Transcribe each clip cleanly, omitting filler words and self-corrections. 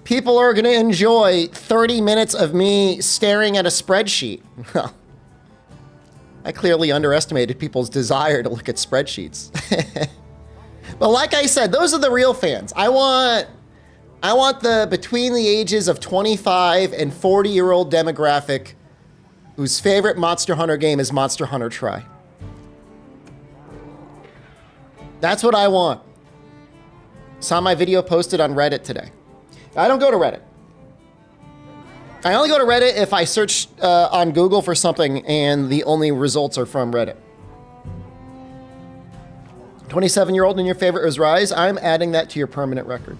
People are going to enjoy 30 minutes of me staring at a spreadsheet. I clearly underestimated people's desire to look at spreadsheets. But like I said, those are the real fans. I want the between the ages of 25 and 40-year-old demographic whose favorite Monster Hunter game is Monster Hunter Tri. That's what I want. Saw my video posted on Reddit today. I don't go to Reddit. I only go to Reddit if I search on Google for something and the only results are from Reddit. 27-year-old and your favorite is Rise. I'm adding that to your permanent record.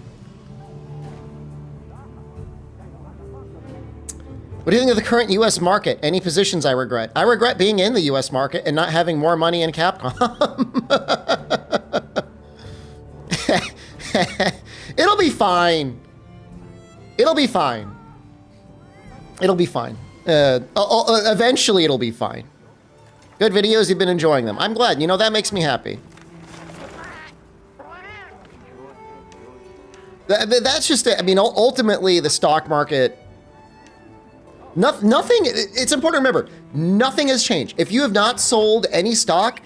What do you think of the current U.S. market? Any positions I regret? I regret being in the U.S. market and not having more money in Capcom. It'll be fine. It'll be fine. It'll be fine. Eventually it'll be fine. Good videos, you've been enjoying them. I'm glad, you know, that makes me happy. That's just it. I mean, ultimately the stock market, nothing, it's important to remember, nothing has changed. If you have not sold any stock,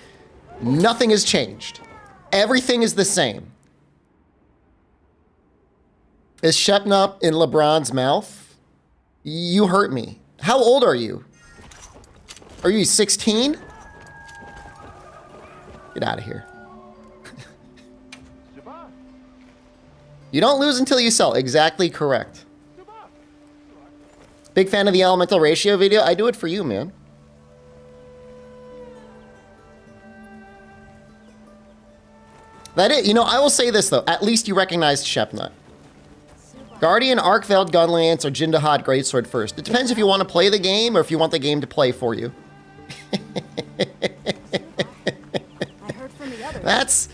nothing has changed. Everything is the same. Is Shepnup in LeBron's mouth? You hurt me. How old are you? Are you 16? Get out of here. You don't lose until you sell. Exactly correct. Big fan of the elemental ratio video. I do it for you, man. That it. You know, I will say this though. At least you recognized Shepnut. Guardian, Arkveld, Gunlance, or Jindahad Greatsword first. It depends if you want to play the game or if you want the game to play for you. That's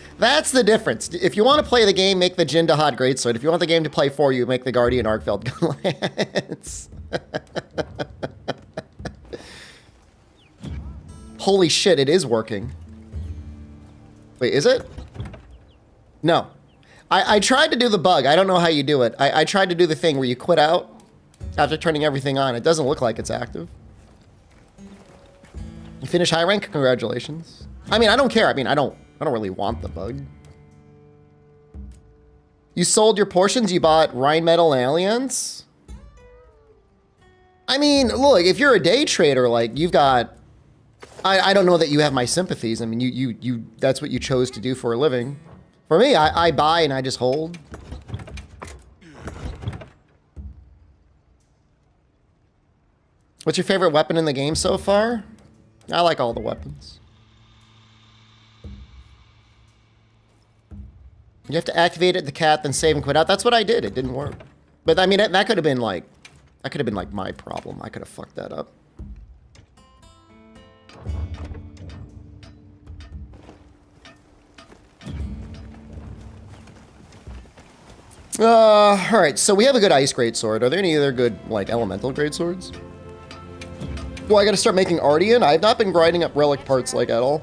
the difference. If you want to play the game, make the Jindahad Greatsword. If you want the game to play for you, make the Guardian, Arkveld, Gunlance. Holy shit, it is working. Wait, is it? No. I tried to do the bug. I don't know how you do it. I tried to do the thing where you quit out after turning everything on. It doesn't look like it's active. You finish high rank? Congratulations. I mean, I don't care. I mean, I don't really want the bug. You sold your portions? You bought Rheinmetall Alliance? I mean, look, if you're a day trader, like, you've got... I don't know that you have my sympathies. I mean, you that's what you chose to do for a living. For me, I buy and I just hold. What's your favorite weapon in the game so far? I like all the weapons. You have to activate it, the cat, then save and quit out. That's what I did. It didn't work. But I mean, that could have been like, my problem. I could have fucked that up. Alright, so we have a good ice greatsword. Are there any other good, like, elemental greatswords? Well, I gotta start making Ardian? I've not been grinding up relic parts, like, at all.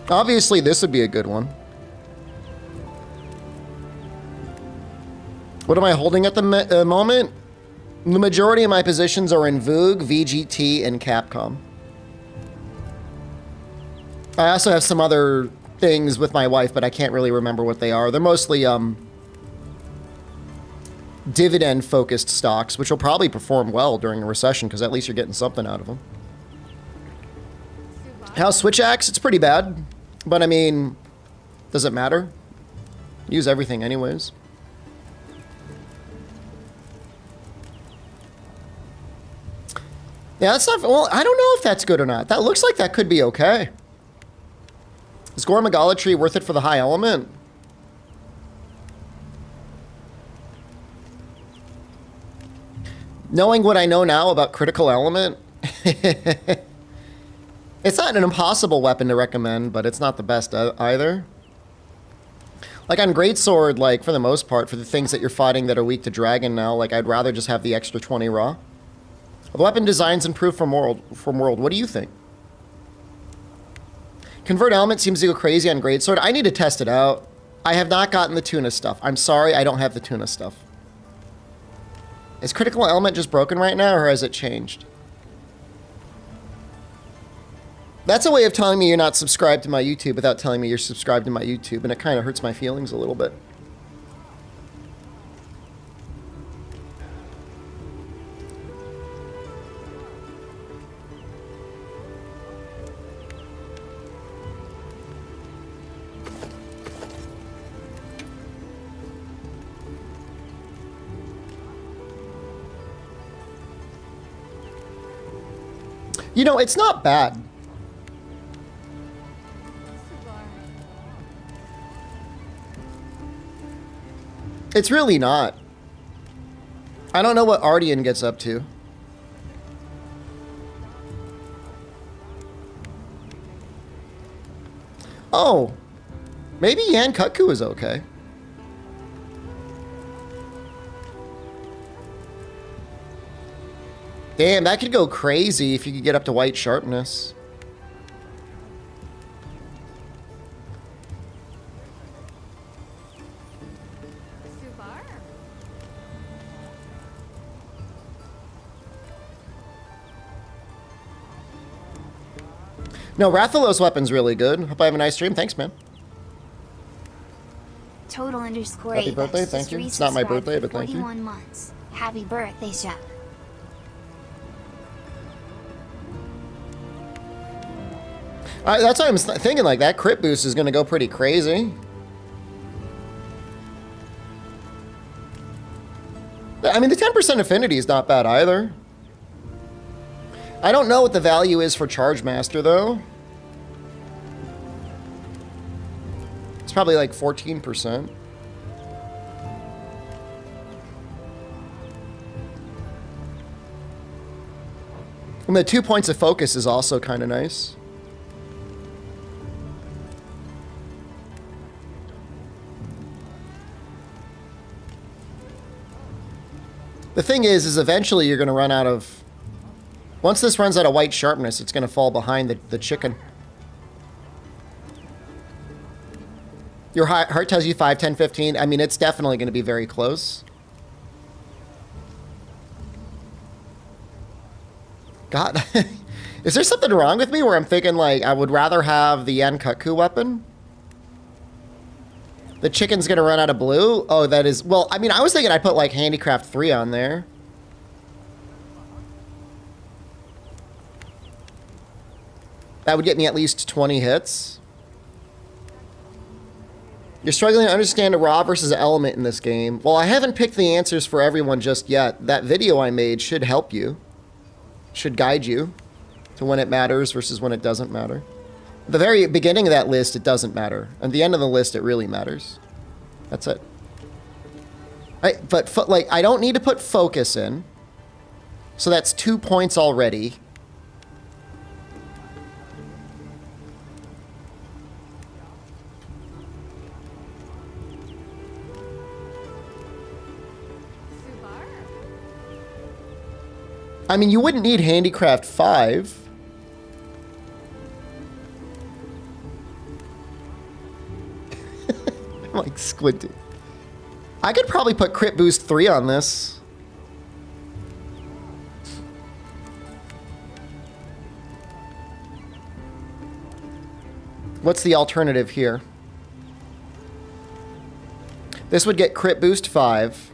Obviously, this would be a good one. What am I holding at the moment? The majority of my positions are in Voog, VGT, and Capcom. I also have some other things with my wife, but I can't really remember what they are. They're mostly dividend-focused stocks, which will probably perform well during a recession, because at least you're getting something out of them. How's Switch Axe? It's pretty bad, but I mean, does it matter? Use everything anyways. Yeah, that's not... Well, I don't know if that's good or not. That looks like that could be okay. Is Gormagolatry worth it for the high element? Knowing what I know now about critical element, it's not an impossible weapon to recommend, but it's not the best either. Like on Greatsword, like for the most part, for the things that you're fighting that are weak to Dragon now, like I'd rather just have the extra 20 raw. The weapon design's improved from World. What do you think? Convert element seems to go crazy on greatsword. I need to test it out. I have not gotten the tuna stuff. I'm sorry, I don't have the tuna stuff. Is critical element just broken right now, or has it changed? That's a way of telling me you're not subscribed to my YouTube without telling me you're subscribed to my YouTube, and it kind of hurts my feelings a little bit. You know, it's not bad. It's really not. I don't know what Ardian gets up to. Oh, maybe Yan Kutku is okay. Damn, that could go crazy if you could get up to white sharpness. No, Rathalos weapon's really good. Hope I have a nice stream. Thanks, man. Total underscore Happy birthday, thank you. It's not my birthday, but thank you. 41 months. Happy birthday, Chef. That's why I'm thinking like that crit boost is going to go pretty crazy. I mean, the 10% affinity is not bad either. I don't know what the value is for Charge Master, though. It's probably like 14%. And the 2 points of focus is also kind of nice. The thing is eventually you're going to run out of... Once this runs out of white sharpness, it's going to fall behind the chicken. Your heart tells you 5, 10, 15. I mean, it's definitely going to be very close. God. Is there something wrong with me where I'm thinking, like, I would rather have the Yan Kutku weapon? The chicken's going to run out of blue? Oh, that is... Well, I mean, I was thinking I'd put, like, Handicraft 3 on there. That would get me at least 20 hits. You're struggling to understand a raw versus element in this game. Well, I haven't picked the answers for everyone just yet. That video I made should help you. Should guide you to when it matters versus when it doesn't matter. At the very beginning of that list, it doesn't matter. At the end of the list, it really matters. That's it. But like, I don't need to put focus in. So that's 2 points already. I mean, you wouldn't need Handicraft 5. I'm like squinting. I could probably put Crit Boost 3 on this. What's the alternative here? This would get Crit Boost 5.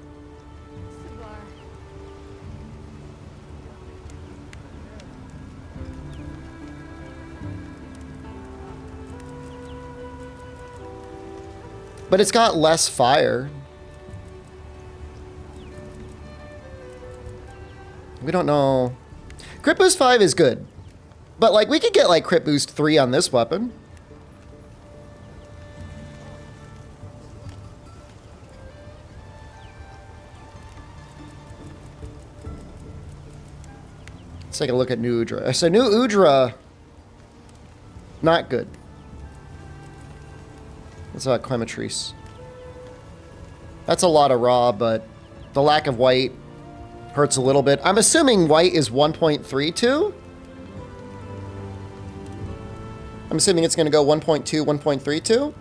But it's got less fire. We don't know. Crit Boost 5 is good. But, like, we could get, like, Crit Boost 3 on this weapon. Let's take a look at New Udra. So, New Udra, not good. It's Clematrice. That's a lot of raw, but the lack of white hurts a little bit. I'm assuming white is 1.32? I'm assuming it's going to go 1.2, 1.32.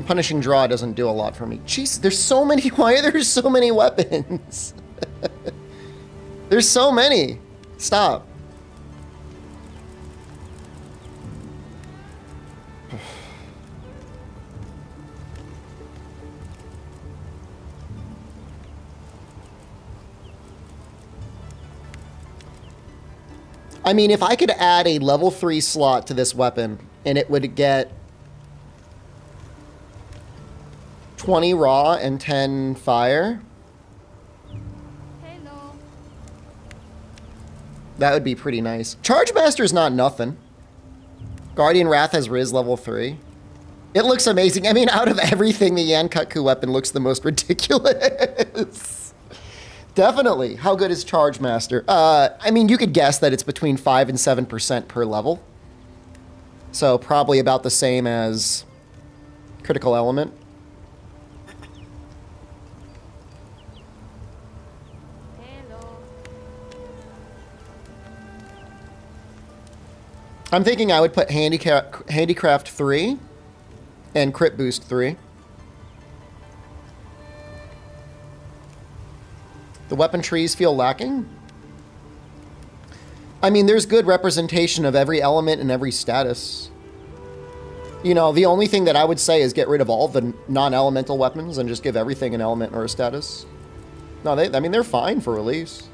Punishing draw doesn't do a lot for me. Jeez, there's so many. Why are there so many weapons? There's so many. Stop. I mean, if I could add a level 3 slot to this weapon and it would get 20 raw and 10 fire. Hello. That would be pretty nice. Charge Master's not nothing. Guardian Wrath has Riz level 3. It looks amazing. I mean, out of everything, the Yankutku weapon looks the most ridiculous. Definitely. How good is Charge Master? I mean, you could guess that it's between 5 and 7% per level. So probably about the same as Critical Element. I'm thinking I would put Handicraft 3 and Crit Boost 3. The weapon trees feel lacking. I mean, there's good representation of every element and every status. You know, the only thing that I would say is get rid of all the non-elemental weapons and just give everything an element or a status. No, I mean, they're fine for release.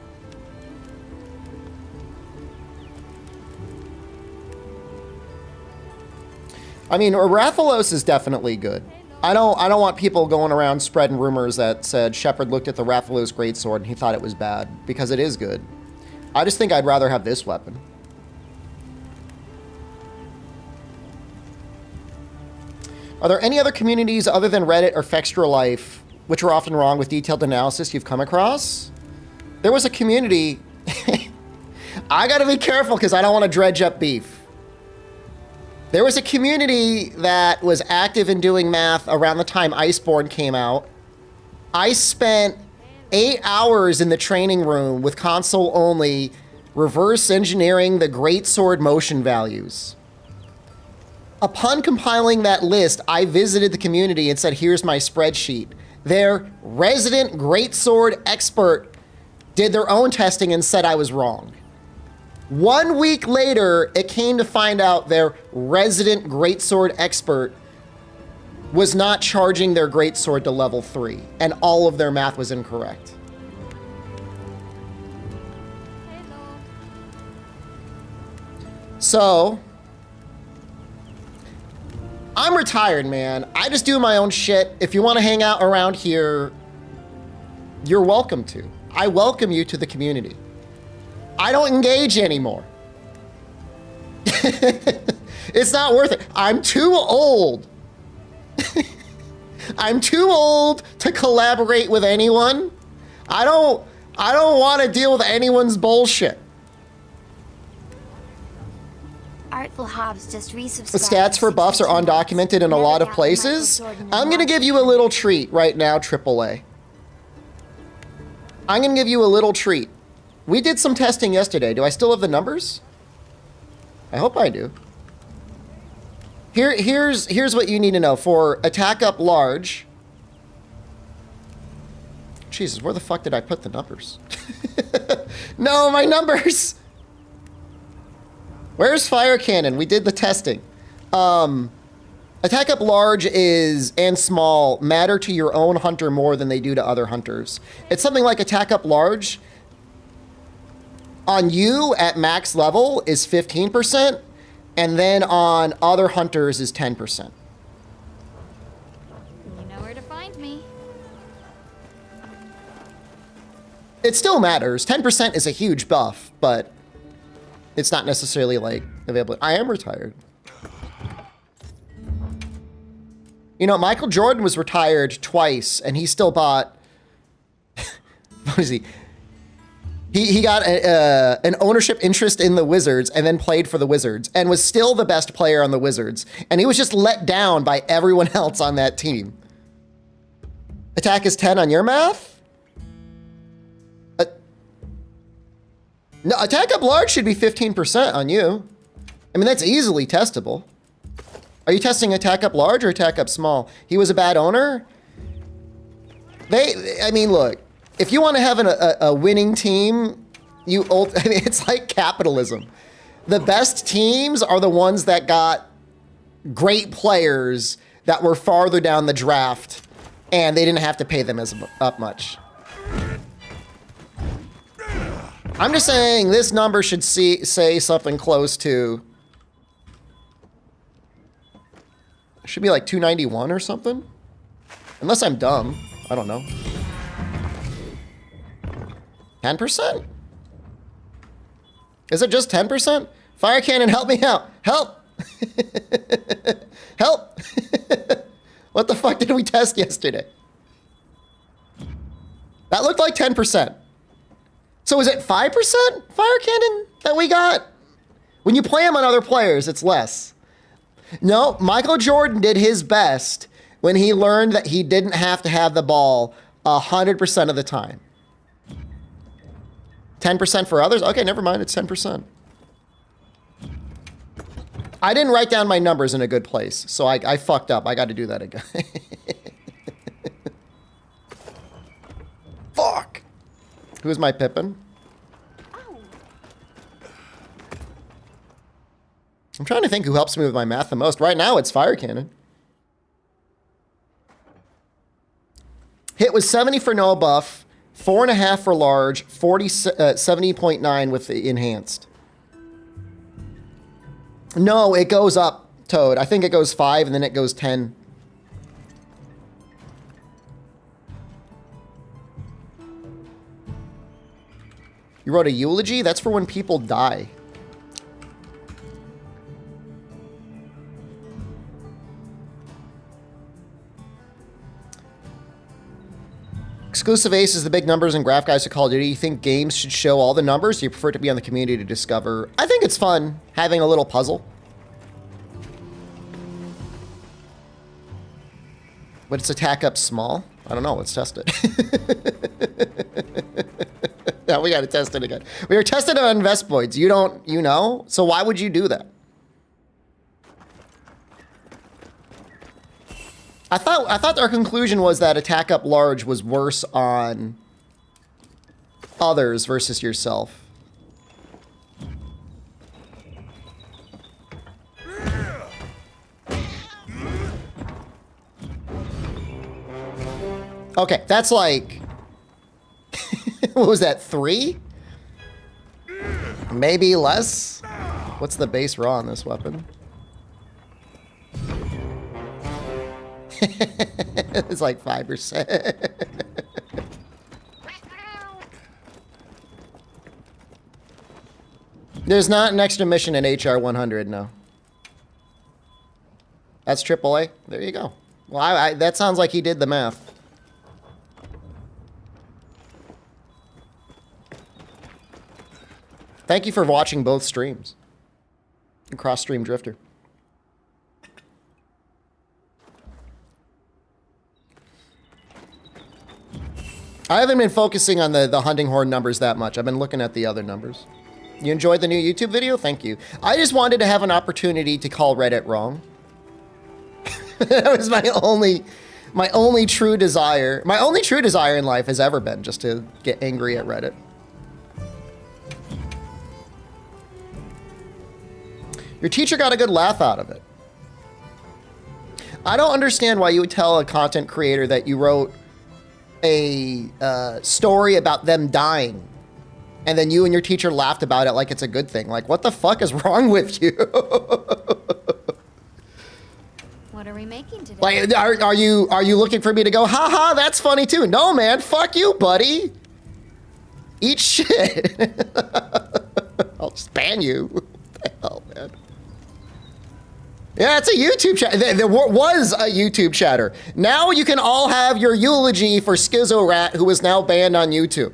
I mean, Rathalos is definitely good. I don't want people going around spreading rumors that said Shepard looked at the Rathalos greatsword and he thought it was bad, because it is good. I just think I'd rather have this weapon. Are there any other communities other than Reddit or Fextra Life, which are often wrong with detailed analysis, you've come across? There was a community. I gotta be careful because I don't want to dredge up beef. There was a community that was active in doing math around the time Iceborne came out. I spent 8 hours in the training room with console only, reverse engineering the greatsword motion values. Upon compiling that list, I visited the community and said, here's my spreadsheet. Their resident greatsword expert did their own testing and said I was wrong. 1 week later, it came to find out their resident greatsword expert was not charging their greatsword to level 3, and all of their math was incorrect. Hello. So, I'm retired, man. I just do my own shit. If you want to hang out around here, you're welcome to. I welcome you to the community. I don't engage anymore. It's not worth it. I'm too old. I'm too old to collaborate with anyone. I don't want to deal with anyone's bullshit. Artful Hobbs just resubscribed. The stats for buffs are undocumented in a lot of places. I'm going to give you a little treat right now, AAA. I'm going to give you a little treat. We did some testing yesterday. Do I still have the numbers? I hope I do. Here's what you need to know. For attack up large. Jesus, where the fuck did I put the numbers? No, my numbers! Where's fire cannon? We did the testing. Attack up large and small matter to your own hunter more than they do to other hunters. It's something like attack up large on you at max level is 15%, and then on other hunters is 10%. You know where to find me. It still matters. 10% is a huge buff, but it's not necessarily like available. I am retired. You know, Michael Jordan was retired twice, and he still bought. What is he? He got an ownership interest in the Wizards and then played for the Wizards and was still the best player on the Wizards. And he was just let down by everyone else on that team. Attack is 10 on your math? No, attack up large should be 15% on you. I mean, that's easily testable. Are you testing attack up large or attack up small? He was a bad owner? I mean, look. If you want to have a winning team, I mean, it's like capitalism. The best teams are the ones that got great players that were farther down the draft, and they didn't have to pay them up much. I'm just saying this number should say something close to... It should be like 291 or something. Unless I'm dumb. I don't know. 10%? Is it just 10%? Fire cannon, help me out. Help! Help! What the fuck did we test yesterday? That looked like 10%. So is it 5% fire cannon that we got? When you play them on other players, it's less. No, Michael Jordan did his best when he learned that he didn't have to have the ball 100% of the time. 10% for others? Okay, never mind, it's 10%. I didn't write down my numbers in a good place, so I fucked up. I got to do that again. Fuck! Who's my Pippin? I'm trying to think who helps me with my math the most. Right now, it's Fire Cannon. Hit was 70 for no buff. 4.5 for large, 70.9 with the enhanced. No, it goes up, Toad. I think it goes 5 and then it goes 10. You wrote a eulogy? That's for when people die. Exclusive ace is the big numbers and graph guys to Call of Duty. You think games should show all the numbers? Do you prefer it to be on the community to discover? I think it's fun having a little puzzle. But it's attack up small? I don't know. Let's test it. Now we got to test it again. We were testing it on Vespoids. You know? So why would you do that? I thought our conclusion was that attack up large was worse on others versus yourself. Okay, that's like, what was that, 3? Maybe less? What's the base raw on this weapon? It's like 5%. There's not an extra mission in HR 100, no. That's AAA. There you go. Well, that sounds like he did the math. Thank you for watching both streams. Cross-stream drifter. I haven't been focusing on the hunting horn numbers that much. I've been looking at the other numbers. You enjoyed the new YouTube video? Thank you. I just wanted to have an opportunity to call Reddit wrong. That was my only true desire. My only true desire in life has ever been just to get angry at Reddit. Your teacher got a good laugh out of it. I don't understand why you would tell a content creator that you wrote a story about them dying, and then you and your teacher laughed about it like it's a good thing. Like, what the fuck is wrong with you? What are we making today? Like, are you looking for me to go, haha, that's funny too? No, man, fuck you, buddy. Eat shit. I'll just ban you. What the hell, man? Yeah, it's a YouTube chat. There was a YouTube chatter. Now you can all have your eulogy for Schizo Rat, who is now banned on YouTube.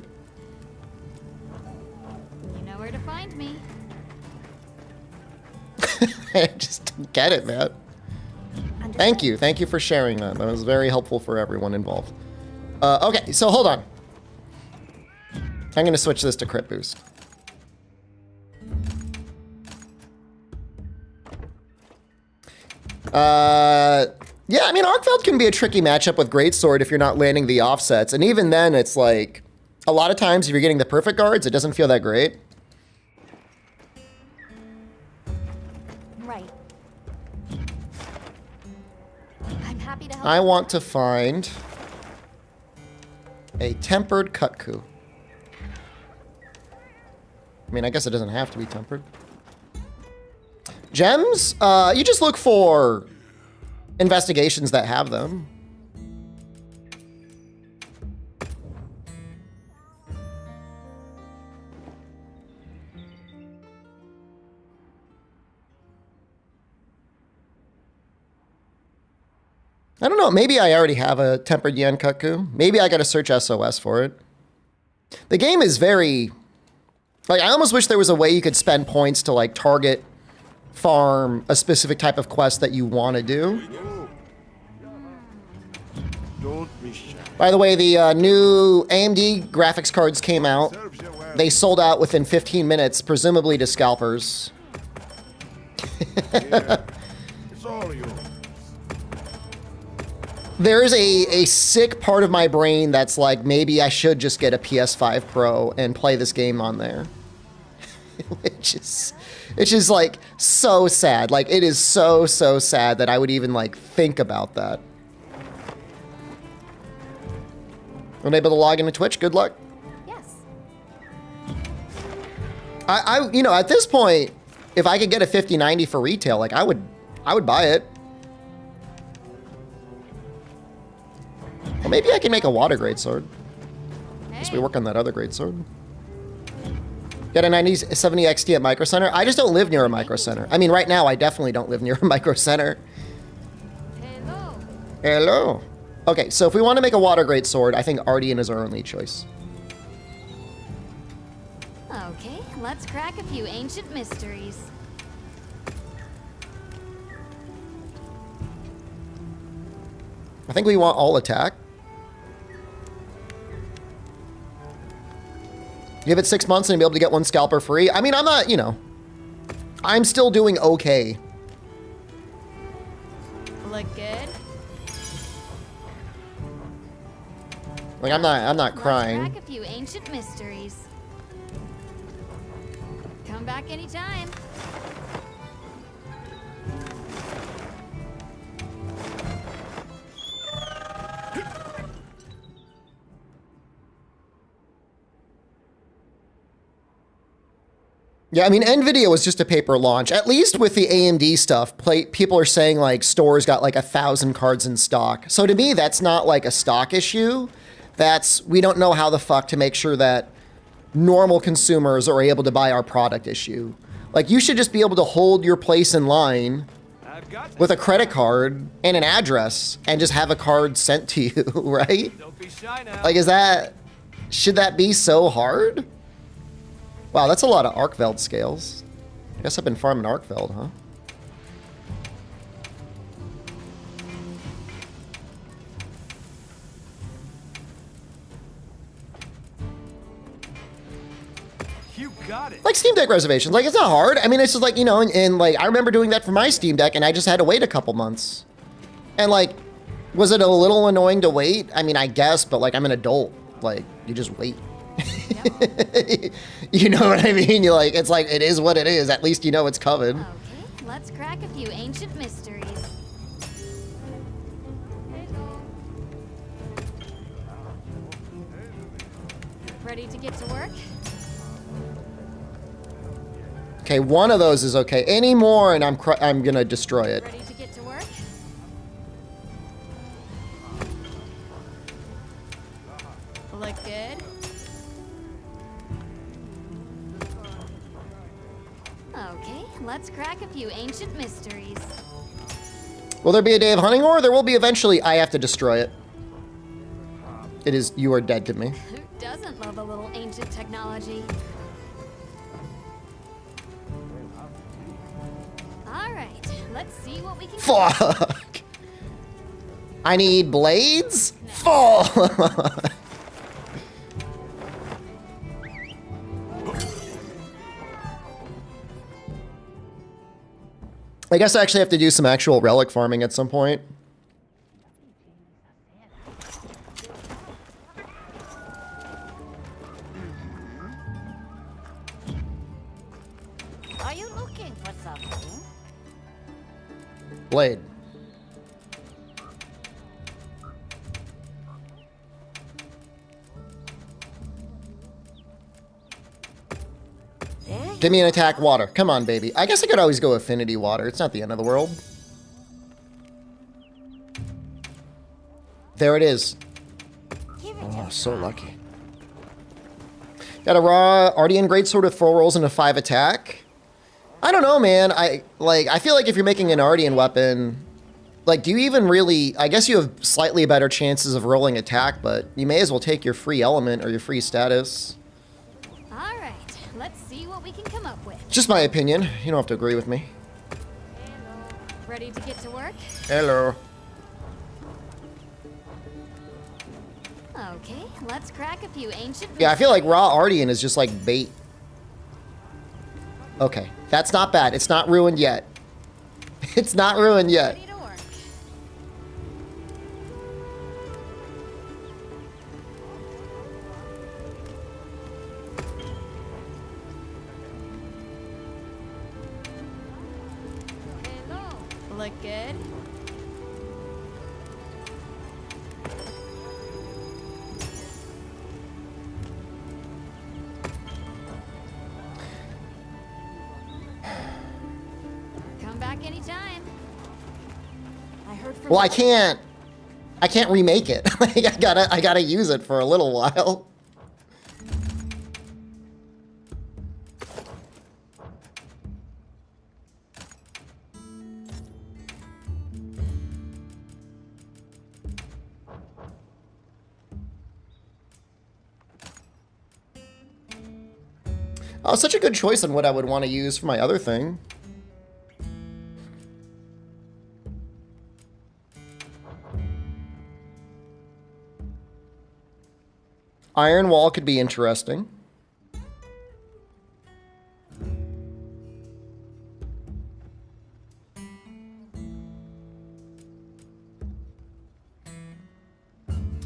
I just don't get it, man. Thank you. Thank you for sharing that. That was very helpful for everyone involved. Okay, so hold on. I'm going to switch this to crit boost. Yeah, I mean, Arkfeld can be a tricky matchup with greatsword if you're not landing the offsets. And even then, it's like, a lot of times if you're getting the perfect guards, it doesn't feel that great. Right. I'm happy to help. I want to find a tempered Kutku. I mean, I guess it doesn't have to be tempered. Gems? You just look for investigations that have them. I don't know. Maybe I already have a tempered yen Kutku. Maybe I got to search SOS for it. The game is very... Like, I almost wish there was a way you could spend points to, like, target, farm a specific type of quest that you want to do. By the way, the new AMD graphics cards came out. They sold out within 15 minutes, presumably to scalpers. There is a sick part of my brain that's like, maybe I should just get a PS5 Pro and play this game on there. It's just like so sad. Like, it is so sad that I would even like think about that. Unable to log into Twitch, good luck. Yes. You know, at this point, if I could get a 5090 for retail, like I would buy it. Well, maybe I can make a water greatsword. As we work on that other greatsword. Get a 9070 XT at Micro Center. I just don't live near a Micro Center. I mean, right now, I definitely don't live near a Micro Center. Hello. Hello. Okay, so if we want to make a water greatsword, I think Ardian is our only choice. Okay, let's crack a few ancient mysteries. I think we want all attack. Give it 6 months and you'll be able to get one scalper free. I mean, I'm not, you know, I'm still doing okay. Look good. Like, I'm not crying. Let's crack a few ancient mysteries. Come back anytime. Yeah, I mean, NVIDIA was just a paper launch. At least with the AMD stuff, people are saying, like, stores got, like, 1,000 cards in stock. So to me, that's not, like, a stock issue. That's, we don't know how the fuck to make sure that normal consumers are able to buy our product issue. Like, you should just be able to hold your place in line with a credit card and an address and just have a card sent to you, right? Don't be shy now. Like, should that be so hard? Wow, that's a lot of Arkveld scales. I guess I've been farming Arkveld, huh? You got it. Like Steam Deck reservations, like it's not hard. I mean, it's just like, you know, and like I remember doing that for my Steam Deck and I just had to wait a couple months. And like, was it a little annoying to wait? I mean, I guess, but like I'm an adult. Like, you just wait. You know what I mean? You're like, it's like, it is what it is. At least you know it's covered. Okay, let's crack a few ancient mysteries. Ready to get to work? Okay, one of those is okay. Any more and I'm gonna destroy it. Ready to get to work? Look good? Okay, let's crack a few ancient mysteries. Will there be a day of hunting or there will be eventually? I have to destroy it. It is, you are dead to me. Who doesn't love a little ancient technology? All right, let's see what we can. Fuck. I need blades? Fuck. I guess I actually have to do some actual relic farming at some point. Are you looking for something? Blade. Give me an attack water. Come on, baby. I guess I could always go affinity water. It's not the end of the world. There it is. Oh, so lucky. Got a raw Ardian greatsword with 4 rolls and a 5 attack. I don't know, man. I feel like if you're making an Ardian weapon, like, do you even really... I guess you have slightly better chances of rolling attack, but you may as well take your free element or your free status. All right, let's see what we can come up with. Just my opinion. You don't have to agree with me. Ready to get to work? Hello. Okay, let's crack a few ancient. Yeah, I feel like raw Ardian is just like bait. Okay, that's not bad. It's not ruined yet. It's not ruined yet. Ready to work. Hello. Look good. Come back anytime. I heard from. Well, I can't remake it. Like, I gotta use it for a little while. Oh, such a good choice on what I would want to use for my other thing. Iron Wall could be interesting.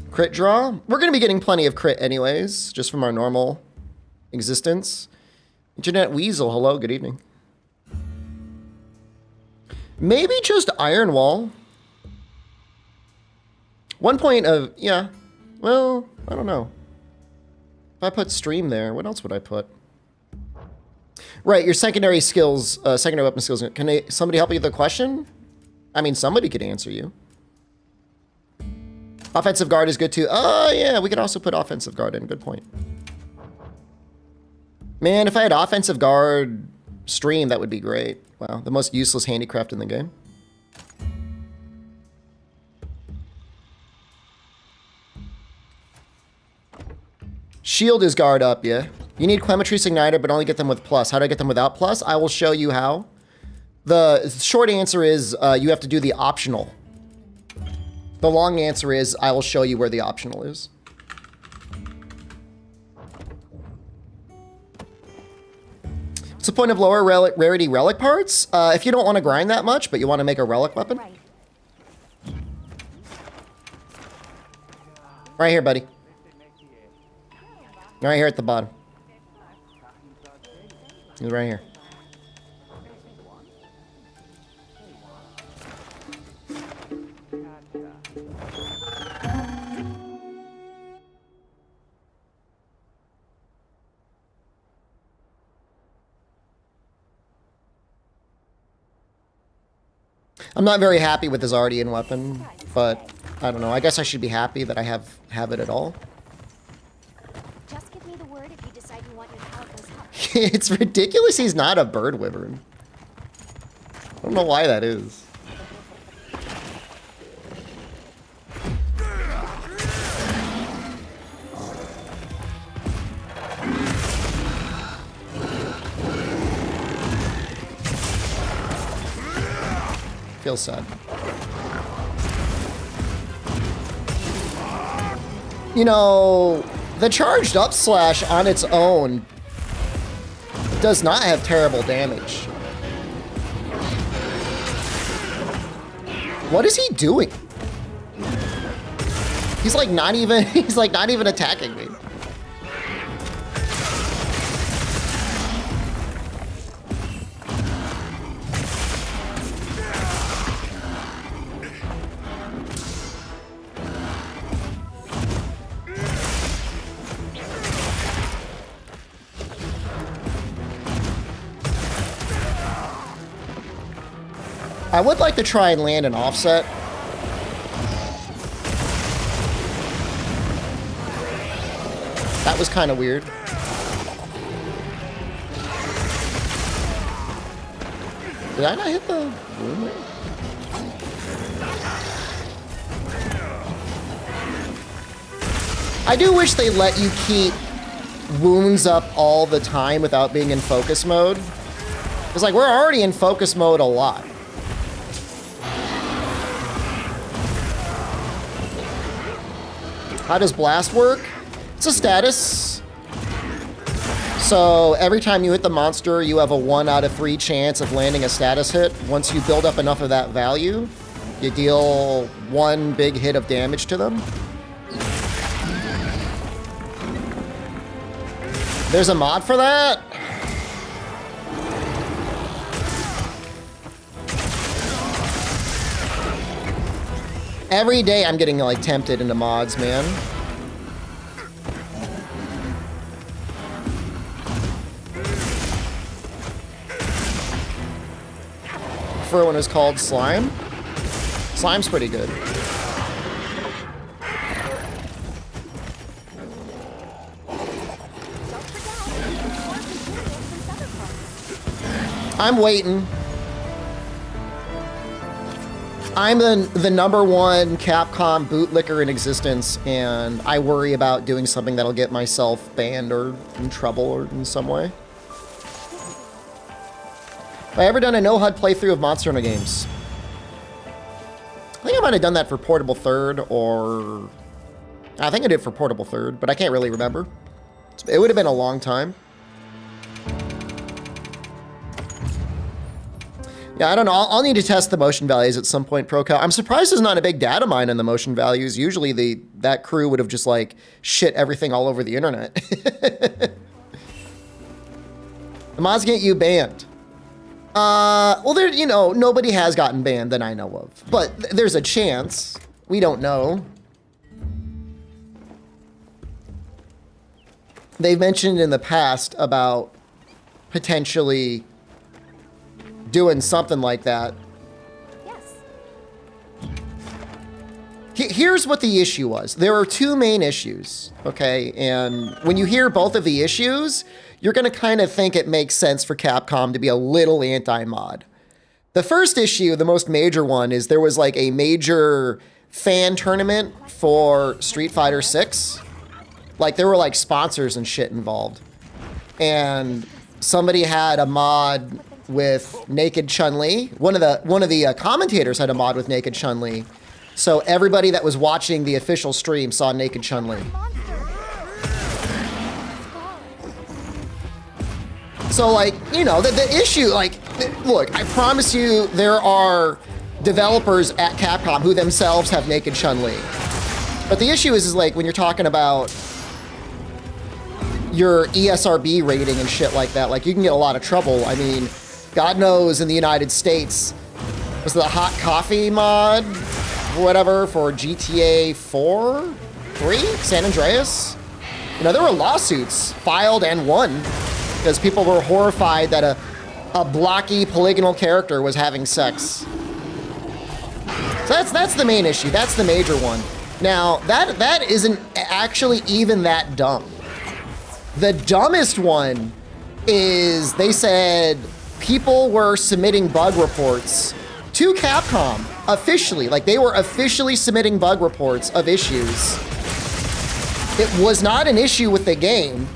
Crit draw? We're going to be getting plenty of crit anyways, just from our normal existence. Internet Weasel, hello, good evening. Maybe just Iron Wall. 1 point of, yeah. Well, I don't know. If I put stream there, what else would I put? Right, your secondary skills, secondary weapon skills. Can somebody help you with the question? I mean, somebody could answer you. Offensive guard is good too. Oh, yeah, we could also put offensive guard in. Good point. Man, if I had offensive guard stream, that would be great. Wow, the most useless handicraft in the game. Shield is guard up, yeah. You need Clematrice Igniter, but only get them with plus. How do I get them without plus? I will show you how. The short answer is you have to do the optional. The long answer is I will show you where the optional is. What's the point of lower rarity relic parts? If you don't want to grind that much, but you want to make a relic weapon. Right here, buddy. Right here at the bottom. He's right here. I'm not very happy with this Ardian weapon, but I don't know. I guess I should be happy that I have it at all. Just give me the word if you decide you want your help. It's ridiculous he's not a bird wyvern. I don't know why that is. Feels sad. You know, the charged up slash on its own does not have terrible damage. What is he doing? He's like not even attacking me. I would like to try and land an offset. That was kind of weird. Did I not hit the room? I do wish they let you keep wounds up all the time without being in focus mode. It's like we're already in focus mode a lot. How does blast work? It's a status. So every time you hit the monster, you have a 1 out of 3 chance of landing a status hit. Once you build up enough of that value, you deal 1 big hit of damage to them. There's a mod for that? Every day I'm getting like tempted into mods, man. For one is called Slime. Slime's pretty good. I'm waiting. I'm the number 1 Capcom bootlicker in existence, and I worry about doing something that'll get myself banned or in trouble or in some way. Have I ever done a no-HUD playthrough of Monster Hunter games? I think I might have done that for Portable Third, or... I think I did for Portable Third, but I can't really remember. It would have been a long time. Yeah, I don't know. I'll need to test the motion values at some point, ProCal. I'm surprised there's not a big data mine in the motion values. Usually that crew would have just like shit everything all over the internet. The mods get you banned. Well, there, you know, nobody has gotten banned that I know of, but there's a chance. We don't know. They've mentioned in the past about potentially doing something like that. Yes. Here's what the issue was. There are 2 main issues, okay? And when you hear both of the issues, you're gonna kind of think it makes sense for Capcom to be a little anti-mod. The first issue, the most major one, is there was like a major fan tournament for Street Fighter 6. Like there were like sponsors and shit involved. And somebody had a mod with naked Chun-Li. One of the commentators had a mod with naked Chun-Li. So everybody that was watching the official stream saw naked Chun-Li. So like, you know, the issue, like, look, I promise you there are developers at Capcom who themselves have naked Chun-Li. But the issue is like when you're talking about your ESRB rating and shit like that, like you can get a lot of trouble. I mean, God knows in the United States, was the hot coffee mod, whatever, for GTA 4, 3, San Andreas? You know, there were lawsuits filed and won because people were horrified that a blocky polygonal character was having sex. So that's the main issue. That's the major one. Now, that isn't actually even that dumb. The dumbest one is they said people were submitting bug reports to Capcom officially. Like they were officially submitting bug reports of issues. It was not an issue with the game.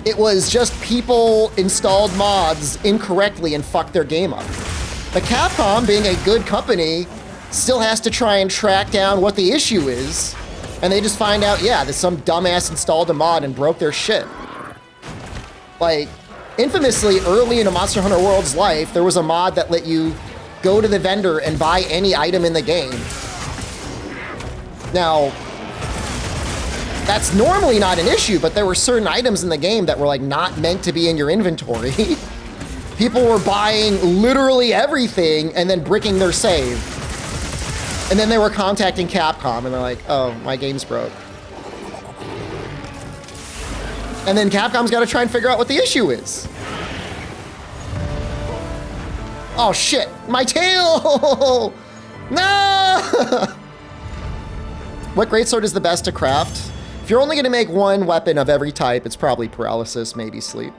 It was just people installed mods incorrectly and fucked their game up. But Capcom, being a good company, still has to try and track down what the issue is. And they just find out, yeah, that some dumbass installed a mod and broke their shit. Like, infamously, early in a Monster Hunter World's life, there was a mod that let you go to the vendor and buy any item in the game. Now, that's normally not an issue, but there were certain items in the game that were like not meant to be in your inventory. People were buying literally everything and then bricking their save. And then they were contacting Capcom and they're like, oh, my game's broke. And then Capcom's got to try and figure out what the issue is. Oh shit, my tail! No! What greatsword is the best to craft? If you're only gonna make one weapon of every type, it's probably paralysis, maybe sleep.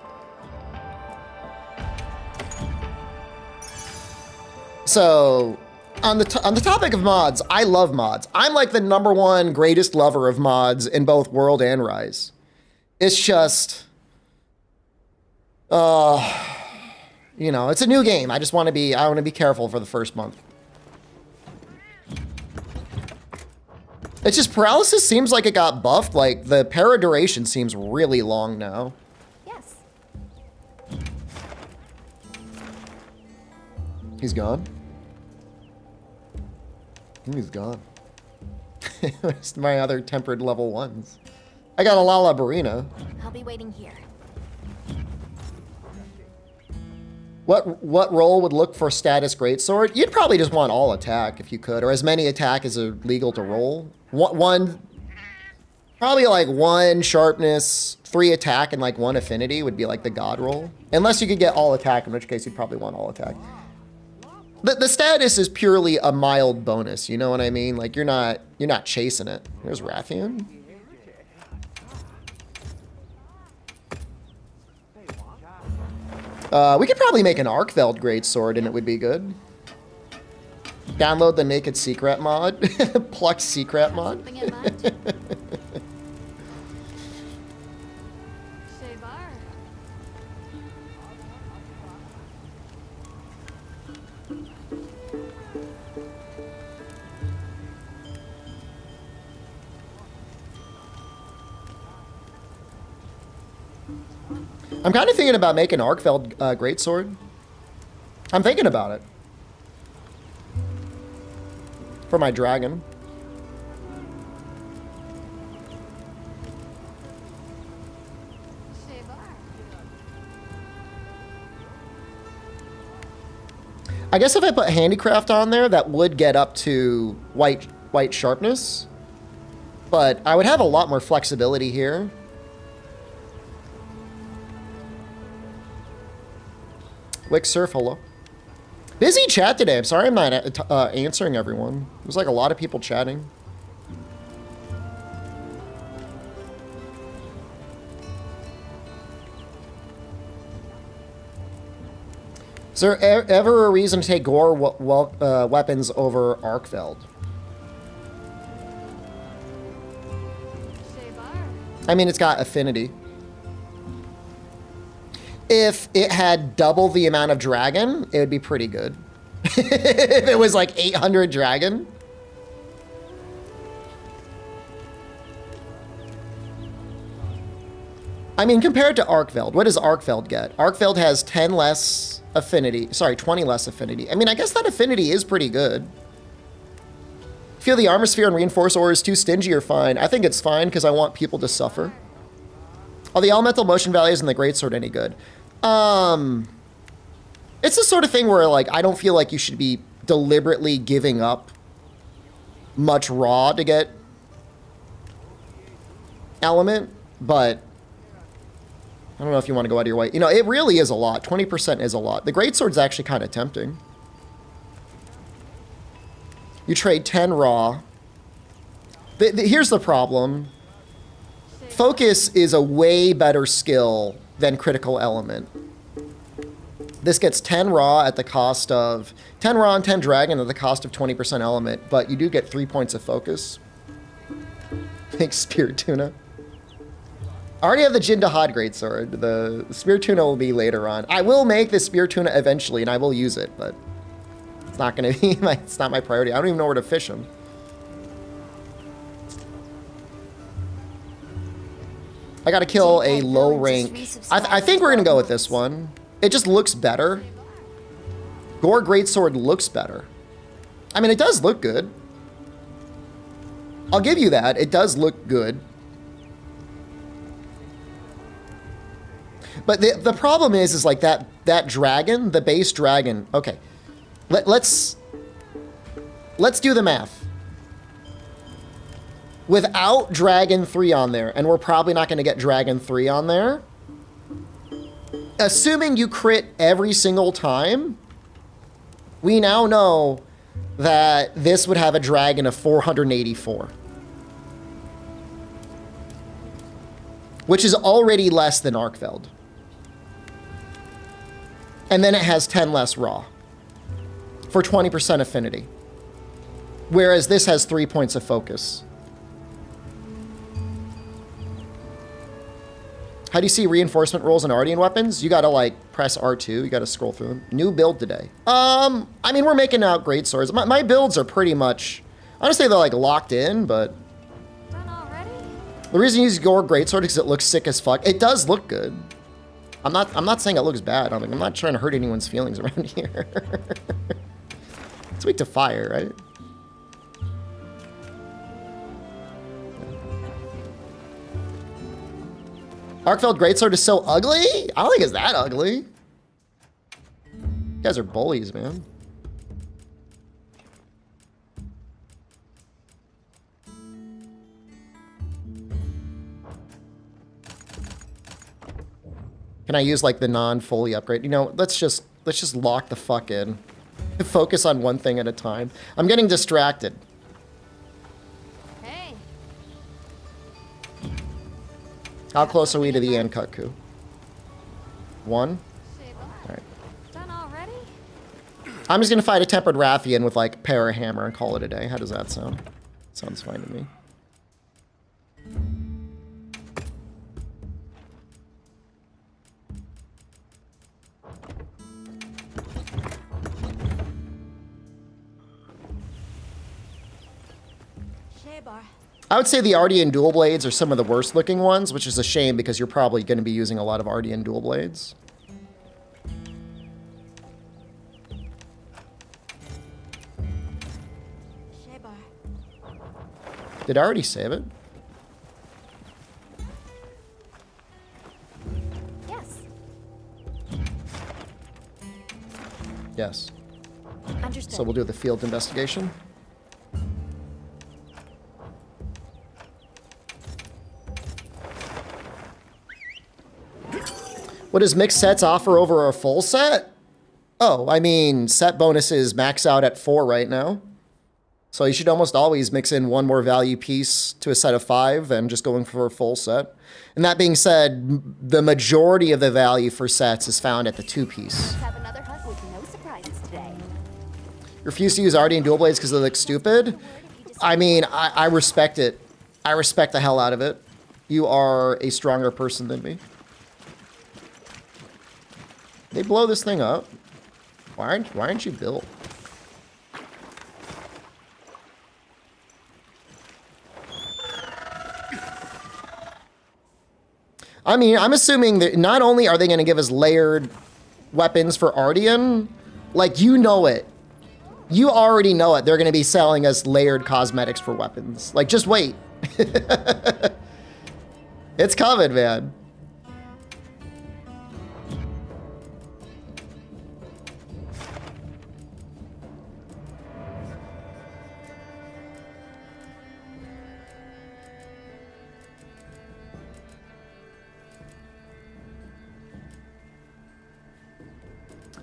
So, on the topic of mods, I love mods. I'm like the #1 greatest lover of mods in both World and Rise. It's just, you know, it's a new game. I want to be careful for the first month. It's just paralysis seems like it got buffed. Like the para duration seems really long now. Yes. He's gone. He's gone. Where's my other tempered level 1s? I got a Lala Barina. I'll be waiting here. What role would look for status greatsword? You'd probably just want all attack if you could, or as many attack as are legal to roll. Probably like 1 sharpness, 3 attack, and like 1 affinity would be like the god roll. Unless you could get all attack, in which case you'd probably want all attack. The status is purely a mild bonus, you know what I mean? Like you're not chasing it. There's Rathian. We could probably make an Arkveld greatsword and it would be good. Download the Naked Secret mod. Pluck Secret mod. Something in mind? Shevar. I'm kind of thinking about making Arkveld greatsword. I'm thinking about it. For my dragon. Shevar. I guess if I put handicraft on there, that would get up to white sharpness. But I would have a lot more flexibility here. Wick Surf, hello. Busy chat today. I'm sorry I'm not answering everyone. There's like a lot of people chatting. Is there ever a reason to take Gore weapons over Arkveld? Shevar. I mean, it's got affinity. If it had double the amount of dragon, it would be pretty good. If it was like 800 dragon. I mean, compared to Arkveld, what does Arkveld get? Arkveld has 10 less affinity. Sorry, 20 less affinity. I mean, I guess that affinity is pretty good. Feel the armor sphere and reinforce ore is too stingy or fine? I think it's fine because I want people to suffer. Are the elemental motion values in the greatsword any good? It's the sort of thing where like I don't feel like you should be deliberately giving up much raw to get element, but I don't know if you want to go out of your way. You know, it really is a lot. 20% is a lot. The greatsword's actually kind of tempting. You trade 10 raw. Here's the problem. Focus is a way better skill than critical element. This gets 10 raw at the cost of 10 raw and 10 dragon at the cost of 20% element, but you do get 3 points of focus. Thanks, Spear Tuna. I already have the Jin Dahad greatsword. The Spear Tuna will be later on. I will make the Spear Tuna eventually, and I will use it, but It's not gonna be it's not my priority. I don't even know where to fish them. I gotta kill a low rank. I think we're gonna go with this one. It just looks better. Gore Greatsword looks better. I mean, it does look good. I'll give you that. It does look good. But the problem is like that dragon, the base dragon. Okay, let's do the math. Without Dragon 3 on there, and we're probably not going to get Dragon 3 on there, assuming you crit every single time, we now know that this would have a dragon of 484. Which is already less than Arkfeld. And then it has 10 less raw for 20% affinity. Whereas this has 3 points of focus. How do you see reinforcement rolls in Ardian weapons? You gotta like press R2, you gotta scroll through them. New build today. I mean, we're making out great swords. My builds are pretty much, honestly, they're like locked in, but Done already? the reason you use Gore Greatsword is because it looks sick as fuck. It does look good. I'm not saying it looks bad. I'm not trying to hurt anyone's feelings around here. It's weak to fire, right? Arkfeld Greatsword is so ugly? I don't think it's that ugly. You guys are bullies, man. Can I use like the non-fully upgrade? You know, let's just lock the fuck in. Focus on one thing at a time. I'm getting distracted. Hey. How close are we to the Ankatku? 1? Alright. Done already? I'm just gonna fight a Tempered Rathian with like Parahammer and call it a day. How does that sound? Sounds fine to me. I would say the Ardian dual blades are some of the worst looking ones, which is a shame because you're probably going to be using a lot of Ardian dual blades. Did I already save it? Yes. Yes. Understood. So we'll do the field investigation. What does mixed sets offer over a full set? Oh, I mean, set bonuses max out at 4 right now. So you should almost always mix in one more value piece to a set of 5 than just going for a full set. And that being said, the majority of the value for sets is found at the 2-piece. Have another hunt with no surprises today. Refuse to use Ardian dual blades because they look stupid? I mean, I respect it. I respect the hell out of it. You are a stronger person than me. They blow this thing up. Why aren't you built? I mean, I'm assuming that not only are they going to give us layered weapons for Ardian, like, you know it. You already know it. They're going to be selling us layered cosmetics for weapons. Like, just wait. It's coming, man.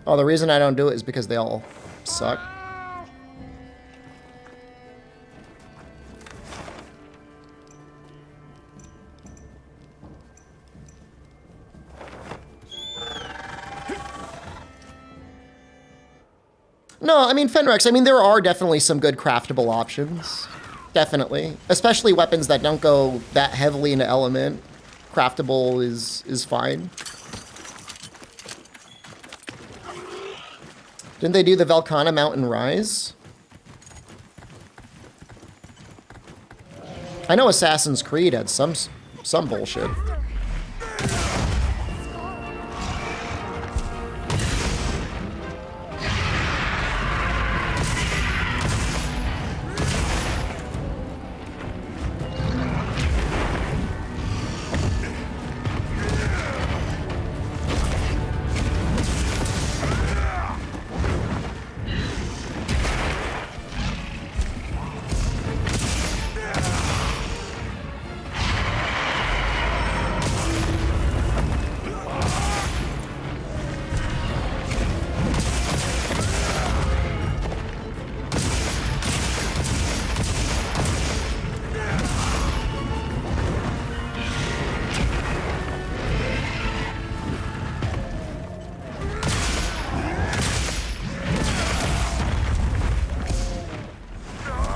Oh, the reason I don't do it is because they all suck. No, I mean, Fenrex, I mean, there are definitely some good craftable options. Definitely. Especially weapons that don't go that heavily into element. Craftable is fine. Didn't they do the Velcana Mountain Rise? I know Assassin's Creed had some bullshit.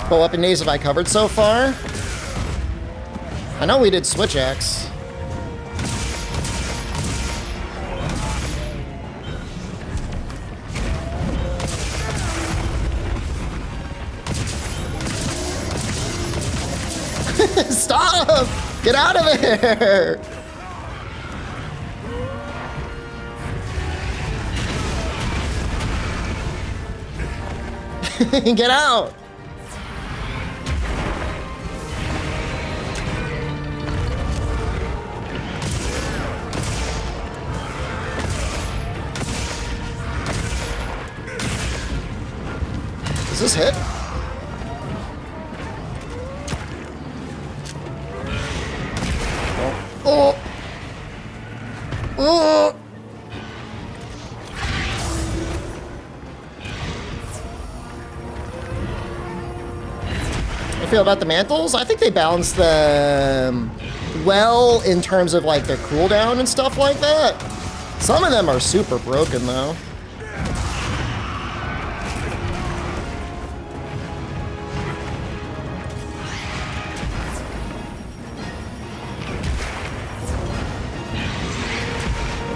What weapon names have I covered so far? I know we did Switch Axe. Stop! Get out of there! Get out! Does this hit? Oh. Oh. I feel about the mantles. I think they balance them well in terms of like their cooldown and stuff like that. Some of them are super broken though.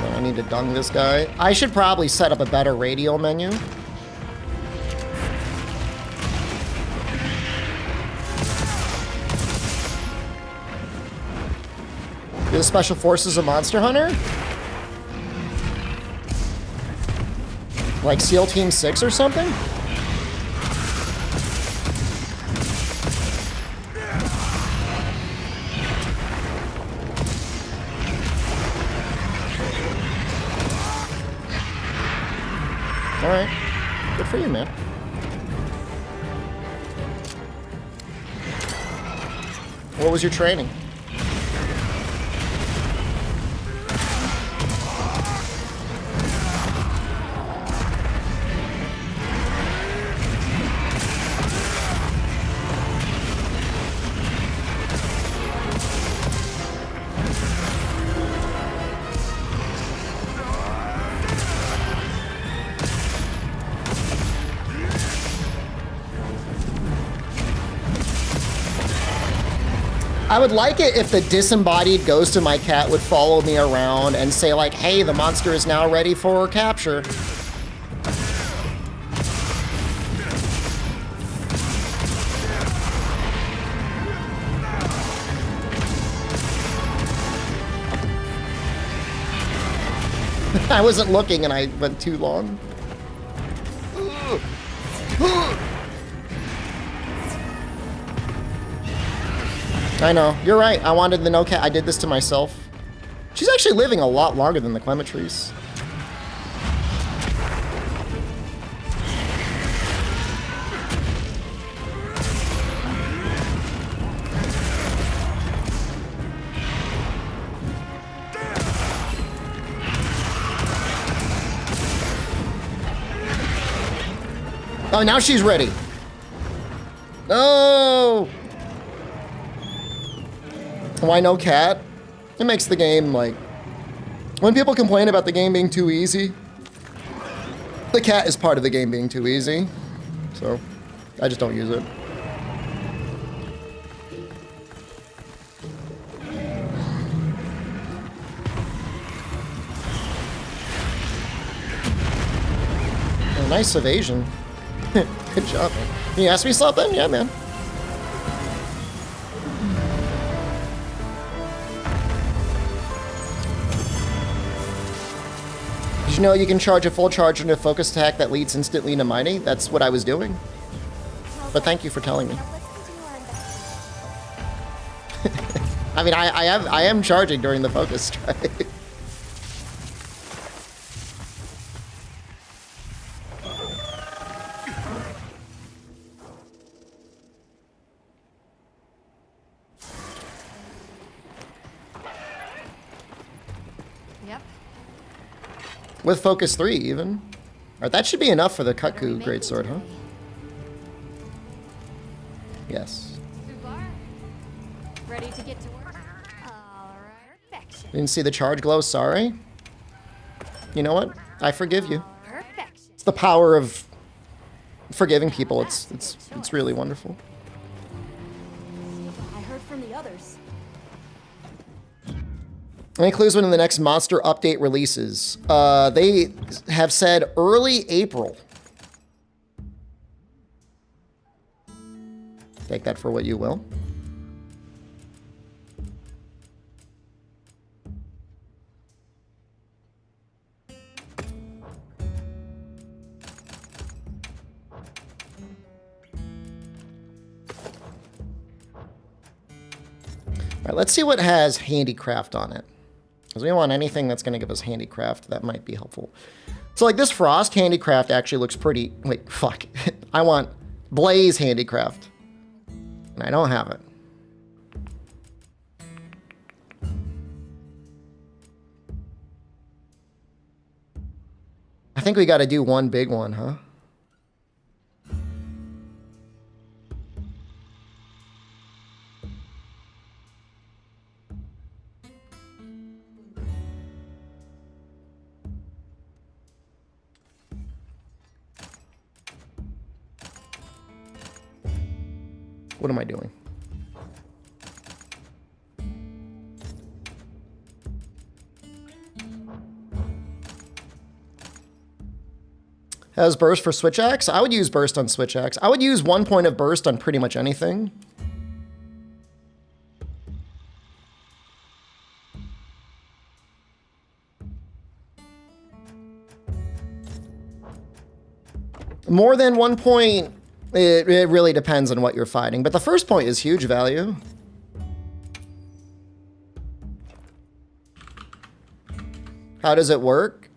I need to dung this guy. I should probably set up a better radial menu. Do the Special Forces a Monster Hunter? Like SEAL Team 6 or something? All right, good for you, man. What was your training? I would like it if the disembodied ghost of my cat would follow me around and say like, hey, the monster is now ready for capture. I wasn't looking and I went too long. I know, you're right. I wanted the no cat. I did this to myself. She's actually living a lot longer than the Clementries. Oh, now she's ready. No! Why no cat? It makes the game like... When people complain about the game being too easy, the cat is part of the game being too easy. So, I just don't use it. nice evasion. Good job, man. Can you ask me something? Yeah, man. Did you know you can charge a full charge into a focus attack that leads instantly into mining? That's what I was doing. But thank you for telling me. I mean, I am charging during the focus strike. Yep. With focus 3 even. Alright, that should be enough for the Kaku greatsword, huh? Yes. Subar. Ready to get to work? Alright. Perfection. Didn't see the charge glow, sorry. You know what? I forgive you. Perfection. It's the power of forgiving people. It's really wonderful. I heard from the others. Any clues when the next monster update releases? They have said early April. Take that for what you will. All right, let's see what has handicraft on it. Because we want anything that's going to give us handicraft. That might be helpful. So like this frost handicraft actually looks pretty... Wait, fuck. I want blaze handicraft. And I don't have it. I think we got to do one big one, huh? What am I doing? Has burst for switch axe? I would use burst on switch axe. I would use 1 point of burst on pretty much anything. More than 1 point, it really depends on what you're fighting. But the first point is huge value. How does it work?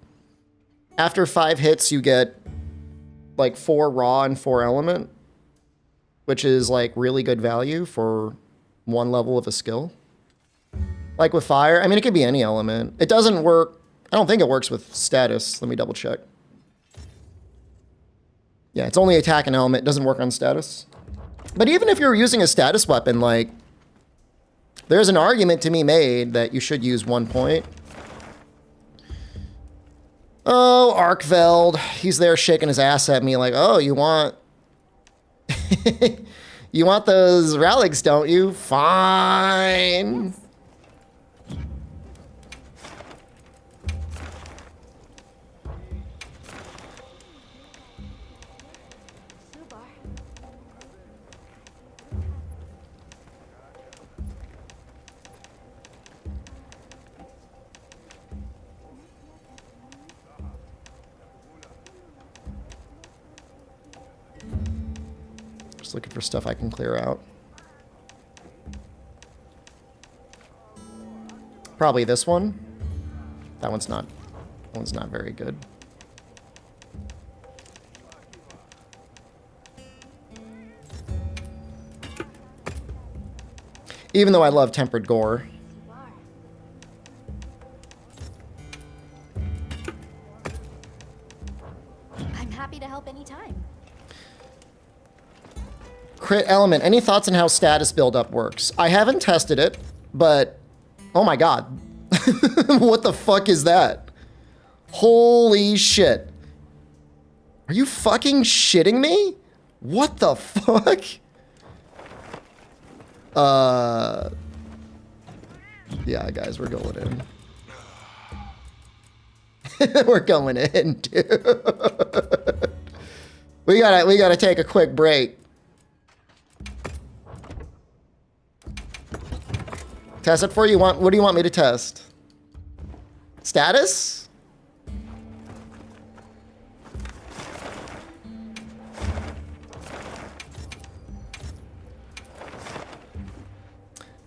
After 5 hits, you get like 4 raw and 4 element, which is like really good value for 1 level of a skill. Like with fire, I mean, it could be any element. It doesn't work. I don't think it works with status. Let me double check. Yeah, it's only attack and element. It doesn't work on status. But even if you're using a status weapon, like, there's an argument to be made that you should use 1 point. Oh, Arkveld. He's there shaking his ass at me like, oh, you want... you want those relics, don't you? Fine. Just looking for stuff I can clear out. Probably this one. That one's not very good. Even though I love tempered gore. I'm happy to help anytime. Crit element. Any thoughts on how status buildup works? I haven't tested it, but oh my god. What the fuck is that? Holy shit. Are you fucking shitting me? What the fuck? Yeah, guys, we're going in. We're going in, dude. We gotta take a quick break. Test it for you. What do you want me to test? Status?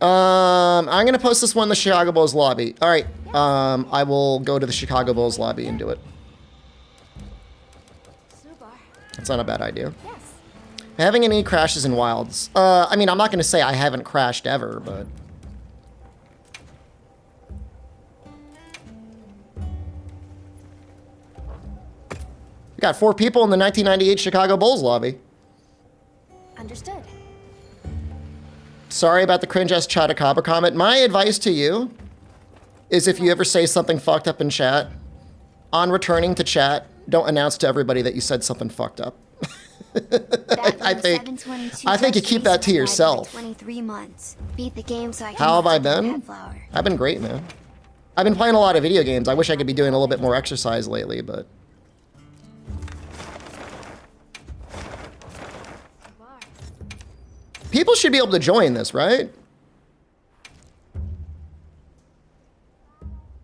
I'm gonna post this one in the Chicago Bulls lobby. All right, I will go to the Chicago Bulls lobby and do it. That's not a bad idea. Yes. Having any crashes in wilds? I mean, I'm not gonna say I haven't crashed ever, but. We got 4 people in the 1998 Chicago Bulls lobby. Understood. Sorry about the cringe-ass Chatacabra comment. My advice to you is if you ever say something fucked up in chat, on returning to chat, don't announce to everybody that you said something fucked up. I think you keep that to yourself. 23 months. Beat the game so I can How have I been? I've been great, man. I've been playing a lot of video games. I wish I could be doing a little bit more exercise lately, but... People should be able to join this, right?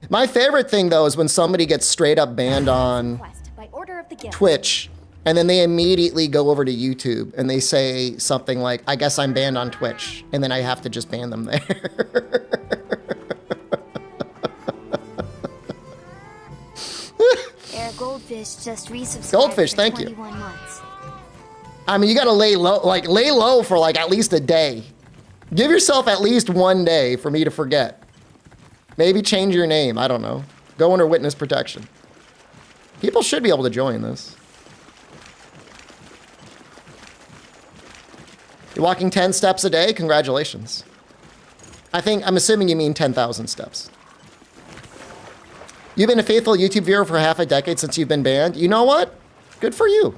My favorite thing, though, is when somebody gets straight up banned on By order of the guild. Twitch, and then they immediately go over to YouTube, and they say something like, I guess I'm banned on Twitch, and then I have to just ban them there. Air Goldfish just resubscribed. Goldfish, for thank you. 21 months. I mean, you gotta lay low for like at least a day. Give yourself at least one day for me to forget. Maybe change your name, I don't know. Go under witness protection. People should be able to join this. You're walking 10 steps a day? Congratulations. I'm assuming you mean 10,000 steps. You've been a faithful YouTube viewer for half a decade since you've been banned. You know what? Good for you.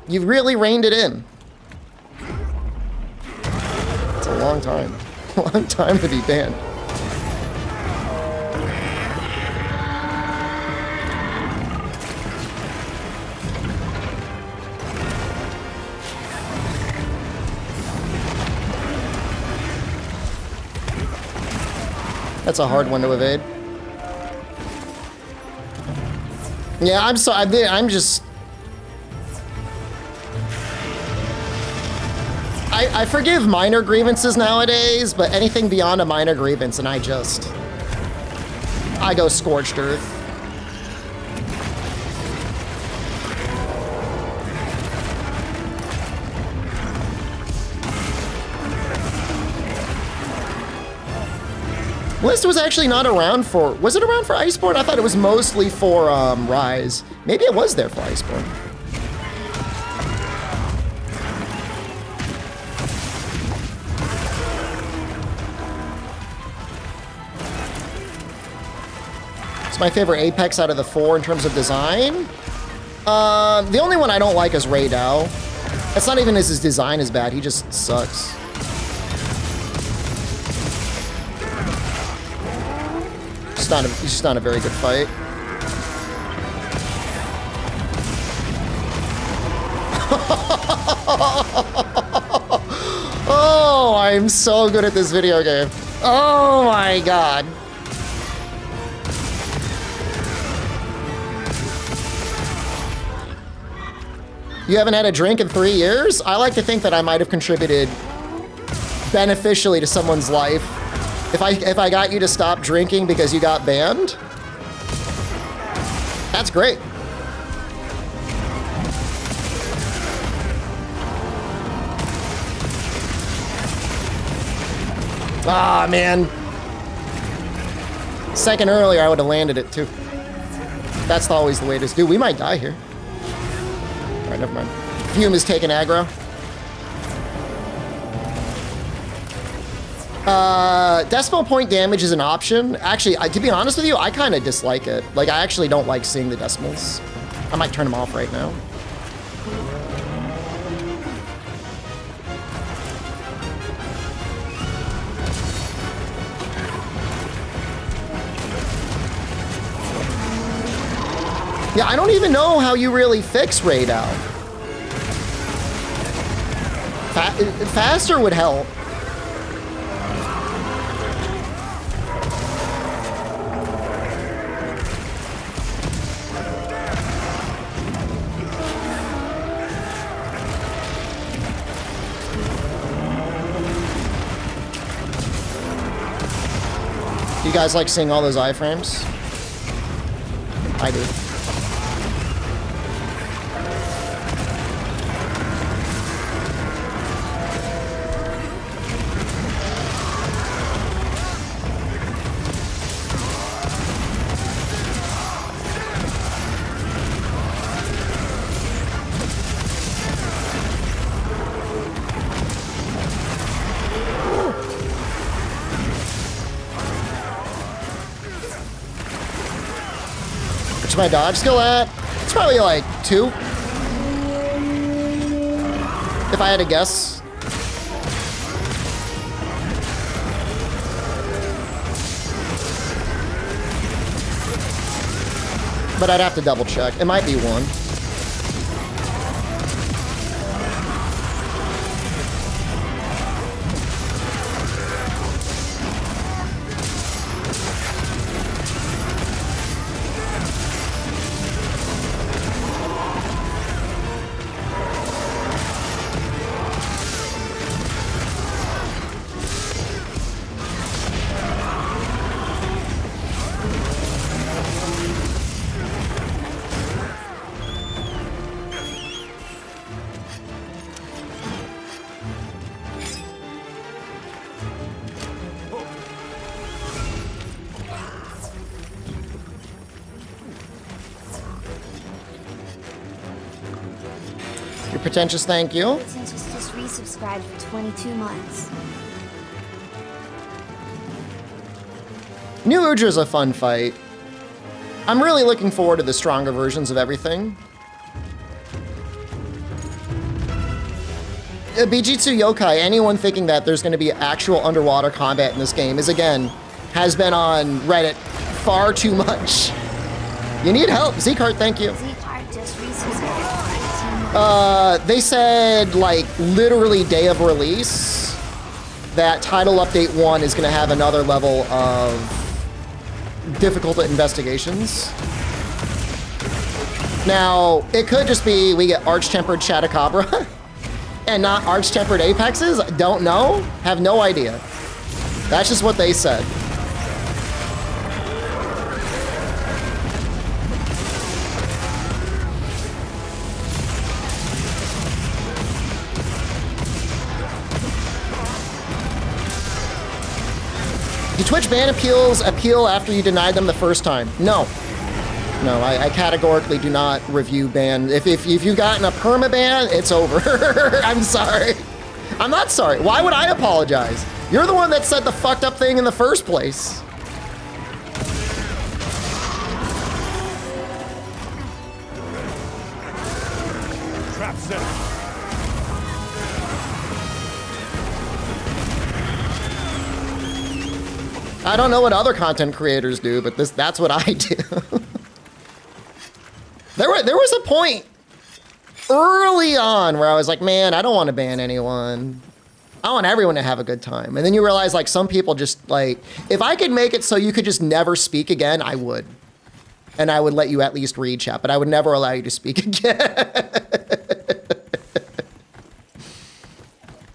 You've really reined it in. It's a long time. A long time to be banned. That's a hard one to evade. Yeah, I'm sorry. I'm just... I forgive minor grievances nowadays, but anything beyond a minor grievance, and I go scorched earth. List was actually not around for... Was it around for Iceborne? I thought it was mostly for Rise. Maybe it was there for Iceborne. It's my favorite Apex out of the 4 in terms of design. The only one I don't like is Ray Dow. It's not even his design is bad. He just sucks. He's just not a very good fight. Oh, I'm so good at this video game. Oh my god. You haven't had a drink in 3 years? I like to think that I might have contributed beneficially to someone's life. If I got you to stop drinking because you got banned, that's great. Ah, man. Second earlier, I would have landed it too. That's always the way it is. Dude, we might die here. All right, never mind. Fume is taking aggro. Decimal point damage is an option. Actually, to be honest with you, I kind of dislike it. Like, I actually don't like seeing the decimals. I might turn them off right now. Yeah, I don't even know how you really fix Raid out. Faster would help. You guys like seeing all those iframes? I do. What's my dodge skill at? It's probably like 2. If I had to guess. But I'd have to double check. It might be 1. Your pretentious thank you. Pretentious just resubscribed for 22 months. New Udra's a fun fight. I'm really looking forward to the stronger versions of everything. BG2 Yokai, anyone thinking that there's going to be actual underwater combat in this game is, again, has been on Reddit far too much. You need help. Zekart, thank you. Zekart just resubscribed for 22 months. They said, like, literally day of release, that Title Update 1 is going to have another level of difficult investigations. Now, it could just be we get Arch-Tempered Chatacabra and not Arch-Tempered Apexes. Don't know. Have no idea. That's just what they said. Do Twitch ban appeals appeal after you denied them the first time? No. No, I categorically do not review ban. If you've gotten a permaban, it's over. I'm sorry. I'm not sorry. Why would I apologize? You're the one that said the fucked up thing in the first place. Trap set. I don't know what other content creators do, but that's what I do. There was a point early on where I was like, man, I don't want to ban anyone. I want everyone to have a good time. And then you realize, like, some people just, like, if I could make it so you could just never speak again, I would. And I would let you at least read chat, but I would never allow you to speak again.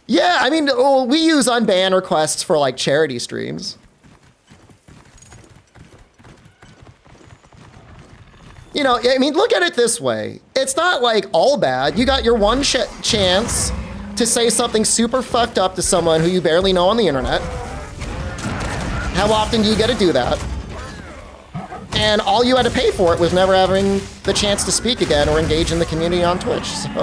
Yeah, I mean, we use unban requests for, like, charity streams. You know, I mean, look at it this way. It's not like all bad. You got your one chance to say something super fucked up to someone who you barely know on the internet. How often do you get to do that? And all you had to pay for it was never having the chance to speak again or engage in the community on Twitch. So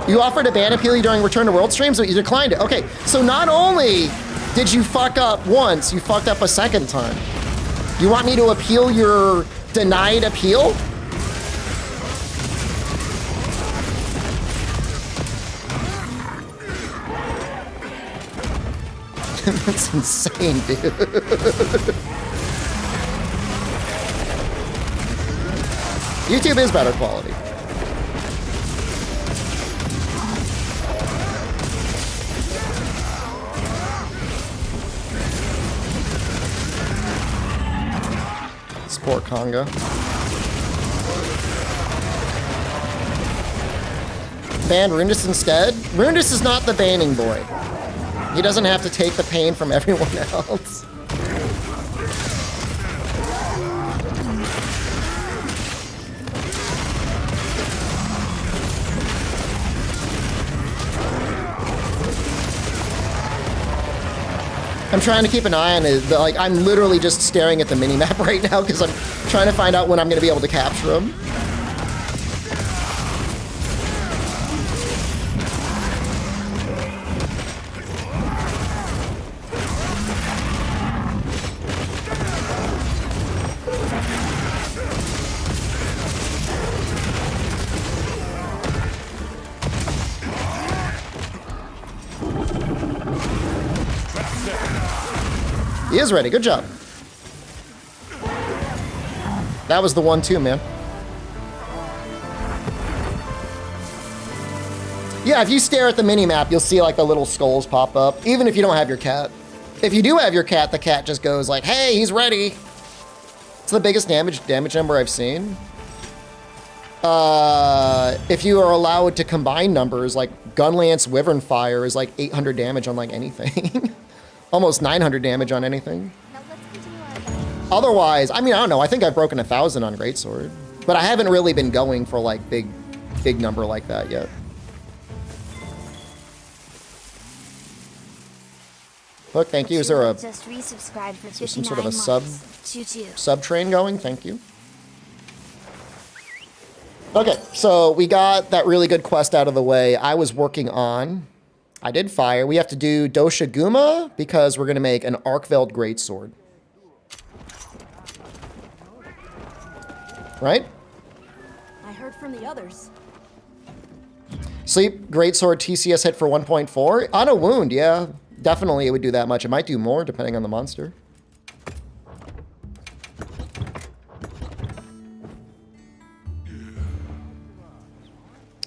you offered a ban appeal during Return to World streams, but you declined it. Okay, so not only did you fuck up once, you fucked up a second time. You want me to appeal your denied appeal? That's insane, dude. YouTube is better quality. support Conga. Ban Rundis instead? Rundis is not the banning boy. He doesn't have to take the pain from everyone else. I'm trying to keep an eye on it. Like, I'm literally just staring at the mini-map right now because I'm trying to find out when I'm going to be able to capture him. He is ready. Good job. That was the one too, man. Yeah, if you stare at the mini-map, you'll see like the little skulls pop up, even if you don't have your cat. If you do have your cat, the cat just goes like, hey, he's ready. It's the biggest damage number I've seen. If you are allowed to combine numbers, like Gunlance Wyvern Fire is like 800 damage on like anything. Almost 900 damage on anything. Now let's continue our Otherwise, I mean, I don't know. I think I've broken 1,000 on greatsword, but I haven't really been going for like big number like that yet. Look, thank you. Is there a just resubscribed for some sort of 59 a sub months. Choo-choo. sub train going? Thank you. Okay, so we got that really good quest out of the way. I was working on. I did fire. We have to do Dosha Guma because we're going to make an Arkveld greatsword. Right? I heard from the others. Sleep greatsword TCS hit for 1.4. On a wound, yeah. Definitely it would do that much. It might do more depending on the monster.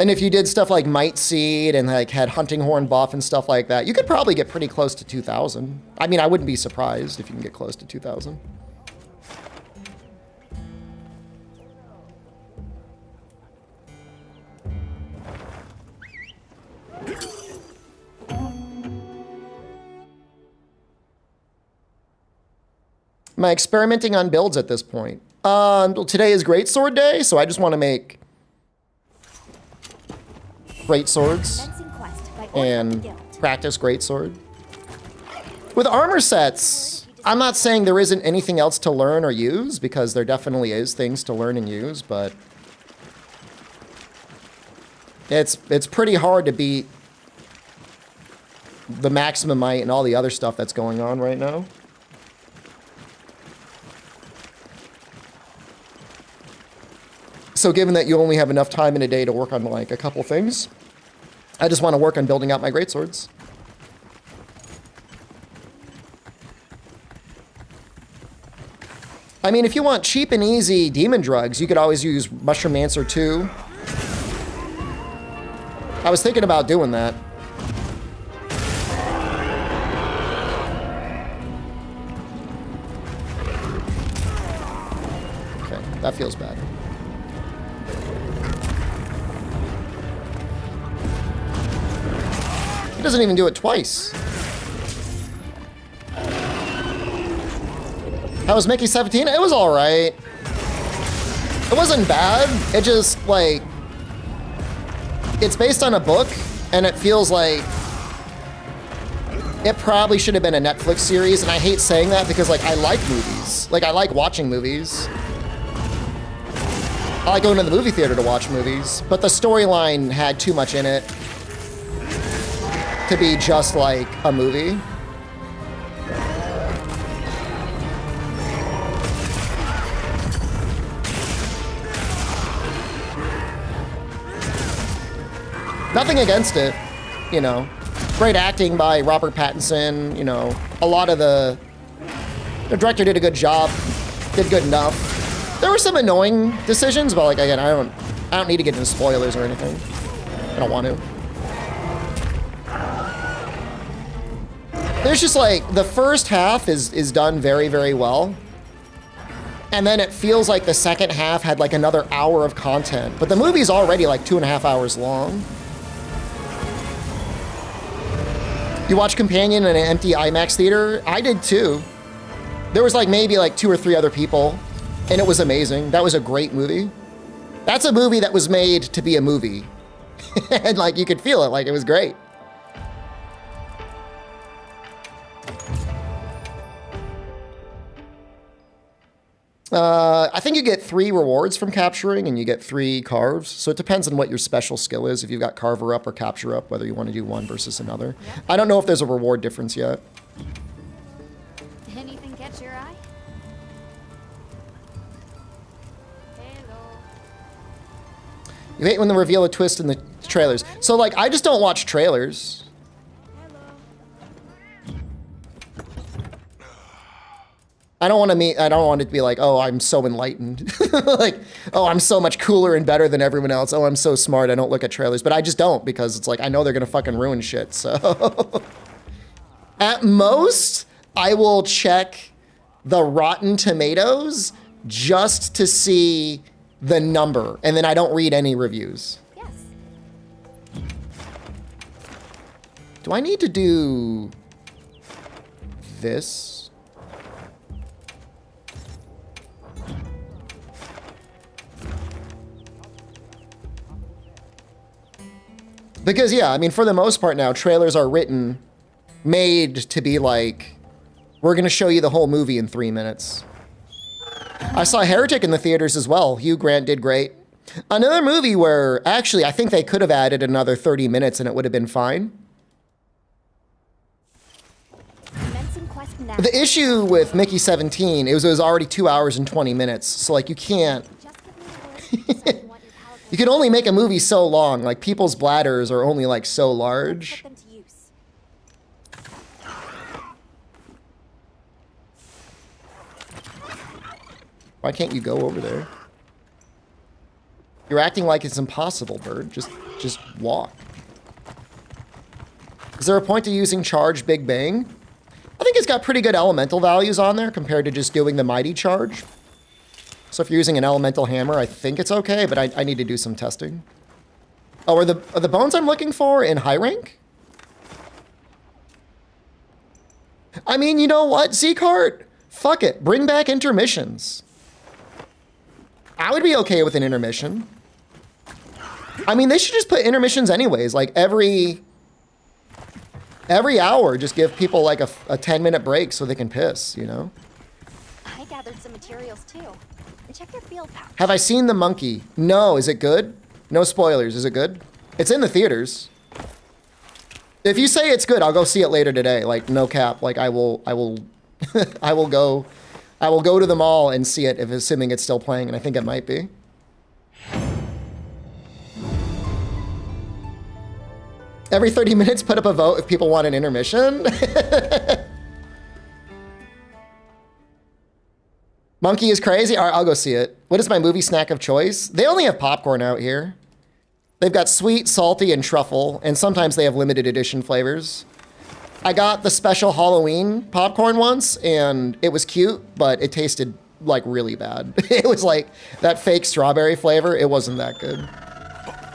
And if you did stuff like Might Seed and like had Hunting Horn buff and stuff like that, you could probably get pretty close to 2,000. I mean, I wouldn't be surprised if you can get close to 2,000. Am I experimenting on builds at this point? Today is Greatsword Day, so I just want to make great swords Fencing quest by order of the and guild. practice greatsword. With armor sets, I'm not saying there isn't anything else to learn or use, because there definitely is things to learn and use, but it's pretty hard to beat the maximum might and all the other stuff that's going on right now. So given that you only have enough time in a day to work on like a couple things, I just want to work on building out my greatswords. I mean, if you want cheap and easy demon drugs, you could always use Mushroom Mancer 2. I was thinking about doing that. Okay, that feels bad. He doesn't even do it twice. How was Mickey 17? It was all right. It wasn't bad. It just, like, it's based on a book, and it feels like it probably should have been a Netflix series, and I hate saying that because, like, I like movies. Like, I like watching movies. I like going to the movie theater to watch movies, but the storyline had too much in it to be just like a movie. Nothing against it, you know. Great acting by Robert Pattinson, you know. A lot of the director did a good job, did good enough. There were some annoying decisions, but like again, I don't need to get into spoilers or anything. I don't want to. There's just like, the first half is done very, very well. And then it feels like the second half had like another hour of content. But the movie's already like 2.5 hours long. You watch Companion in an empty IMAX theater? I did too. There was like maybe like 2 or 3 other people, and it was amazing. That was a great movie. That's a movie that was made to be a movie. And like you could feel it, like it was great. I think you get 3 rewards from capturing and you get 3 carves. So it depends on what your special skill is. If you've got carver up or capture up, whether you want to do one versus another. Yeah. I don't know if there's a reward difference yet. Anything catch your eye? Hello. You hate when they reveal a twist in the trailers. So like, I just don't watch trailers. I don't want it to be like, oh, I'm so enlightened. Like, oh, I'm so much cooler and better than everyone else. Oh, I'm so smart. I don't look at trailers. But I just don't, because it's like, I know they're going to fucking ruin shit. So at most, I will check the Rotten Tomatoes just to see the number. And then I don't read any reviews. Yes. Do I need to do this? Because, yeah, I mean, for the most part now, trailers are written, made to be like, we're going to show you the whole movie in 3 minutes. I saw Heretic in the theaters as well. Hugh Grant did great. Another movie where, actually, I think they could have added another 30 minutes and it would have been fine. Commencing quest now. The issue with Mickey 17, it was already 2 hours and 20 minutes. So, like, you can't... Just give me the word. So you want your palate You can only make a movie so long. Like, people's bladders are only, like, so large. put them to use. Why can't you go over there? You're acting like it's impossible, Bird. Just walk. Is there a point to using Charge Big Bang? I think it's got pretty good elemental values on there compared to just doing the Mighty Charge. So if you're using an elemental hammer, I think it's okay, but I need to do some testing. Oh, are the bones I'm looking for in high rank? I mean, you know what, Z-Cart? Fuck it, bring back intermissions. I would be okay with an intermission. I mean, they should just put intermissions anyways, like every hour, just give people like a 10-minute break so they can piss, you know? I gathered some materials too. And check your field pouch. Have I seen The Monkey? No, is it good? No spoilers, is it good? It's in the theaters. If you say it's good, I'll go see it later today, like no cap, like I will I will go to the mall and see it if assuming it's still playing, and I think it might be. Every 30 minutes, put up a vote if people want an intermission. Monkey is crazy. All right, I'll go see it. What is my movie snack of choice? They only have popcorn out here. They've got sweet, salty, and truffle, and sometimes they have limited edition flavors. I got the special Halloween popcorn once, and it was cute, but it tasted like really bad. It was like that fake strawberry flavor. It wasn't that good.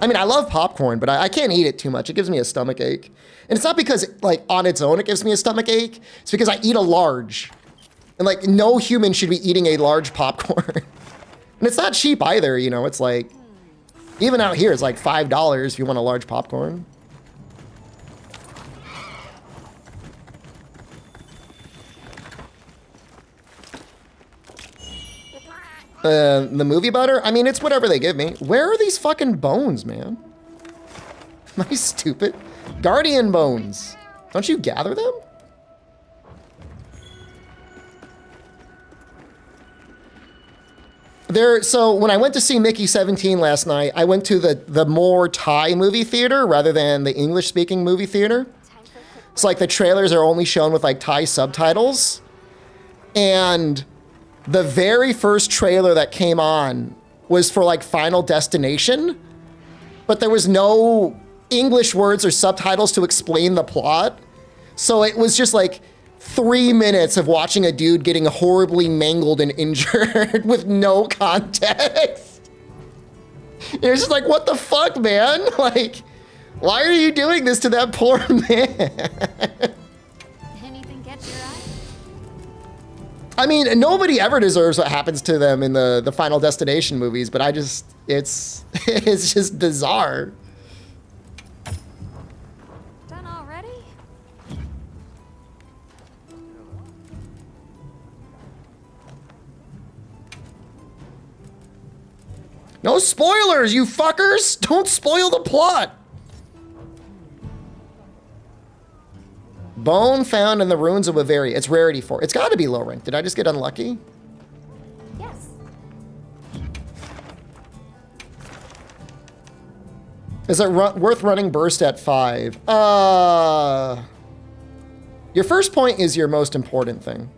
I mean, I love popcorn, but I can't eat it too much. It gives me a stomach ache. And it's not because, like, on its own it gives me a stomach ache. It's because I eat a large. And, like, no human should be eating a large popcorn. And it's not cheap either, you know? It's like, even out here, it's like $5 if you want a large popcorn. The movie butter? I mean, it's whatever they give me. Where are these fucking bones, man? Am I stupid? Guardian bones. Don't you gather them? So when I went to see Mickey 17 last night, I went to the more Thai movie theater rather than the English-speaking movie theater. It's like the trailers are only shown with like Thai subtitles. And the very first trailer that came on was for like Final Destination, but there was no English words or subtitles to explain the plot. So it was just like 3 minutes of watching a dude getting horribly mangled and injured with no context. You're just like, what the fuck, man? Like, why are you doing this to that poor man? Anything catch your eye? I mean, nobody ever deserves what happens to them in the Final Destination movies, but it's just bizarre. Done already? No spoilers, you fuckers! Don't spoil the plot! Bone found in the ruins of Bavaria. It's rarity 4. It's gotta be low rank. Did I just get unlucky? Yes. Is it worth running burst at 5? Your first point is your most important thing.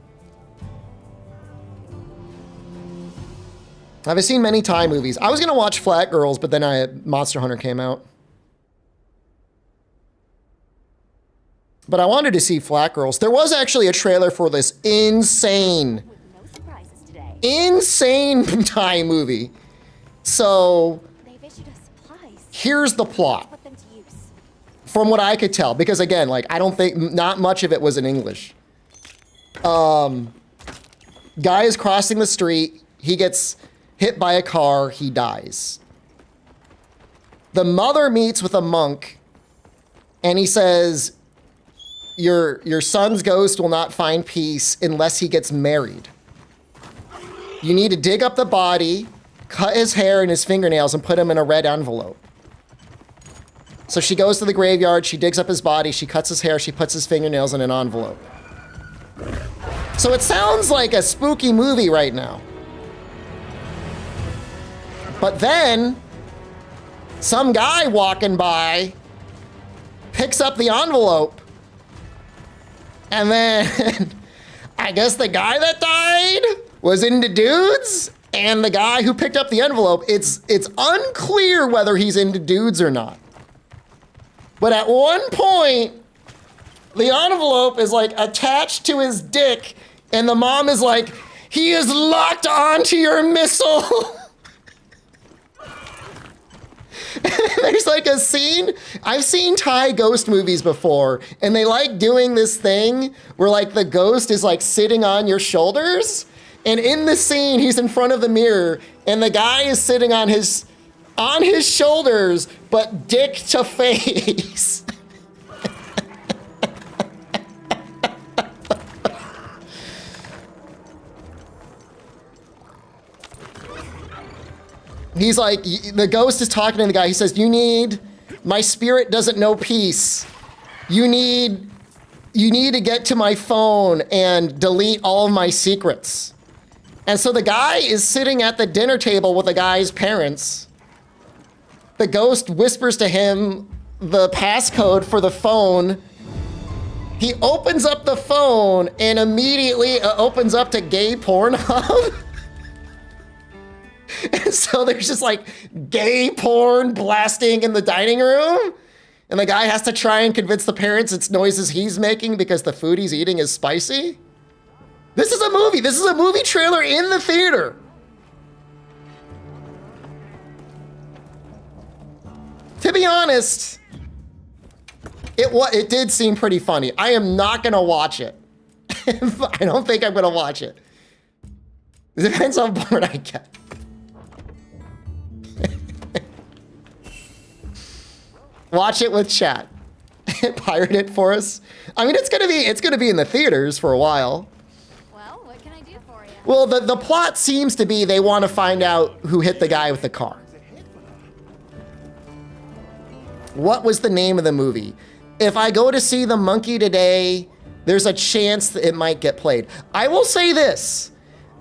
I've seen many Thai movies. I was gonna watch Flat Girls, but then Monster Hunter came out. But I wanted to see Flat Girls. There was actually a trailer for this insane Thai movie. So They've issued us supplies. here's the plot. Put them to use. From what I could tell, because again, like, I don't think, not much of it was in English. Guy is crossing the street. He gets hit by a car. He dies. The mother meets with a monk and he says, your son's ghost will not find peace unless he gets married. You need to dig up the body, cut his hair and his fingernails and put him in a red envelope. So she goes to the graveyard, she digs up his body, she cuts his hair, she puts his fingernails in an envelope. So it sounds like a spooky movie right now. But then, some guy walking by picks up the envelope, and then I guess the guy that died was into dudes, and the guy who picked up the envelope, it's unclear whether he's into dudes or not. But at one point, the envelope is like attached to his dick, and the mom is like, he is locked onto your missile. There's like a scene, I've seen Thai ghost movies before, and they like doing this thing where like the ghost is like sitting on your shoulders, and in the scene, he's in front of the mirror, and the guy is sitting on his shoulders, but dick to face. He's like, the ghost is talking to the guy. He says, my spirit doesn't know peace. You need to get to my phone and delete all of my secrets. And so the guy is sitting at the dinner table with the guy's parents. The ghost whispers to him the passcode for the phone. He opens up the phone and immediately it opens up to gay Pornhub. And so there's just like gay porn blasting in the dining room. And the guy has to try and convince the parents it's noises he's making because the food he's eating is spicy. This is a movie. This is a movie trailer in the theater. To be honest, it did seem pretty funny. I am not gonna watch it. I don't think I'm gonna watch it. It depends how bored I get. Watch it with chat. Pirate it for us. I mean, it's gonna be in the theaters for a while. Well, what can I do for you? Well, the plot seems to be they want to find out who hit the guy with the car. What was the name of the movie? If I go to see The Monkey today, there's a chance that it might get played. I will say this.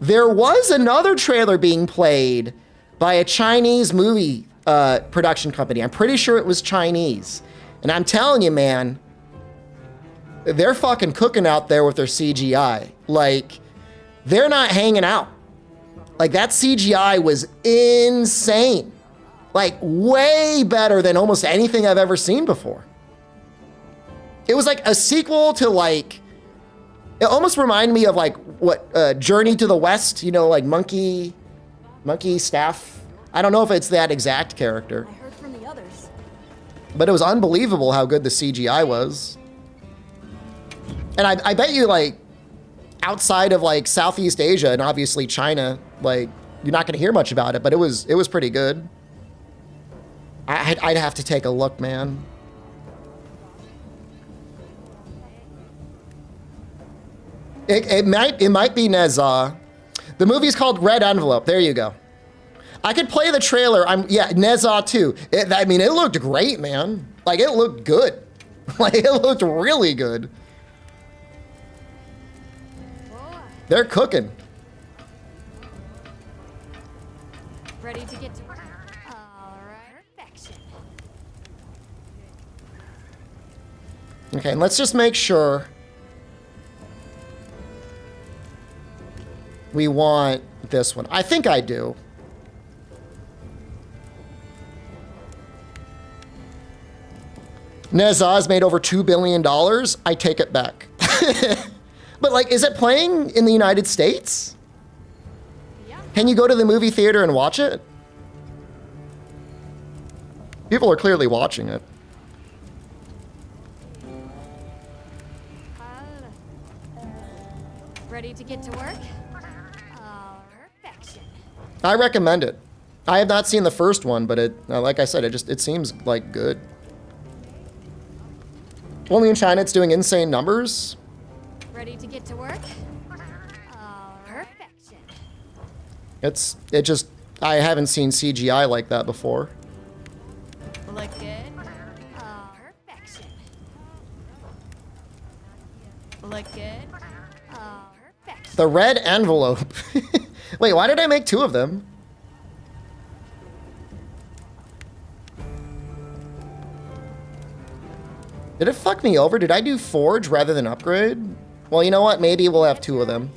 There was another trailer being played by a Chinese movie production company. I'm pretty sure it was Chinese. And I'm telling you, man, they're fucking cooking out there with their CGI. Like, they're not hanging out. Like, that CGI was insane. Like, way better than almost anything I've ever seen before. It was like a sequel to like It almost reminded me of like what Journey to the West, you know, like monkey staff. I don't know if it's that exact character. I heard from the others. But it was unbelievable how good the CGI was. And I bet you like outside of like Southeast Asia and obviously China, like you're not gonna hear much about it, but it was pretty good. I'd have to take a look, man. It might be Neza. The movie's called Red Envelope. There you go. I could play the trailer. Yeah, Neza too. I mean, it looked great, man. Like it looked good. Like it looked really good. They're cooking. Ready to get to work. All right. Perfection. Okay, and let's just make sure we want this one. I think I do. Neza has made over $2 billion. I take it back. But like, is it playing in the United States? Yeah. Can you go to the movie theater and watch it? People are clearly watching it. Ready to get to work. Perfection. I recommend it. I have not seen the first one, but it, like I said, it seems like good. Only in China, it's doing insane numbers. Ready to get to work. Perfection. I haven't seen CGI like that before. Look good. Perfection. Look good. Perfection. The red envelope. Wait, why did I make two of them? Did it fuck me over? Did I do forge rather than upgrade? Well, you know what? Maybe we'll have two of them.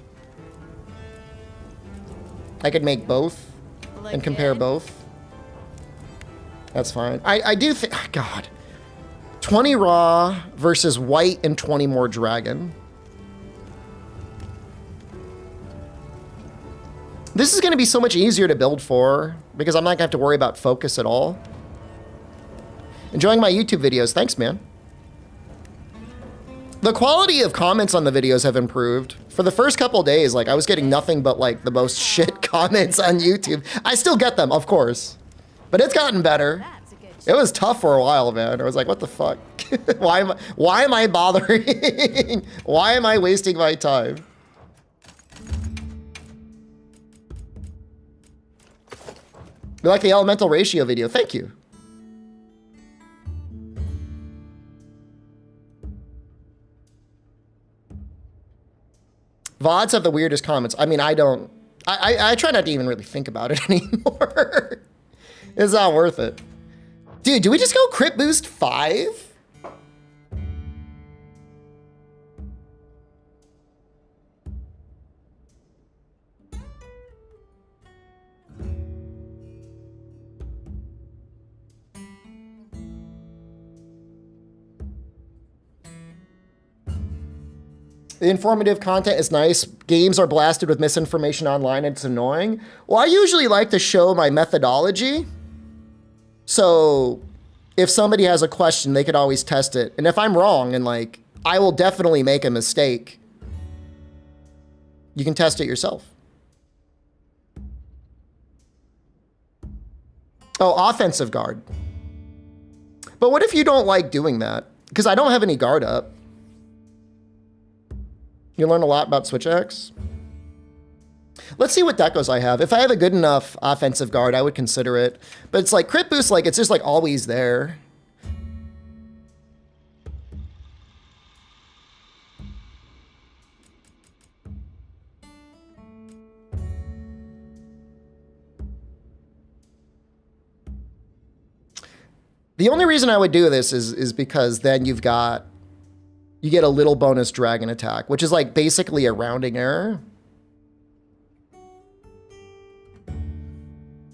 I could make both and compare both. That's fine. I do think, oh God. 20 raw versus white and 20 more dragon. This is going to be so much easier to build for because I'm not going to have to worry about focus at all. Enjoying my YouTube videos. Thanks, man. The quality of comments on the videos have improved. For the first couple days, like I was getting nothing but like the most shit comments on YouTube. I still get them, of course, but it's gotten better. That's a good It was tough for a while, man. I was like, what the fuck? Why am I bothering? Why am I wasting my time? You like the elemental ratio video? Thank you. VODs have the weirdest comments. I mean, I try not to even really think about it anymore. It's not worth it. Dude, do we just go crit boost 5? The informative content is nice. Games are blasted with misinformation online and it's annoying. Well, I usually like to show my methodology. So if somebody has a question, they could always test it. And if I'm wrong and like, I will definitely make a mistake, you can test it yourself. Oh, offensive guard. But what if you don't like doing that? Because I don't have any guard up. You learn a lot about Switch X. Let's see what decos I have. If I have a good enough offensive guard, I would consider it. But it's like crit boost, like it's just like always there. The only reason I would do this is because then you get a little bonus dragon attack, which is like basically a rounding error.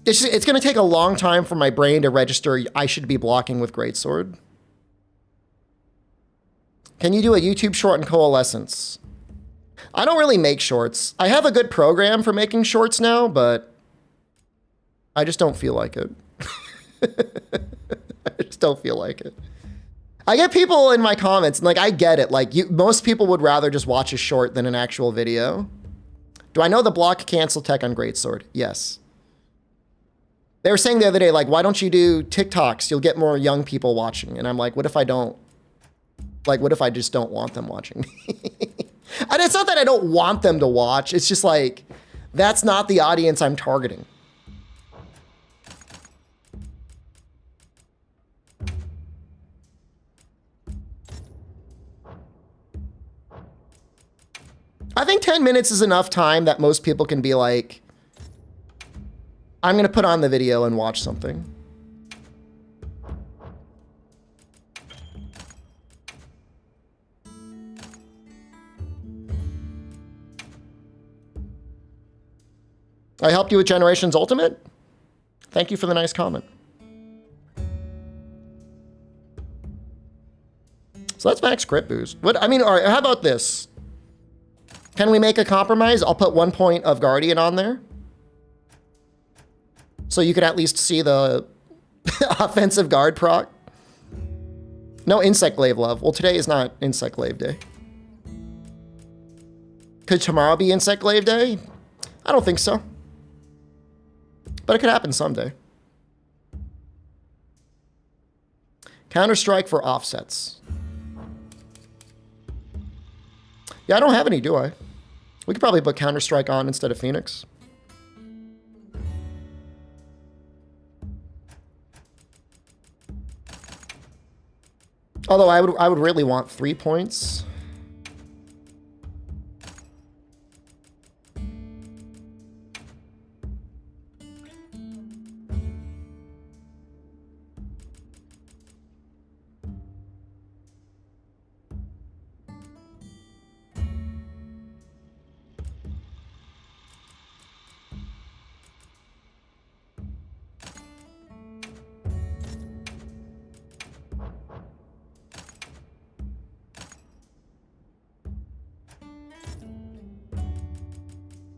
It's going to take a long time for my brain to register I should be blocking with greatsword. Can you do a YouTube short in Coalescence? I don't really make shorts. I have a good program for making shorts now, but I just don't feel like it. I just don't feel like it. I get people in my comments, and like, I get it. Like, most people would rather just watch a short than an actual video. Do I know the block cancel tech on greatsword? Yes. They were saying the other day, like, why don't you do TikToks? You'll get more young people watching. And I'm like, what if I don't? Like, what if I just don't want them watching me? And it's not that I don't want them to watch. It's just like, that's not the audience I'm targeting. I think 10 minutes is enough time that most people can be like, I'm going to put on the video and watch something. I helped you with Generations Ultimate. Thank you for the nice comment. So that's max crit boost. What I mean, all right, how about this? Can we make a compromise? I'll put 1 point of Guardian on there. So you can at least see the offensive guard proc. No Insect Glaive love. Well, today is not Insect Glaive Day. Could tomorrow be Insect Glaive Day? I don't think so. But it could happen someday. Counter-Strike for offsets. Yeah, I don't have any, do I? We could probably put Counter-Strike on instead of Phoenix. Although I would really want 3 points.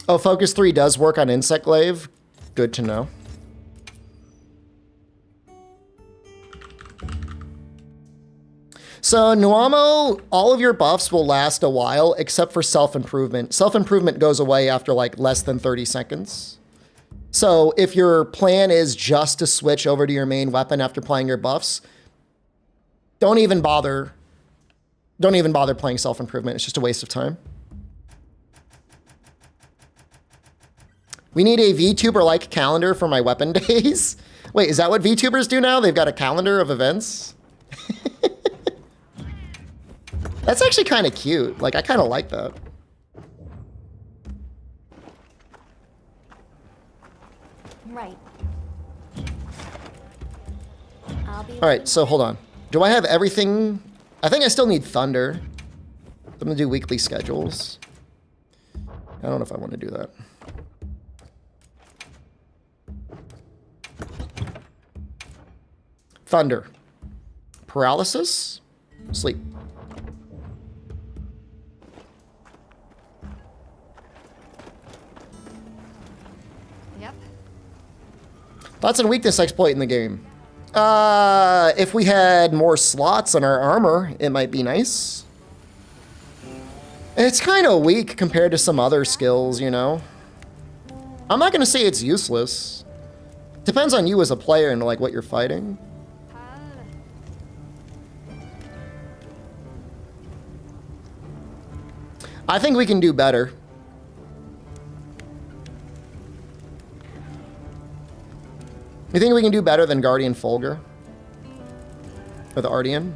Oh, Focus 3 does work on Insect Glaive. Good to know. So, Nuamo, all of your buffs will last a while, except for self-improvement. Self-improvement goes away after, like, less than 30 seconds. So, if your plan is just to switch over to your main weapon after playing your buffs, don't even bother playing self-improvement. It's just a waste of time. We need a VTuber-like calendar for my weapon days. Wait, is that what VTubers do now? They've got a calendar of events? That's actually kind of cute. Like, I kind of like that. Right. All right, so hold on. Do I have everything? I think I still need Thunder. I'm gonna do weekly schedules. I don't know if I want to do that. Thunder. Paralysis. Sleep. Yep. Thoughts on weakness exploit in the game? If we had more slots on our armor, it might be nice. It's kind of weak compared to some other skills, you know? I'm not going to say it's useless. Depends on you as a player and like what you're fighting. I think we can do better. You think we can do better than Guardian Fulgur? With Ardian?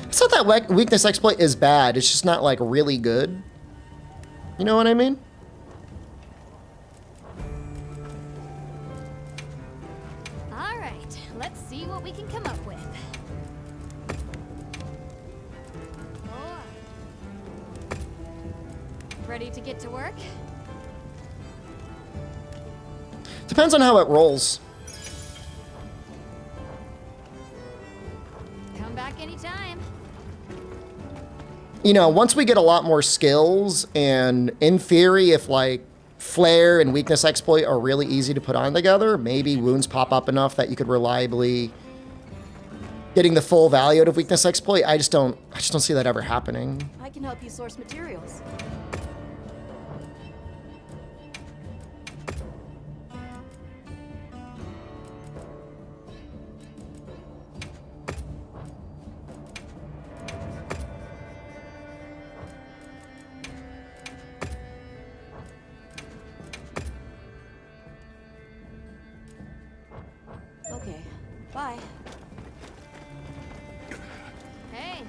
It's not that weakness exploit is bad. It's just not like really good. You know what I mean? All right, let's see what we can come up with. Oh. Ready to get to work? Depends on how it rolls. back anytime. You know, once we get a lot more skills, and in theory, if like flare and weakness exploit are really easy to put on together, maybe wounds pop up enough that you could reliably getting the full value out of weakness exploit. I just don't see that ever happening. I can help you source materials. Okay, bye. Hey,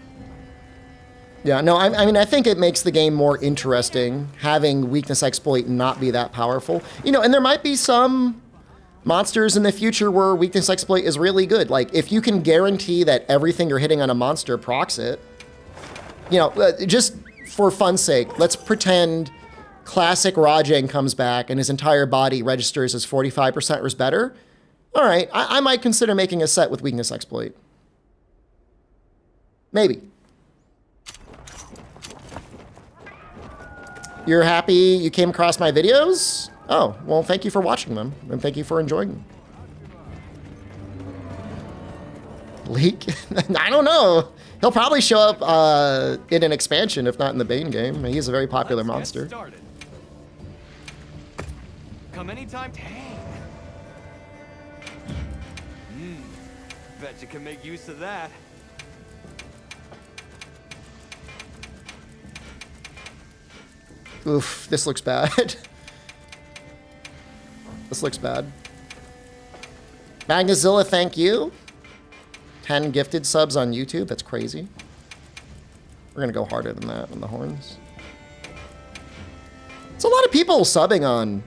Yeah, no, I mean, I think it makes the game more interesting having weakness exploit not be that powerful. You know, and there might be some monsters in the future where weakness exploit is really good. Like, if you can guarantee that everything you're hitting on a monster procs it, you know, just for fun's sake, let's pretend classic Rajang comes back and his entire body registers as 45% or better. All right, I might consider making a set with weakness exploit. Maybe. You're happy you came across my videos? Oh, well, thank you for watching them, and thank you for enjoying them. Leak? I don't know. He'll probably show up in an expansion, if not in the Bane game. He's a very popular monster. Get started. Come anytime. Dang. Bet you can make use of that. Oof, this looks bad. This looks bad. Magnazilla, thank you. 10 gifted subs on YouTube. That's crazy. We're gonna go harder than that on the horns. It's a lot of people subbing on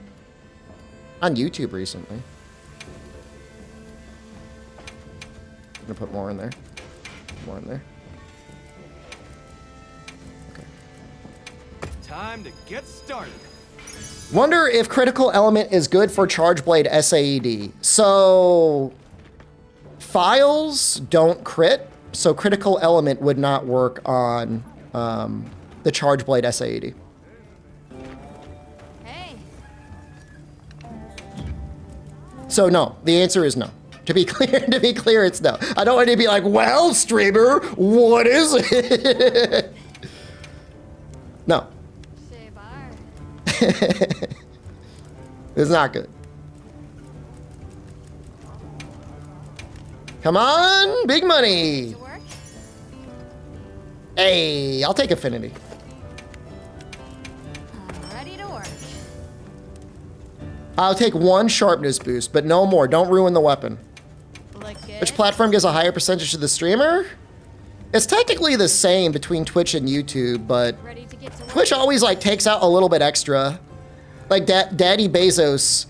YouTube recently. I'm gonna put more in there. More in there. Okay. Time to get started. Wonder if critical element is good for Charge Blade SAED. So files don't crit, so critical element would not work on the Charge Blade SAED. hey. So no, the answer is no. To be clear, it's no. I don't want you to be like, well, streamer, what is it? No. Say bar. It's not good. Come on, big money. To work? Hey, I'll take affinity. I'm ready to work. I'll take one sharpness boost, but no more. Don't ruin the weapon. Look good. Which platform gives a higher percentage to the streamer? It's technically the same between Twitch and YouTube, but Ready to get to work? Twitch always like takes out a little bit extra. Like Daddy Bezos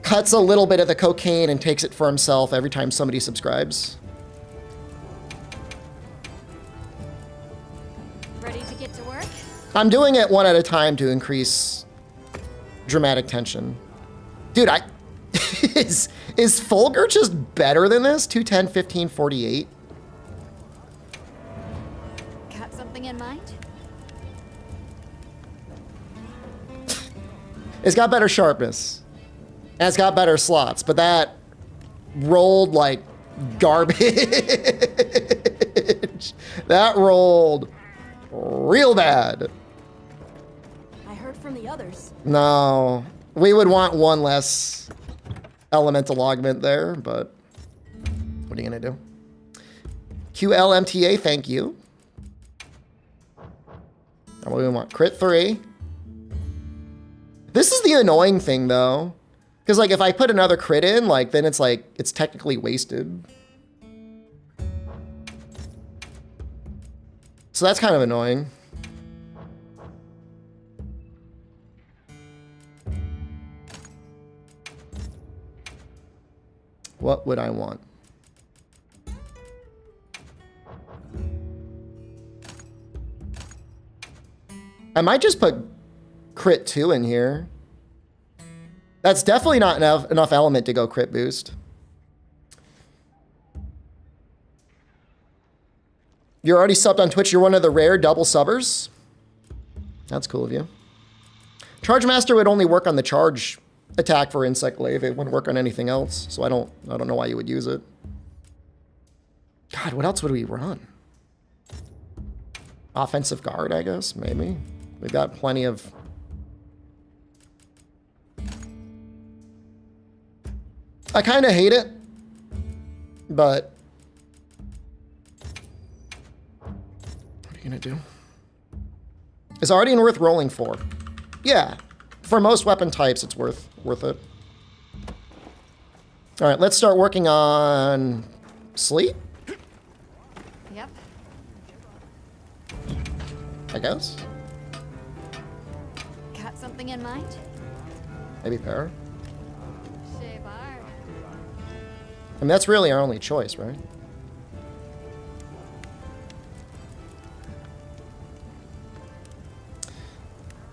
cuts a little bit of the cocaine and takes it for himself every time somebody subscribes. Ready to get to work? I'm doing it one at a time to increase dramatic tension. Dude, is Fulgur just better than this? 210, 15, 48? Got something in mind? It's got better sharpness. And it's got better slots, but that rolled like garbage. That rolled real bad. I heard from the others. No, we would want one less elemental augment there, but what are you gonna do? QLMTA, thank you. What do we want? Crit 3. This is the annoying thing though. Because like if I put another crit in, like then it's like, it's technically wasted. So that's kind of annoying. What would I want? I might just put crit 2 in here. That's definitely not enough element to go crit boost. You're already subbed on Twitch. You're one of the rare double subbers. That's cool of you. Charge Master would only work on the charge attack for Insect Glaive. It wouldn't work on anything else. So I don't know why you would use it. God, what else would we run? Offensive guard, I guess, maybe. We've got plenty of... I kind of hate it, but... What are you gonna do? Is Ardian worth rolling for? Yeah. For most weapon types, it's worth it. All right, let's start working on sleep. Yep. I guess. Got something in mind? Maybe Para. Shabar. I mean, that's really our only choice, right?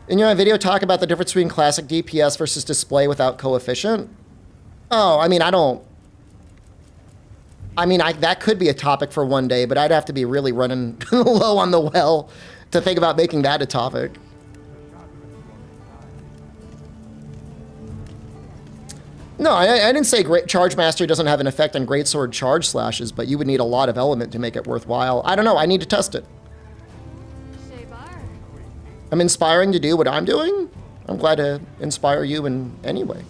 In your video, talk about the difference between classic DPS versus display without coefficient. Oh, I mean, that could be a topic for one day, but I'd have to be really running low on the well to think about making that a topic. No, I didn't say Charge Master doesn't have an effect on greatsword charge slashes, but you would need a lot of element to make it worthwhile. I don't know. I need to test it. Shabar. I'm inspiring to do what I'm doing. I'm glad to inspire you in any way.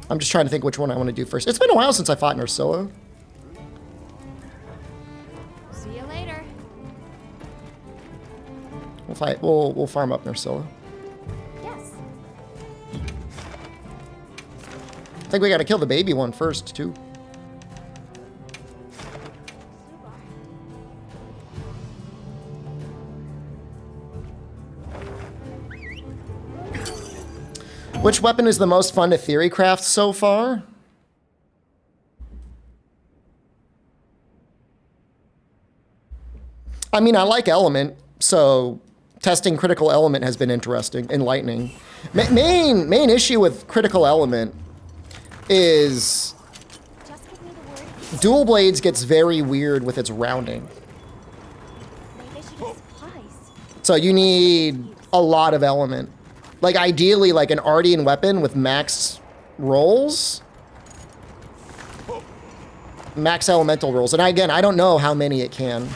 I'm just trying to think which one I want to do first. It's been a while since I fought Nursilla. See you later. We'll farm up Nursilla. Yes. I think we gotta kill the baby one first, too. Which weapon is the most fun to theory craft so far? I mean, I like element, so testing critical element has been interesting, enlightening. Main issue with critical element is Just give me the word. dual blades gets very weird with its rounding. Maybe I should get supplies. So you need a lot of element. Like ideally, like an Ardian weapon with max rolls. Max elemental rolls. And again, I don't know how many it can.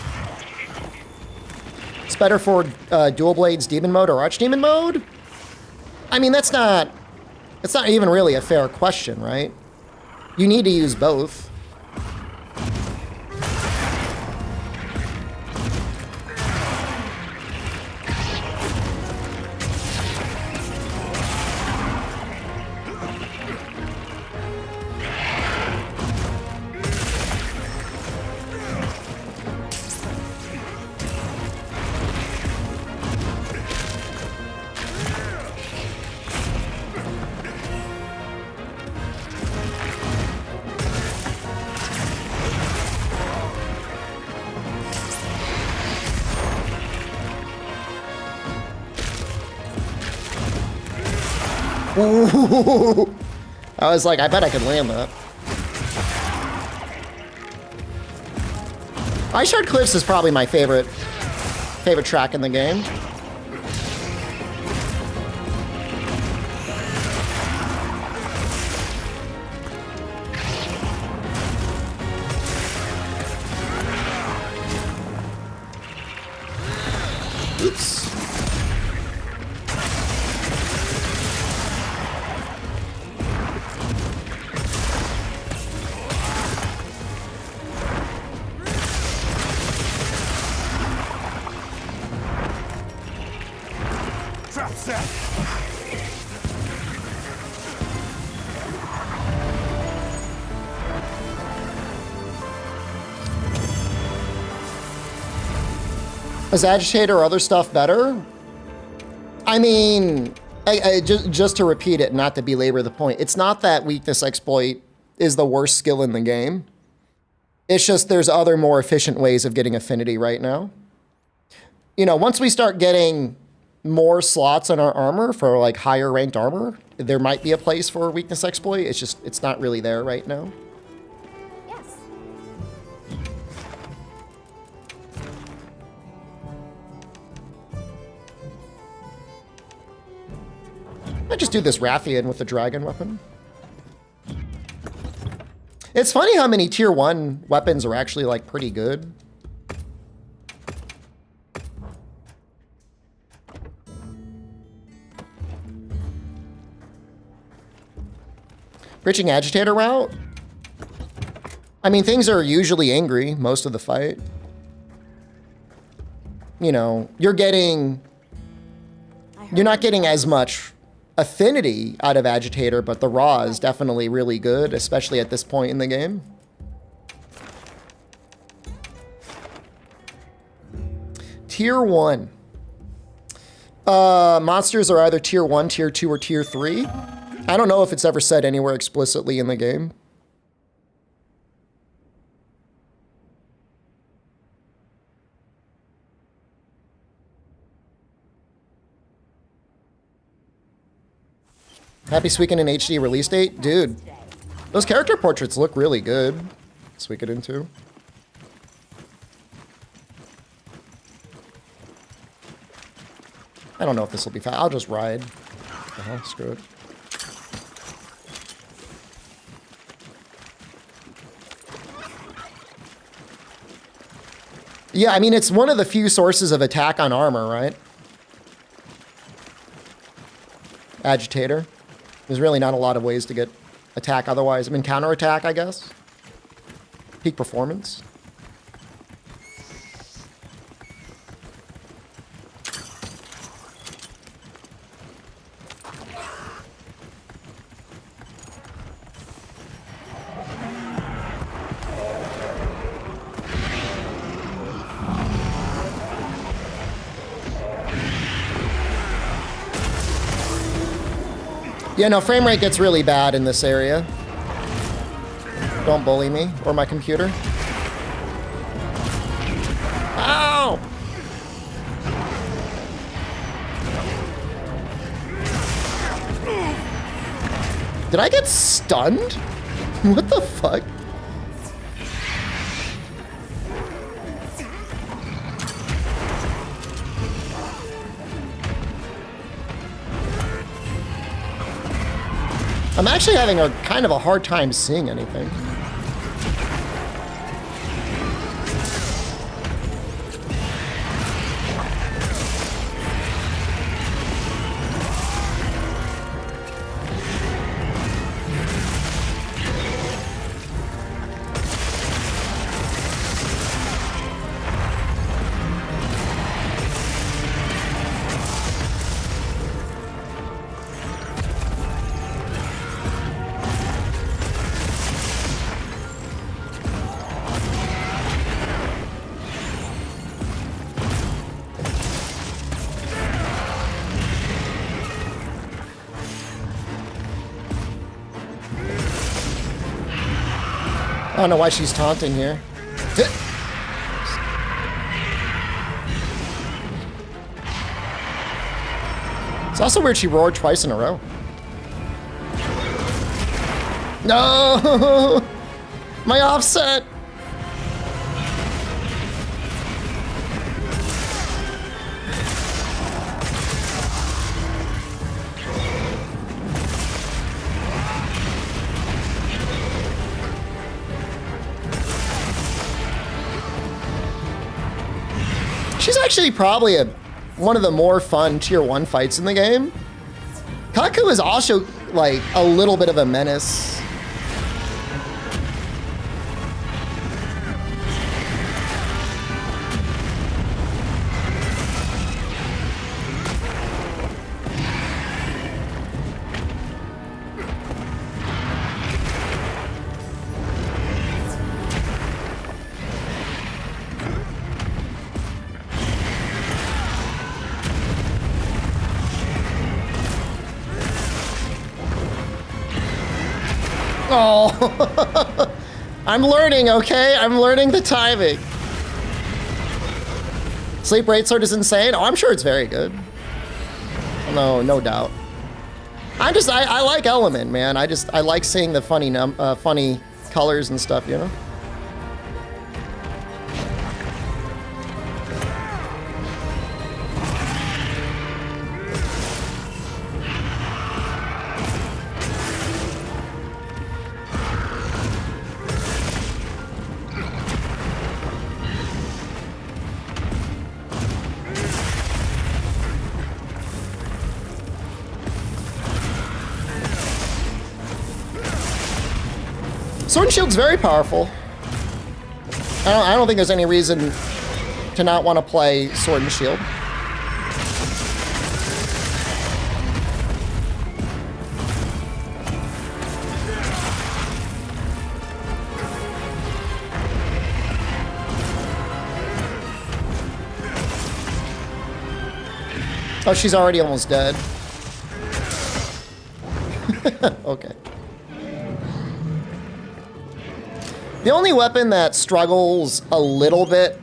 It's better for dual blades demon mode or archdemon mode? I mean, it's not even really a fair question, right? You need to use both. Ooh. I was like, I bet I could land that. Ice Shard Cliffs is probably my favorite track in the game. Oops. Trap set. Is Agitator or other stuff better? I mean, just to repeat it, not to belabor the point, it's not that weakness exploit is the worst skill in the game. It's just there's other more efficient ways of getting affinity right now. You know, once we start getting more slots on our armor for like higher ranked armor, there might be a place for weakness exploit. It's not really there right now. Yes. I just do this Rathian with the dragon weapon. It's funny how many tier 1 weapons are actually like pretty good. Bridging agitator route? I mean, things are usually angry most of the fight. You know, you're not getting as much affinity out of agitator, but the raw is definitely really good, especially at this point in the game. Tier 1. Monsters are either tier 1, tier 2, or tier 3. I don't know if it's ever said anywhere explicitly in the game. Happy Suikoden in HD release date? Dude, those character portraits look really good. Suikoden 2. I don't know if this will be fast. I'll just ride. What the hell? Screw it. Yeah, I mean, it's one of the few sources of attack on armor, right? Agitator. There's really not a lot of ways to get attack otherwise. I mean, counterattack, I guess. Peak performance. Yeah, no, frame rate gets really bad in this area. Don't bully me or my computer. Ow! Did I get stunned? What the fuck? I'm actually having a kind of a hard time seeing anything. I don't know why she's taunting here. It's also weird she roared twice in a row. No! My offset! She's actually probably one of the more fun tier 1 fights in the game. Kaku is also like a little bit of a menace. Oh, I'm learning, okay? I'm learning the timing. Sleep Greatsword is insane. Oh, I'm sure it's very good. No doubt. I like Element, man. I like seeing the funny colors and stuff, you know? Sword and Shield's very powerful. I don't think there's any reason to not want to play Sword and Shield. Oh, she's already almost dead. Okay. The only weapon that struggles a little bit,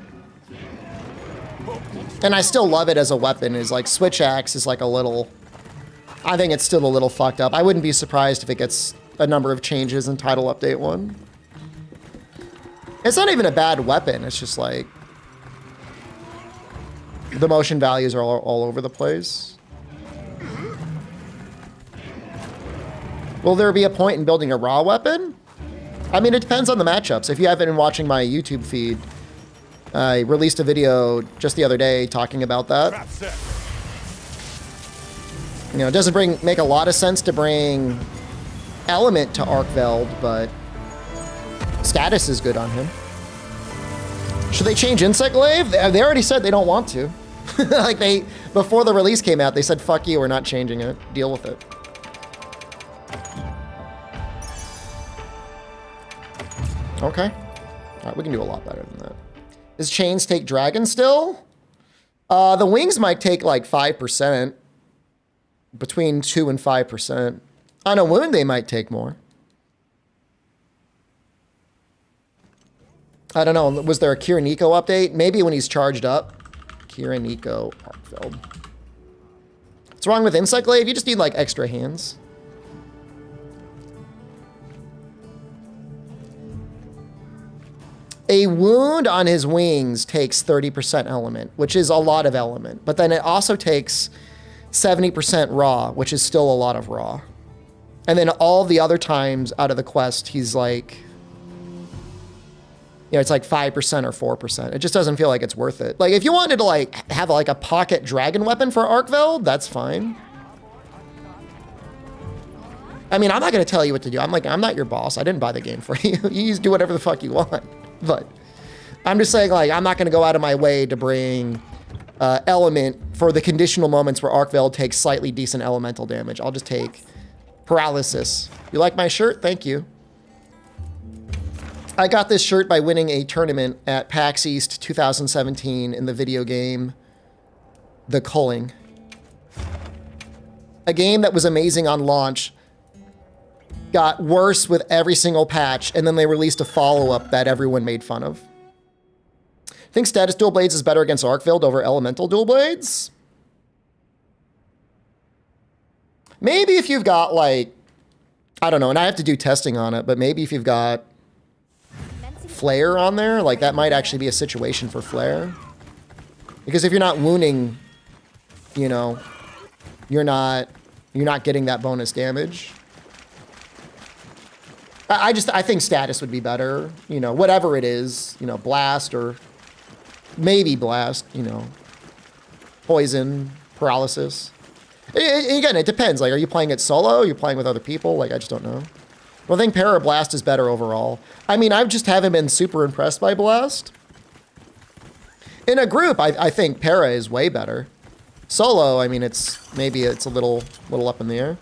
and I still love it as a weapon, is like Switch Axe is like a little, I think it's still a little fucked up. I wouldn't be surprised if it gets a number of changes in Title Update 1. It's not even a bad weapon, it's just like, the motion values are all over the place. Will there be a point in building a raw weapon? I mean, it depends on the matchups. If you haven't been watching my YouTube feed, I released a video just the other day talking about that. Trap set. You know, it doesn't make a lot of sense to bring Element to Arkveld, but status is good on him. Should they change Insect Glaive? They already said they don't want to. Like before the release came out, they said, fuck you, we're not changing it. Deal with it. Okay. All right, we can do a lot better than that. Does Chains take Dragon still? The wings might take like 5%. Between 2 and 5%. On a wound, they might take more. I don't know. Was there a Kiriniko update? Maybe when he's charged up. Kiriniko Arkveld. What's wrong with Insect Glaive? You just need like extra hands. A wound on his wings takes 30% element, which is a lot of element. But then it also takes 70% raw, which is still a lot of raw. And then all the other times out of the quest, he's like, you know, it's like 5% or 4%. It just doesn't feel like it's worth it. Like if you wanted to like have like a pocket dragon weapon for Arkveld, that's fine. I mean, I'm not going to tell you what to do. I'm not your boss. I didn't buy the game for you. You just do whatever the fuck you want. But I'm just saying, like, I'm not going to go out of my way to bring element for the conditional moments where Arkveld takes slightly decent elemental damage. I'll just take paralysis. You like my shirt? Thank you. I got this shirt by winning a tournament at PAX East 2017 in the video game The Culling. A game that was amazing on launch, got worse with every single patch, and then they released a follow-up that everyone made fun of. Think status dual blades is better against Arkveld over elemental dual blades? Maybe if you've got like, I don't know, and I have to do testing on it, but maybe if you've got Flare on there, like that might actually be a situation for Flare. Because if you're not wounding, you know, you're not getting that bonus damage. I think status would be better, you know, whatever it is, you know, blast or maybe blast, you know, poison, paralysis. Again, it depends. Like, are you playing it solo? Are you playing with other people? Like, I just don't know. Well, I think Parablast is better overall. I mean, I just haven't been super impressed by Blast. In a group, I think Para is way better. Solo, I mean, maybe it's a little up in the air.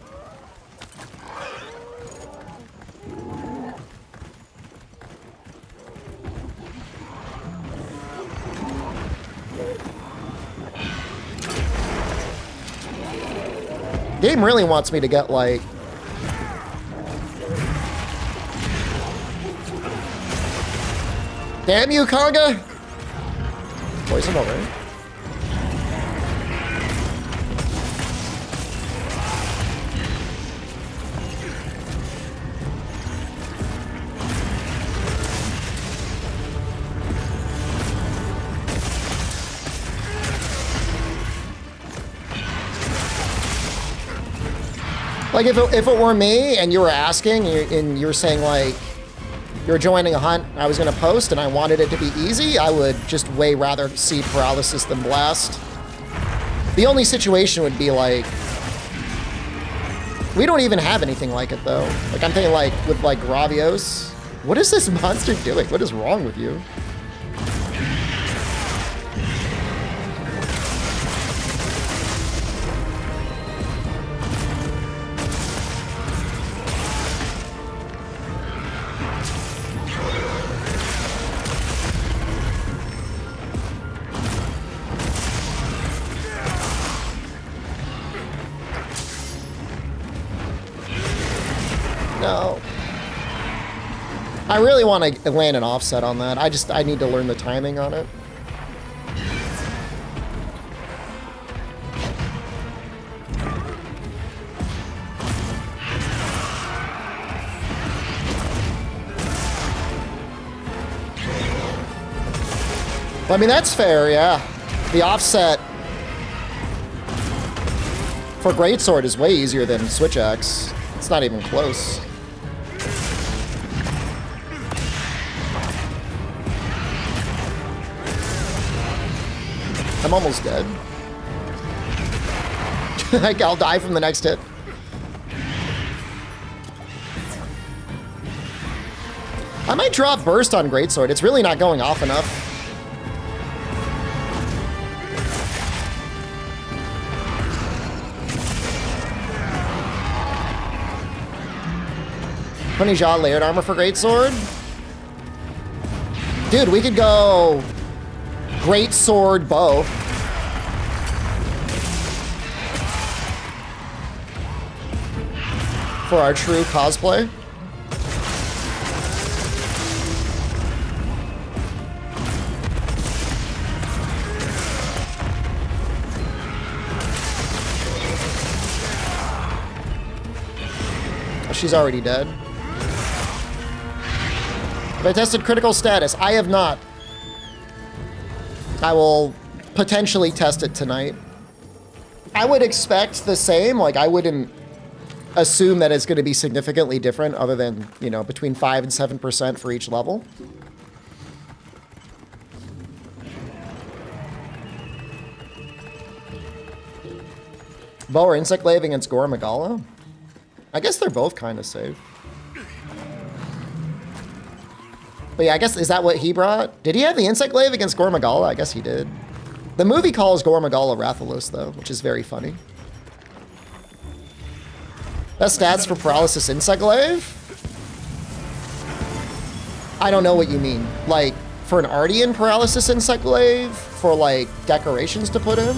Game really wants me to get like damn you, Conga! Poison over. Like if it were me and you were asking and you were saying like you're joining a hunt I was gonna post and I wanted it to be easy, I would just way rather see paralysis than blast. The only situation would be like, we don't even have anything like it though. Like I'm thinking like with like Gravios, What is this monster doing? What is wrong with you? No. I really want to land an offset on that. I need to learn the timing on it. I mean, that's fair, yeah. The offset for greatsword is way easier than switch axe. It's not even close. I'm almost dead. I'll die from the next hit. I might drop burst on greatsword. It's really not going off enough. Punijah layered armor for greatsword. Dude, we could go greatsword bow. For our true cosplay. Oh, she's already dead. Have I tested critical status? I have not. I will potentially test it tonight. I would expect the same. Like, I wouldn't assume that it's going to be significantly different other than, you know, between 5 and 7% for each level. Bow or insect glaive against Gore Magala? I guess they're both kind of safe. But yeah, I guess, is that what he brought? Did he have the insect glaive against Gore Magala? I guess he did. The movie calls Gore Magala Rathalos, though, which is very funny. Best stats for paralysis insect glaive? I don't know what you mean. Like, for an Ardian paralysis insect glaive? For, like, decorations to put in?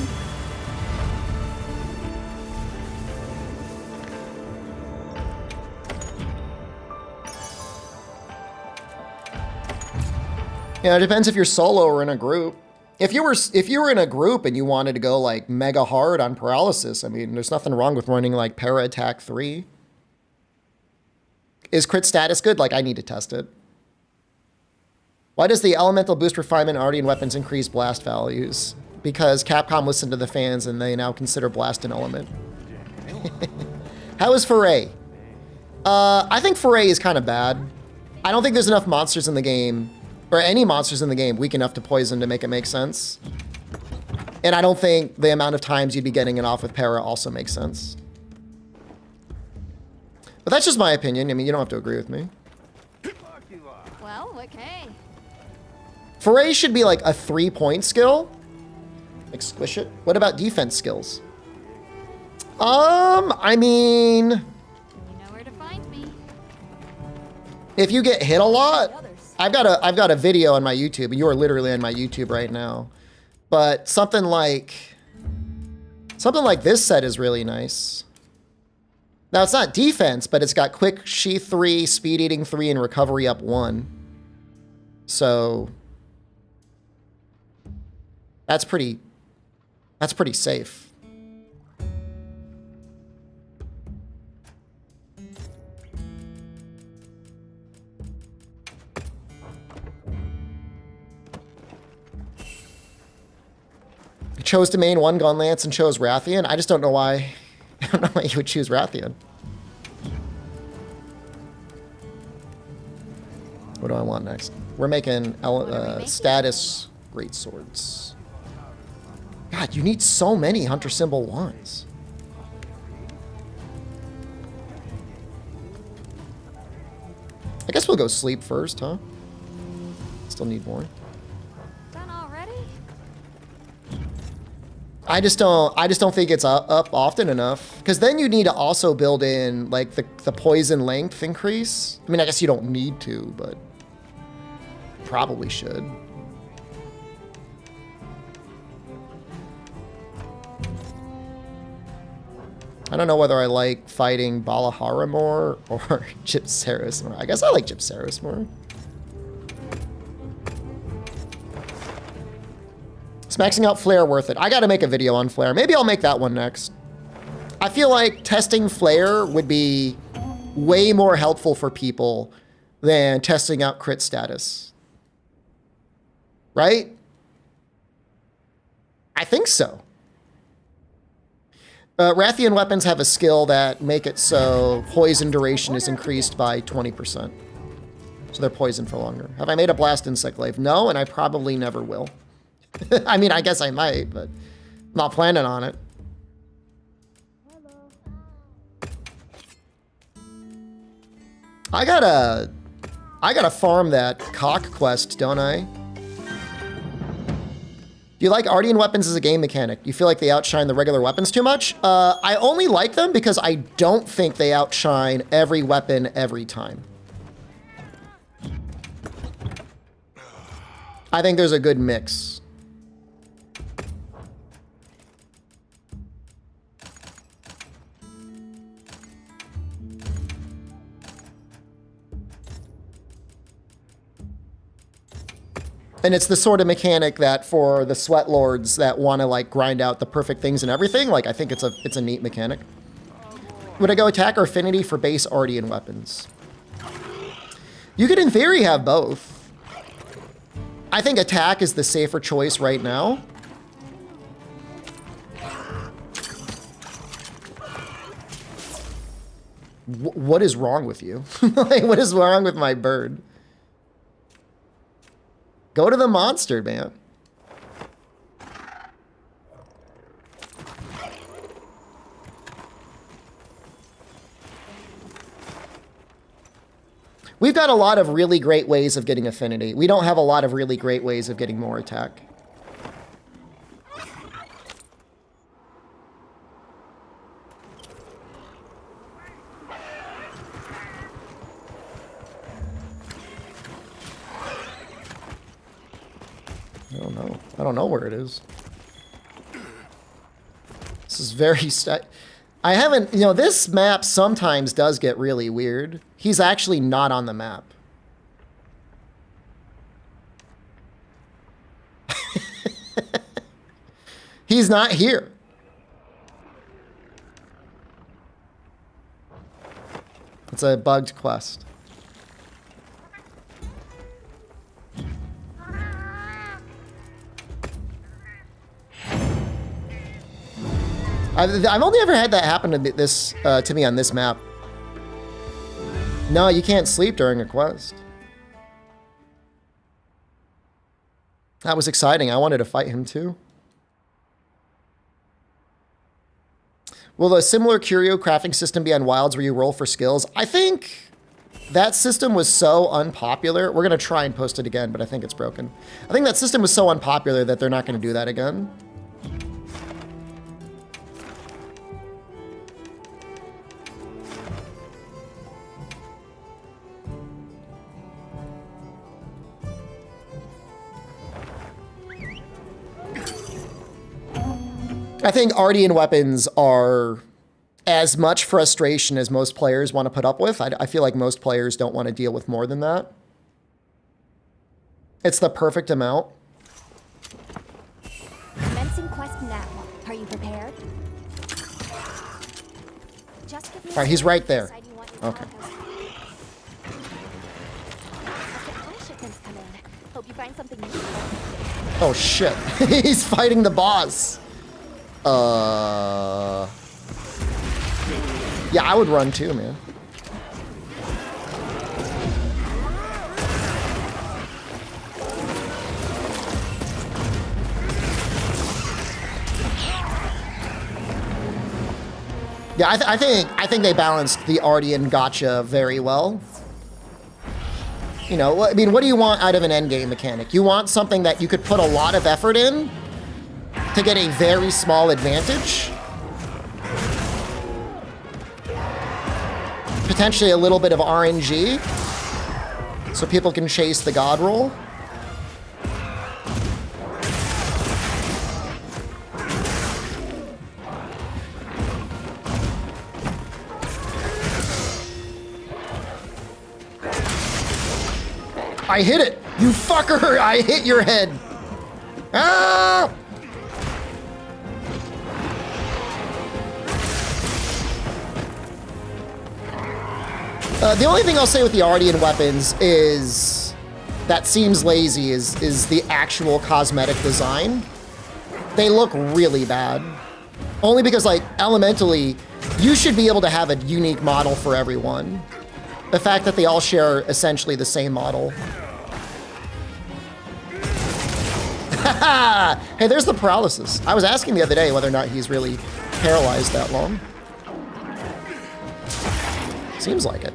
Yeah, it depends if you're solo or in a group. If you were in a group and you wanted to go like mega hard on paralysis, I mean, there's nothing wrong with running like para attack 3. Is crit status good? Like, I need to test it. Why does the elemental boost refinement Ardian weapons increase blast values? Because Capcom listened to the fans and they now consider blast an element. How is Foray? I think Foray is kind of bad. I don't think there's enough monsters in the game, or any monsters in the game, weak enough to poison to make it make sense. And I don't think the amount of times you'd be getting it off with para also makes sense. But that's just my opinion. I mean, you don't have to agree with me. Well, okay. Foray should be like a 3-point skill. Like, squish it. What about defense skills? I mean, You know where to find me. if you get hit a lot, I've got a video on my YouTube. You are literally on my YouTube right now. But something like this set is really nice. Now, it's not defense, but it's got quick sheath 3, speed eating 3, and recovery up 1. So that's pretty safe. I chose to main 1 Gun Lance and chose Rathian. I just don't know why. I don't know why you would choose Rathian. What do I want next? We're making status greatswords. God, you need so many Hunter Symbol wands. I guess we'll go sleep first, huh? Still need more. Done already? I just don't think it's up often enough. Because then you need to also build in like the poison length increase. I mean, I guess you don't need to, but probably should. I don't know whether I like fighting Balahara more or Gypceras more. I guess I like Gypceras more. Is maxing out Flare worth it? I gotta make a video on Flare. Maybe I'll make that one next. I feel like testing Flare would be way more helpful for people than testing out crit status. Right? I think so. Rathian weapons have a skill that make it so poison duration is increased by 20%. So they're poisoned for longer. Have I made a blast insect glaive? No, and I probably never will. I mean, I guess I might, but I'm not planning on it. I gotta farm that cock quest, don't I? Do you like Ardian weapons as a game mechanic? Do you feel like they outshine the regular weapons too much? I only like them because I don't think they outshine every weapon every time. I think there's a good mix. And it's the sort of mechanic that for the sweat lords that want to like grind out the perfect things and everything, like I think it's a neat mechanic. Would I go attack or affinity for base Ardian weapons? You could in theory have both. I think attack is the safer choice right now. What is wrong with you? Like, what is wrong with my bird? Go to the monster, man. We've got a lot of really great ways of getting affinity. We don't have a lot of really great ways of getting more attack. I don't know where it is. This is very I haven't, you know, this map sometimes does get really weird. He's actually not on the map. He's not here. It's a bugged quest. I've only ever had that happen to me on this map. No, you can't sleep during a quest. That was exciting. I wanted to fight him too. Will a similar curio crafting system be on Wilds where you roll for skills? I think that system was so unpopular. We're going to try and post it again, but I think it's broken. I think that system was so unpopular that they're not going to do that again. I think Ardian weapons are as much frustration as most players want to put up with. I feel like most players don't want to deal with more than that. It's the perfect amount. Commencing quest now. Are you prepared? Just give me All right, he's right there. Okay. Hope you find something new. Oh shit. He's fighting the boss. Yeah, I would run too, man. Yeah, I think they balanced the Ardian gotcha very well. You know, I mean, what do you want out of an endgame mechanic? You want something that you could put a lot of effort in to get a very small advantage. Potentially a little bit of RNG, so people can chase the god roll. I hit it! You fucker! I hit your head! Ah! The only thing I'll say with the Ardian weapons is that seems lazy is the actual cosmetic design. They look really bad. Only because, like, elementally, you should be able to have a unique model for everyone. The fact that they all share essentially the same model. Hey, there's the paralysis. I was asking the other day whether or not he's really paralyzed that long. Seems like it.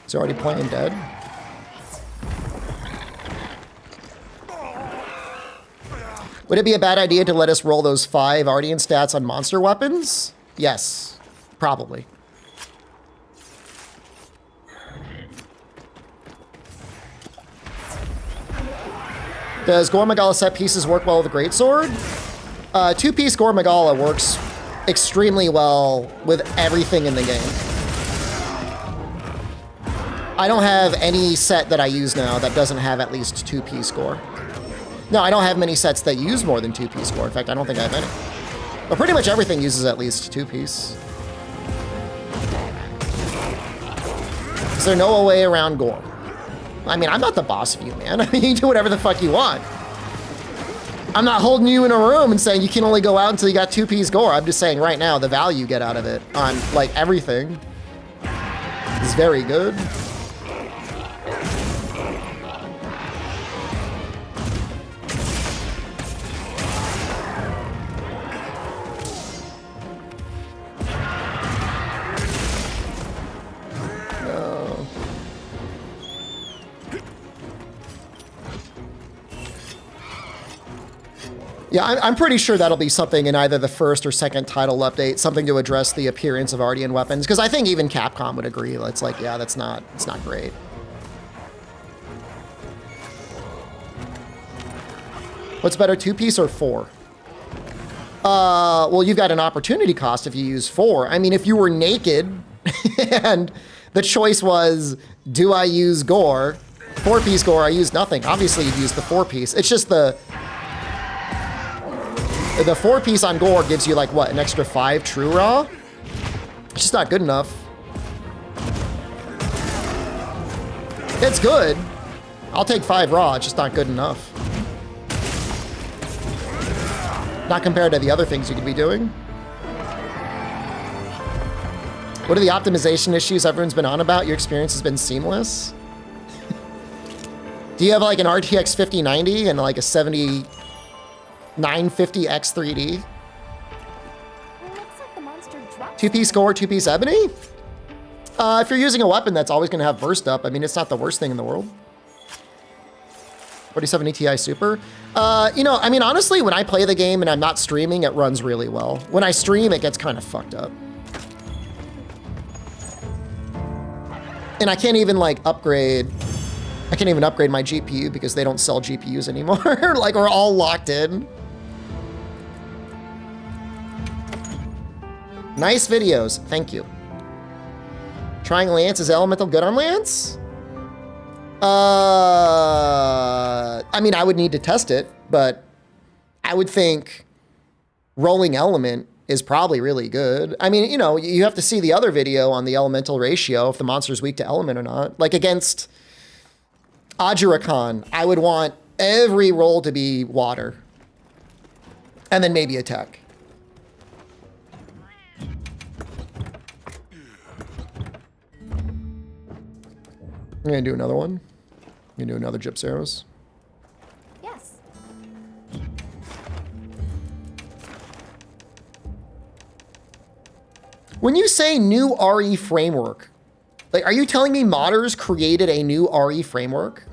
He's already playing dead. Would it be a bad idea to let us roll those 5 Ardian stats on monster weapons? Yes, probably. Does Gore Magala set pieces work well with a greatsword? 2-piece Gore Magala works extremely well with everything in the game. I don't have any set that I use now that doesn't have at least 2-piece Gore. No, I don't have many sets that use more than 2-piece Gore. In fact, I don't think I have any. But pretty much everything uses at least 2-piece. Is there no way around Gore? I mean, I'm not the boss of you, man. I mean, you can do whatever the fuck you want. I'm not holding you in a room and saying you can only go out until you got 2-piece Gore. I'm just saying right now, the value you get out of it on, like, everything is very good. Yeah, I'm pretty sure that'll be something in either the first or second title update, something to address the appearance of Ardian weapons, because I think even Capcom would agree. It's like, yeah, it's not great. What's better, 2-piece or 4? Well, you've got an opportunity cost if you use 4. I mean, if you were naked and the choice was, do I use Gore? 4-piece Gore, I use nothing. Obviously, you'd use the 4-piece. It's just the 4-piece on Gore gives you, like, what, an extra 5 true raw? It's just not good enough. It's good. I'll take 5 raw, it's just not good enough. Not compared to the other things you could be doing. What are the optimization issues everyone's been on about? Your experience has been seamless? Do you have, like, an RTX 5090 and, like, a 950 X3D? Looks like the monster dropped. 2-piece Gore, 2-piece Ebony? If you're using a weapon that's always gonna have burst up, I mean, it's not the worst thing in the world. 47 Ti Super. You know, I mean, honestly, when I play the game and I'm not streaming, it runs really well. When I stream, it gets kind of fucked up. And I can't even, like, upgrade. I can't even upgrade my GPU because they don't sell GPUs anymore. Like, we're all locked in. Nice videos, thank you. Trying Lance, is Elemental good on Lance? I mean, I would need to test it, but I would think rolling Element is probably really good. I mean, you know, you have to see the other video on the elemental ratio, if the monster's weak to element or not. Like against Ajurakan, I would want every roll to be water. And then maybe attack. I'm gonna do another one. You do another Gyps arrows. Yes. When you say new RE framework, like, are you telling me modders created a new RE framework?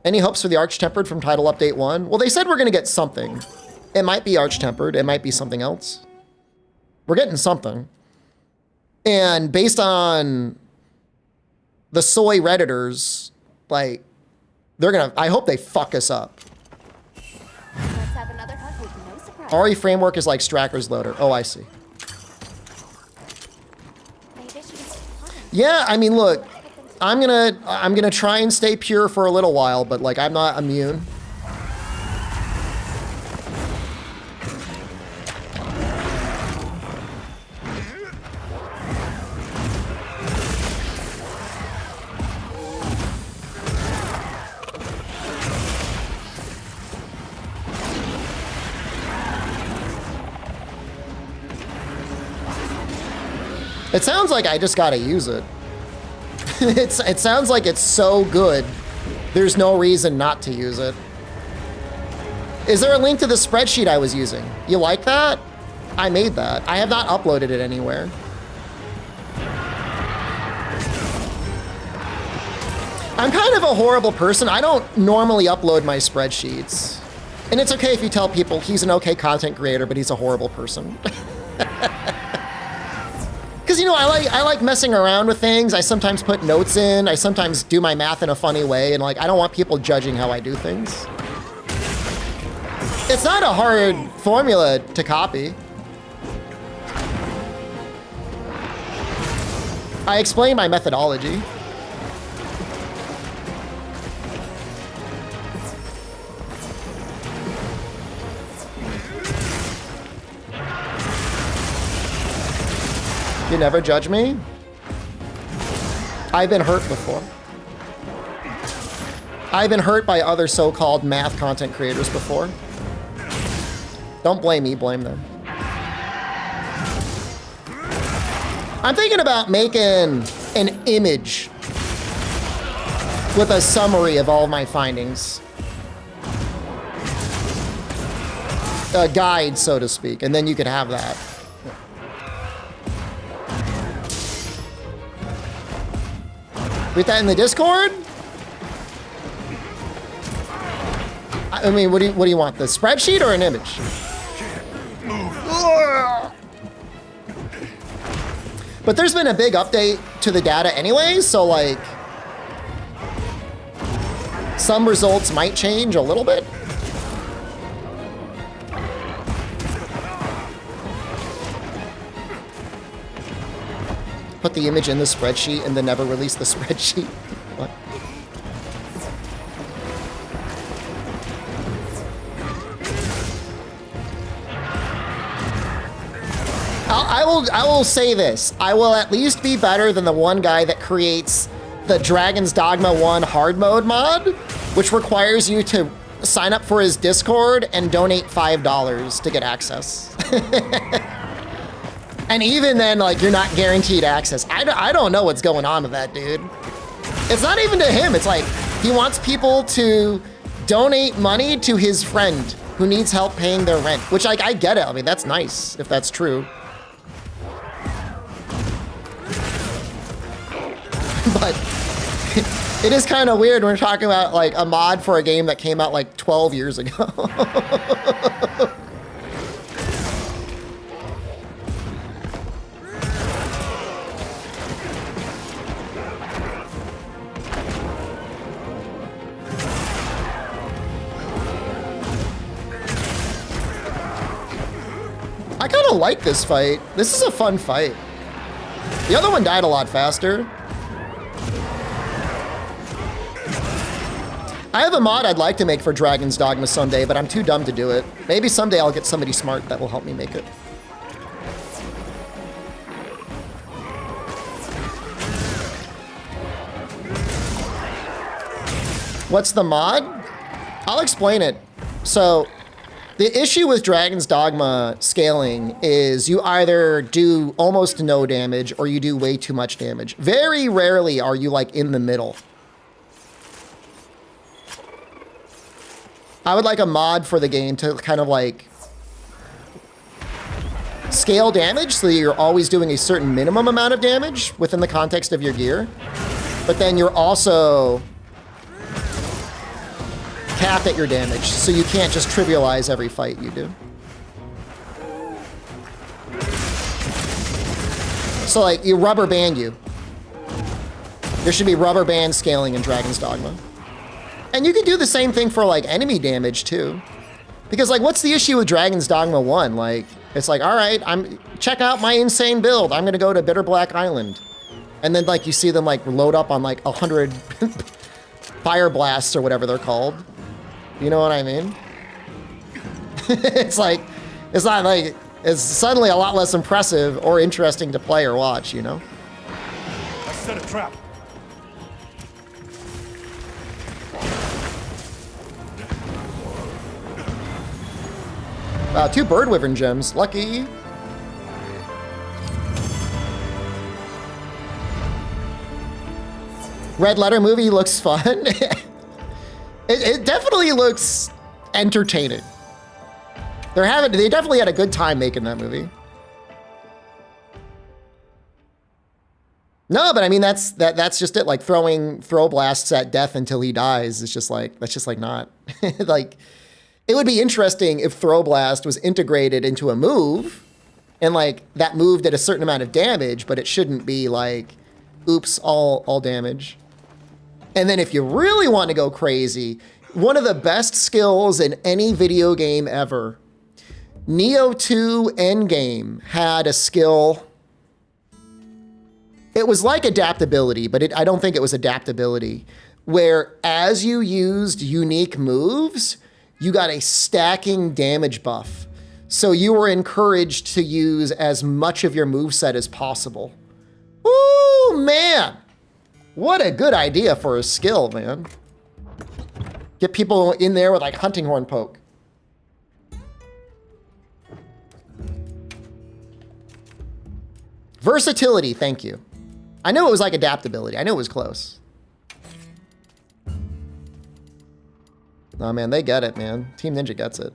Any hopes for the Arch-Tempered from Title Update 1? Well, they said we're gonna get something. It might be Arch-Tempered, it might be something else. We're getting something. And based on the soy Redditors, like, they're gonna, I hope they fuck us up. Let's have another hug with no surprise. RE framework is like Stracker's loader. Oh, I see. Maybe she was fun. Yeah, I mean, look, I'm gonna try and stay pure for a little while, but like, I'm not immune. It sounds like I just gotta use it. It sounds like it's so good, there's no reason not to use it. Is there a link to the spreadsheet I was using? You like that? I made that. I have not uploaded it anywhere. I'm kind of a horrible person. I don't normally upload my spreadsheets. And it's okay if you tell people he's an okay content creator, but he's a horrible person. Because, you know, I like messing around with things. I sometimes put notes in. I sometimes do my math in a funny way. And, like, I don't want people judging how I do things. It's not a hard formula to copy. I explain my methodology. You never judge me? I've been hurt before. I've been hurt by other so-called math content creators before. Don't blame me, blame them. I'm thinking about making an image with a summary of all my findings. A guide, so to speak, and then you could have that. Put that in the Discord? I mean, what do you want? The spreadsheet or an image? But there's been a big update to the data anyway, so like some results might change a little bit. Put the image in the spreadsheet and then never release the spreadsheet. What? I will say this. I will at least be better than the one guy that creates the Dragon's Dogma 1 hard mode mod, which requires you to sign up for his Discord and donate $5 to get access. And even then, like, you're not guaranteed access. I don't know what's going on with that dude. It's not even to him. It's like, he wants people to donate money to his friend who needs help paying their rent, which, like, I get it. I mean, that's nice if that's true. But it is kind of weird when we're talking about, like, a mod for a game that came out, like, 12 years ago. I kind of like this fight. This is a fun fight. The other one died a lot faster. I have a mod I'd like to make for Dragon's Dogma someday, but I'm too dumb to do it. Maybe someday I'll get somebody smart that will help me make it. What's the mod? I'll explain it. So, the issue with Dragon's Dogma scaling is you either do almost no damage or you do way too much damage. Very rarely are you like in the middle. I would like a mod for the game to kind of like scale damage so that you're always doing a certain minimum amount of damage within the context of your gear. But then you're also capped at your damage, so you can't just trivialize every fight you do. So like, you rubber band you. There should be rubber band scaling in Dragon's Dogma. And you can do the same thing for like enemy damage too. Because like, what's the issue with Dragon's Dogma 1? Like, it's like, all right, check out my insane build. I'm gonna go to Bitter Black Island. And then like, you see them like load up on like 100 fire blasts or whatever they're called. You know what I mean? It's like, it's not like, it's suddenly a lot less impressive or interesting to play or watch, you know? I set a trap. Wow, 2 bird wyvern gems. Lucky. Red Letter movie looks fun. It definitely looks entertaining. They definitely had a good time making that movie. No, but I mean that's just it. Like throwing throw blasts at death until he dies. It's just like that's just like not like. It would be interesting if throw blast was integrated into a move, and like that move did a certain amount of damage, but it shouldn't be like, oops, all damage. And then if you really want to go crazy, one of the best skills in any video game ever, Neo 2 Endgame had a skill. It was like adaptability, but I don't think it was adaptability, where as you used unique moves, you got a stacking damage buff. So you were encouraged to use as much of your moveset as possible. Ooh, man. What a good idea for a skill, man. Get people in there with like hunting horn poke. Versatility, thank you. I knew it was like adaptability. I knew it was close. Oh man, they get it, man. Team Ninja gets it.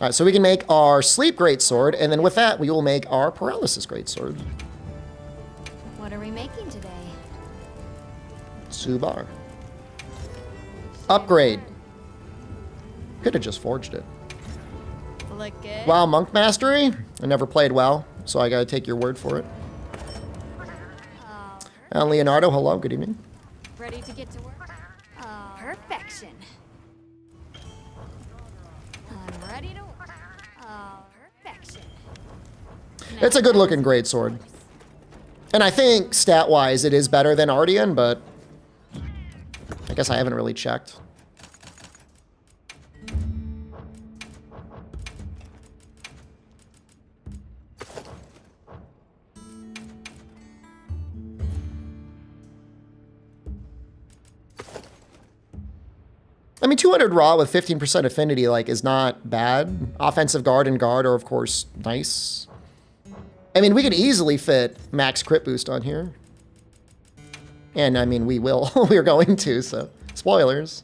All right, so we can make our sleep greatsword, and then with that, we will make our paralysis greatsword. What are we making today? Subar. Upgrade. Could have just forged it. Look good. WoW Monk Mastery? I never played WoW, so I gotta take your word for it. And Leonardo, hello, good evening. Ready to get to work? Perfection. I'm ready to work. Perfection. It's a good looking greatsword. And I think stat-wise it is better than Ardian, but I guess I haven't really checked. I mean, 200 raw with 15% affinity, like, is not bad. Offensive guard and guard are, of course, nice. I mean, we could easily fit max crit boost on here. And, I mean, we will. We're going to, so. Spoilers.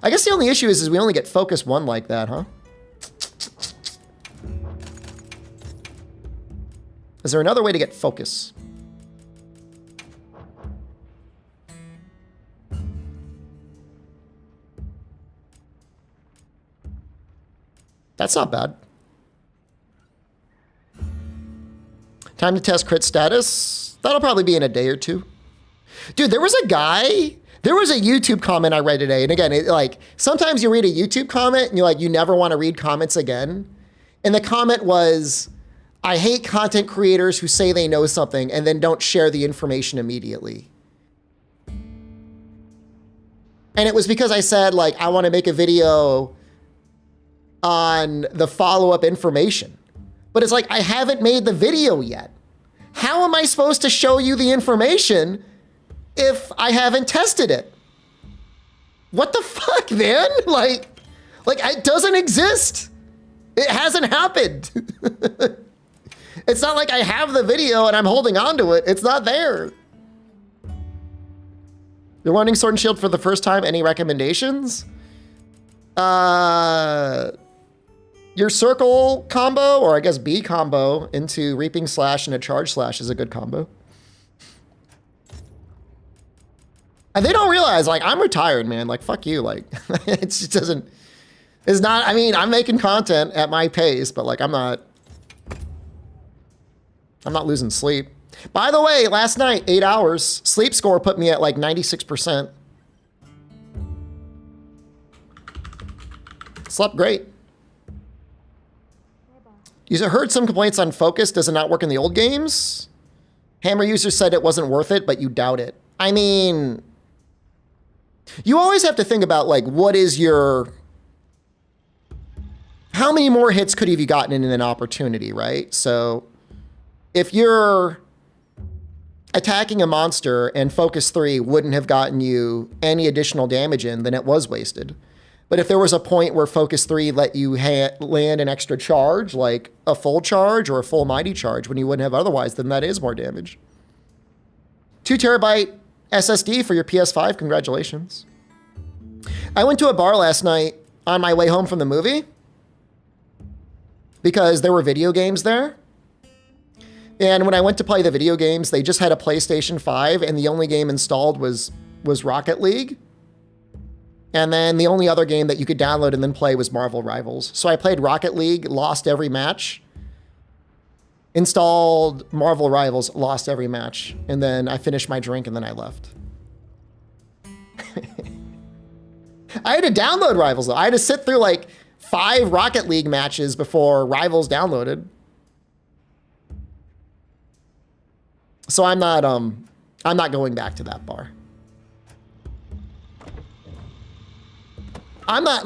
I guess the only issue is we only get focus 1 like that, huh? Is there another way to get focus? That's not bad. Time to test crit status. That'll probably be in a day or two. Dude, there was a YouTube comment I read today. And again, like, sometimes you read a YouTube comment and you're like, you never want to read comments again. And the comment was, I hate content creators who say they know something and then don't share the information immediately. And it was because I said, like, I want to make a video on the follow-up information. But it's like, I haven't made the video yet. How am I supposed to show you the information if I haven't tested it? What the fuck, man? Like it doesn't exist. It hasn't happened. It's not like I have the video and I'm holding on to it. It's not there. You're running Sword and Shield for the first time. Any recommendations? Your circle combo, or I guess B combo, into Reaping Slash and a Charge Slash is a good combo. And they don't realize, like, I'm retired, man. Like, fuck you. Like, it just doesn't, it's not, I mean, I'm making content at my pace, but like, I'm not losing sleep. By the way, last night, 8 hours, sleep score put me at like 96%. Slept great. You heard some complaints on focus. Does it not work in the old games? Hammer users said it wasn't worth it, but you doubt it. I mean, you always have to think about like, what is your, how many more hits could have you gotten in an opportunity, right? So if you're attacking a monster and focus 3 wouldn't have gotten you any additional damage in, then it was wasted. But if there was a point where focus 3 let you land an extra charge, like a full charge or a full mighty charge when you wouldn't have otherwise, then that is more damage. 2 terabyte SSD for your PS5, congratulations. I went to a bar last night on my way home from the movie because there were video games there. And when I went to play the video games, they just had a PlayStation 5 and the only game installed was Rocket League. And then the only other game that you could download and then play was Marvel Rivals. So I played Rocket League, lost every match. Installed Marvel Rivals, lost every match. And then I finished my drink and then I left. I had to download Rivals though. I had to sit through like 5 Rocket League matches before Rivals downloaded. So I'm not going back to that bar. I'm not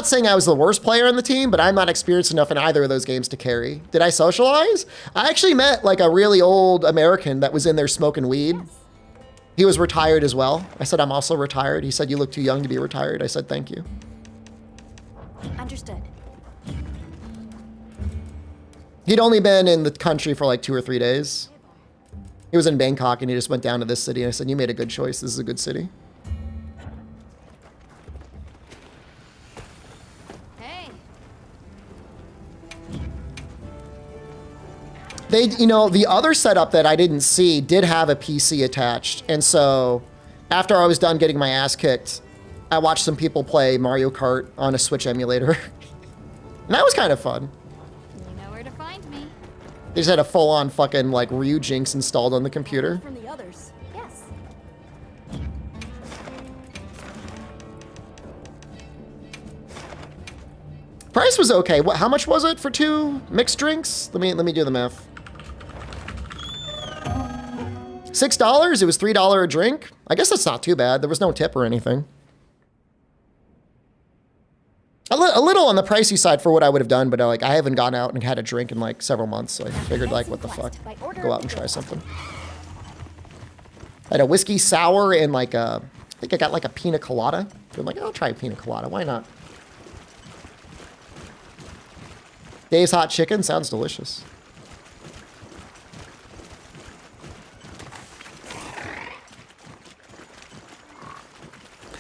saying I was the worst player on the team, but I'm not experienced enough in either of those games to carry. Did I socialize? I actually met like a really old American that was in there smoking weed. He was retired as well. I said, I'm also retired. He said, you look too young to be retired. I said, thank you. Understood. He'd only been in the country for like 2 or 3 days. He was in Bangkok and he just went down to this city. And I said, you made a good choice. This is a good city. They, you know, the other setup that I didn't see did have a PC attached. And so after I was done getting my ass kicked, I watched some people play Mario Kart on a Switch emulator. And that was kind of fun. You know where to find me. They just had a full-on fucking like Ryu Jinx installed on the computer. From the others. Yes. Price was okay. What? How much was it for 2 mixed drinks? Let me do the math. $6. It was $3 a drink. I guess that's not too bad. There was no tip or anything. A little on the pricey side for what I would have done, but like I haven't gone out and had a drink in like several months, so I figured like what the fuck, go out and try something. I had a whiskey sour and like a, I think I got like a pina colada. I'm like, I'll try a pina colada. Why not? Dave's hot chicken sounds delicious.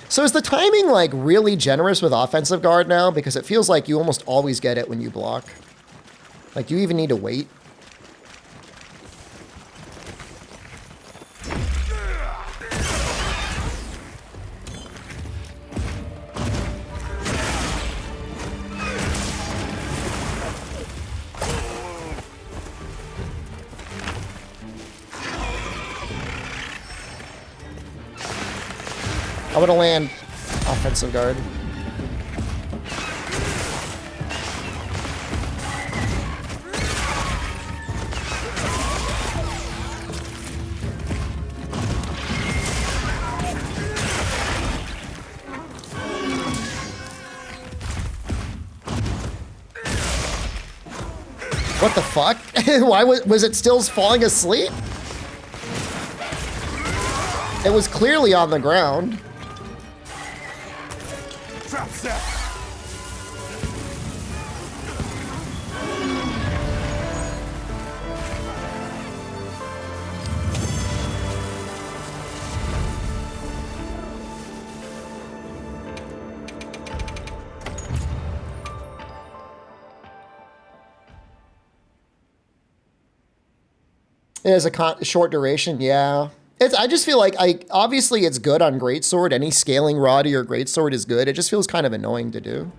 So is the timing like really generous with offensive guard now? Because it feels like you almost always get it when you block. Like, do you even need to wait? I'm gonna land offensive guard. What the fuck? Why was it still falling asleep? It was clearly on the ground. Trap set. It has a short duration, yeah. I just feel like, obviously it's good on greatsword. Any scaling rod to your greatsword is good. It just feels kind of annoying to do.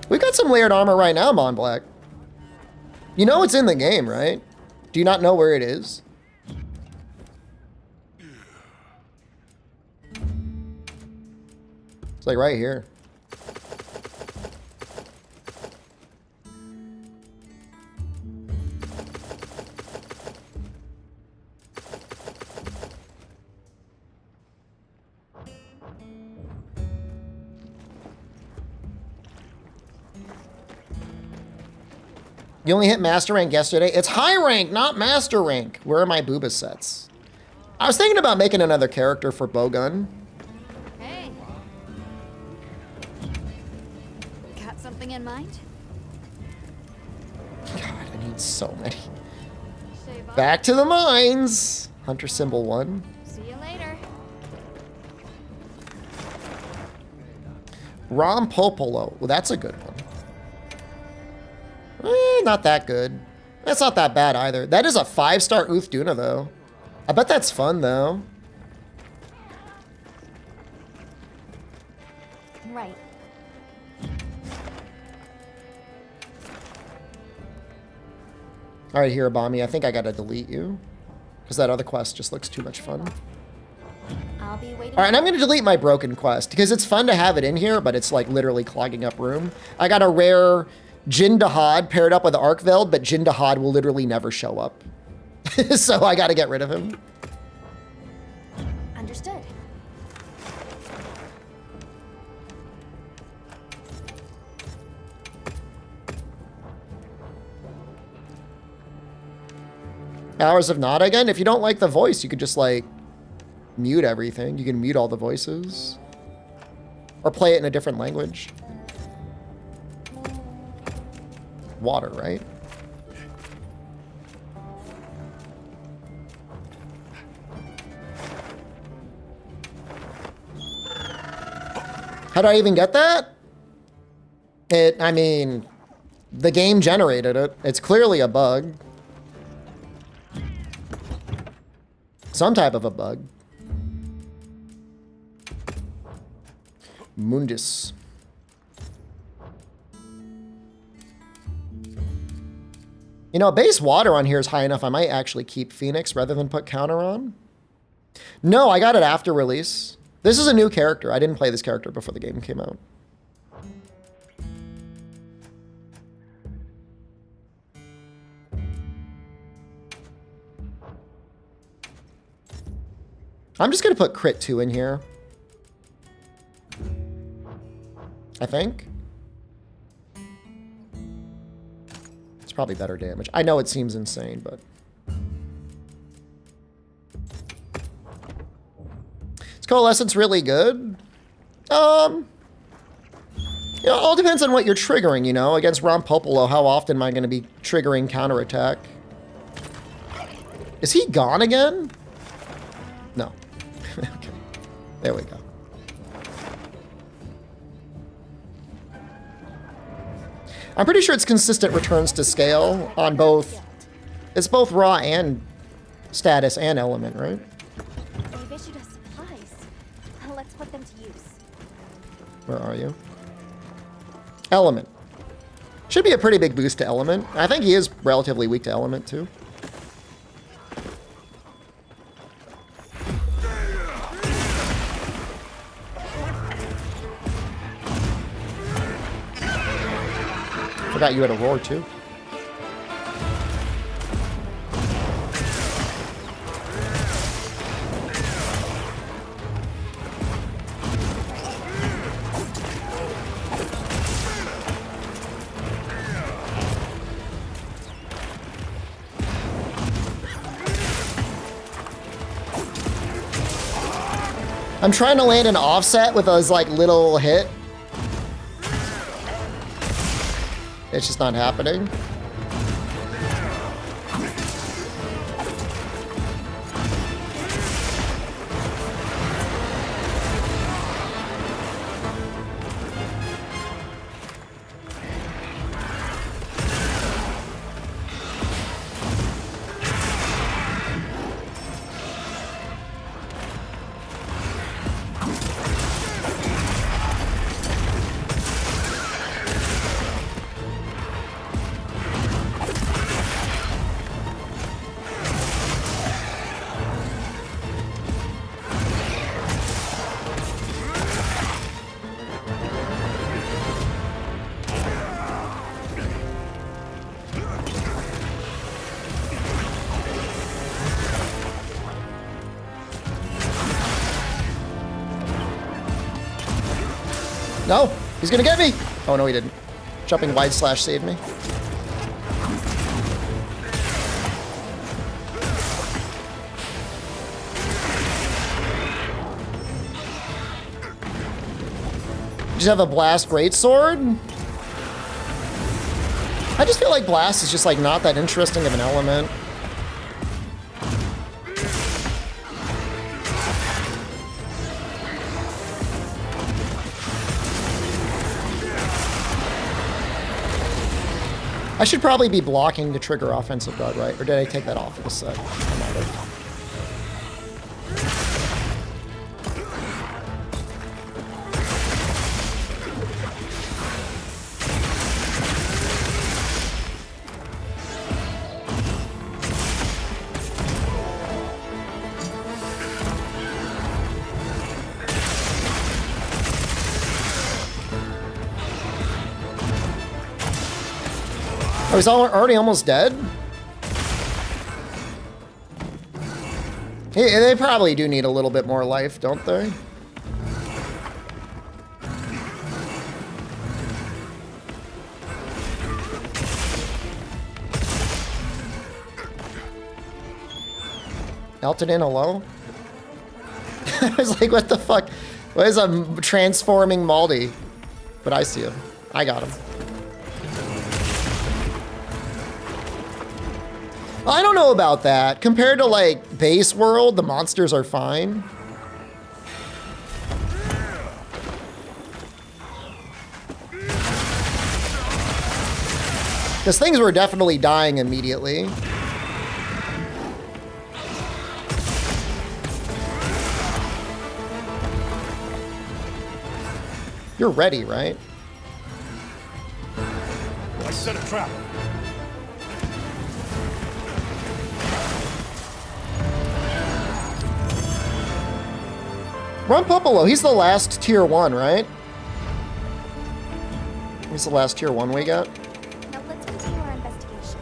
We've got some layered armor right now, Mon Black. You know it's in the game, right? Do you not know where it is? It's like right here. You only hit master rank yesterday? It's high rank, not master rank. Where are my booba sets? I was thinking about making another character for Bowgun. Hey. Got something in mind? God, I need so many. Shave off. Back to the mines. Hunter symbol 1. See you later. Rom Popolo. Well, that's a good one. Not that good. That's not that bad either. That is a 5-star Uthaduna, though. I bet that's fun, though. Right. All right, Hirobami, I think I gotta delete you. Because that other quest just looks too much fun. I'll be waiting. All right, and I'm gonna delete my broken quest. Because it's fun to have it in here, but it's like literally clogging up room. I got a rare Jindahad paired up with Arkveld, but Jindahad will literally never show up. So I gotta get rid of him. Understood. Hours of Nada again? If you don't like the voice, you could just like mute everything. You can mute all the voices. Or play it in a different language. Water, right? How do I even get that? I mean, the game generated it. It's clearly a bug. Some type of a bug. Mundus. You know, base water on here is high enough. I might actually keep Phoenix rather than put counter on. No, I got it after release. This is a new character. I didn't play this character before the game came out. I'm just going to put crit 2 in here. I think. It's probably better damage. I know it seems insane, but... Is Coalescence really good? You know, it all depends on what you're triggering, you know? Against Rom Popolo, how often am I going to be triggering counterattack? Is he gone again? No. Okay. There we go. I'm pretty sure it's consistent returns to scale on both. It's both raw and status and element, right? They've issued us supplies. Let's put them to use. Where are you? Element. Should be a pretty big boost to element. I think he is relatively weak to element too. Forgot you had a roar too. I'm trying to land an offset with a like little hit. It's just not happening. No, he's gonna get me. Oh no, he didn't. Jumping wide slash saved me. Just have a blast greatsword. I just feel like blast is just like not that interesting of an element. I should probably be blocking to trigger offensive guard, right? Or did I take that off of the set? I might have. Oh, he's already almost dead? Hey, they probably do need a little bit more life, don't they? Melted in a low? I was like, what the fuck? What is a transforming Maldi? But I see him. I got him. I don't know about that. Compared to like base world, the monsters are fine. Because things were definitely dying immediately. You're ready, right? I set a trap. Run Popolo, he's the last tier 1, right? He's the last tier 1 we got. Now let's continue our investigation.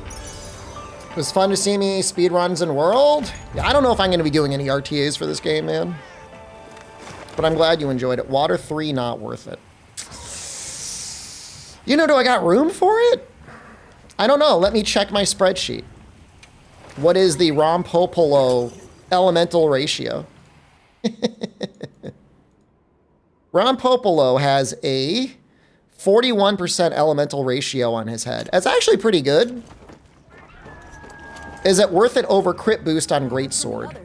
It was fun to see me speedruns in World. Yeah, I don't know if I'm going to be doing any RTAs for this game, man. But I'm glad you enjoyed it. Water 3, not worth it. You know, do I got room for it? I don't know. Let me check my spreadsheet. What is the Rompopolo elemental ratio? Rompopolo has a 41% elemental ratio on his head. That's actually pretty good. Is it worth it over crit boost on greatsword?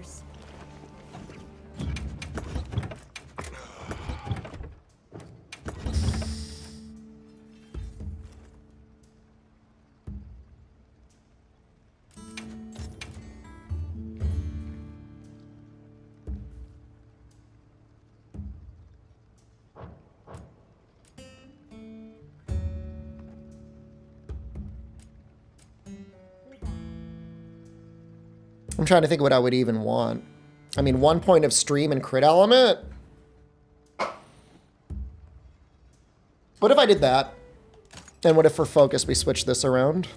I'm trying to think what I would even want. I mean, 1 point of stream and crit element. What if I did that? And what if for focus we switch this around?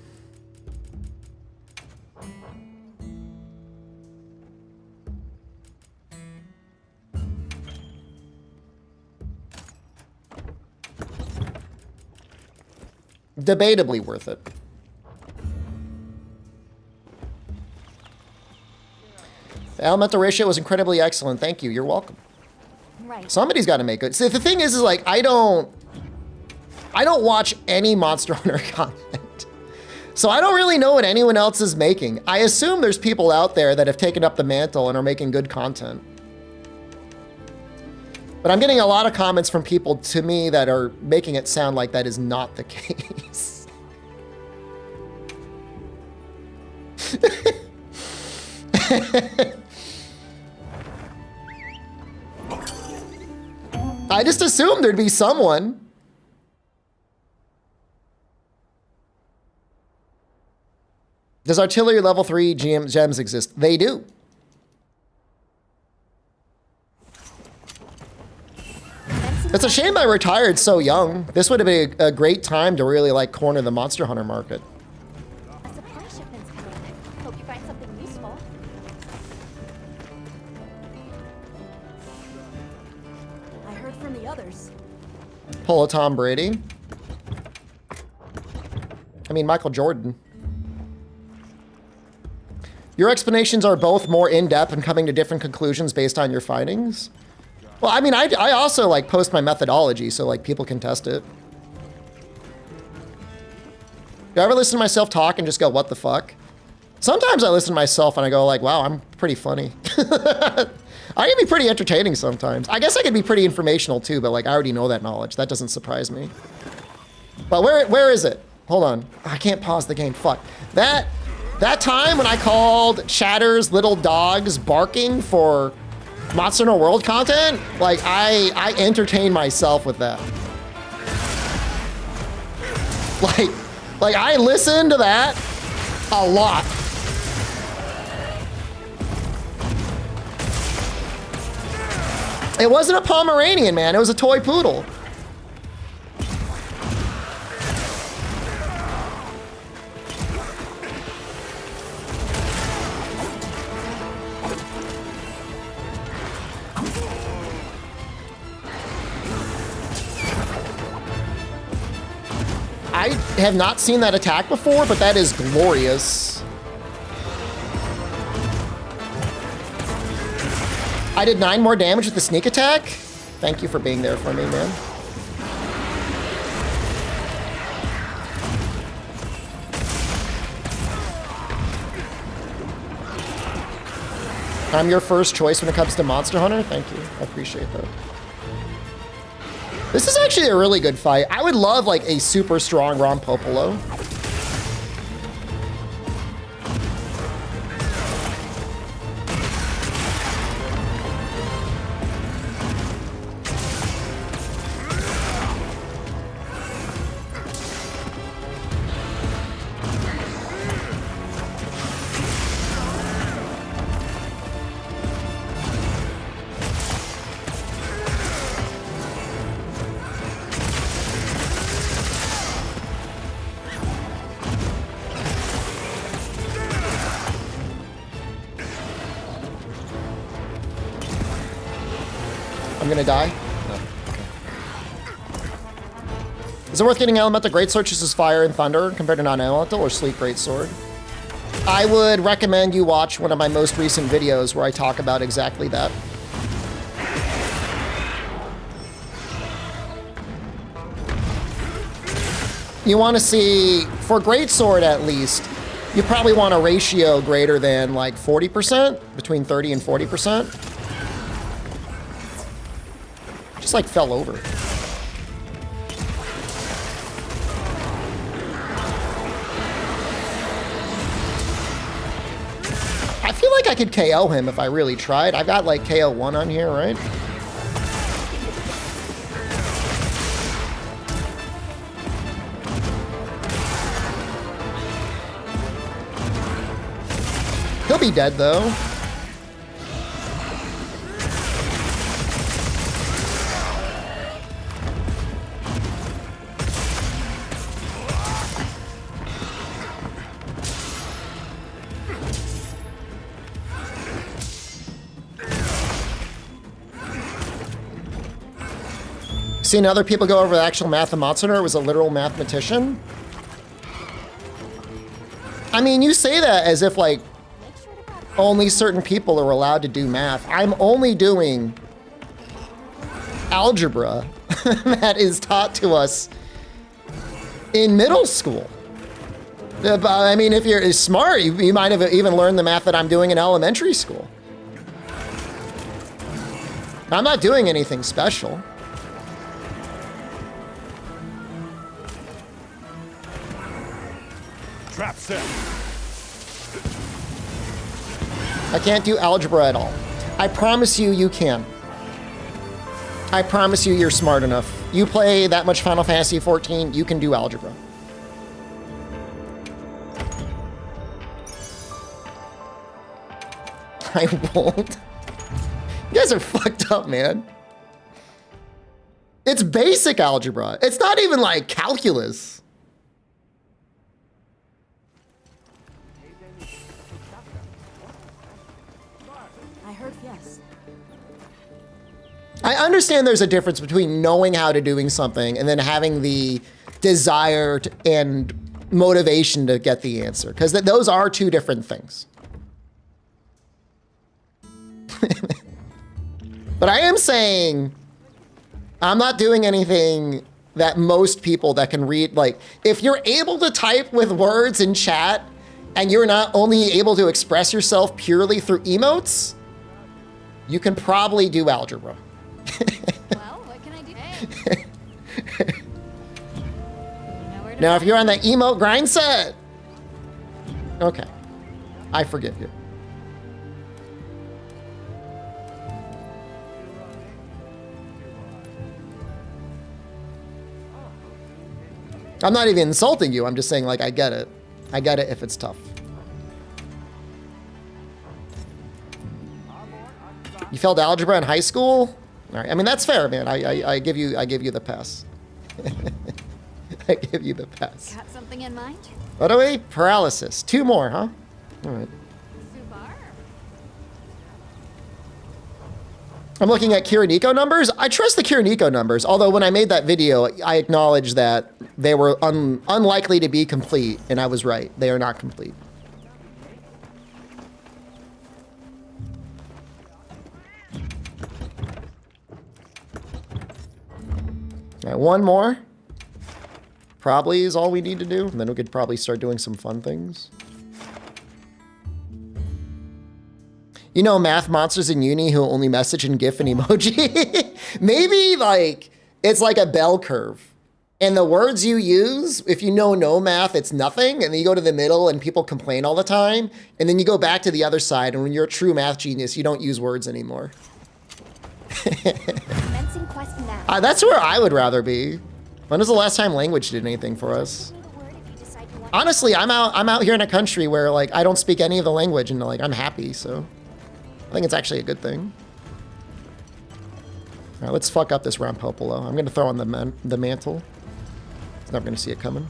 Debatably worth it. The elemental ratio was incredibly excellent. Thank you. You're welcome. Right. Somebody's got to make it. See, the thing is like, I don't watch any Monster Hunter content. So I don't really know what anyone else is making. I assume there's people out there that have taken up the mantle and are making good content. But I'm getting a lot of comments from people to me that are making it sound like that is not the case. I just assumed there'd be someone. Does artillery level 3 gems exist? They do. It's a shame I retired so young. This would have been a great time to really like corner the Monster Hunter market. A supply shipment's coming. Hope you find something useful. I heard from the others. Pull a Tom Brady. I mean, Michael Jordan. Your explanations are both more in-depth and coming to different conclusions based on your findings. Well, I mean, I also like post my methodology so like people can test it. Do I ever listen to myself talk and just go, what the fuck? Sometimes I listen to myself and I go like, wow, I'm pretty funny. I can be pretty entertaining sometimes. I guess I could be pretty informational too, but like I already know that knowledge. That doesn't surprise me. But where is it? Hold on. I can't pause the game. Fuck. That time when I called Chatter's little dogs barking for Monster Hunter World content, like I entertain myself with that. Like I listen to that a lot. It wasn't a Pomeranian, man. It was a toy poodle. I have not seen that attack before, but that is glorious. I did 9 more damage with the sneak attack. Thank you for being there for me, man. I'm your first choice when it comes to Monster Hunter. Thank you. I appreciate that. This is actually a really good fight. I would love like a super strong Ron Popolo. Gonna die? No. Okay. Is it worth getting elemental greatsword just as fire and thunder compared to non-elemental or sleek greatsword? I would recommend you watch one of my most recent videos where I talk about exactly that. You want to see, for greatsword at least, you probably want a ratio greater than like 40%, between 30 and 40%. Just like fell over. I feel like I could KO him if I really tried. I've got like KO 1 on here, right? He'll be dead though. Seen other people go over the actual math of Monster Hunter was a literal mathematician. I mean, you say that as if like only certain people are allowed to do math. I'm only doing algebra that is taught to us in middle school. I mean, if you're smart, you might have even learned the math that I'm doing in elementary school. I'm not doing anything special. Trap set. I can't do algebra at all. I promise you, you can. I promise you, you're smart enough. You play that much Final Fantasy XIV, you can do algebra. I won't. You guys are fucked up, man. It's basic algebra. It's not even like calculus. I understand there's a difference between knowing how to doing something and then having the desire and motivation to get the answer, because those are two different things. But I am saying I'm not doing anything that most people that can read, like, if you're able to type with words in chat and you're not only able to express yourself purely through emotes, you can probably do algebra. Well, what can I do? Hey. Nowhere to Now, if you're on the emote grind set, okay, I forgive you. I'm not even insulting you. I'm just saying, like, I get it. I get it if it's tough. You failed algebra in high school? All right. I mean, that's fair, man. I give you the pass. I give you the pass. got something in mind? What are we? Paralysis. 2 more, huh? All right. Super. I'm looking at Kiriniko numbers. I trust the Kiriniko numbers, although when I made that video, I acknowledged that they were unlikely to be complete, and I was right. They are not complete. All right, 1 more. Probably is all we need to do, and then we could probably start doing some fun things. You know, math monsters in uni who only message in GIF and emoji? Maybe, like, it's like a bell curve. And the words you use, if you know no math, it's nothing. And then you go to the middle and people complain all the time. And then you go back to the other side. And when you're a true math genius, you don't use words anymore. Commencing quest now. That's where I would rather be. When was the last time language did anything for us? Honestly, I'm out here in a country where, like, I don't speak any of the language, and, like, I'm happy, so I think it's actually a good thing. All right, let's fuck up this round Popolo. I'm gonna throw on the mantle. He's never gonna see it coming.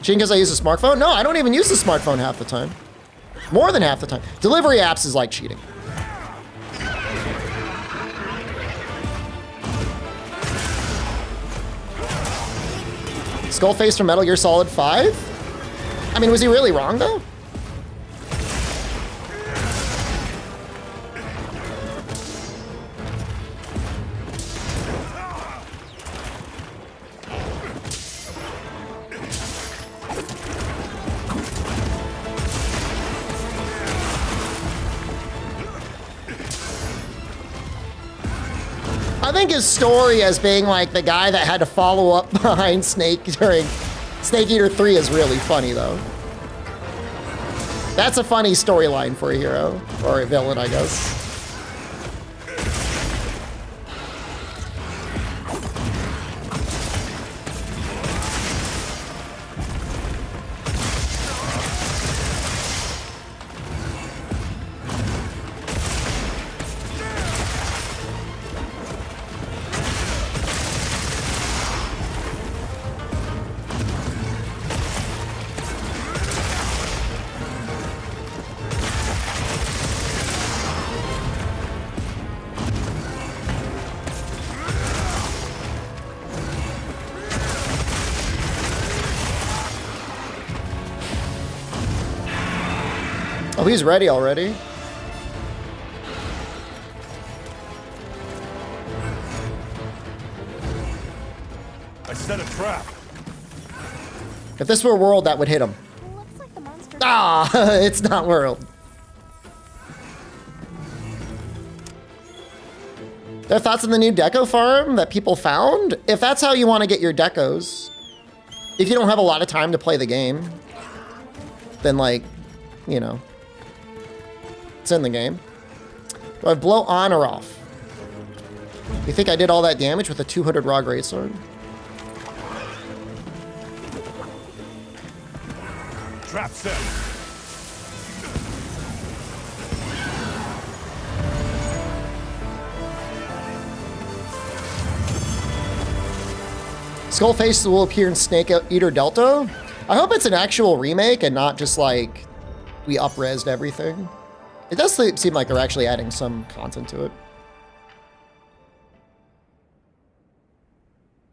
Cheating because I use a smartphone? No, I don't even use the smartphone half the time. More than half the time. Delivery apps is like cheating. Skullface from Metal Gear Solid 5? I mean, was he really wrong, though? I think his story as being like the guy that had to follow up behind Snake during Snake Eater 3 is really funny, though. That's a funny storyline for a hero, or a villain, I guess. Oh, he's ready already. I set a trap. If this were World, that would hit him. Looks like the monster. Ah, it's not World. Their thoughts on the new deco farm that people found? If that's how you want to get your decos, if you don't have a lot of time to play the game, then, like, you know, it's in the game. Do I blow on or off? You think I did all that damage with a 200 raw greatsword? Trap set. Skullface will appear in Snake Eater Delta. I hope it's an actual remake and not just like we up-resed everything. It does seem like they're actually adding some content to it.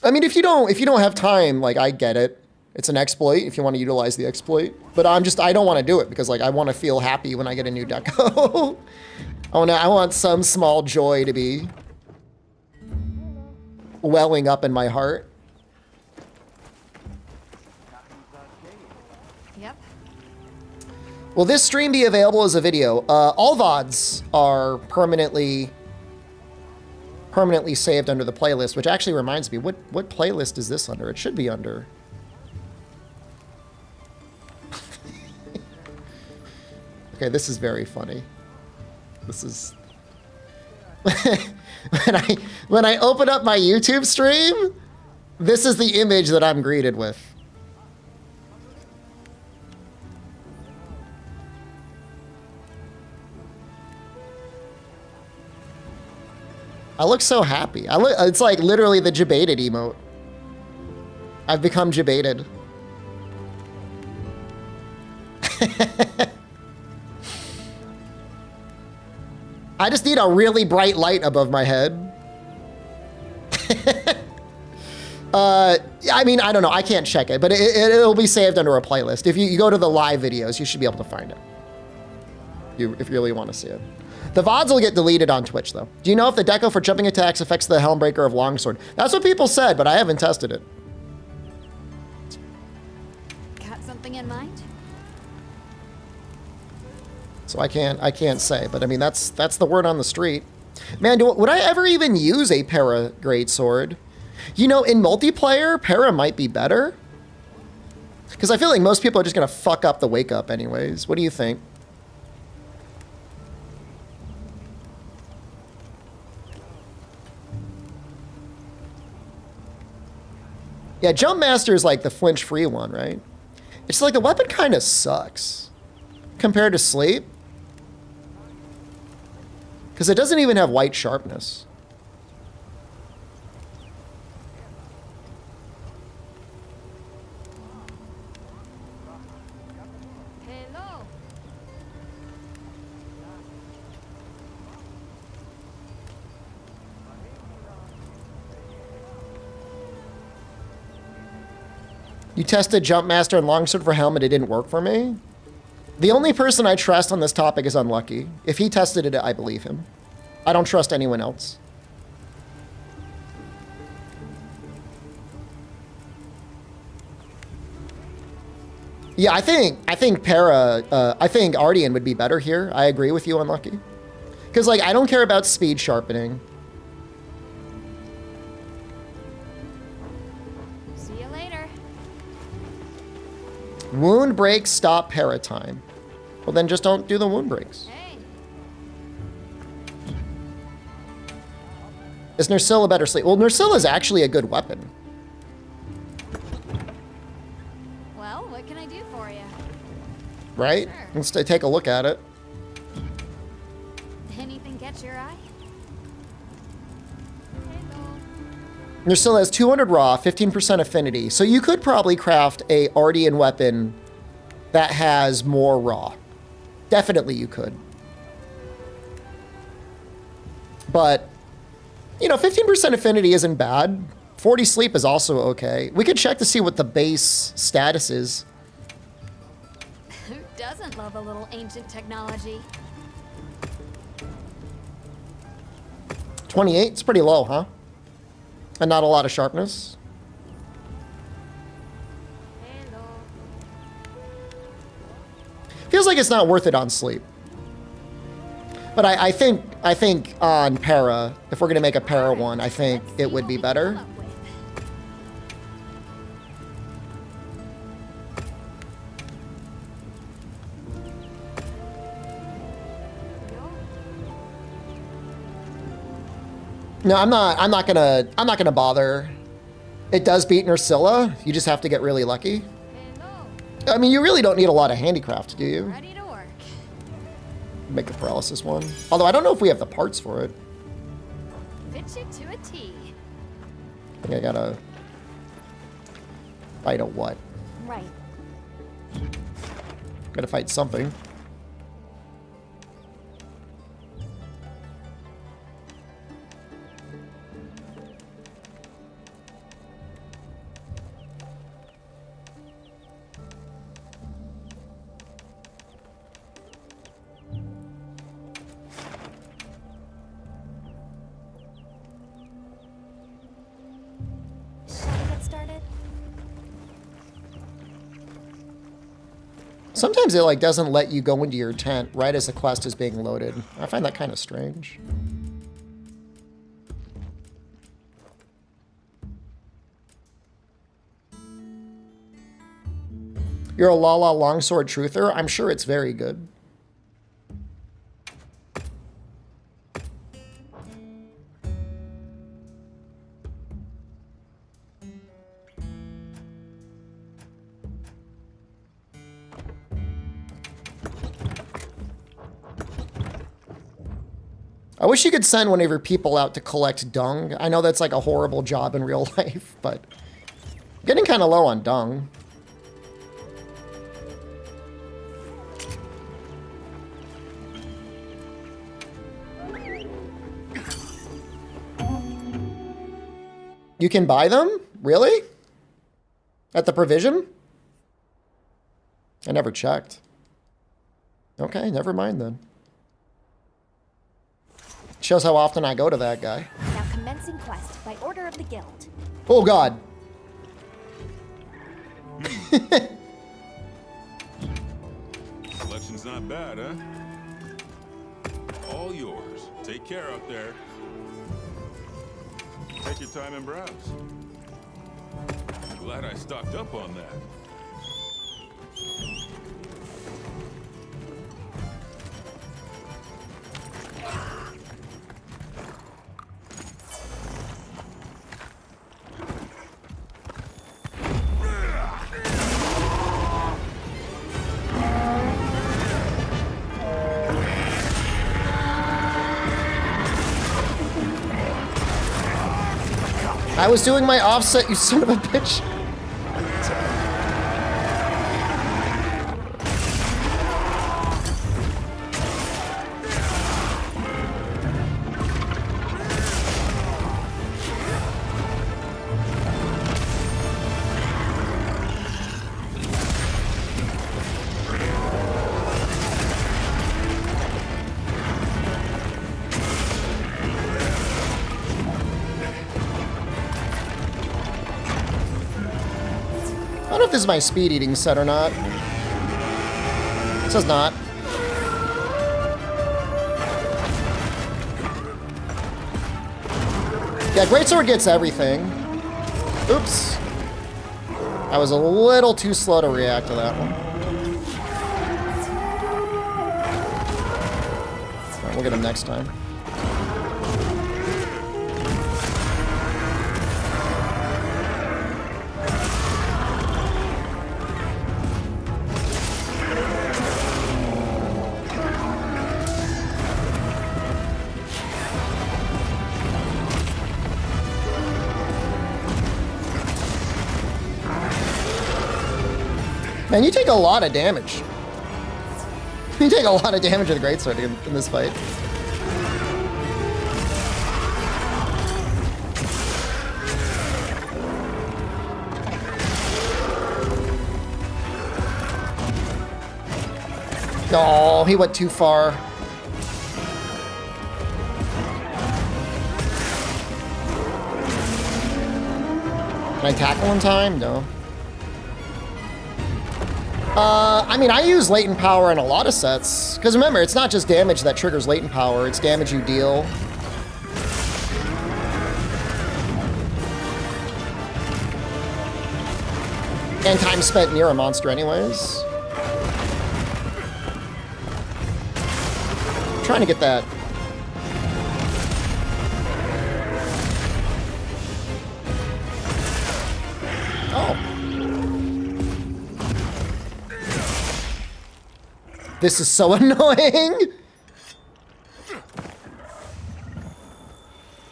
I mean, if you don't have time, like I get it. It's an exploit if you want to utilize the exploit. But I don't want to do it because like I want to feel happy when I get a new deco. I want some small joy to be welling up in my heart. Yep. Will this stream be available as a video? All VODs are permanently saved under the playlist, which actually reminds me, what playlist is this under? It should be under. Okay, this is very funny. This is when I open up my YouTube stream, this is the image that I'm greeted with. I look so happy. It's like literally the jebaited emote. I've become jebaited. I just need a really bright light above my head. I mean, I don't know. I can't check it, but it'll be saved under a playlist. If you go to the live videos, you should be able to find it. If you really want to see it. The VODs will get deleted on Twitch, though. Do you know if the deco for jumping attacks affects the Helmbreaker of Longsword? That's what people said, but I haven't tested it. Got something in mind? So I can't say, but I mean that's the word on the street. Man, would I ever even use a para greatsword? You know, in multiplayer, para might be better. Because I feel like most people are just gonna fuck up the wake up anyways. What do you think? Yeah, Jump Master is like the flinch-free one, right? It's like the weapon kind of sucks compared to Sleep. Because it doesn't even have white sharpness. Hello. You tested Jump Master and Longsword for Helmet, it didn't work for me? The only person I trust on this topic is Unlucky. If he tested it, I believe him. I don't trust anyone else. Yeah, I think Ardian would be better here. I agree with you, Unlucky. Because like I don't care about speed sharpening. See you later. Wound breaks stop para time. Well, then just don't do the wound breaks. Hey. Is Nursilla better sleep? Well, Nursilla is actually a good weapon. Well, what can I do for you? Right? Sure. Let's take a look at it. Anything catch your eye? Hello. Nursilla has 200 raw, 15% affinity. So you could probably craft a Ardian weapon that has more raw. Definitely you could. But, you know, 15% affinity isn't bad. 40 sleep is also okay. We could check to see what the base status is. Who doesn't love a little ancient technology? 28, it's pretty low, huh? And not a lot of sharpness. Hello. Feels like it's not worth it on sleep. But I think on para, if we're gonna make a para one, I think Let's it see would what be we can better. come up with. No, I'm not gonna bother. It does beat Nursilla. You just have to get really lucky. Hello. I mean, you really don't need a lot of handicraft, do you? Ready to work. Make the paralysis one. Although I don't know if we have the parts for it. Fit you to a T. I think I gotta fight a what? Right. Gotta fight something. Shall we get started? Sometimes it like doesn't let you go into your tent right as the quest is being loaded. I find that kind of strange. You're a Lala longsword truther? I'm sure it's very good. I wish you could send one of your people out to collect dung. I know that's like a horrible job in real life, but I'm getting kind of low on dung. You can buy them? Really? At the provision? I never checked. Okay, never mind then. Shows how often I go to that guy. Now commencing quest by order of the guild. Oh god. Selection's not bad, huh? All yours. Take care out there. Take your time and browse. Glad I stocked up on that. I was doing my offset, you son of a bitch. I don't know if this is my speed eating set or not. It says not. Yeah, greatsword gets everything. Oops. I was a little too slow to react to that one. All right, we'll get him next time. Man, you take a lot of damage. You take a lot of damage with the greatsword in this fight. No, he went too far. Can I tackle in time? No. I mean, I use latent power in a lot of sets. Because remember, it's not just damage that triggers latent power, it's damage you deal. And time spent near a monster anyways. I'm trying to get that. Oh. This is so annoying.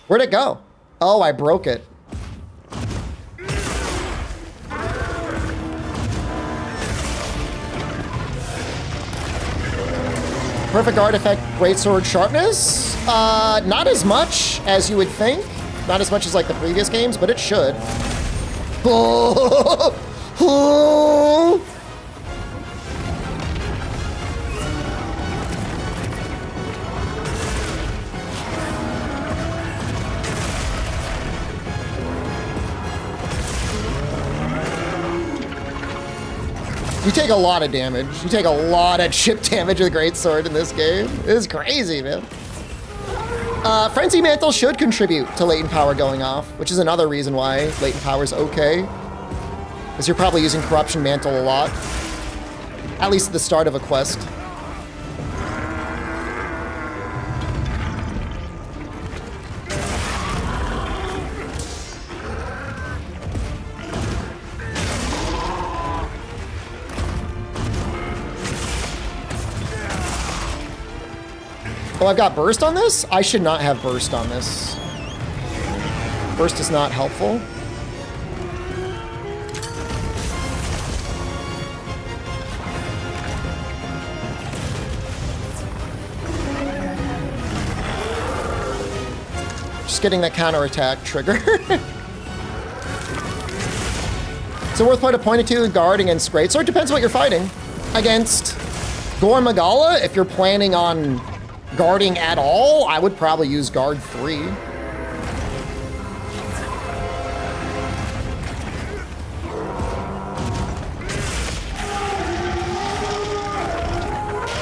Where'd it go? Oh, I broke it. Perfect guard effect, greatsword sharpness. Not as much as you would think. Not as much as like the previous games, but it should. You take a lot of damage. You take a lot of chip damage with greatsword in this game. It's crazy, man. Frenzy Mantle should contribute to latent power going off, which is another reason why latent power is okay. Because you're probably using Corruption Mantle a lot. At least at the start of a quest. Oh, I've got burst on this? I should not have burst on this. Burst is not helpful. Just getting that counterattack trigger. So worth putting a point or two guard against greatsword. Depends what you're fighting. Against Gore Magala, if you're planning on guarding at all, I would probably use guard 3.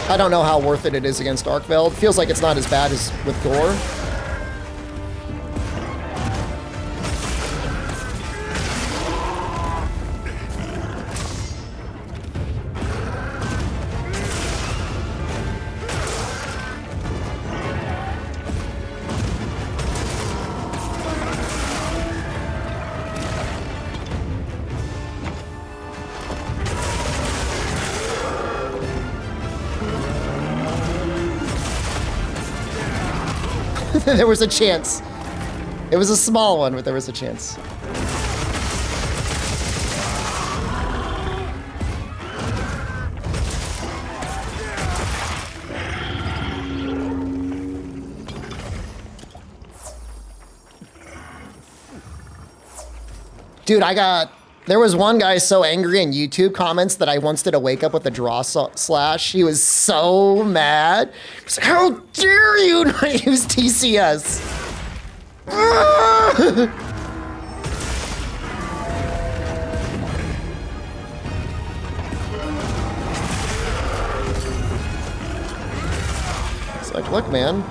I don't know how worth it is against Arcveld. Feels like it's not as bad as with Gore. There was a chance. It was a small one, but there was a chance. Dude, there was one guy so angry in YouTube comments that I once did a wake up with a draw slash. He was so mad. He was like, how dare you not use TCS? It's like, look, man.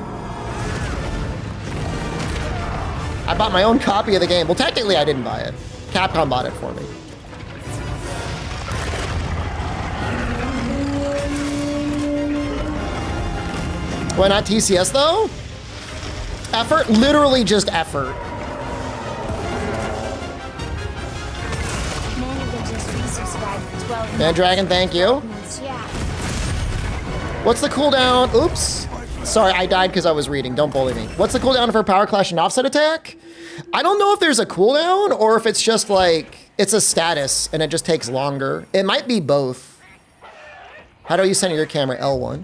I bought my own copy of the game. Well, technically, I didn't buy it. Capcom bought it for me. Why not TCS though? Effort? Literally just effort. Mandragon, thank you. What's the cooldown? Oops. Sorry, I died because I was reading. Don't bully me. What's the cooldown for Power Clash and Offset Attack? I don't know if there's a cooldown or if it's just like, it's a status and it just takes longer. It might be both. How do you center your camera? L1.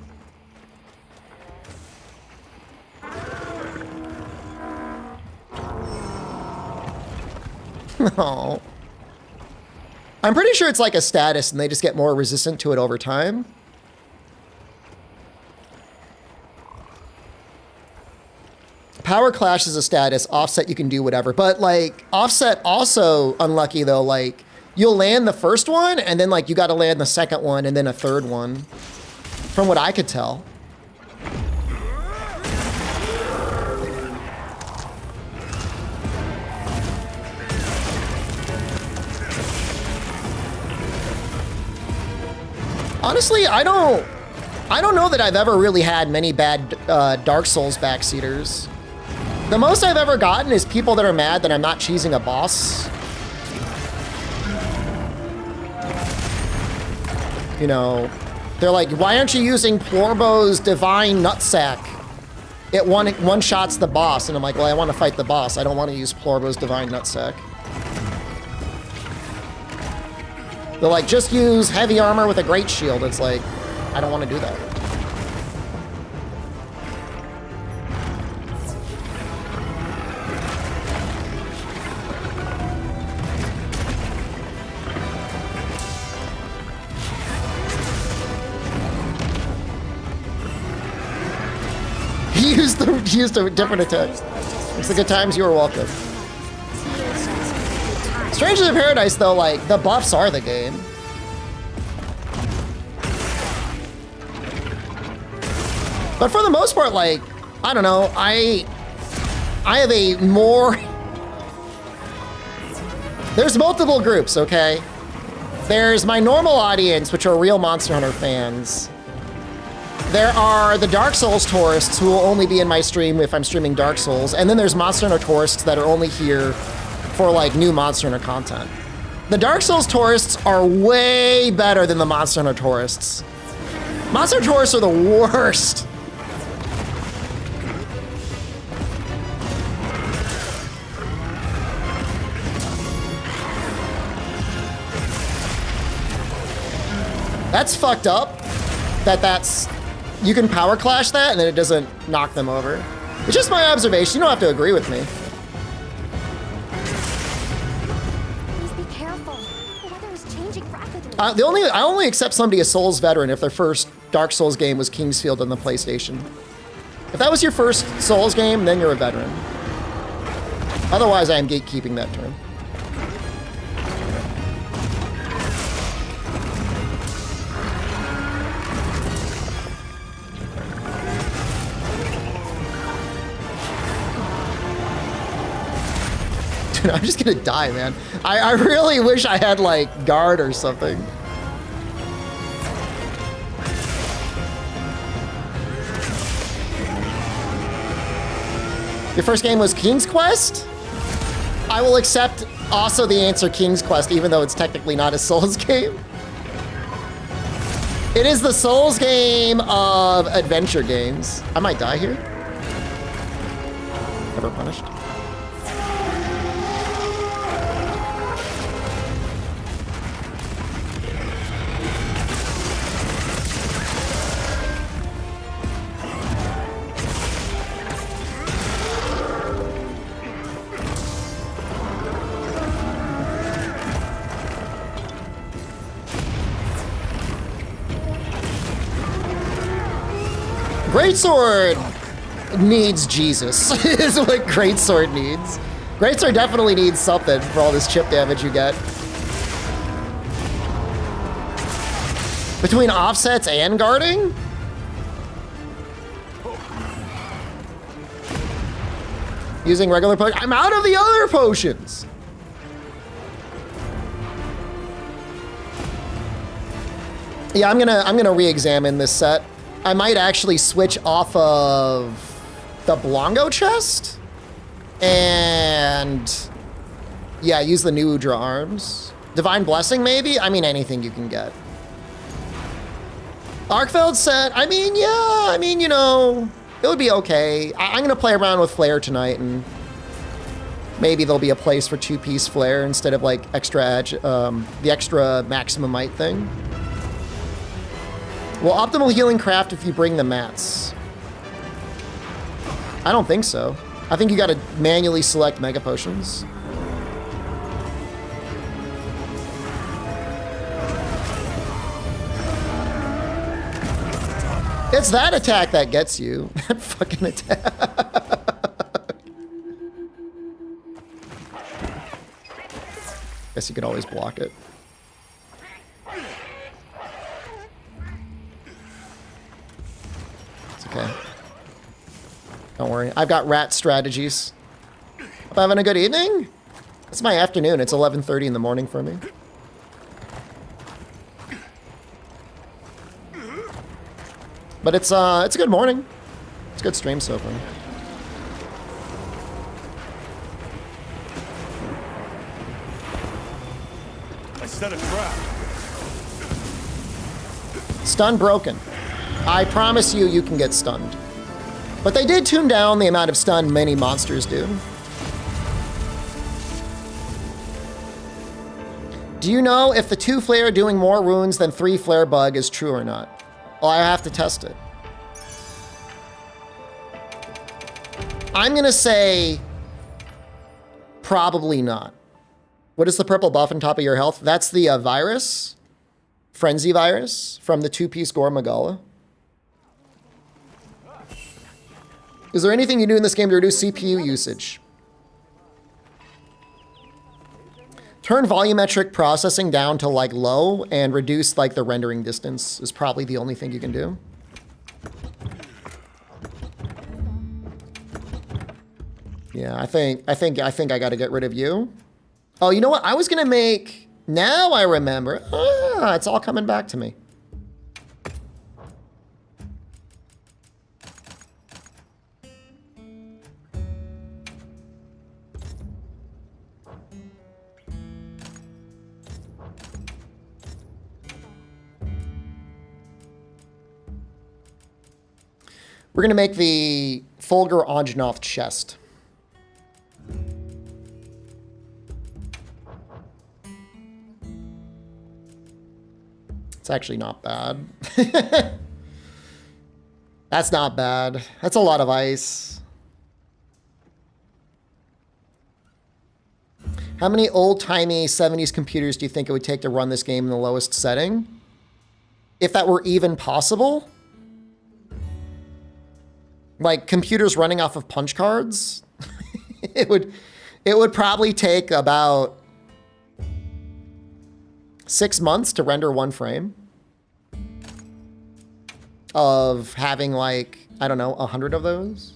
No. I'm pretty sure it's like a status and they just get more resistant to it over time. Power Clash is a status, Offset you can do whatever, but like Offset also unlucky though, like you'll land the first one and then like you gotta land the second one and then a third one, from what I could tell. Honestly, I don't know that I've ever really had many bad Dark Souls backseaters. The most I've ever gotten is people that are mad that I'm not cheesing a boss. You know, they're like, why aren't you using Plorbo's Divine Nutsack? It one-shots the boss. And I'm like, well, I want to fight the boss. I don't want to use Plorbo's Divine Nutsack. They're like, just use heavy armor with a great shield. It's like, I don't want to do that. used a different attack. It's the good times. You were welcome. Strangers of Paradise, though, like, the buffs are the game. But for the most part, like, I don't know, I have a more... There's multiple groups, okay? There's my normal audience, which are real Monster Hunter fans. There are the Dark Souls tourists who will only be in my stream if I'm streaming Dark Souls. And then there's Monster Hunter tourists that are only here for like new Monster Hunter content. The Dark Souls tourists are way better than the Monster Hunter tourists. Monster Hunter tourists are the worst. That's fucked up. That's... You can power clash that and then it doesn't knock them over. It's just my observation. You don't have to agree with me. Please be careful. The weather is changing rapidly. I only accept somebody a Souls veteran if their first Dark Souls game was Kingsfield on the PlayStation. If that was your first Souls game, then you're a veteran. Otherwise, I am gatekeeping that term. I'm just gonna die, man. I really wish I had like guard or something. Your first game was King's Quest? I will accept also the answer King's Quest, even though it's technically not a Souls game. It is the Souls game of adventure games. I might die here. Never punished. Greatsword needs Jesus, is what Greatsword needs. Greatsword definitely needs something for all this chip damage you get. Between offsets and guarding? Using regular potions. I'm out of the other potions! Yeah, I'm gonna re-examine this set. I might actually switch off of the Blongo chest and yeah, use the new Udra arms. Divine Blessing maybe? I mean, anything you can get. Arkfeld set, I mean, yeah, I mean, you know, it would be okay. I'm gonna play around with Flare tonight and maybe there'll be a place for 2-piece Flare instead of like the extra maximum might thing. Will optimal healing craft if you bring the mats? I don't think so. I think you gotta manually select mega potions. It's that attack that gets you. That fucking attack. Guess you could always block it. Okay. Don't worry. I've got rat strategies. Hope having a good evening? It's my afternoon. It's 11:30 in the morning for me. But it's a good morning. It's a good stream so far. I set a trap. Stun broken. I promise you, you can get stunned. But they did tune down the amount of stun many monsters do. Do you know if the 2 flare doing more wounds than 3 flare bug is true or not? Well, I have to test it. I'm gonna say probably not. What is the purple buff on top of your health? That's the virus, Frenzy virus from the 2-piece Gore Magala. Is there anything you do in this game to reduce CPU usage? Turn volumetric processing down to like low and reduce like the rendering distance is probably the only thing you can do. Yeah, I think I got to get rid of you. Oh, you know what? I was gonna make. Now I remember. Ah, it's all coming back to me. We're gonna make the Fulgur Anjanov chest. It's actually not bad. That's not bad. That's a lot of ice. How many old-timey 70s computers do you think it would take to run this game in the lowest setting? If that were even possible? Like computers running off of punch cards? it would probably take about 6 months to render one frame of having like, I don't know, 100 of those.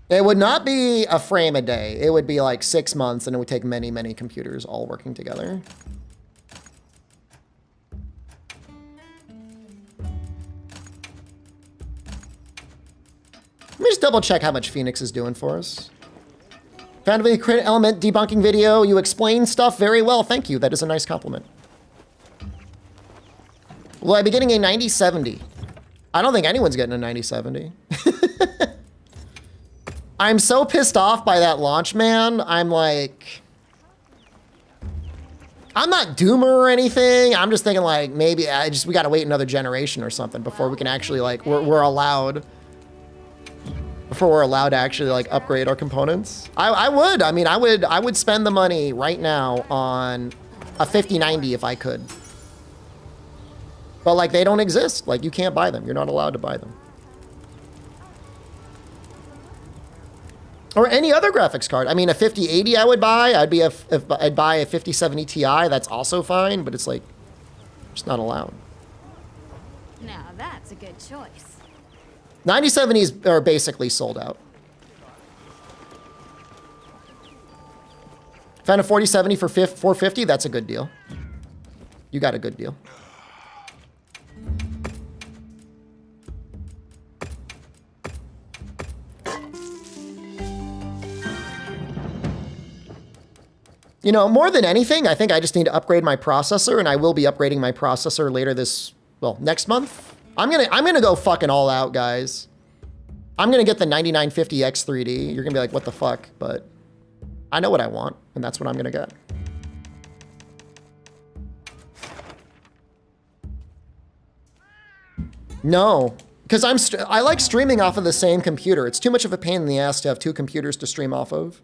It would not be a frame a day. It would be like 6 months, and it would take many, many computers all working together. Let me just double check how much Phoenix is doing for us. Found the crit element debunking video. You explain stuff very well. Thank you. That is a nice compliment. Will I be getting a 9070? I don't think anyone's getting a 9070. I'm so pissed off by that launch, man. I'm like... I'm not doomer or anything. I'm just thinking like maybe we gotta wait another generation or something before we can actually like, we're allowed... Before we're allowed to actually like upgrade our components. I would spend the money right now on a 5090 if I could. But like they don't exist. Like you can't buy them. You're not allowed to buy them. Or any other graphics card. I mean, a 5080 I would buy. I'd buy a 5070 Ti. That's also fine, but it's like, just not allowed. Now that's a good choice. 9070s are basically sold out. Found a 4070 for 450. That's a good deal. You got a good deal. You know, more than anything, I think I just need to upgrade my processor, and I will be upgrading my processor later next month. I'm gonna go fucking all out, guys. I'm gonna get the 9950X 3D. You're gonna be like, what the fuck? But I know what I want, and that's what I'm gonna get. No, because I like streaming off of the same computer. It's too much of a pain in the ass to have two computers to stream off of.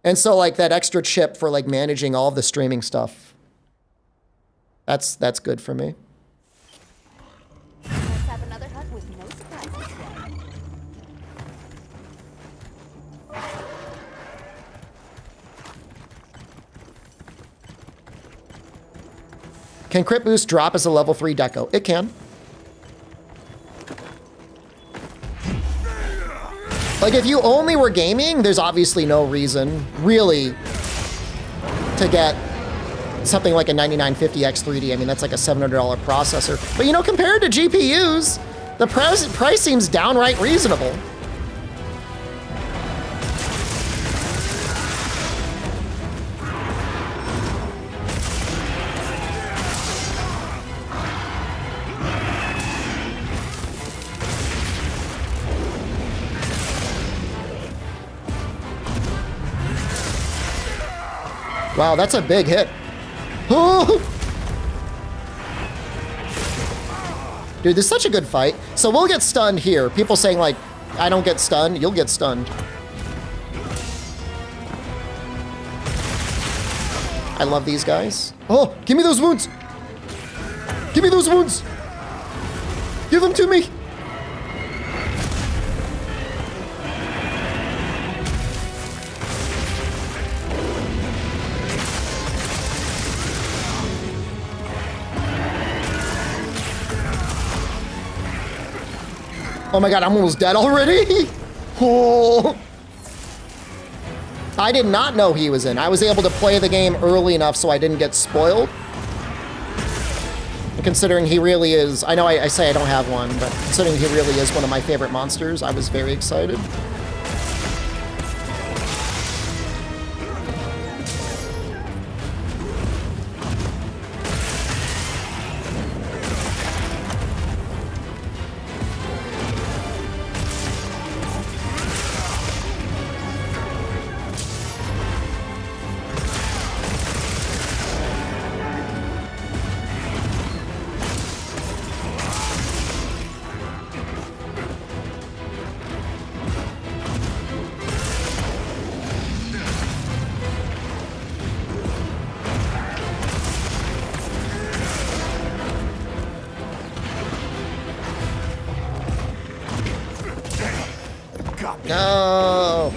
And so like that extra chip for like managing all of the streaming stuff. That's good for me. Let's have another hug with no surprises today. Can Crit Boost drop as a level 3 deco? It can. Like, if you only were gaming, there's obviously no reason, really, to get something like a 9950X 3D. I mean, that's like a $700 processor. But, you know, compared to GPUs, the price seems downright reasonable. Wow, that's a big hit. Dude, this is such a good fight. So we'll get stunned here. People saying like, I don't get stunned. You'll get stunned. I love these guys. Oh, give me those wounds. Give me those wounds. Give them to me. Oh my god, I'm almost dead already? Oh. I did not know he was in. I was able to play the game early enough so I didn't get spoiled. And considering he really is, I know I say I don't have one, but considering he really is one of my favorite monsters, I was very excited. No.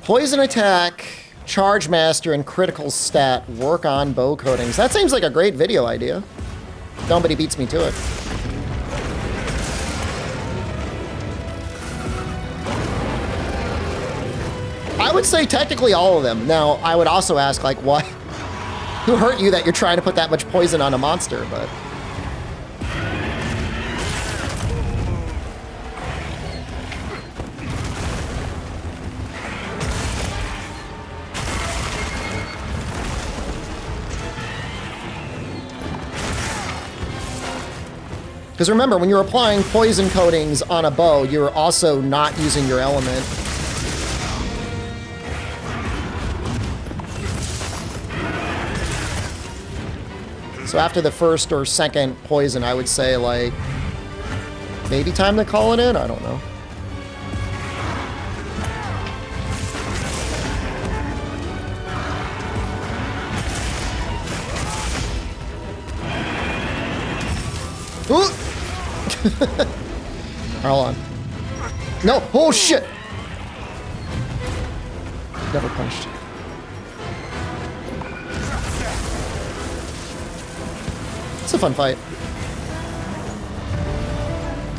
Poison attack, charge master, and critical stat work on bow coatings. That seems like a great video idea. Nobody beats me to it. I would say technically all of them. Now, I would also ask, like, what? Who hurt you that you're trying to put that much poison on a monster, but... Because remember, when you're applying poison coatings on a bow, you're also not using your element. So after the first or second poison, I would say, like, maybe time to call it in? I don't know. Ooh! Hold on. No! Oh shit! Never punched. It's a fun fight.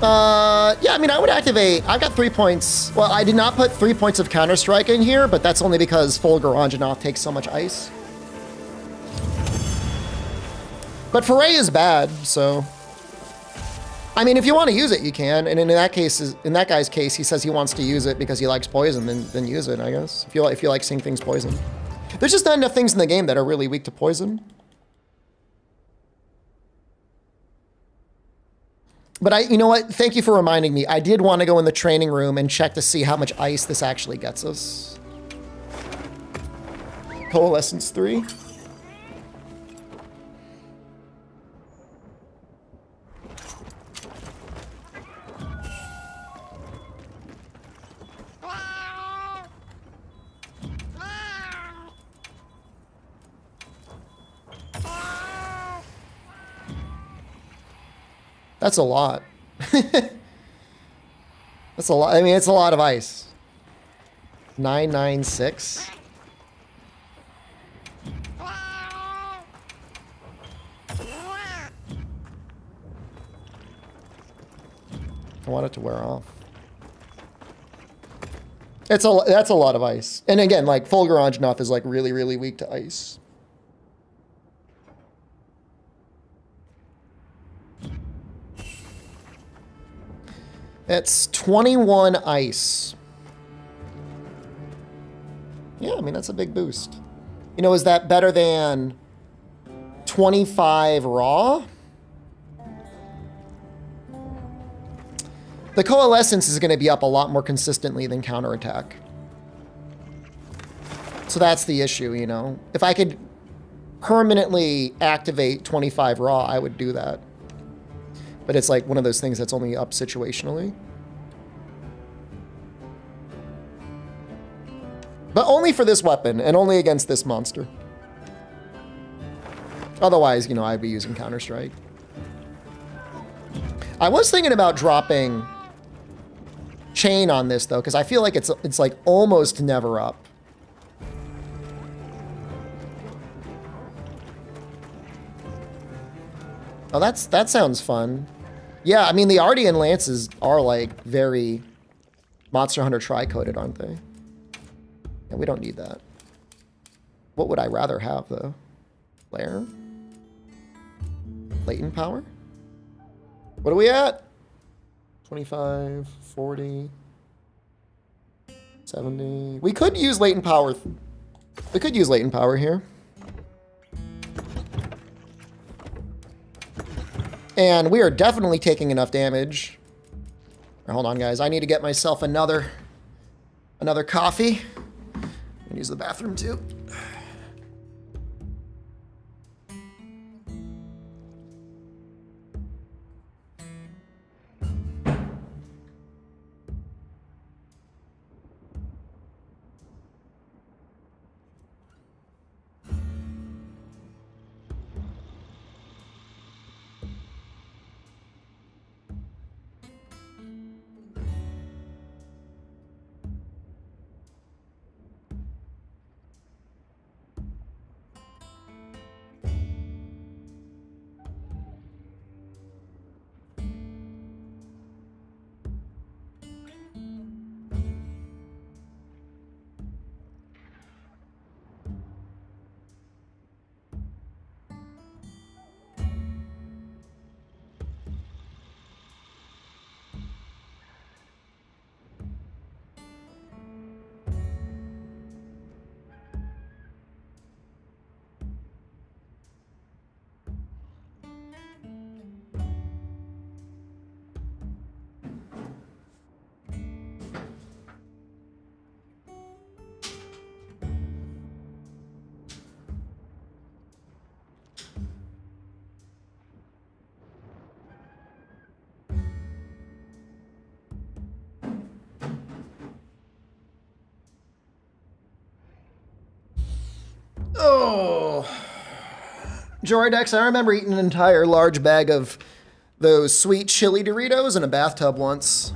Yeah, I mean, I would activate... I've got 3 points. Well, I did not put 3 points of Counter-Strike in here, but that's only because full Garanjanoth takes so much ice. But Foray is bad, so... I mean, if you want to use it, you can. And in that case, in that guy's case, he says he wants to use it because he likes poison. Then use it, I guess. If you like seeing things poison. There's just not enough things in the game that are really weak to poison. But you know what? Thank you for reminding me. I did want to go in the training room and check to see how much ice this actually gets us. Coalescence 3. That's a lot. That's a lot. I mean, it's a lot of ice. 996. I want it to wear off. That's a lot of ice. And again, like, full Garanjanoth is like really, really weak to ice. It's 21 ice. Yeah, I mean, that's a big boost. You know, is that better than 25 raw? The coalescence is going to be up a lot more consistently than counterattack. So that's the issue, you know? If I could permanently activate 25 raw, I would do that. But it's like one of those things that's only up situationally. But only for this weapon, and only against this monster. Otherwise, you know, I'd be using Counter-Strike. I was thinking about dropping chain on this, though, because I feel like it's like almost never up. Oh, that sounds fun. Yeah, I mean, the Ardean Lances are, like, very Monster Hunter tri-coded, aren't they? Yeah, we don't need that. What would I rather have, though? Flare? Latent power? What are we at? 25, 40, 70. We could use latent power. We could use latent power here. And we are definitely taking enough damage. Hold on, guys. I need to get myself another coffee. And use the bathroom too. Oh, Joridex, I remember eating an entire large bag of those sweet chili Doritos in a bathtub once.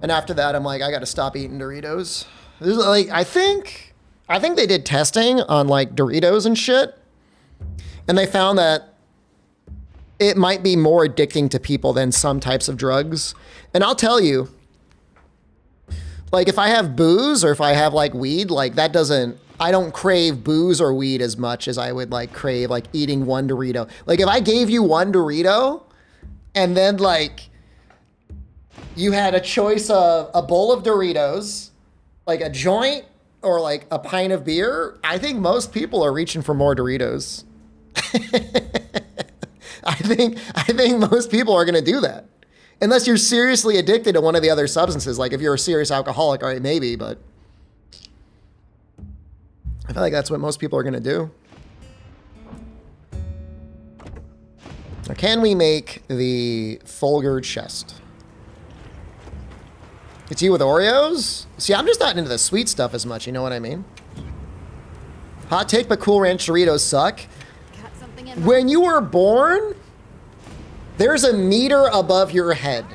And after that, I'm like, I gotta stop eating Doritos. This is like, I think they did testing on like Doritos and shit. And they found that it might be more addicting to people than some types of drugs. And I'll tell you, like if I have booze or if I have like weed, like that doesn't, I don't crave booze or weed as much as I would like crave like eating one Dorito. Like if I gave you one Dorito and then like you had a choice of a bowl of Doritos, like a joint or like a pint of beer, I think most people are reaching for more Doritos. I think most people are gonna do that. Unless you're seriously addicted to one of the other substances. Like if you're a serious alcoholic, all right, maybe, but I feel like that's what most people are gonna do. Now, can we make the Fulgur chest? It's you with Oreos? See, I'm just not into the sweet stuff as much, you know what I mean? Hot take, but Cool Ranch Doritos suck. Got something in When you were born, there's a meter above your head.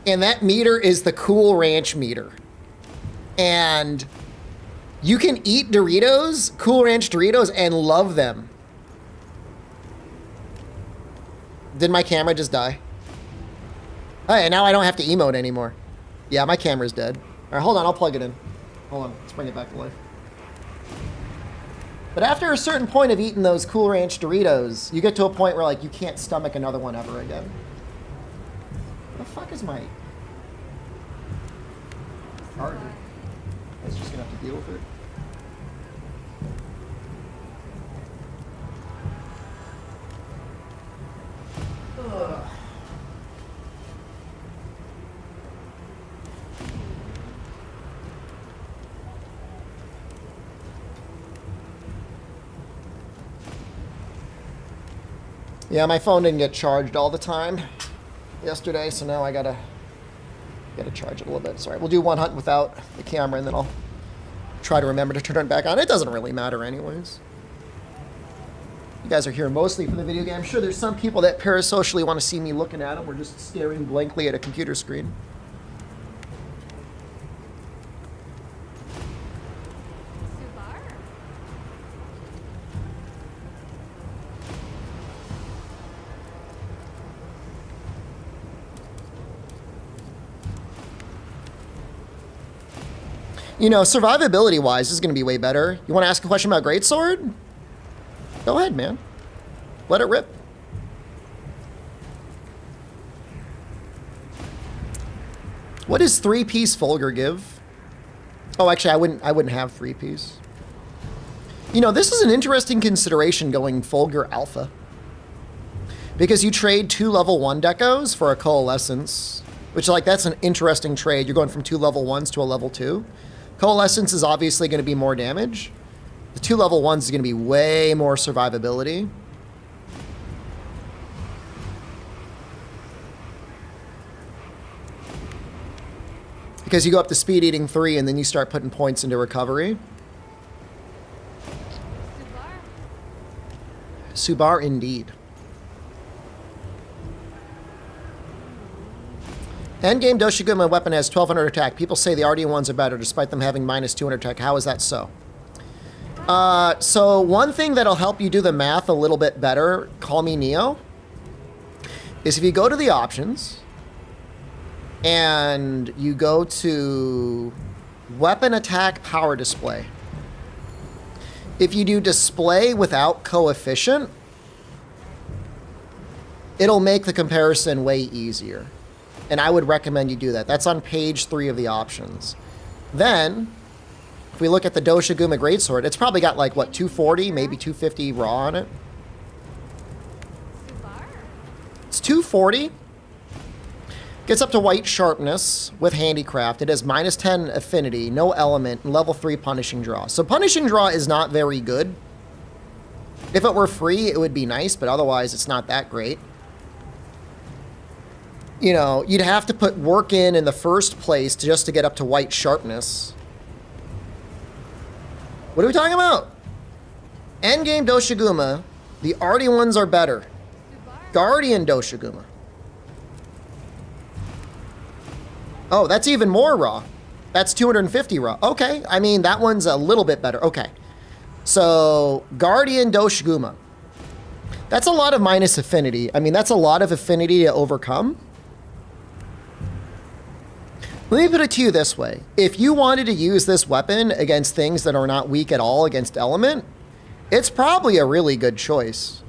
And that meter is the Cool Ranch meter. And you can eat Doritos, Cool Ranch Doritos, and love them. Did my camera just die? Hey, now I don't have to emote anymore. Yeah, my camera's dead. All right, hold on, I'll plug it in. Hold on, let's bring it back to life. But after a certain point of eating those Cool Ranch Doritos, you get to a point where like you can't stomach another one ever again. What the fuck is my charger? I was just gonna have to deal with it. Ugh. Yeah, my phone didn't get charged all the time yesterday, so now I gotta charge it a little bit. Sorry, we'll do one hunt without the camera, and then I'll try to remember to turn it back on. It doesn't really matter anyways. You guys are here mostly for the video game. I'm sure there's some people that parasocially want to see me looking at them. We're just staring blankly at a computer screen. Subar. You know, survivability-wise, this is going to be way better. You want to ask a question about greatsword? Go ahead, man. Let it rip. What does 3-piece Fulgur give? Oh, actually, I wouldn't have 3-piece. You know, this is an interesting consideration going Fulgur Alpha. Because you trade 2 level 1 decos for a Coalescence. Which, like, that's an interesting trade. You're going from 2 level 1s to a level 2. Coalescence is obviously going to be more damage. The 2 level 1s is going to be way more survivability. Because you go up to speed eating 3 and then you start putting points into recovery. Subar indeed. Endgame Doshiguma weapon has 1200 attack. People say the RD ones are better despite them having minus 200 attack. How is that so? So one thing that'll help you do the math a little bit better, call me Neo, is if you go to the options and you go to weapon attack power display. If you do display without coefficient, it'll make the comparison way easier. And I would recommend you do that. That's on page 3 of the options. Then, if we look at the Doshiguma Greatsword, it's probably got like, what, 240, maybe 250 raw on it. It's 240. Gets up to white sharpness with handicraft. It has minus 10 affinity, no element, and level 3 punishing draw. So punishing draw is not very good. If it were free, it would be nice, but otherwise it's not that great. You know, you'd have to put work in the first place just to get up to white sharpness. What are we talking about? Endgame Doshiguma, the arty ones are better. Guardian Doshiguma. Oh, that's even more raw. That's 250 raw. Okay, I mean, that one's a little bit better. Okay. So, Guardian Doshiguma. That's a lot of minus affinity. I mean, that's a lot of affinity to overcome. Let me put it to you this way. If you wanted to use this weapon against things that are not weak at all against element, it's probably a really good choice.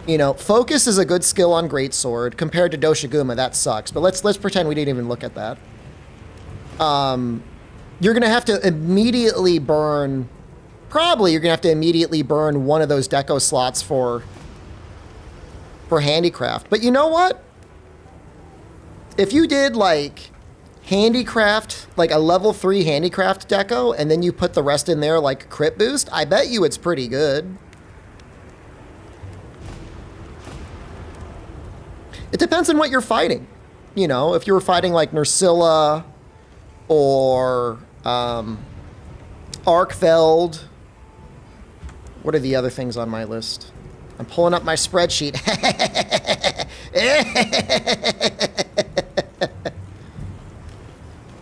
You know, focus is a good skill on greatsword. Compared to Doshiguma, that sucks. But let's pretend we didn't even look at that. You're gonna have to immediately burn. Probably you're gonna have to immediately burn one of those deco slots for handicraft. But you know what? If you did like handicraft, like a level 3 handicraft deco, and then you put the rest in there like crit boost, I bet you it's pretty good. It depends on what you're fighting. You know, if you were fighting like Nursilla or Arkfeld. What are the other things on my list? I'm pulling up my spreadsheet.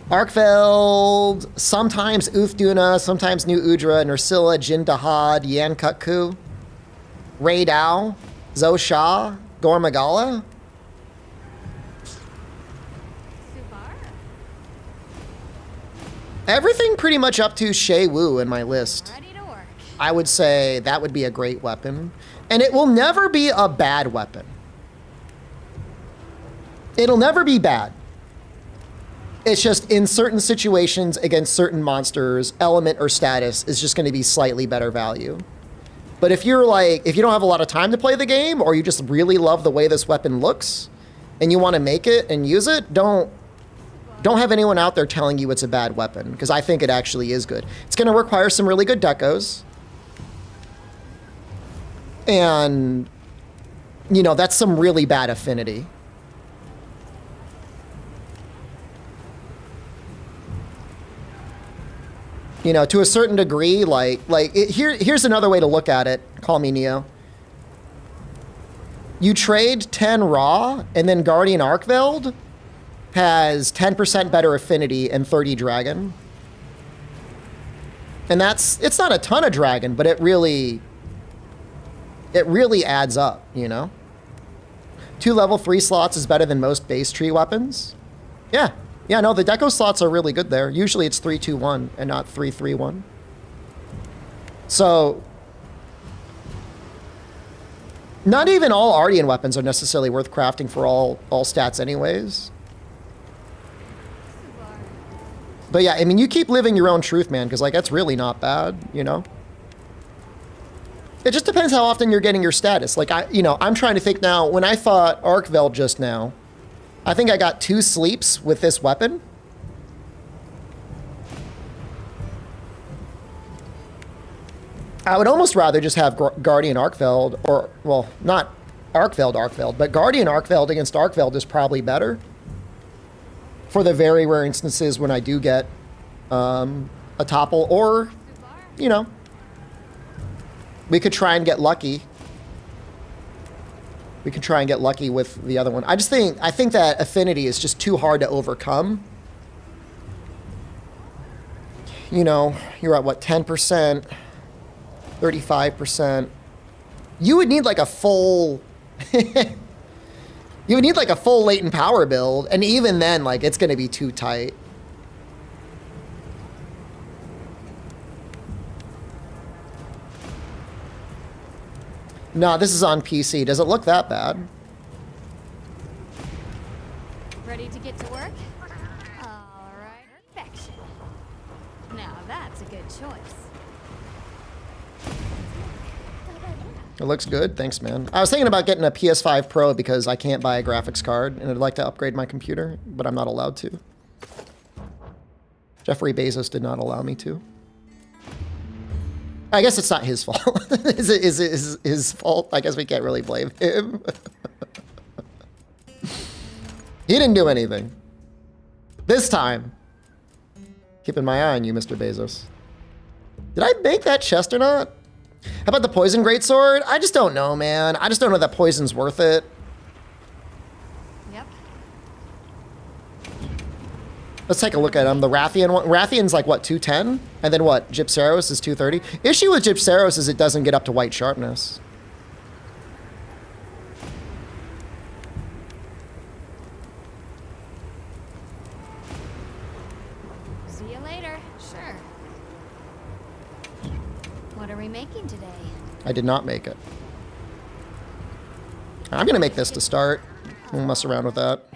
Arkfeld, sometimes Uthduna, sometimes New Udra, Nursilla, Jin Dahad, Yan Kutku, Ray Dao, Zhou Sha, Gormagala. Everything pretty much up to Shei Wu in my list. Ready to work. I would say that would be a great weapon. And it will never be a bad weapon. It'll never be bad. It's just in certain situations against certain monsters, element or status is just going to be slightly better value. But if you're like, if you don't have a lot of time to play the game, or you just really love the way this weapon looks, and you want to make it and use it, don't have anyone out there telling you it's a bad weapon, because I think it actually is good. It's going to require some really good decos. And, you know, that's some really bad affinity. You know, to a certain degree, here's another way to look at it. Call me Neo. You trade 10 raw, and then Guardian Archveld has 10% better affinity and 30 dragon. And it's not a ton of dragon, but it really adds up, you know? 2 level 3 slots is better than most base tree weapons. Yeah. Yeah, no, the deco slots are really good there. Usually it's 3-2-1 and not 3-3-1. So, not even all Ardian weapons are necessarily worth crafting for all stats anyways. But yeah, I mean, you keep living your own truth, man, because, like, that's really not bad, you know? It just depends how often you're getting your status. Like, I'm trying to think now, when I fought Archveld just now, I think I got 2 sleeps with this weapon. I would almost rather just have Guardian Archveld, or, well, not Archveld, but Guardian Archveld against Archveld is probably better. For the very rare instances when I do get a topple, or, you know, we could try and get lucky. We could try and get lucky with the other one. I think that affinity is just too hard to overcome. You know, you're at what, 10%, 35%. You would need like a full you would need like a full latent power build, and even then, like, it's gonna be too tight. No, this is on PC. Does it look that bad? Ready to get to work? All right. Perfection. Now that's a good choice. It looks good. Thanks, man. I was thinking about getting a PS5 Pro because I can't buy a graphics card, and I'd like to upgrade my computer, but I'm not allowed to. Jeffrey Bezos did not allow me to. I guess it's not his fault. Is it his fault? I guess we can't really blame him. He didn't do anything. This time. Keeping my eye on you, Mr. Bezos. Did I make that chest or not? How about the poison greatsword? I just don't know, man. I just don't know that poison's worth it. Yep. Let's take a look at him. The Rathian one. Rathian's like, what, 210? And then what? Gypsaros is 230? Issue with Gypsaros is it doesn't get up to white sharpness. See you later. Sure. What are we making today? I did not make it. I'm gonna make this to start. We'll mess around with that.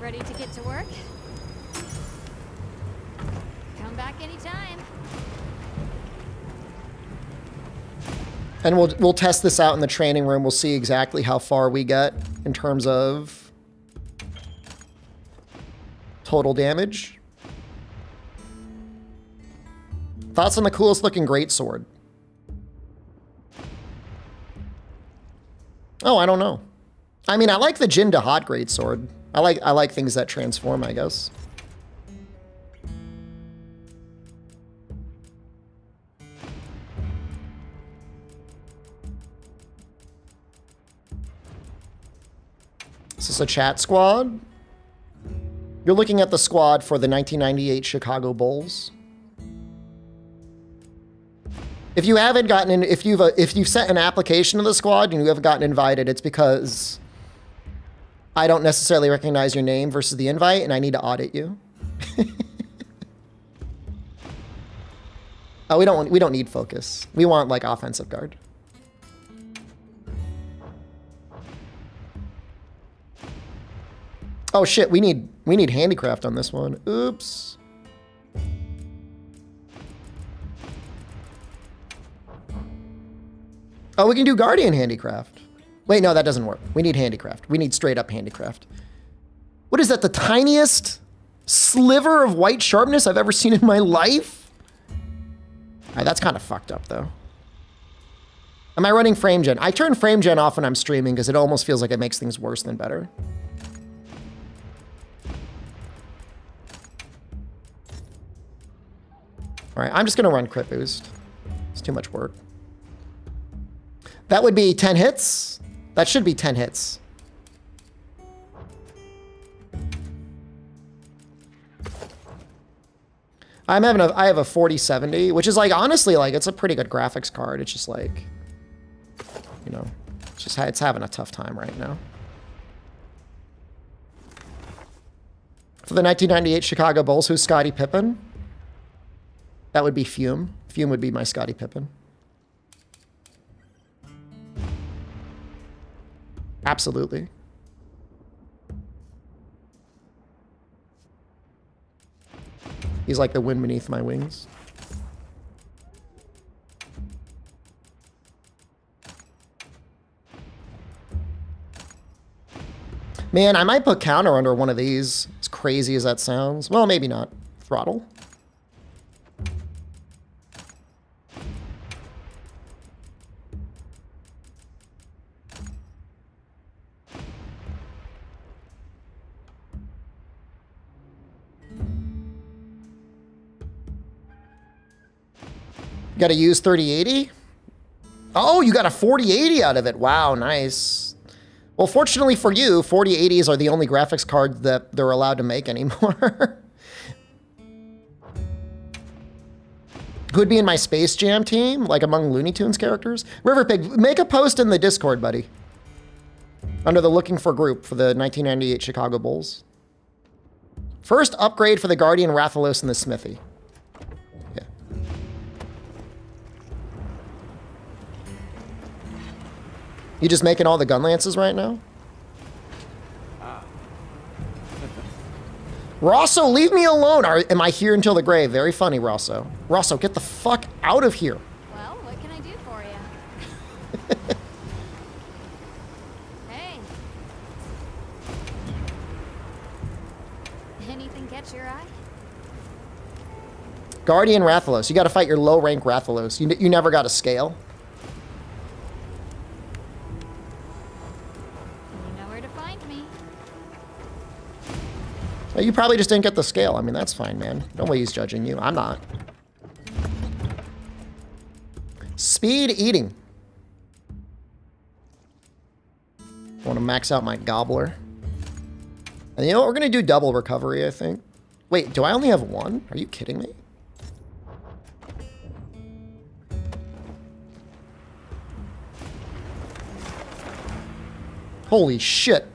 Ready to get to work? Come back anytime. And we'll test this out in the training room. We'll see exactly how far we get in terms of total damage. Thoughts on the coolest looking greatsword? Oh, I don't know. I mean, I like the Jin to Hot greatsword. I like things that transform, I guess. Is this a chat squad? You're looking at the squad for the 1998 Chicago Bulls. If you haven't gotten in, if you've sent an application to the squad and you haven't gotten invited, it's because I don't necessarily recognize your name versus the invite, and I need to audit you. Oh, we don't need focus. We want like offensive guard. Oh shit, we need handicraft on this one. Oops. Oh, we can do Guardian handicraft. Wait, no, that doesn't work. We need handicraft. We need straight up handicraft. What is that, the tiniest sliver of white sharpness I've ever seen in my life? All right, that's kind of fucked up, though. Am I running frame gen? I turn frame gen off when I'm streaming because it almost feels like it makes things worse than better. All right, I'm just gonna run crit boost. It's too much work. That would be 10 hits. That should be 10 hits. I have a 4070, which is like, honestly, like, it's a pretty good graphics card. It's just like, you know, it's having a tough time right now. For the 1998 Chicago Bulls, who's Scottie Pippen? That would be Fume. Fume would be my Scottie Pippen. Absolutely. He's like the wind beneath my wings. Man, I might put counter under one of these, as crazy as that sounds. Well, maybe not. Throttle. Got to use 3080? Oh, you got a 4080 out of it. Wow, nice. Well, fortunately for you, 4080s are the only graphics card that they're allowed to make anymore. Who would be in my Space Jam team, like among Looney Tunes characters? Riverpig, make a post in the Discord, buddy. Under the looking for group for the 1998 Chicago Bulls. First upgrade for the Guardian, Rathalos, and the Smithy. Yeah. You just making all the gun lances right now? Rosso, leave me alone. Am I here until the grave? Very funny, Rosso. Rosso, get the fuck out of here. Well, what can I do for you? Hey. Anything catch your eye? Guardian Rathalos. You got to fight your low rank Rathalos. You never got a scale. You know where to find me. You probably just didn't get the scale. I mean, that's fine, man. Nobody's judging you. I'm not. Speed eating. Want to max out my gobbler. And you know what? We're going to do double recovery, I think. Wait, do I only have one? Are you kidding me? Holy shit.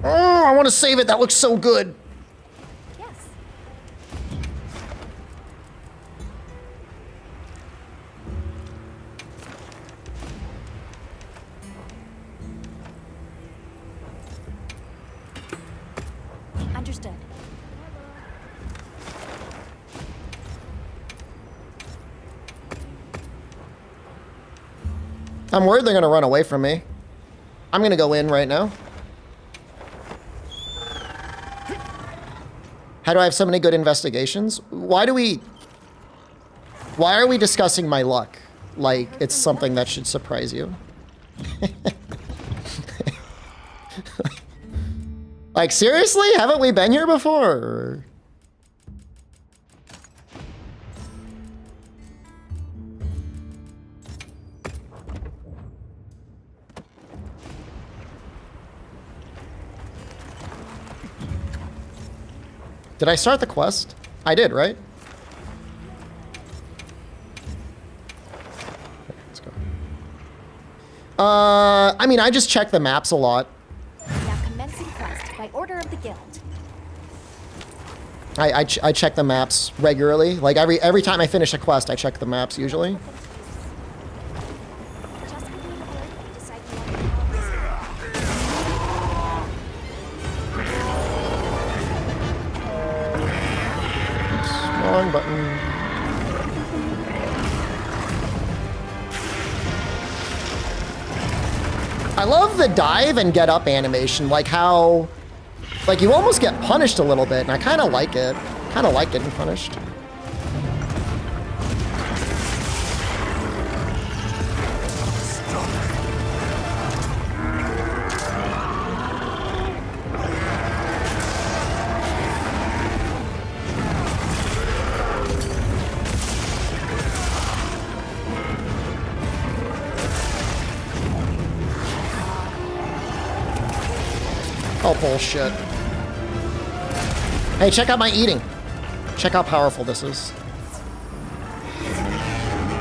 Oh, I want to save it. That looks so good. Yes. Understood. I'm worried they're going to run away from me. I'm going to go in right now. How do I have so many good investigations? Why are we discussing my luck? Like it's something that should surprise you. Like seriously? Haven't we been here before? Did I start the quest? I did, right? Let's go. I mean, I just check the maps a lot. Now commencing quest by order of the guild. I check the maps regularly. Like every time I finish a quest, I check the maps usually. Just when you decide you want to Wrong button. I love the dive and get up animation, like how, like you almost get punished a little bit, and I kind of like it. Kind of like getting punished. Oh, bullshit. Hey, check out my eating. Check how powerful this is.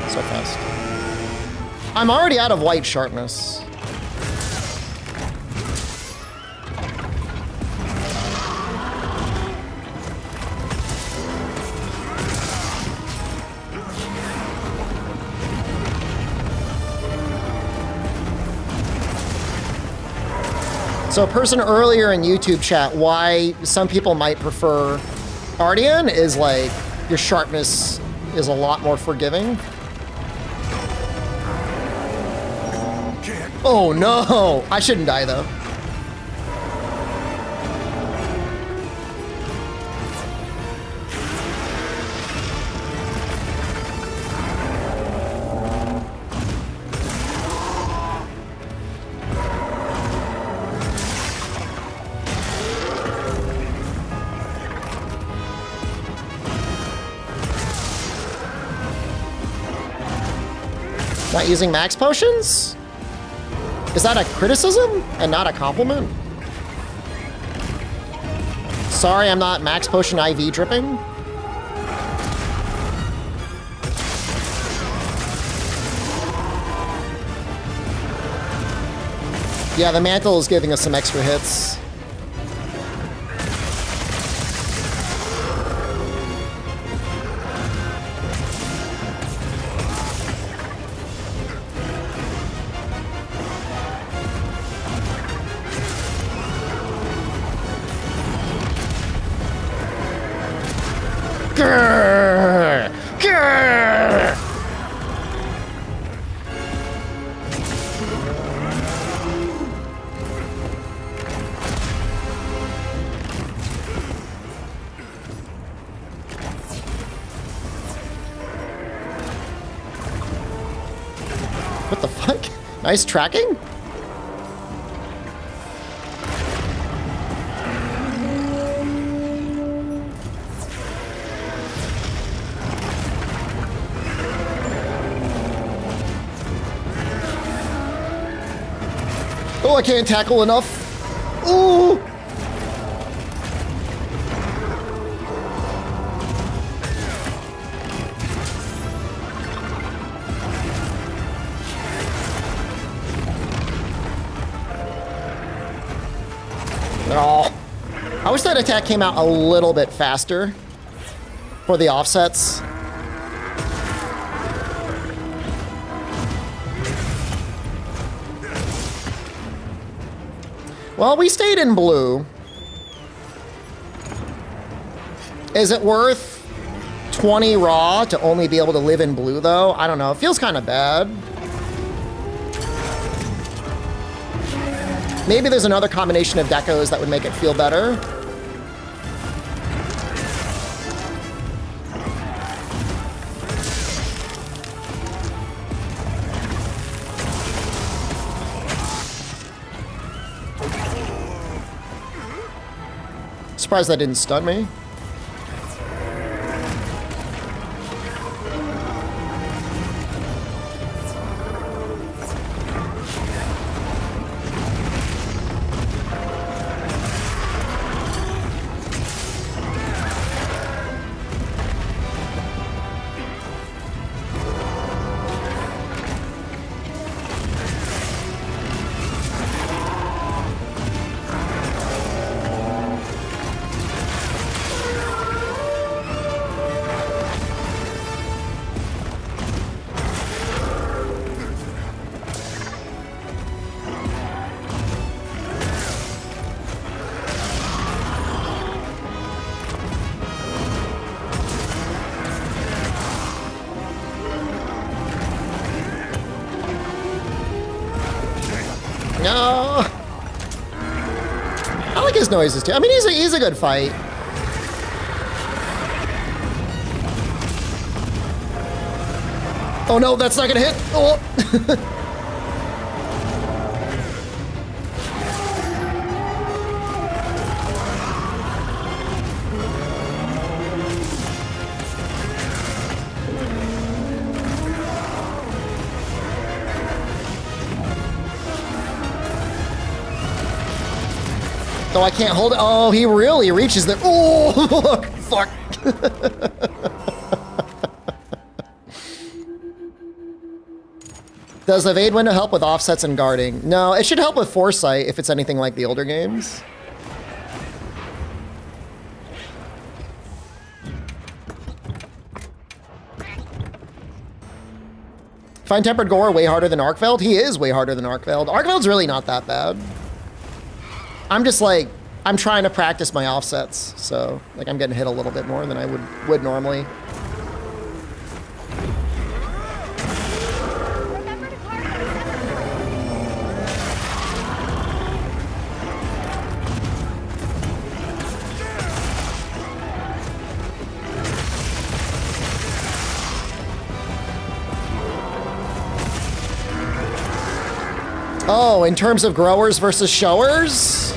So fast. I'm already out of white sharpness. So a person earlier in YouTube chat, why some people might prefer Guardian is like, your sharpness is a lot more forgiving. Oh no! I shouldn't die though. Not using max potions? Is that a criticism and not a compliment? Sorry, I'm not max potion IV dripping. Yeah, the mantle is giving us some extra hits. Grrr! Grrr! What the fuck? Nice tracking? Oh, I can't tackle enough. Ooh! Oh. I wish that attack came out a little bit faster for the offsets. Well, we stayed in blue. Is it worth 20 raw to only be able to live in blue, though? I don't know. It feels kind of bad. Maybe there's another combination of decos that would make it feel better. Surprised that didn't stun me. his noises too. I mean, he's a good fight. Oh no, that's not gonna hit. Oh. Oh, I can't hold it. Oh, he really reaches the. Oh, fuck. Does the evade window help with offsets and guarding? No, it should help with foresight if it's anything like the older games. Fine Tempered Gore way harder than Arkveld? He is way harder than Arkveld. Arkveld's really not that bad. I'm just like, I'm trying to practice my offsets, so like I'm getting hit a little bit more than I would normally. Oh, in terms of growers versus showers?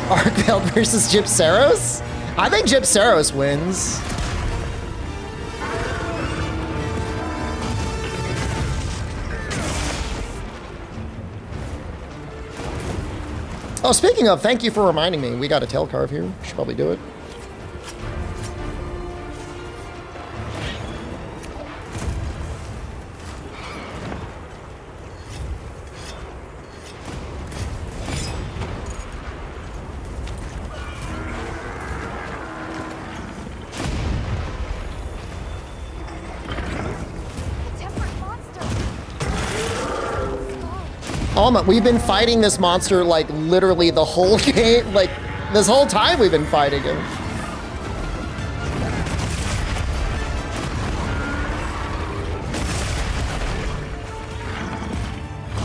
Arkveld versus Gypsaros? I think Gypsaros wins. Oh, speaking of, thank you for reminding me. We got a tail carve here. Should probably do it. We've been fighting this monster like literally the whole game. Like this whole time we've been fighting him.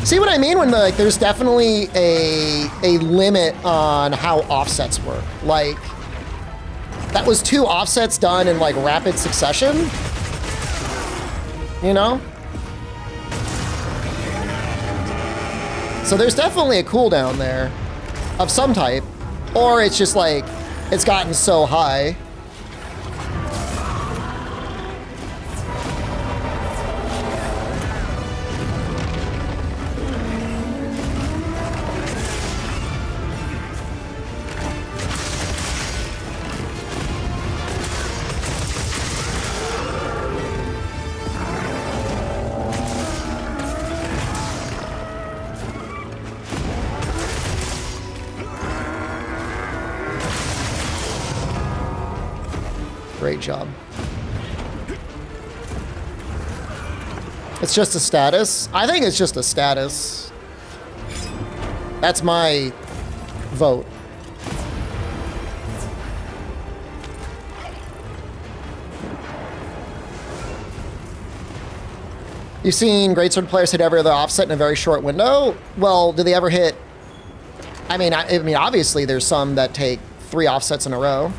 See what I mean when like there's definitely a limit on how offsets work. Like that was 2 offsets done in like rapid succession. You know? So there's definitely a cooldown there of some type, or it's just like, it's gotten so high. Great job. It's just a status. I think it's just a status. That's my vote. You've seen greatsword players hit every other offset in a very short window? Well, do they ever hit? I mean, obviously there's some that take 3 offsets in a row.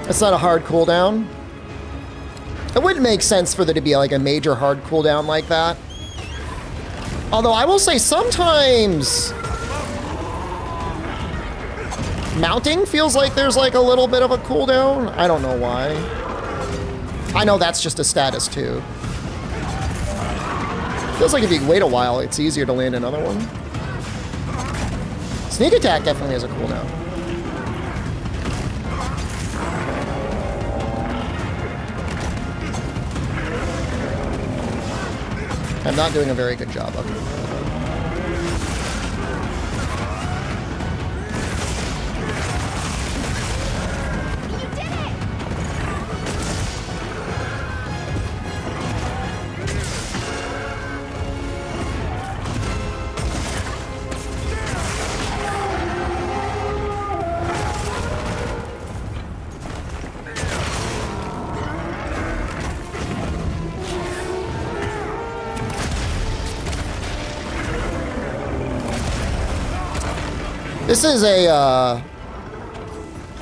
It's not a hard cooldown. It wouldn't make sense for there to be like a major hard cooldown like that. Although I will say sometimes mounting feels like there's like a little bit of a cooldown. I don't know why. I know that's just a status too. Feels like if you wait a while, it's easier to land another one. Sneak attack definitely has a cooldown. I'm not doing a very good job of it. You did it! This is a,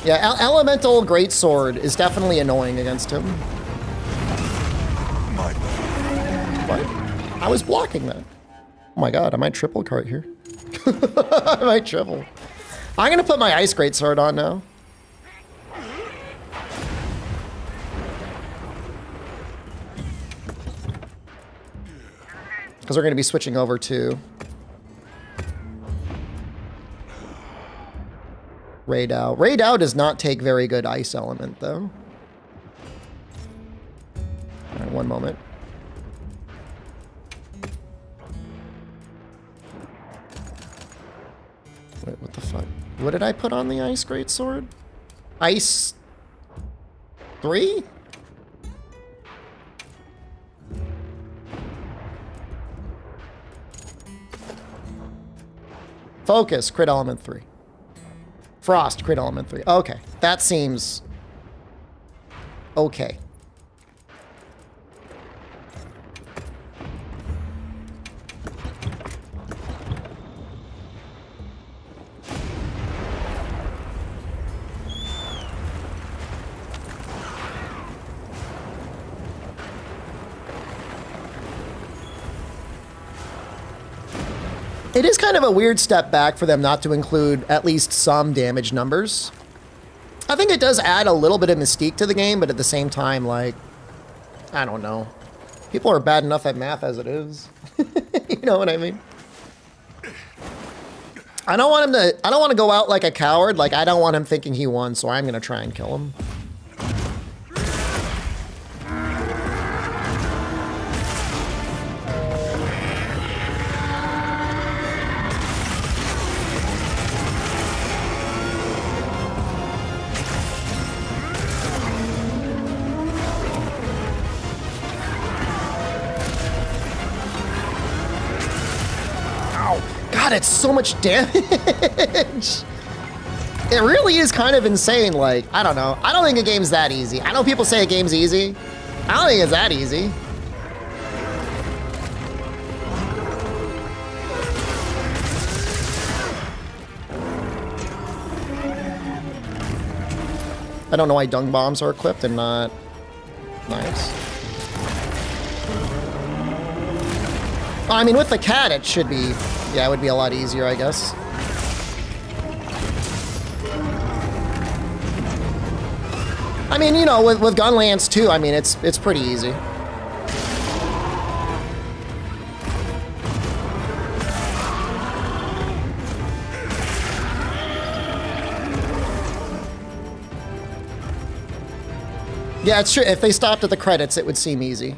yeah, elemental greatsword is definitely annoying against him. What? I was blocking that. Oh my god, I might triple cart here. I might triple. I'm gonna put my ice greatsword on now. Because we're gonna be switching over to Raidao. Raidao does not take very good ice element, though. All right, one moment. Wait, what the fuck? What did I put on the ice greatsword? Ice 3? Focus, crit element 3. Frost, crit element 3. Okay, that seems okay. It is kind of a weird step back for them not to include at least some damage numbers. I think it does add a little bit of mystique to the game, but at the same time, like, I don't know. People are bad enough at math as it is. You know what I mean? I don't want to go out like a coward. Like, I don't want him thinking he won, so I'm going to try and kill him. God, it's so much damage. It really is kind of insane. Like, I don't know. I don't think a game's that easy. I know people say a game's easy. I don't think it's that easy. I don't know why dung bombs are equipped and not knives. I mean, with the cat, it should be, yeah, it would be a lot easier, I guess. I mean, you know, with gun lance too, I mean, it's pretty easy. Yeah, it's true. If they stopped at the credits, it would seem easy.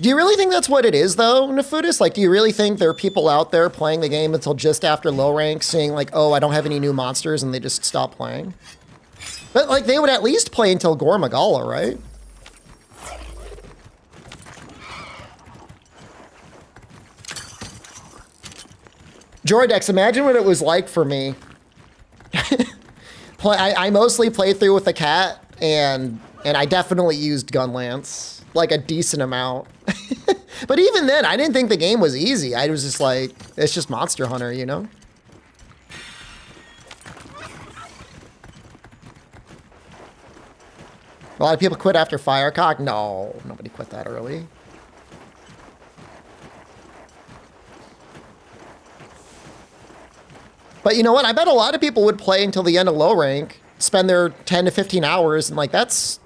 Do you really think that's what it is, though, Nefudis? Like, do you really think there are people out there playing the game until just after low rank, saying, like, oh, I don't have any new monsters, and they just stop playing? But, like, they would at least play until Gore Magala, right? Jordex, imagine what it was like for me. I mostly played through with the cat, and I definitely used gun lance. Like a decent amount. But even then, I didn't think the game was easy. I was just like, it's just Monster Hunter, you know? A lot of people quit after Firecock. No, nobody quit that early. But you know what? I bet a lot of people would play until the end of low rank, spend their 10 to 15 hours, and like that's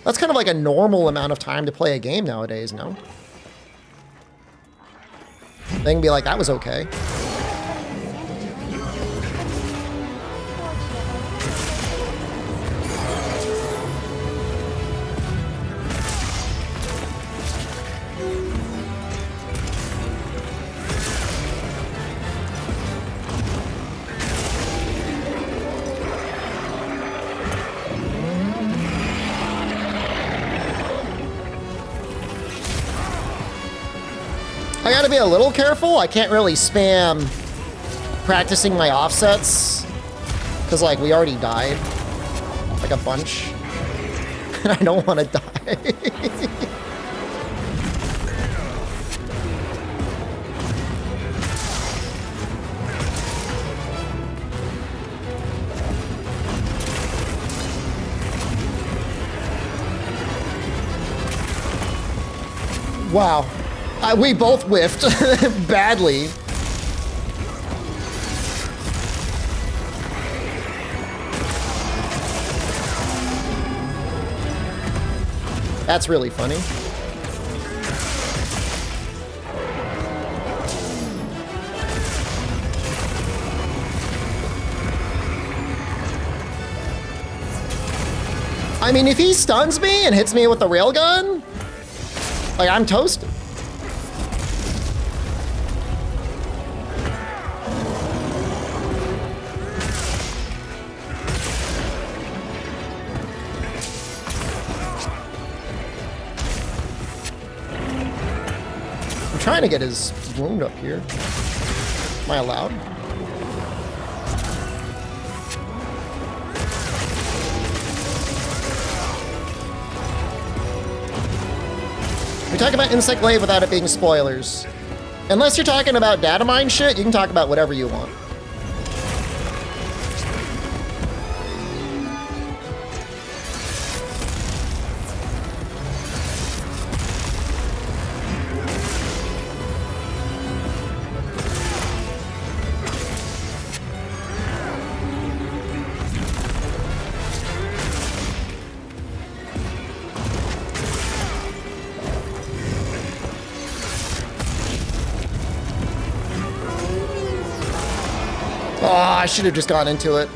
kind of like a normal amount of time to play a game nowadays, no? They can be like, that was okay. I gotta be a little careful. I can't really spam practicing my offsets because, like, we already died like a bunch. I don't want to die. Wow. We both whiffed badly. That's really funny. I mean, if he stuns me and hits me with the railgun, like, I'm toasted. I'm trying to get his wound up here. Am I allowed? We talk about Insect Glaive without it being spoilers. Unless you're talking about data mine shit, you can talk about whatever you want. Oh, I should have just gone into it.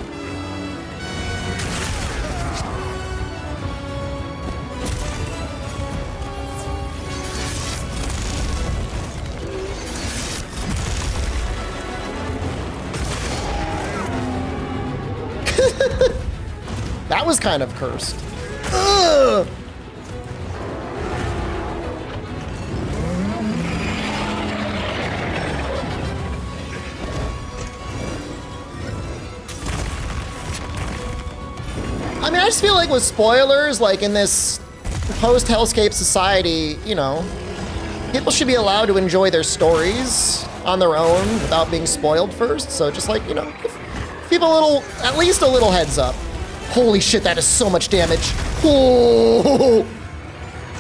That was kind of cursed. Ugh. I mean, I just feel like with spoilers, like in this post-Hellscape society, you know, people should be allowed to enjoy their stories on their own without being spoiled first. So just like, you know, give people a little, at least a little heads up. Holy shit, that is so much damage. Oh.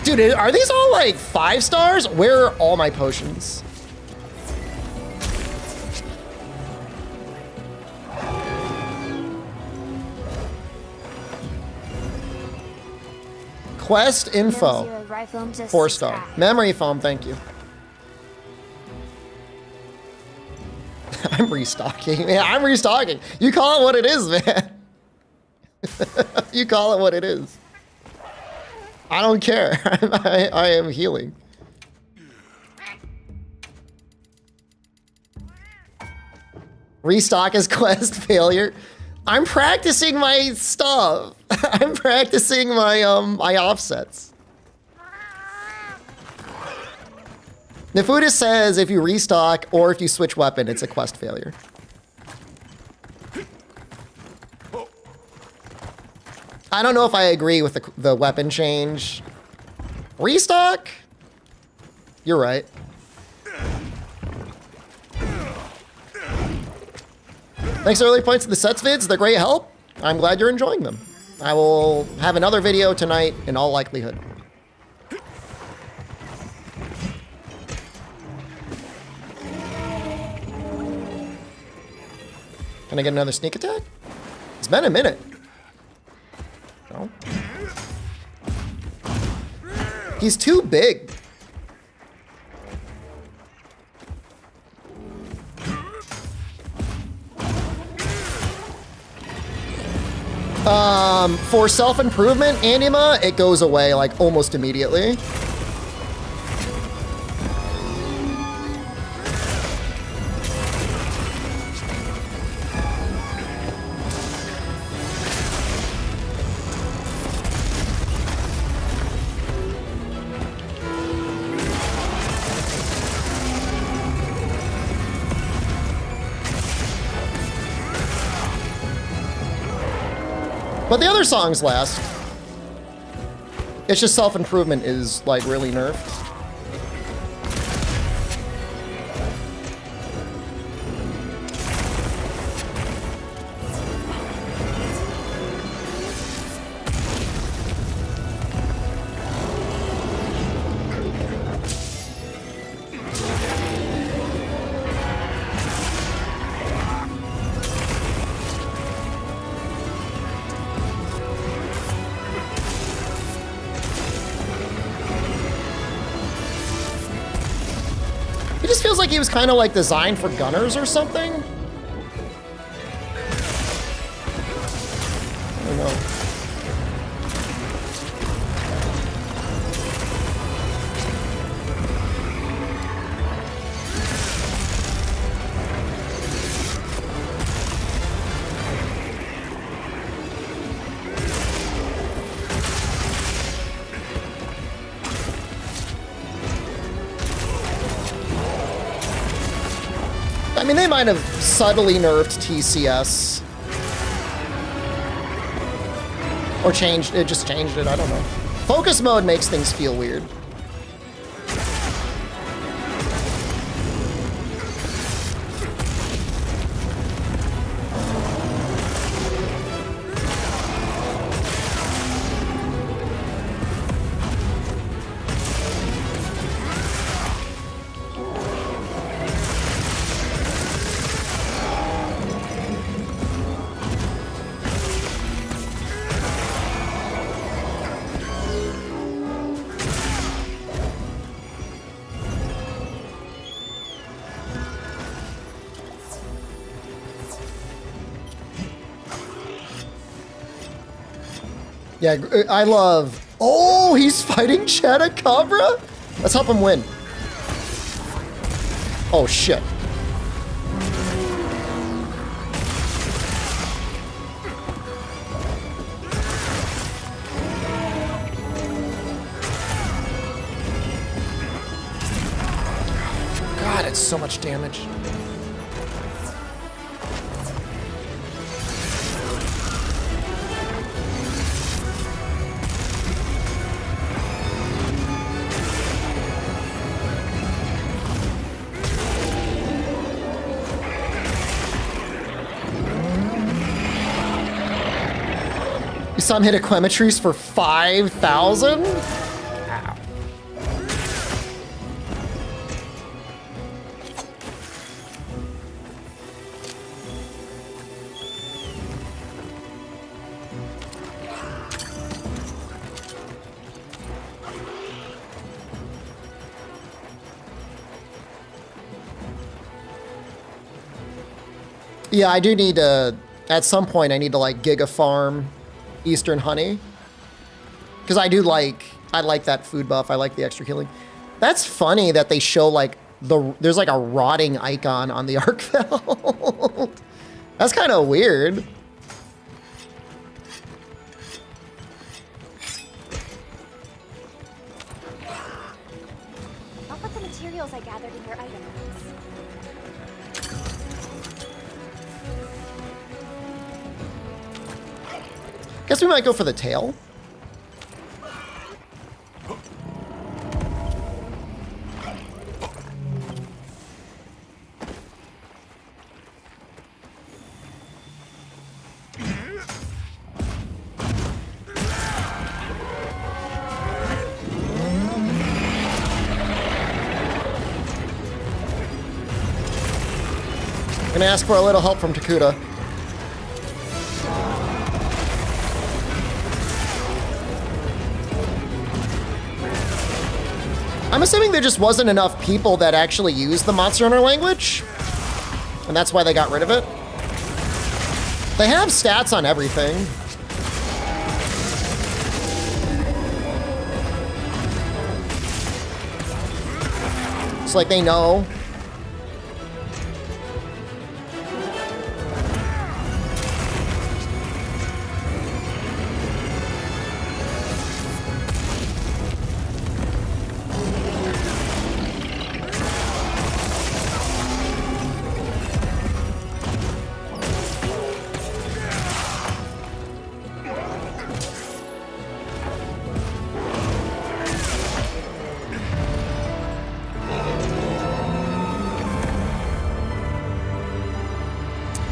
Dude, are these all like 5 stars? Where are all my potions? Quest info, 4 star. Memory foam, thank you. I'm restocking. Yeah, I'm restocking. You call it what it is, man. You call it what it is. I don't care. I am healing. Restock is quest failure. I'm practicing my stuff. I'm practicing my my offsets. Nefuda says if you restock or if you switch weapon, it's a quest failure. I don't know if I agree with the weapon change. Restock? You're right. Thanks for early points to the sets vids. They're great help. I'm glad you're enjoying them. I will have another video tonight in all likelihood. Can I get another sneak attack? It's been a minute. No. He's too big. For self-improvement, anima, it goes away like almost immediately. But the other songs last. It's just self-improvement is like really nerfed. It just feels like he was kind of like designed for gunners or something. I don't know. I mean, they might have subtly nerfed TCS. Or changed it, just changed it, I don't know. Focus mode makes things feel weird. Yeah, I love... Oh, he's fighting Chatacabra? Let's help him win. Oh, shit. God, it's so much damage. You saw him hit Equemetries for 5,000? Wow. Yeah, I do need to, at some point, I need to like giga farm Eastern Honey. Because I like that food buff. I like the extra healing. That's funny that they show like there's like a rotting icon on the Arkfeld. That's kind of weird. I'll put the materials I gathered in your item box. Guess we might go for the tail. Gonna ask for a little help from Takuda. I'm assuming there just wasn't enough people that actually used the Monster Hunter language, and that's why they got rid of it. They have stats on everything. It's like they know.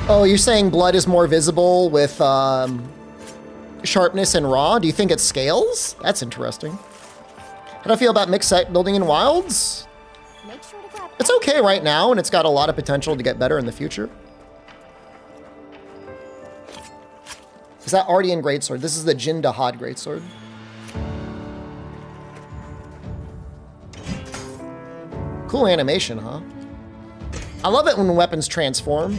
Oh, you're saying blood is more visible with sharpness and raw? Do you think it scales? That's interesting. How do I feel about mixed set building in wilds? Make sure to grab It's okay right now, and it's got a lot of potential to get better in the future. Is that already in greatsword? This is the Jin Dahad greatsword. Cool animation, huh? I love it when weapons transform.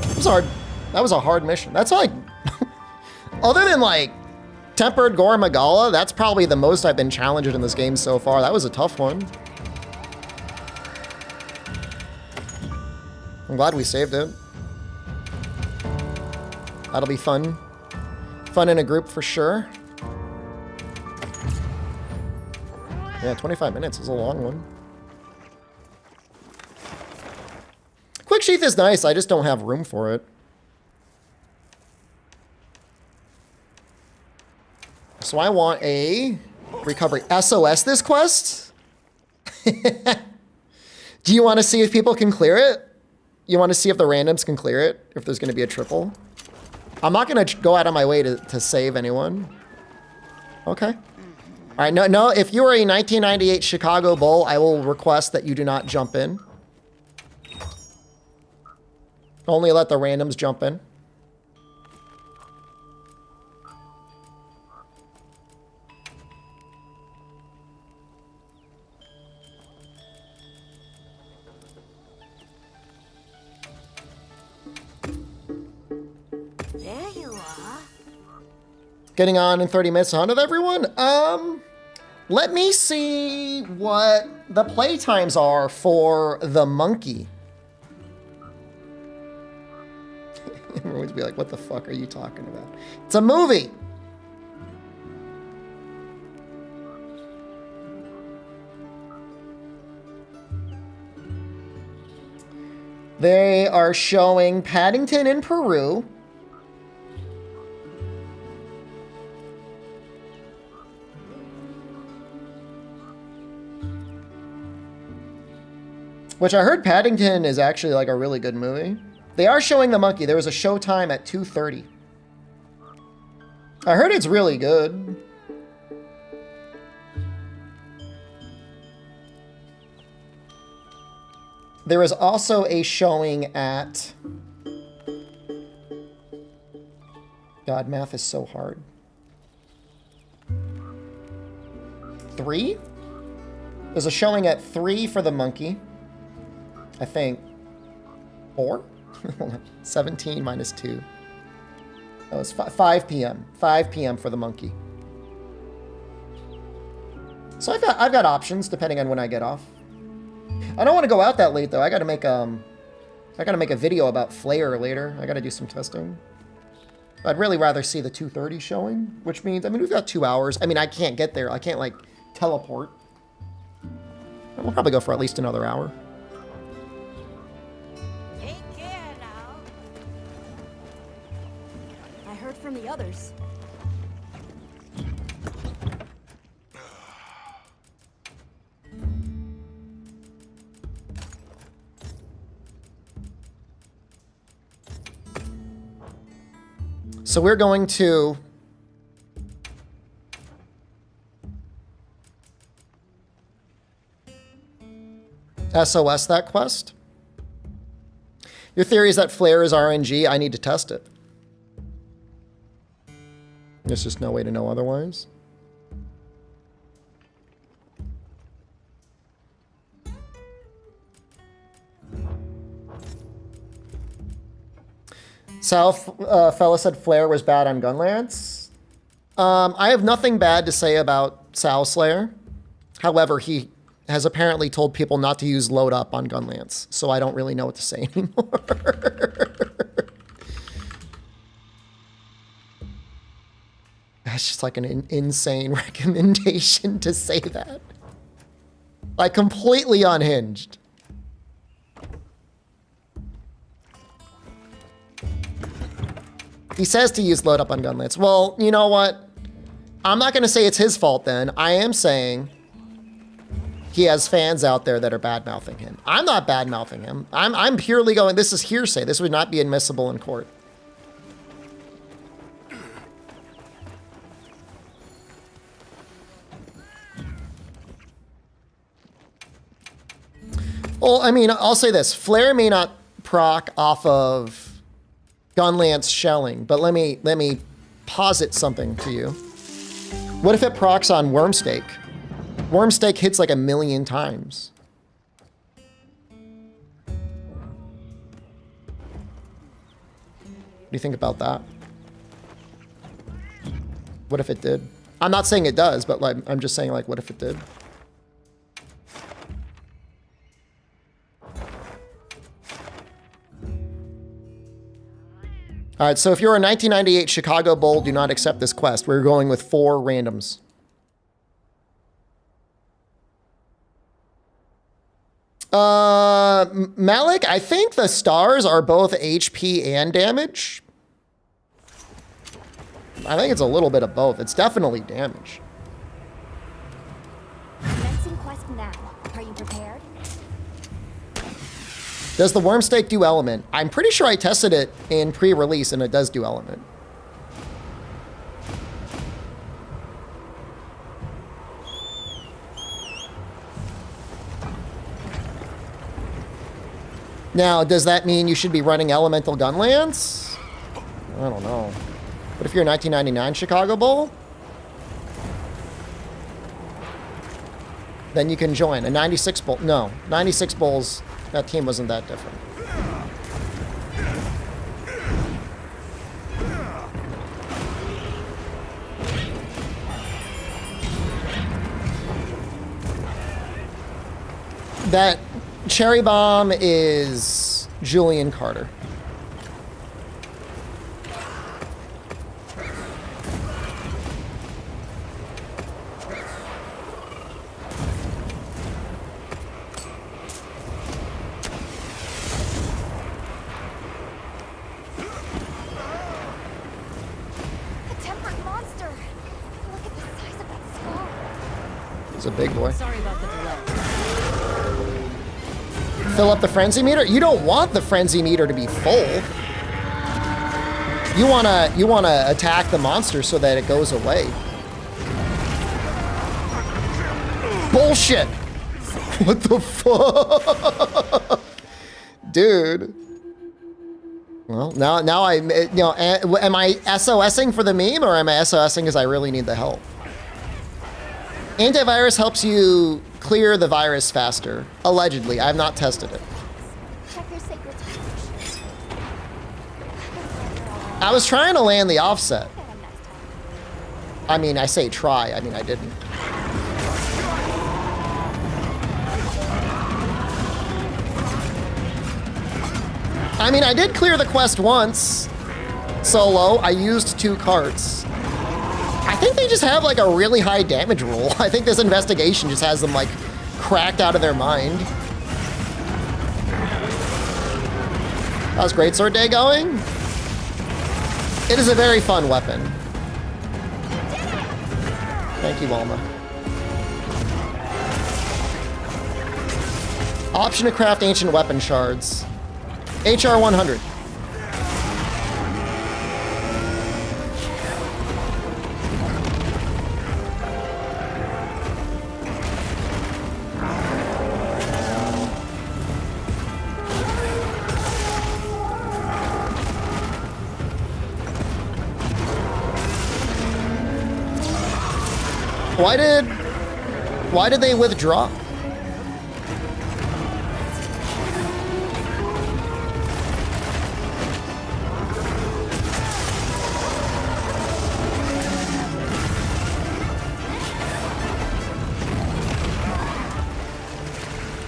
It was hard. That was a hard mission. That's like, other than like Tempered Gore Magala, that's probably the most I've been challenged in this game so far. That was a tough one. I'm glad we saved it. That'll be fun. Fun in a group for sure. Yeah, 25 minutes is a long one. Quick Sheath is nice, I just don't have room for it. So I want a recovery. SOS this quest? Do you want to see if people can clear it? You want to see if the randoms can clear it? If there's going to be a triple? I'm not going to go out of my way to save anyone. Okay. All right, no, if you are a 1998 Chicago Bull, I will request that you do not jump in. Only let the randoms jump in. There you are. Getting on in 30 minutes on with everyone? Let me see what the playtimes are for the monkey. Everyone's be like, what the fuck are you talking about? It's a movie. They are showing Paddington in Peru. Which I heard Paddington is actually like a really good movie. They are showing the monkey. There was a showtime at 2:30. I heard it's really good. There is also a showing at... God, math is so hard. 3? There's a showing at 3 for the monkey. I think 4? 17 minus 2. That was 5 p.m. 5 p.m. for the monkey. So I've got options depending on when I get off. I don't want to go out that late though. I got to make a video about Flare later. I got to do some testing. I'd really rather see the 2:30 showing, which means we've got 2 hours. I mean, I can't get there. I can't like teleport. We'll probably go for at least another hour. Take care now. I heard from the others. So we're going to SOS that quest. Your theory is that Flare is RNG. I need to test it. There's just no way to know otherwise. Sal fella said Flare was bad on Gunlance. I have nothing bad to say about Sal Slayer. However, he has apparently told people not to use load up on Gunlance, so I don't really know what to say anymore. That's just like an insane recommendation to say that. Like completely unhinged. He says to use load up on Gunlance. Well, you know what? I'm not going to say it's his fault then. I am saying he has fans out there that are bad-mouthing him. I'm not bad-mouthing him. I'm purely going, this is hearsay. This would not be admissible in court. Well, I mean, I'll say this. Flare may not proc off of Gunlance shelling, but let me posit something to you. What if it procs on Wormstake? Wormstake hits like 1,000,000 times. What do you think about that? What if it did? I'm not saying it does, but like, I'm just saying, like, what if it did? All right, so if you're a 1998 Chicago Bull, do not accept this quest. We're going with 4 randoms. Malik, I think the stars are both HP and damage. I think it's a little bit of both. It's definitely damage. Commencing quest now. Are you prepared? Does the Wormstake do element? I'm pretty sure I tested it in pre-release and it does do element. Now, does that mean you should be running Elemental Gunlance? I don't know. What if you're a 1999 Chicago Bull? Then you can join. A 96 Bull. No, 96 Bulls, that team wasn't that different. That Cherry Bomb is Julian Carter. A tempered monster. Look at the size of that skull. It's a big boy. Sorry about the delay. Fill up the frenzy meter? You don't want the frenzy meter to be full. You wanna attack the monster so that it goes away. Bullshit! What the fuck? Dude. Well, now I, you know, am I SOSing for the meme or am I SOSing because I really need the help? Antivirus helps you clear the virus faster. Allegedly. I've not tested it. Check your sacred touch. I was trying to land the offset. Get him next time. I mean, I say try. I mean, I didn't. I mean, I did clear the quest once. Solo. I used 2 carts. I think they just have like a really high damage roll. I think this investigation just has them like cracked out of their mind. How's Greatsword Day going? It is a very fun weapon. Thank you, Alma. Option to craft ancient weapon shards. HR 100. Why did they withdraw?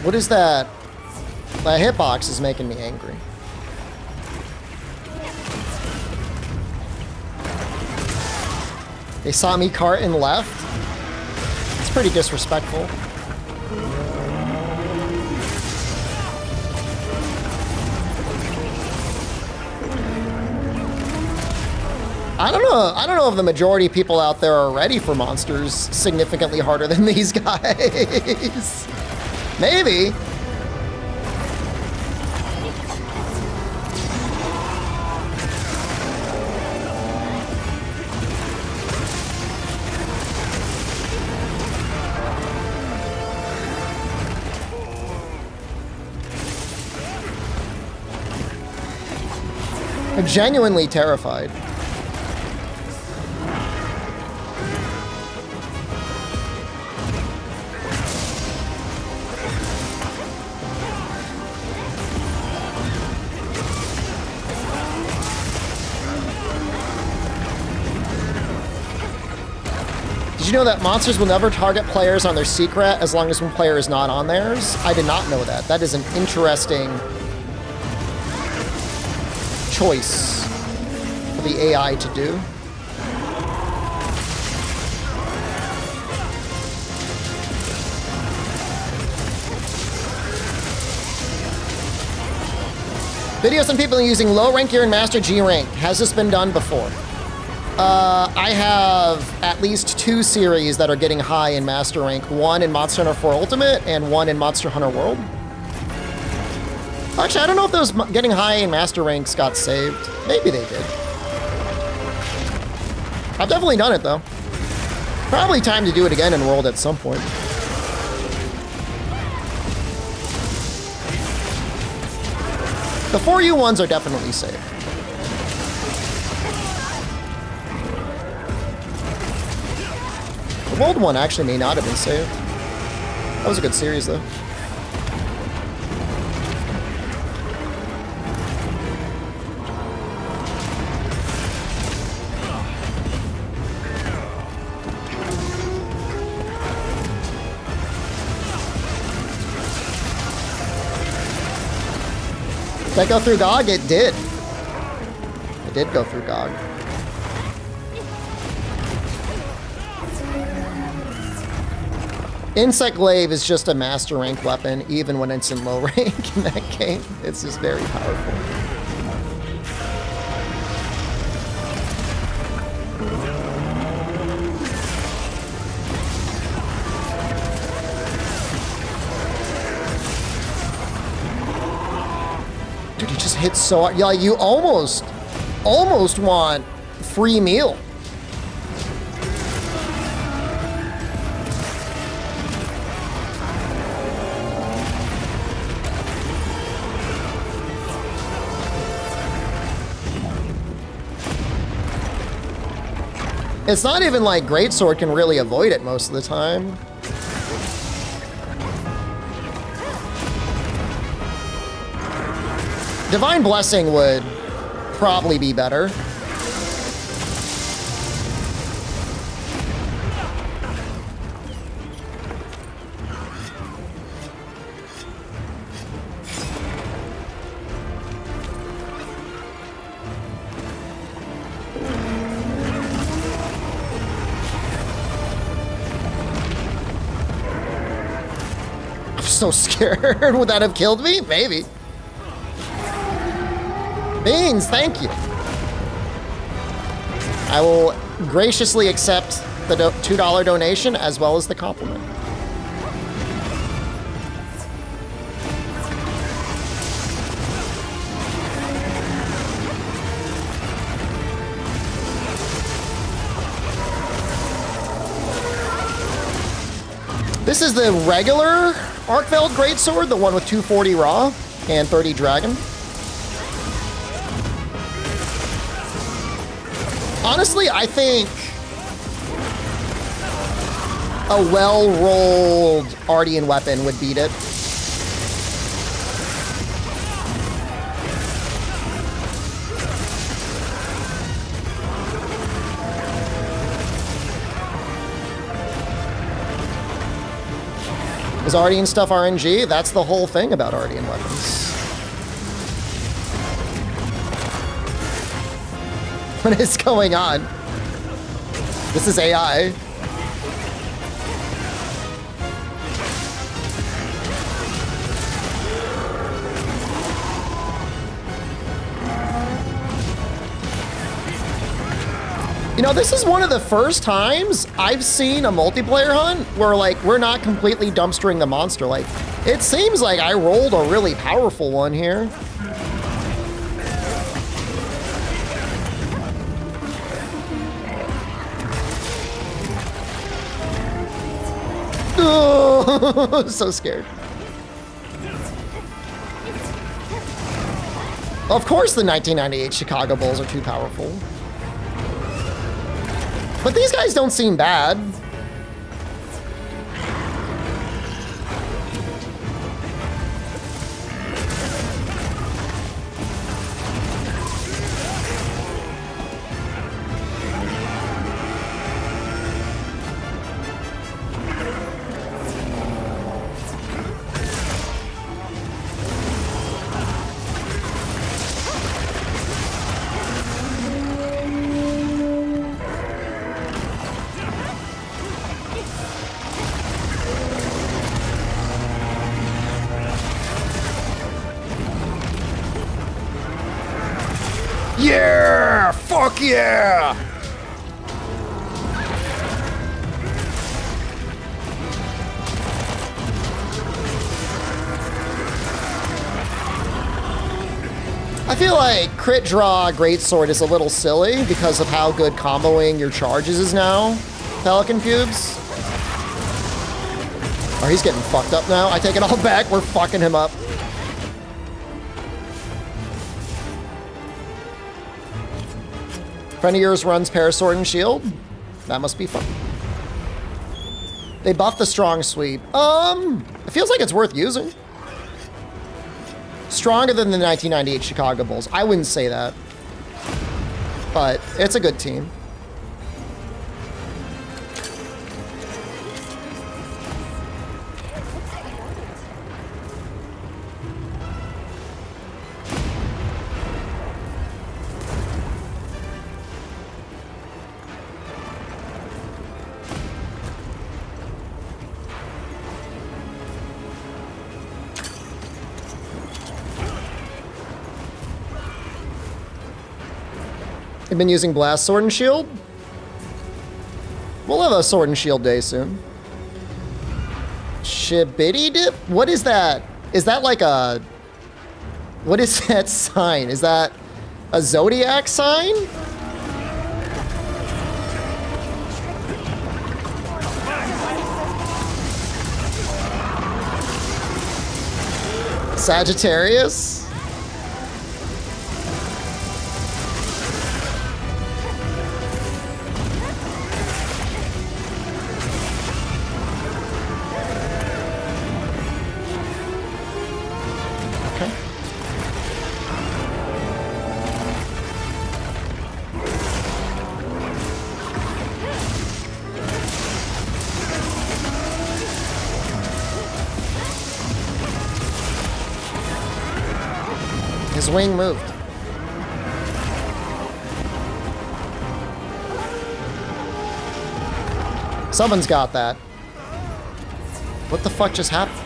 What is that? My hitbox is making me angry. They saw me cart and left? It's pretty disrespectful. I don't know. I don't know if the majority of people out there are ready for monsters significantly harder than these guys. Maybe. I'm genuinely terrified. Did you know that monsters will never target players on their secret as long as one player is not on theirs? I did not know that. That is an interesting choice for the AI to do. Videos on people using low rank gear and master G rank. Has this been done before? I have at least 2 series that are getting high in master rank. One in Monster Hunter 4 Ultimate and one in Monster Hunter World. Actually, I don't know if those getting high in master ranks got saved. Maybe they did. I've definitely done it, though. Probably time to do it again in World at some point. The 4U ones are definitely saved. The World one actually may not have been saved. That was a good series, though. Did that go through GOG? It did. It did go through GOG. Insect Glaive is just a master rank weapon, even when it's in low rank in that game. It's just very powerful. Dude, he just hits so hard. Yeah, you almost want free meal. It's not even like greatsword can really avoid it most of the time. Divine Blessing would probably be better. I'm so scared. Would that have killed me? Maybe. Beans, thank you. I will graciously accept the $2 donation as well as the compliment. This is the regular Arkveld Greatsword, the one with 240 raw and 30 dragon. Honestly, I think a well-rolled Ardean weapon would beat it. Is Ardean stuff RNG? That's the whole thing about Ardean weapons. What is going on? This is AI. You know, this is one of the first times I've seen a multiplayer hunt where, like, we're not completely dumpstering the monster. Like, it seems like I rolled a really powerful one here. Oh, so scared. Of course the 1998 Chicago Bulls are too powerful. But these guys don't seem bad. Yeah! Fuck yeah! I feel like crit draw greatsword is a little silly because of how good comboing your charges is now, Pelican Pubes. Oh, he's getting fucked up now. I take it all back. We're fucking him up. Friend of yours runs Parasword and Shield? That must be fun. They buffed the strong sweep. It feels like it's worth using. Stronger than the 1998 Chicago Bulls. I wouldn't say that. But it's a good team. You've been using Blast Sword and Shield? We'll have a Sword and Shield day soon. Shibidi Dip? What is that? Is that like a... What is that sign? Is that a zodiac sign? Sagittarius? His wing moved. Someone's got that. What the fuck just happened?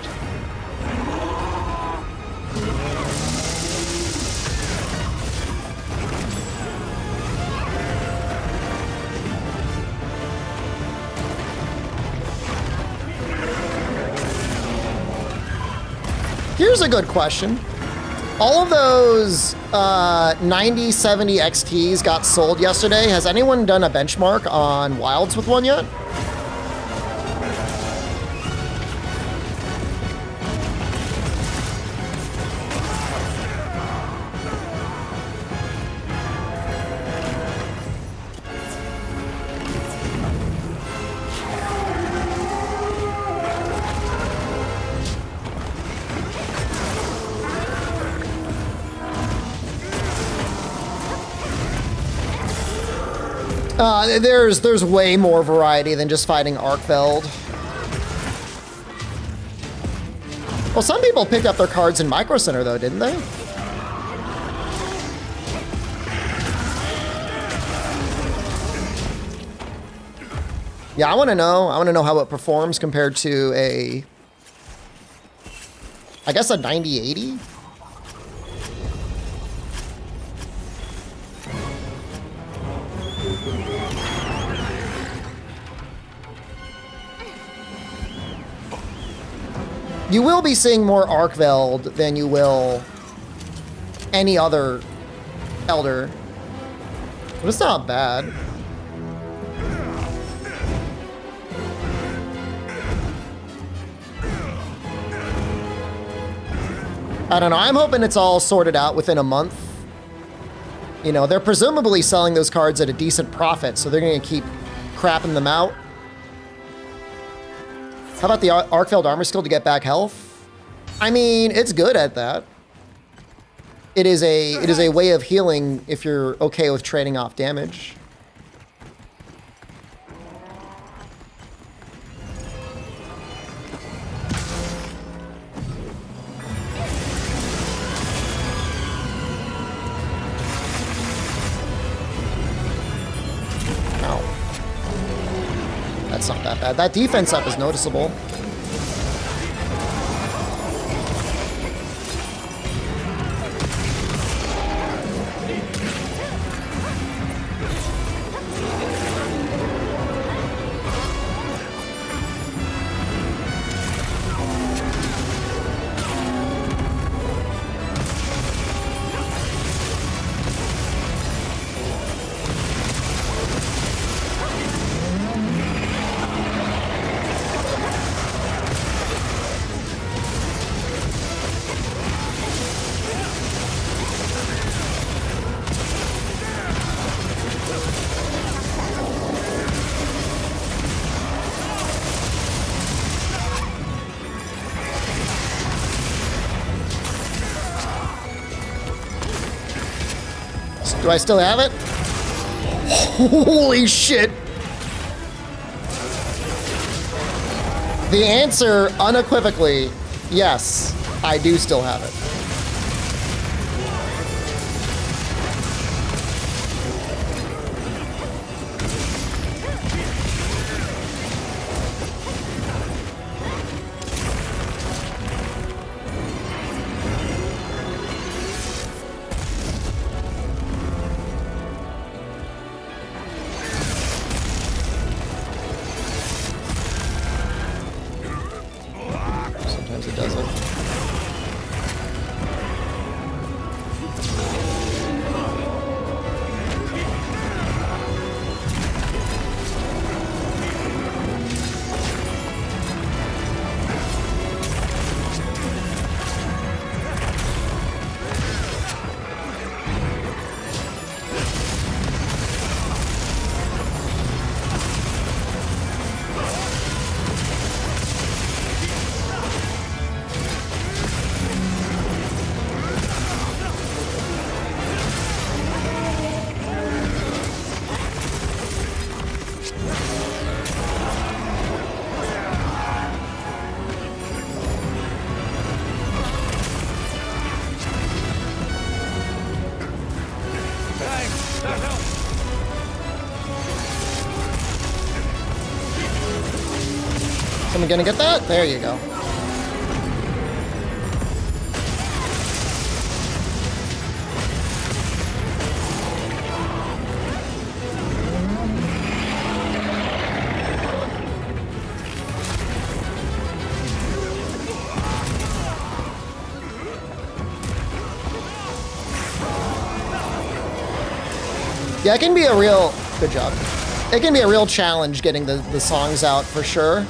Here's a good question. All of those 9070 XTs got sold yesterday. Has anyone done a benchmark on Wilds with one yet? There's way more variety than just fighting Arkveld. Well, some people picked up their cards in Micro Center though, didn't they? Yeah, I want to know. I want to know how it performs compared to a, I guess a 9080. You will be seeing more Arkveld than you will any other Elder. But it's not bad. I don't know. I'm hoping it's all sorted out within a month. You know, they're presumably selling those cards at a decent profit, so they're going to keep crapping them out. How about the Arkfeld Armor Skill to get back health? I mean, it's good at that. It is a way of healing if you're okay with trading off damage. That's not that bad. That defense up is noticeable. Do I still have it? Holy shit! The answer, unequivocally, yes, I do still have it. Someone gonna get that? There you go. Yeah, it can be a real, good job. It can be a real challenge getting the songs out for sure.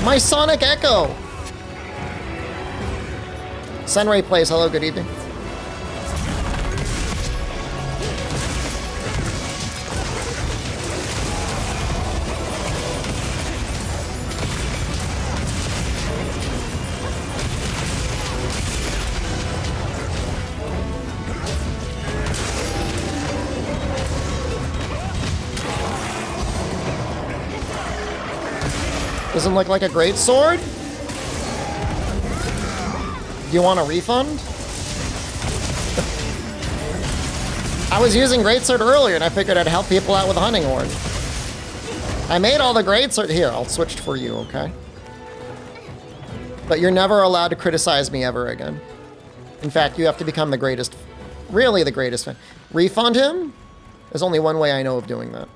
My Sonic Echo! Sunray plays, hello, good evening. Doesn't look like a greatsword? Do you want a refund? I was using greatsword earlier and I figured I'd help people out with a hunting horn. I made all the greatsword. Here, I'll switch for you, okay? But you're never allowed to criticize me ever again. In fact, you have to become the greatest, really the greatest fan. Refund him? There's only one way I know of doing that.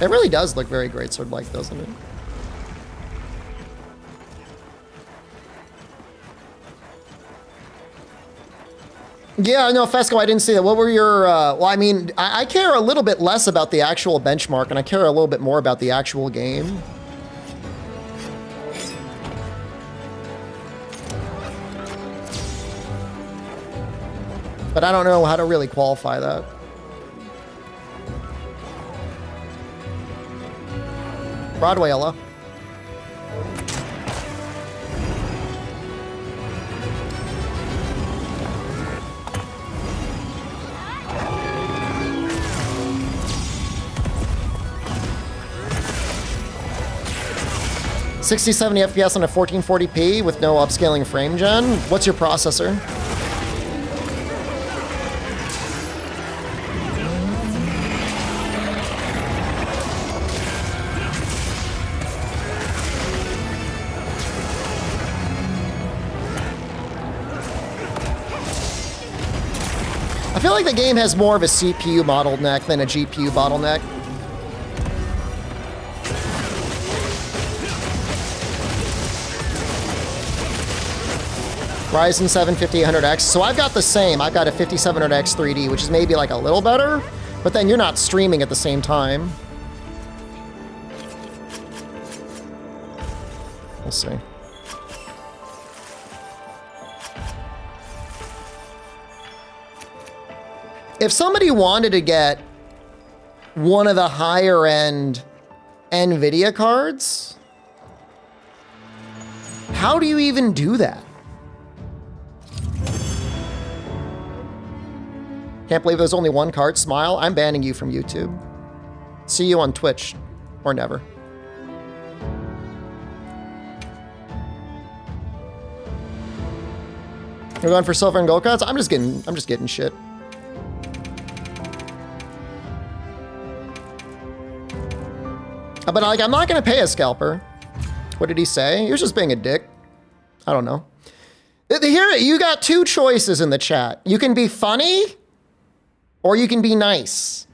It really does look very greatsword-like, doesn't it? Yeah, no, Fesco, I didn't see that. What were your, well, I mean, I care a little bit less about the actual benchmark, and I care a little bit more about the actual game. But I don't know how to really qualify that. Broadway, Ella. $60, 70 FPS on a 1440p with no upscaling frame gen. What's your processor? I feel like the game has more of a CPU bottleneck than a GPU bottleneck. Ryzen 7 5800X. So I've got the same. I've got a 5700X 3D, which is maybe like a little better, but then you're not streaming at the same time. We'll see. If somebody wanted to get one of the higher end NVIDIA cards, how do you even do that? Can't believe there's only one card. Smile, I'm banning you from YouTube. See you on Twitch, or never. You're going for silver and gold cards? I'm just getting shit. But like, I'm not gonna pay a scalper. What did he say? He was just being a dick. I don't know. Here, you got two choices in the chat. You can be funny, or you can be nice.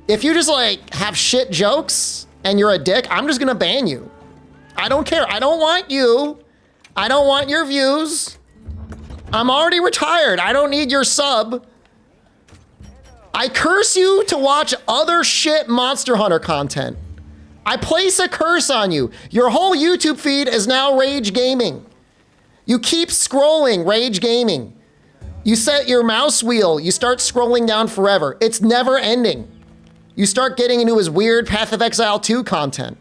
If you just like have shit jokes and you're a dick, I'm just gonna ban you. I don't care. I don't want you. I don't want your views. I'm already retired. I don't need your sub. I curse you to watch other shit Monster Hunter content. I place a curse on you. Your whole YouTube feed is now Rage Gaming. You keep scrolling Rage Gaming. You set your mouse wheel, you start scrolling down forever. It's never ending. You start getting into his weird Path of Exile 2 content.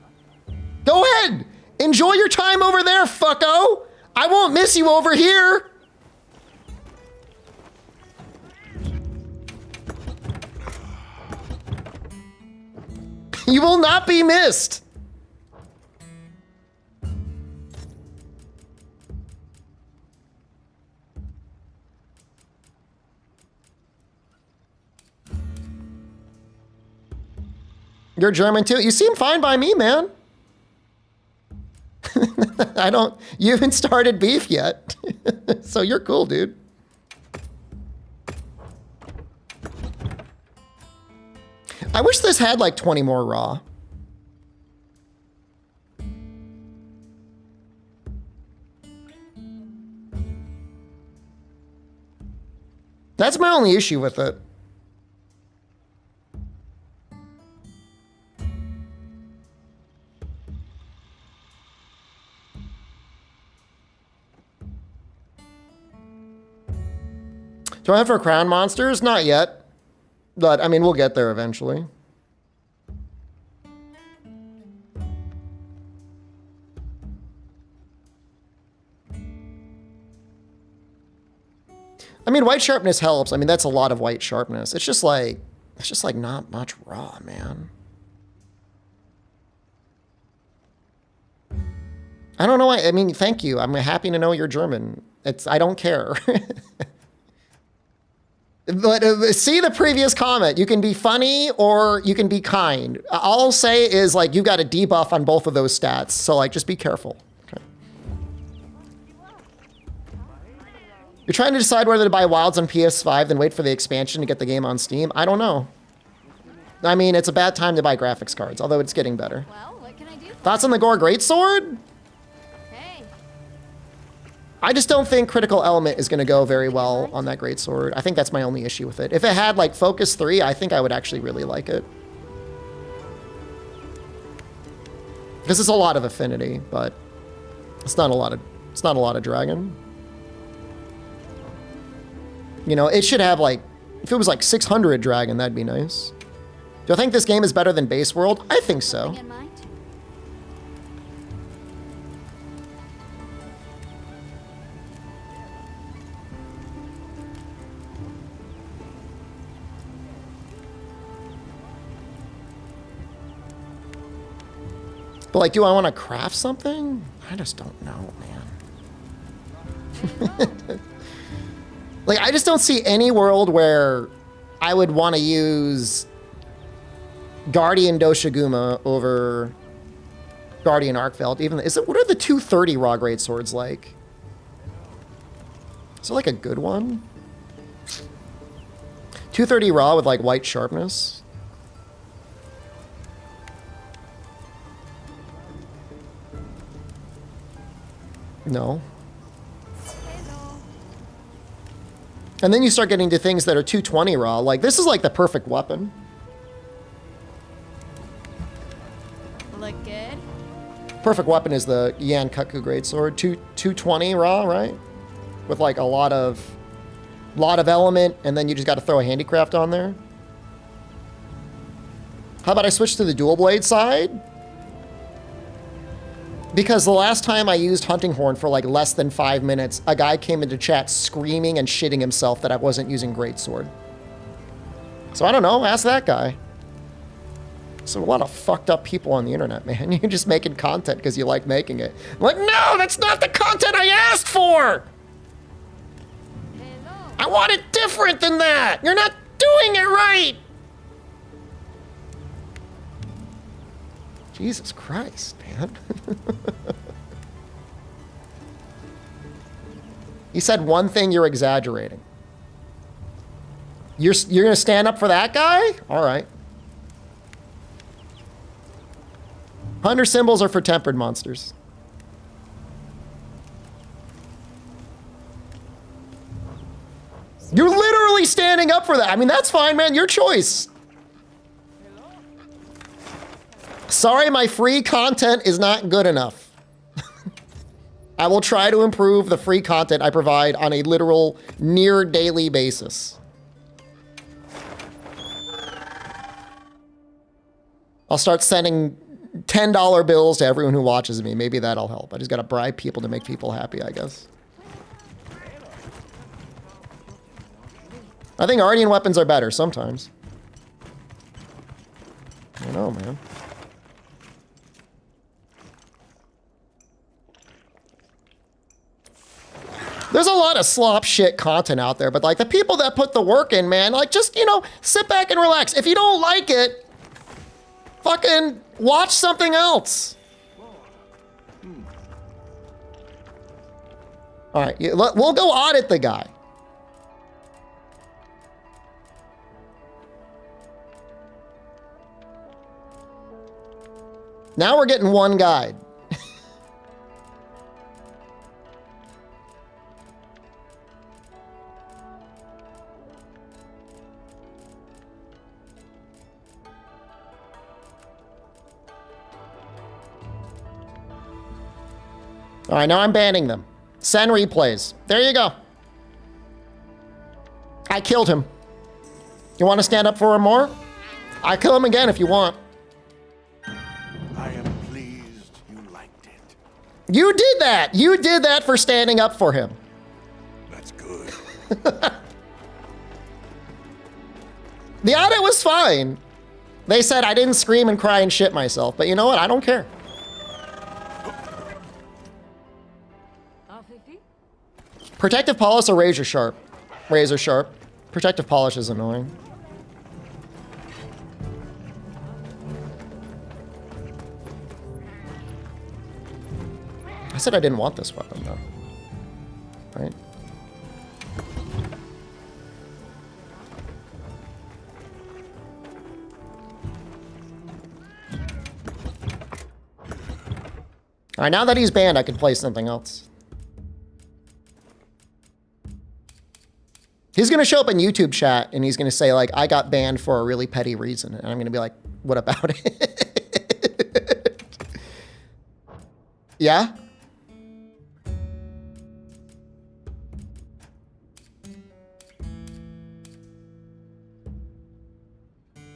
Go ahead, enjoy your time over there, fucko. I won't miss you over here. You will not be missed. You're German too? You seem fine by me, man. You haven't started beef yet. So you're cool, dude. I wish this had like 20 more raw. That's my only issue with it. Do I have for crown monsters? Not yet. But, I mean, we'll get there eventually. I mean, white sharpness helps. I mean, that's a lot of white sharpness. It's just like It's just like not much raw, man. I don't know why. I mean, thank you. I'm happy to know you're German. I don't care. But see the previous comment. You can be funny or you can be kind. All I'll say is like you've got a debuff on both of those stats. So like just be careful. Okay. You're trying to decide whether to buy Wilds on PS5 then wait for the expansion to get the game on Steam. I don't know. I mean, it's a bad time to buy graphics cards, although it's getting better. Well, what can I do? Thoughts on the Gore Greatsword? Hey, I just don't think Critical Element is going to go very well on that Greatsword. I think that's my only issue with it. If it had like Focus 3, I think I would actually really like it. Because it's a lot of affinity, but it's not a lot of dragon. You know, it should have like, if it was like 600 dragon, that'd be nice. Do I think this game is better than Base World? I think so. something in mind? But like, do I want to craft something? I just don't know, man. Like, I just don't see any world where I would want to use Guardian Doshiguma over Guardian Arkveld. Even what are the 230 raw great swords like? Is it like a good one? 230 raw with like white sharpness. No. And then you start getting to things that are 220 raw. Like, this is like the perfect weapon. Look good. Perfect weapon is the Yan Kutku Greatsword. 220 raw, right? With like a lot of element, and then you just got to throw a handicraft on there. How about I switch to the dual blade side? Because the last time I used Hunting Horn for like less than 5 minutes, a guy came into chat screaming and shitting himself that I wasn't using Greatsword. So I don't know, ask that guy. So a lot of fucked up people on the internet, man. You're just making content because you like making it. I'm like, no, that's not the content I asked for! I want it different than that! You're not doing it right! Jesus Christ, man. He said one thing, you're exaggerating. You're gonna stand up for that guy? All right. Hunter symbols are for tempered monsters. You're literally standing up for that. I mean, that's fine, man. Your choice. Sorry, my free content is not good enough. I will try to improve the free content I provide on a literal near daily basis. I'll start sending $10 bills to everyone who watches me. Maybe that'll help. I just gotta bribe people to make people happy, I guess. I think Guardian weapons are better sometimes. I don't know, man. There's a lot of slop shit content out there, but like the people that put the work in, man, like just, you know, sit back and relax. If you don't like it, fucking watch something else. All right, we'll go audit the guy. Now we're getting one guide. All right, now I'm banning them. Send replays. There you go. I killed him. You want to stand up for him more? I kill him again if you want. I am pleased you liked it. You did that. You did that for standing up for him. That's good. The audit was fine. They said I didn't scream and cry and shit myself, but you know what? I don't care. Protective polish or razor sharp? Razor sharp. Protective polish is annoying. I said I didn't want this weapon though. Right? All right, now that he's banned, I can play something else. He's gonna show up in YouTube chat and he's gonna say like, I got banned for a really petty reason. And I'm gonna be like, what about it? Yeah?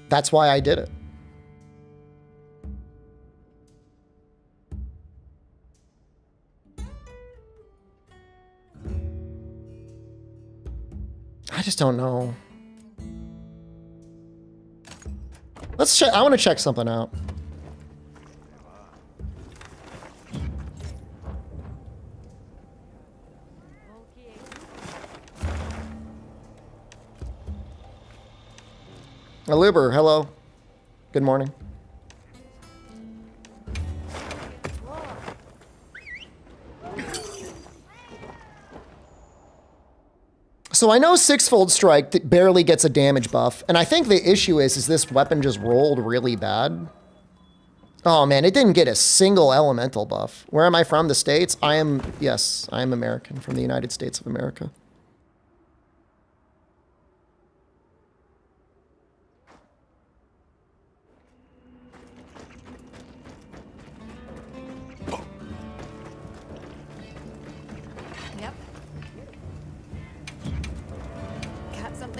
That's why I did it. I just don't know. Let's check. I want to check something out. Aluber, hello. Good morning. So I know six-fold strike barely gets a damage buff, and I think the issue is this weapon just rolled really bad. Oh man, it didn't get a single elemental buff. Where am I from? The States? Yes, I am American, from the United States of America.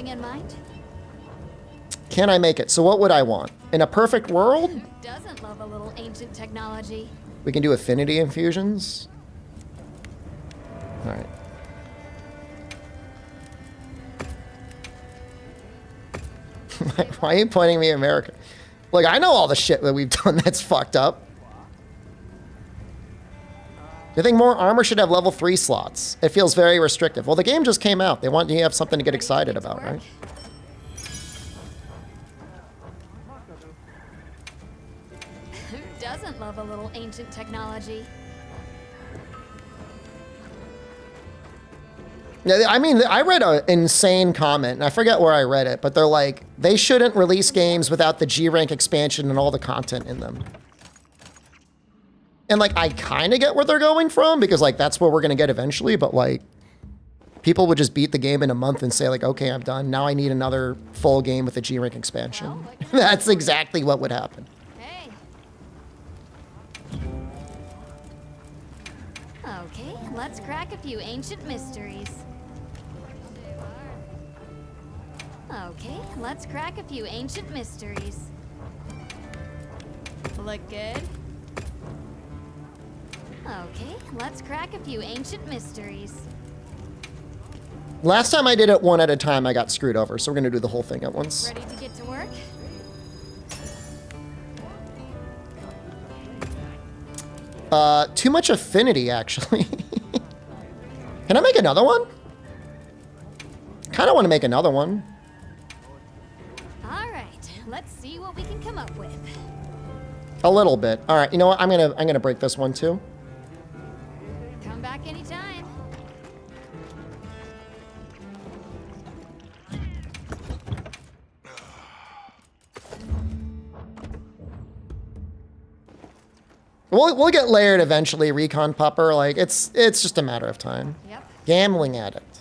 In mind? Can I make it? So what would I want? In a perfect world? Who doesn't love a little ancient technology? We can do affinity infusions. All right. Why are you pointing me America? Look, I know all the shit that we've done that's fucked up. You think more armor should have level 3 slots? It feels very restrictive. Well, the game just came out. They want you to have something to get excited about, right? Who doesn't love a little ancient technology? Yeah, I mean, I read an insane comment, and I forget where I read it, but they're like, they shouldn't release games without the G rank expansion and all the content in them. And like, I kind of get where they're going from, because like, that's what we're going to get eventually. But like, people would just beat the game in a month and say like, okay, I'm done. Now I need another full game with a G rank expansion. Well, that's exactly what would happen. Hey. Okay, let's crack a few ancient mysteries. Okay, let's crack a few ancient mysteries. Look good? Okay, let's crack a few ancient mysteries. Last time I did it one at a time, I got screwed over. So we're going to do the whole thing at once. Ready to get to work? Too much affinity, actually. Can I make another one? Kind of want to make another one. All right, let's see what we can come up with. A little bit. All right, you know what? I'm gonna break this one too. Come back anytime. We'll get layered eventually, Recon Pupper. Like it's just a matter of time. Yep. Gambling addict.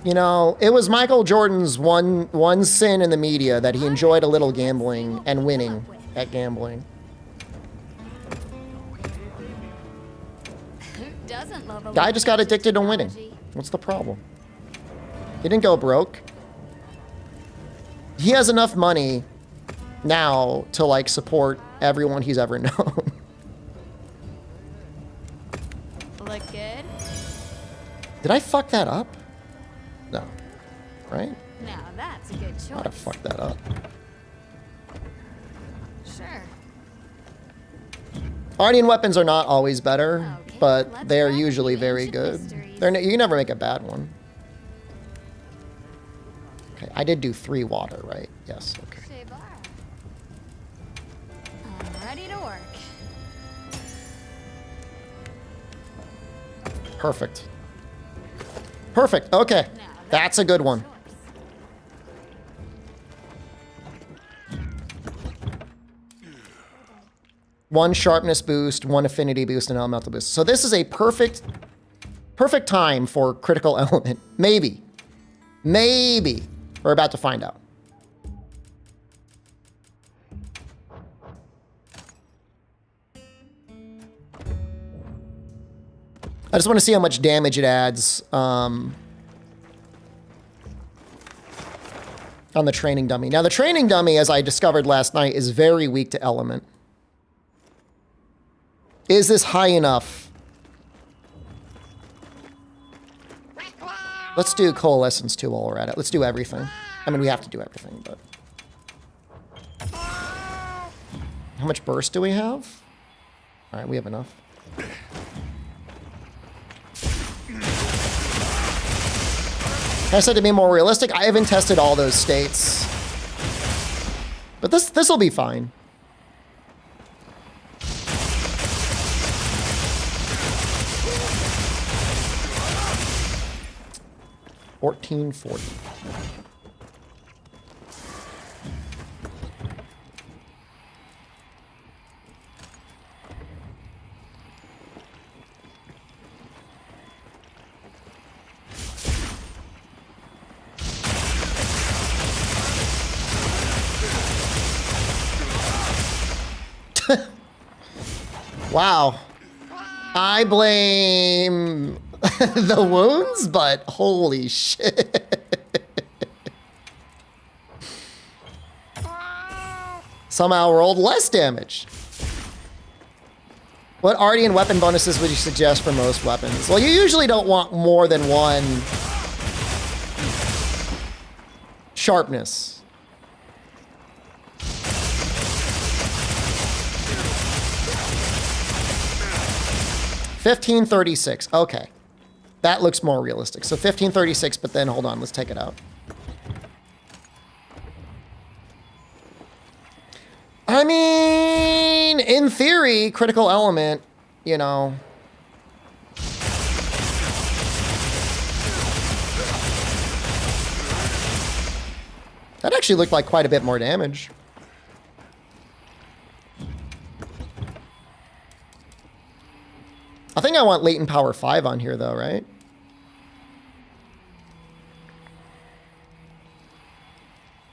You know, it was Michael Jordan's one sin in the media that he enjoyed a little gambling and winning at gambling. Who doesn't love a Guy little just got addicted to winning. technology? What's the problem? He didn't go broke. He has enough money now to like support everyone he's ever known. Look good? Did I fuck that up? No. Right? Now that's a good choice. Gotta fuck that up. Sure. Guardian weapons are not always better, Okay, but let's they are dive usually into very ancient good. mysteries. You can never make a bad one. Okay, I did do 3 water, right? Yes, okay. Shea bar. I'm ready to work. Perfect. Perfect, okay. Now That's a good one. choice. One sharpness boost, 1 affinity boost, and elemental boost. So this is a perfect time for critical element. Maybe. Maybe. We're about to find out. I just want to see how much damage it adds on the training dummy. Now, the training dummy, as I discovered last night, is very weak to element. Is this high enough? Let's do coalescence too while we're at it. Let's do everything. I mean, we have to do everything, but... How much burst do we have? All right, we have enough. I said to be more realistic. I haven't tested all those states. But this will be fine. $14.40. Wow. I blame the wounds, but holy shit. Somehow rolled less damage. What arty and weapon bonuses would you suggest for most weapons? Well, you usually don't want more than 1 sharpness. $15.36. Okay. That looks more realistic. So $15.36, but then hold on, let's take it out. I mean, in theory, critical element, you know. That actually looked like quite a bit more damage. I think I want latent power 5 on here, though, right?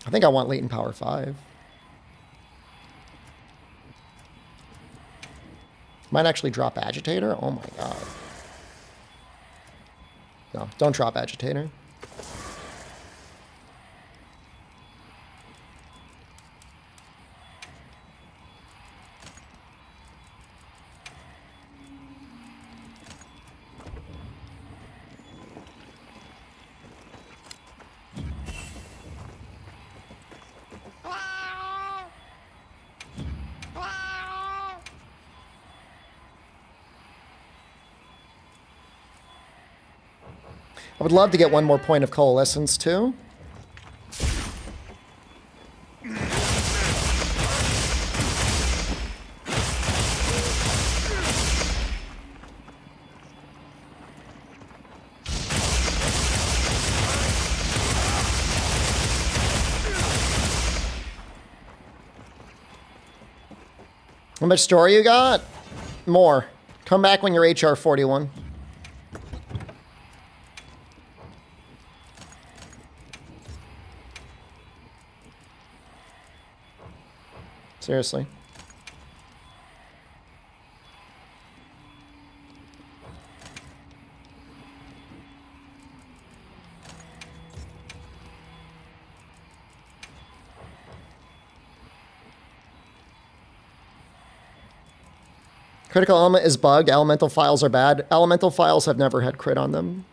I think I want latent power 5. Might actually drop agitator. Oh my god. No, don't drop agitator. I would love to get 1 more point of coalescence, too. How much story you got? More. Come back when you're HR 41. Seriously. Critical element is bugged. Elemental files are bad. Elemental files have never had crit on them.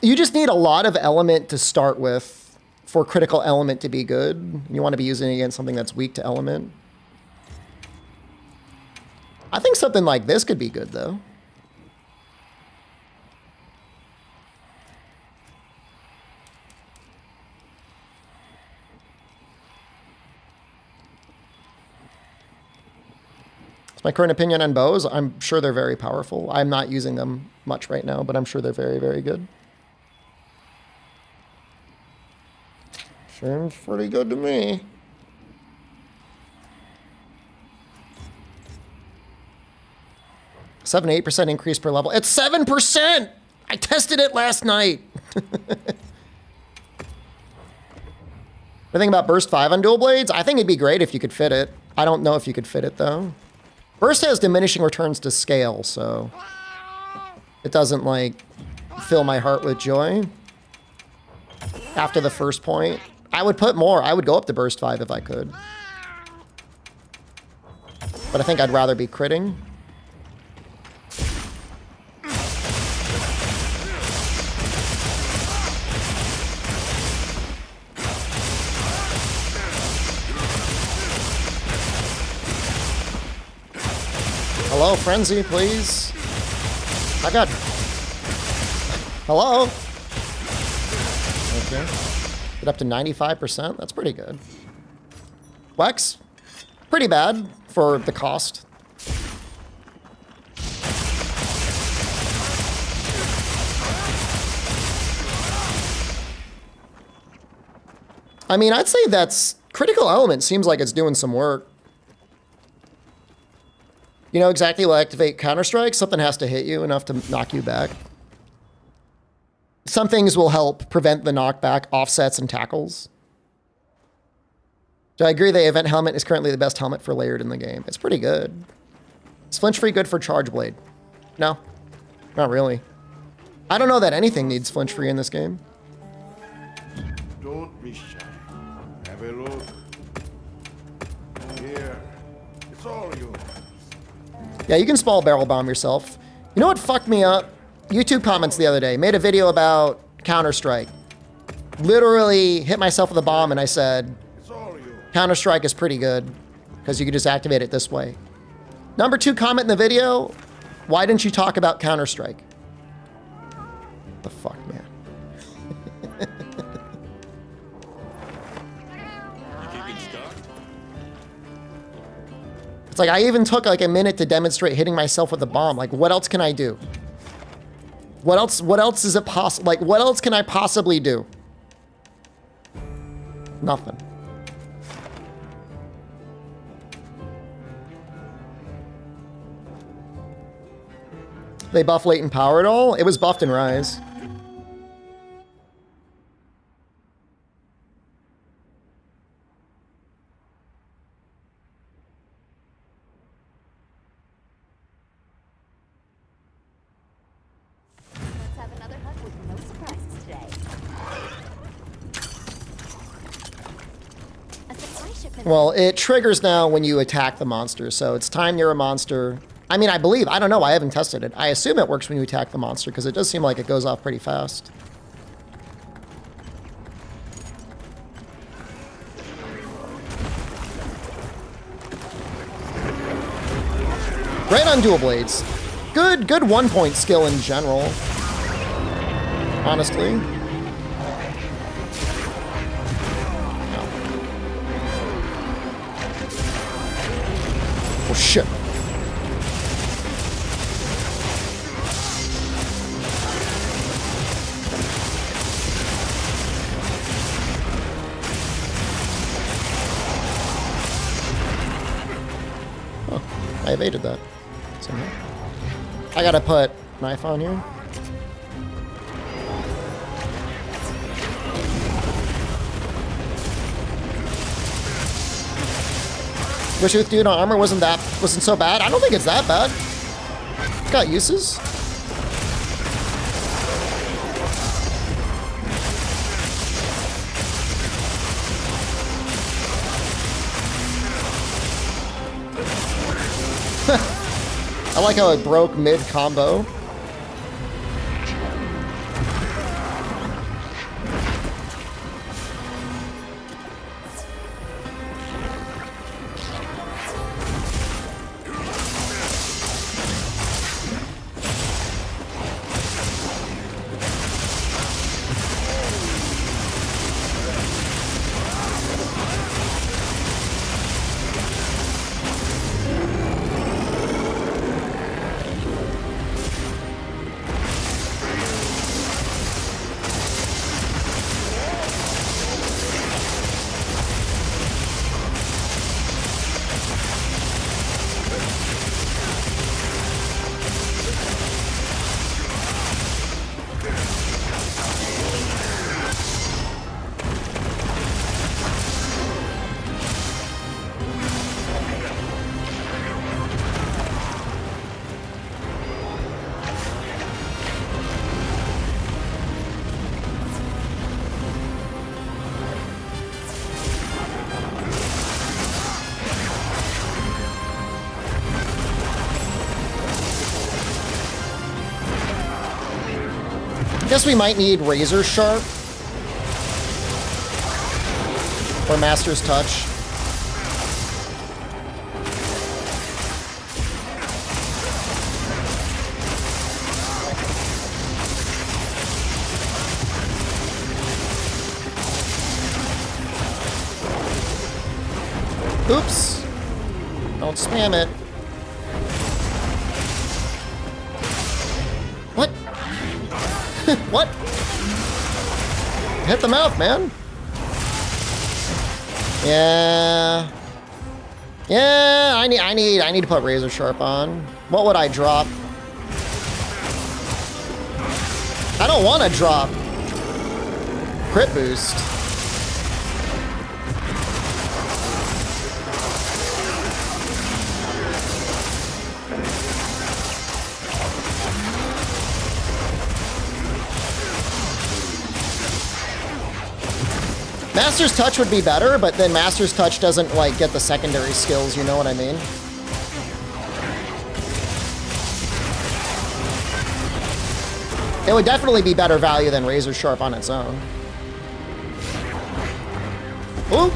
You just need a lot of element to start with for critical element to be good. You want to be using it against something that's weak to element. I think something like this could be good, though. My current opinion on bows, I'm sure they're very powerful. I'm not using them much right now, but I'm sure they're very, very good. Seems pretty good to me. Seven to 8% increase per level. It's 7%! I tested it last night. The thing about Burst 5 on dual blades, I think it'd be great if you could fit it. I don't know if you could fit it, though. Burst has diminishing returns to scale, so it doesn't, like, fill my heart with joy. After the first point, I would put more. I would go up to Burst 5 if I could. But I think I'd rather be critting. Hello, Frenzy, please. I got... Hello? Okay. Get up to 95%. That's pretty good. Wex? Pretty bad for the cost. I mean, I'd say that's... Critical element seems like it's doing some work. You know exactly what activate Counter-Strike? Something has to hit you enough to knock you back. Some things will help prevent the knockback, offsets, and tackles. Do I agree the event helmet is currently the best helmet for layered in the game? It's pretty good. Is flinch-free good for Charge Blade? No, not really. I don't know that anything needs flinch-free in this game. Don't be shy. Have a look. Here. It's all yours. Yeah, you can small barrel bomb yourself. You know what fucked me up? YouTube comments the other day. Made a video about Counter-Strike. Literally hit myself with a bomb and I said, Counter-Strike is pretty good because you can just activate it this way. Number 2 comment in the video, why didn't you talk about Counter-Strike? The fuck, man. It's like I even took like a minute to demonstrate hitting myself with a bomb. Like, what else can I do? What else is it possible? Like, what else can I possibly do? Nothing. They buff latent power at all? It was buffed in Rise. Well, it triggers now when you attack the monster, so it's time you're a monster. I mean, I believe, I don't know, I haven't tested it. I assume it works when you attack the monster, because it does seem like it goes off pretty fast. Great on dual blades. Good 1-point skill in general. Honestly. Oh shit. Oh, I evaded that somehow. I gotta put knife on here. Wish with dude on armor wasn't so bad. I don't think it's that bad. It's got uses. I like how it broke mid combo. guess we might need razor sharp. Or master's touch. Oops. Don't spam it. What? What? Hit the mouth, man. Yeah. Yeah, I need to put razor sharp on. What would I drop? I don't want to drop crit boost. Master's Touch would be better, but then Master's Touch doesn't, like, get the secondary skills, you know what I mean? It would definitely be better value than Razor Sharp on its own. Ooh!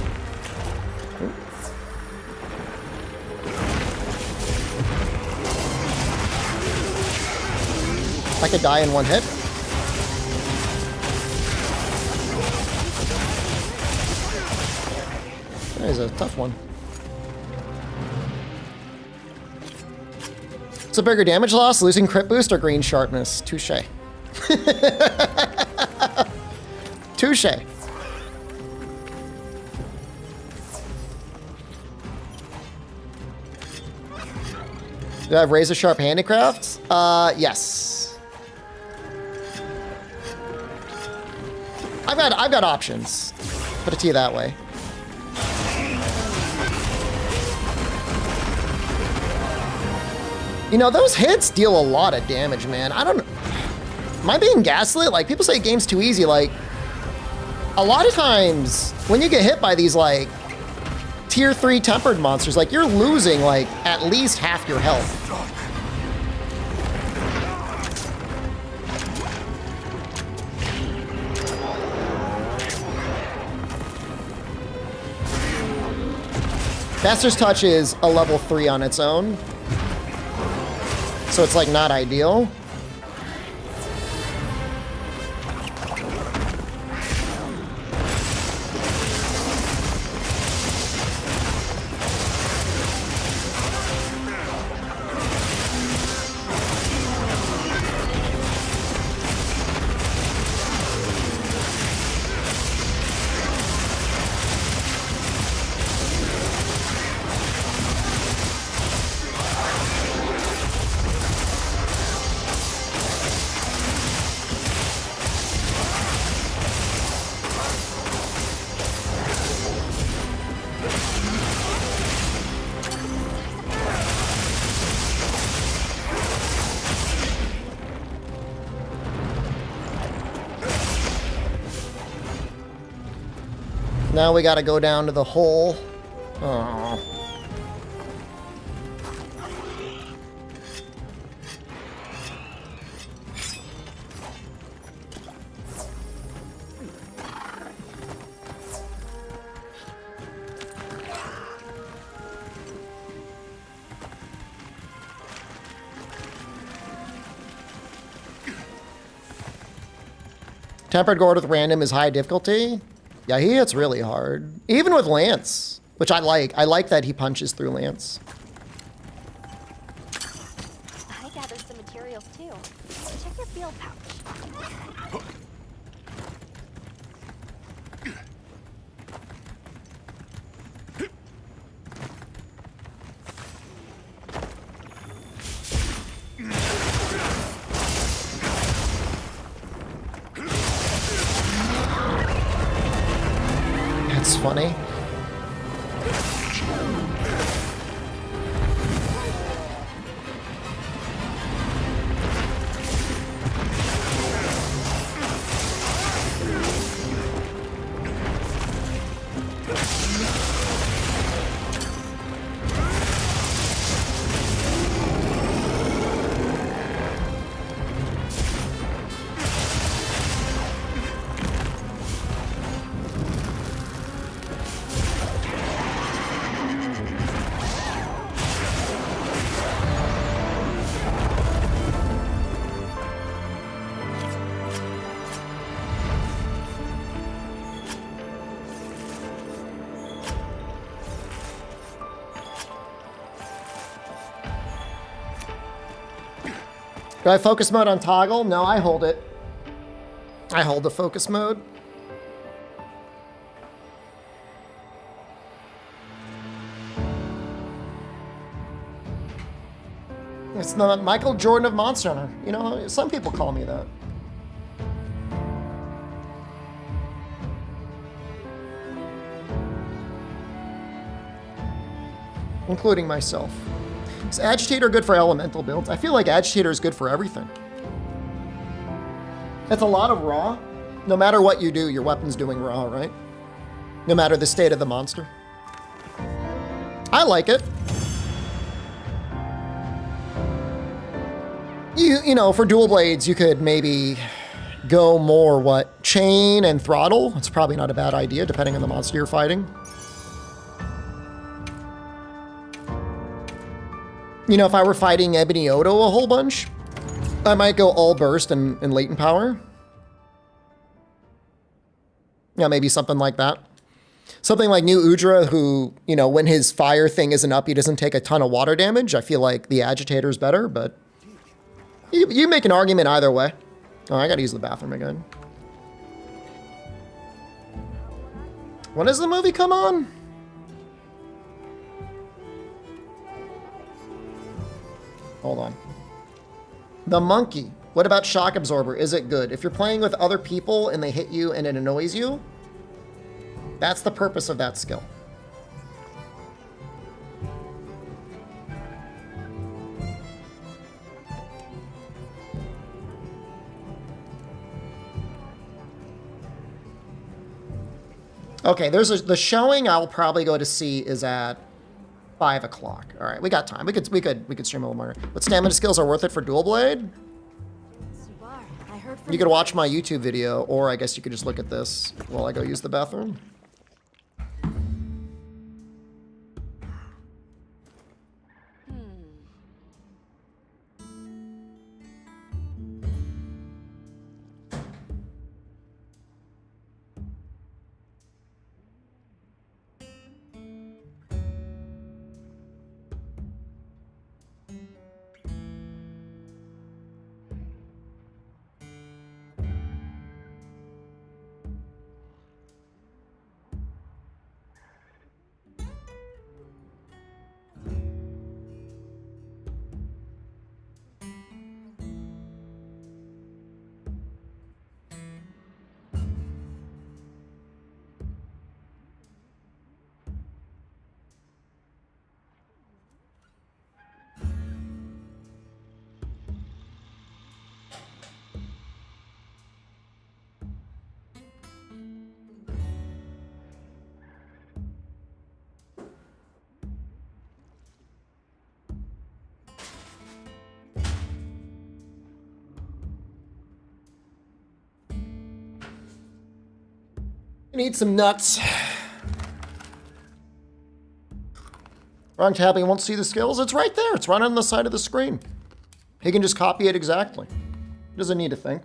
I could die in one hit. That is a tough one. It's a bigger damage loss, losing crit boost or green sharpness. Touche. Touche. Do I have razor sharp handicrafts? Yes. I've got options. Put it to you that way. You know, those hits deal a lot of damage, man. I don't know. Am I being gaslit? Like, people say game's too easy. Like, a lot of times when you get hit by these, like, tier 3 tempered monsters, like, you're losing, like, at least half your health. Master's Touch is a level 3 on its own. So it's like not ideal. Now we gotta go down to the hole. Oh. Tempered Gourd with random is high difficulty. Yeah, he hits really hard. Even with Lance, which I like. I like that he punches through Lance. I gathered some materials too. Check your field pouch. That's funny. Do I focus mode on toggle? No, I hold it. I hold the focus mode. It's the Michael Jordan of Monster Hunter. You know, some people call me that. Including myself. Is Agitator good for elemental builds? I feel like Agitator is good for everything. It's a lot of raw. No matter what you do, your weapon's doing raw, right? No matter the state of the monster. I like it. You know, for dual blades, you could maybe go more, what, chain and throttle? It's probably not a bad idea, depending on the monster you're fighting. You know, if I were fighting Ebony Odo a whole bunch, I might go all burst and latent power. Yeah, maybe something like that. Something like New Udra, who, you know, when his fire thing isn't up, he doesn't take a ton of water damage. I feel like the Agitator's better, but you make an argument either way. Oh, I gotta use the bathroom again. When does the movie come on? Hold on. The monkey. What about shock absorber? Is it good? If you're playing with other people and they hit you and it annoys you, that's the purpose of that skill. Okay, the showing I'll probably go to see is at 5 o'clock. All right, we got time. We could stream a little more. But stamina skills are worth it for dual blade. You could watch my YouTube video, or I guess you could just look at this while I go use the bathroom. Need some nuts. Wrong tab, he won't see the skills. It's right there. It's right on the side of the screen. He can just copy it exactly. He doesn't need to think.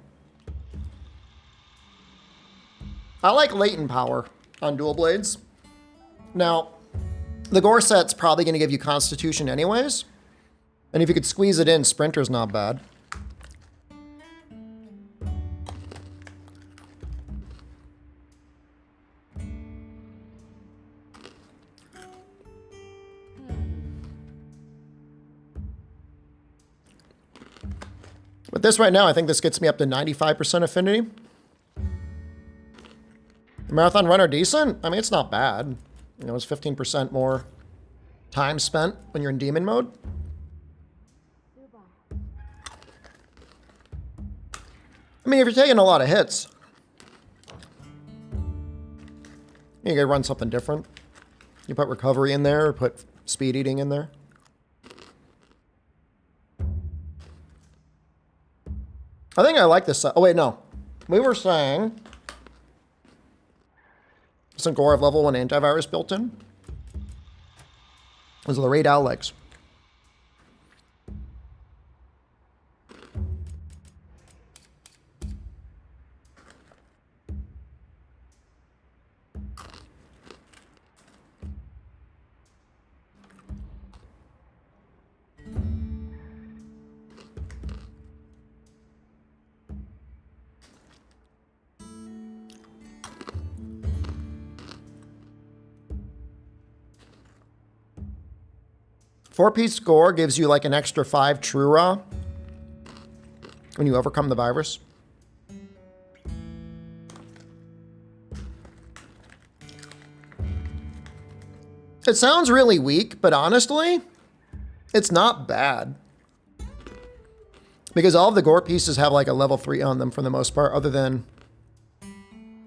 I like latent power on dual blades. Now, the gore set's probably going to give you constitution anyways. And if you could squeeze it in, sprinter's not bad. But this right now, I think this gets me up to 95% affinity. Marathon runner decent? I mean, it's not bad. You know, it's 15% more time spent when you're in demon mode. I mean, if you're taking a lot of hits, you could run something different. You put recovery in there, or put speed eating in there. I think I like this. Oh, wait, no. We were saying some gore of level 1 antivirus built in. Those are the raid out legs. 4-piece gore gives you like an extra 5 true raw when you overcome the virus. It sounds really weak, but honestly, it's not bad. Because all of the gore pieces have like a level 3 on them for the most part, other than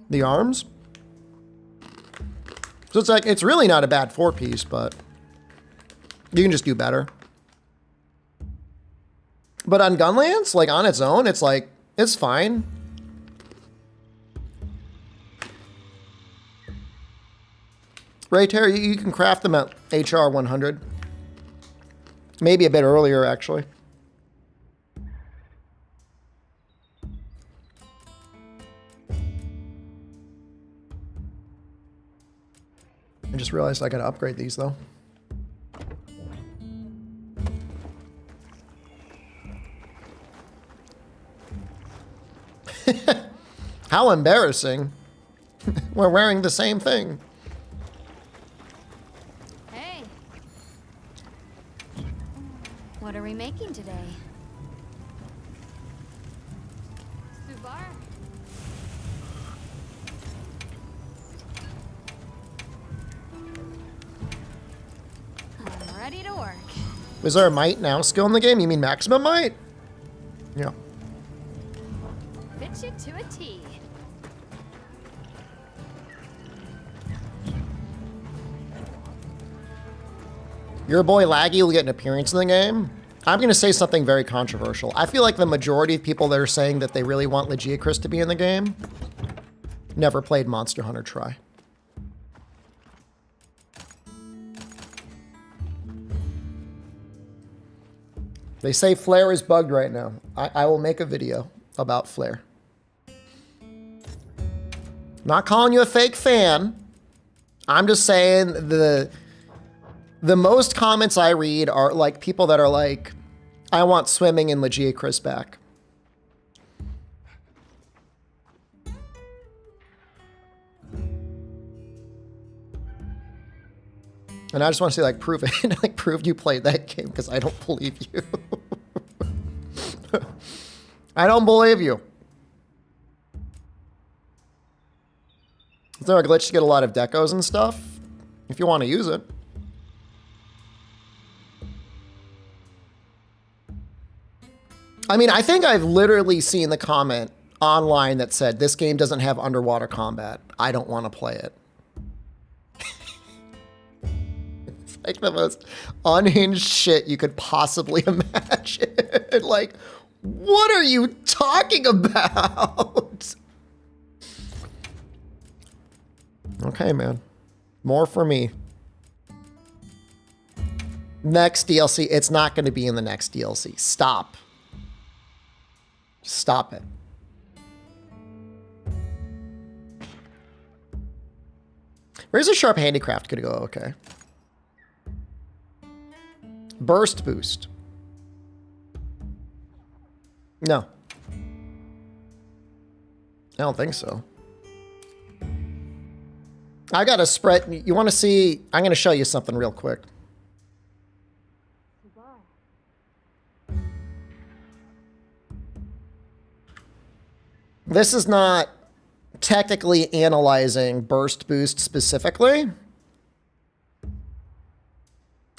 the arms. So it's like, it's really not a bad 4-piece, but you can just do better. But on Gunlance, like on its own, it's like, it's fine. Right here, you can craft them at HR 100. Maybe a bit earlier, actually. I just realized I gotta upgrade these, though. How embarrassing. We're wearing the same thing. Hey. What are we making today? Subar? I'm ready to work. Is there a might now skill in the game? You mean maximum might? Yeah. Fit you to a T. Your boy Laggy will get an appearance in the game. I'm going to say something very controversial. I feel like the majority of people that are saying that they really want Legiacris to be in the game never played Monster Hunter Tri. They say Flare is bugged right now. I will make a video about Flare. Not calling you a fake fan. I'm just saying the most comments I read are like people that are like, I want swimming in Legiacris back. And I just want to say, like, prove it. Like, prove you played that game, because I don't believe you. I don't believe you. Is there a glitch to get a lot of decos and stuff? If you want to use it. I mean, I think I've literally seen the comment online that said, this game doesn't have underwater combat. I don't want to play it. It's like the most unhinged shit you could possibly imagine. Like, what are you talking about? Okay, man. More for me. Next DLC. It's not going to be in the next DLC. Stop. Stop it. Razor Sharp Handicraft could go okay. Burst boost. No. I don't think so. I got a spread. You want to see? I'm going to show you something real quick. This is not technically analyzing burst boost specifically.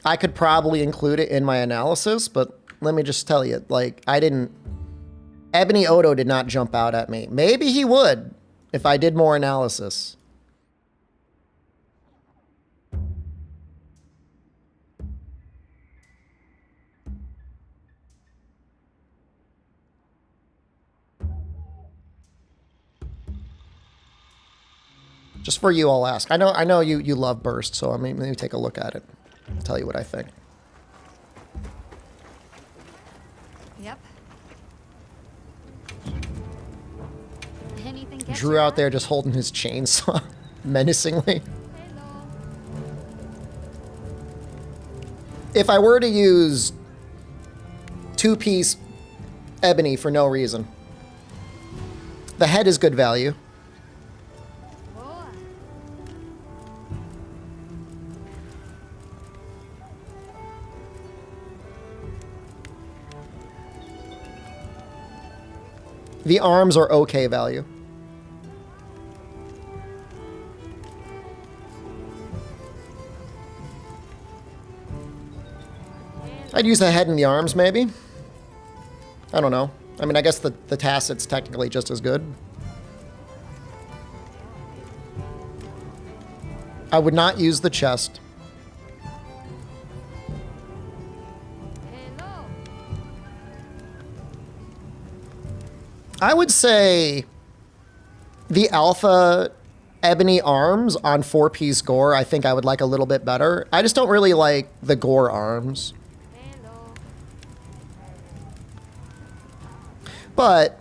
I could probably include it in my analysis, but let me just tell you, like, Ebony Odo did not jump out at me. Maybe he would if I did more analysis. Just for you, I'll ask. I know you love burst, so I mean, maybe take a look at it. I'll tell you what I think. Yep. Anything catch Drew your out eye? there just holding his chainsaw menacingly. Hello. If I were to use 2-piece ebony for no reason, the head is good value. Boa. The arms are okay value. I'd use the head and the arms, maybe. I don't know. I mean, I guess the tacit's technically just as good. I would not use the chest. I would say the alpha ebony arms on 4-piece gore, I think I would like a little bit better. I just don't really like the gore arms. But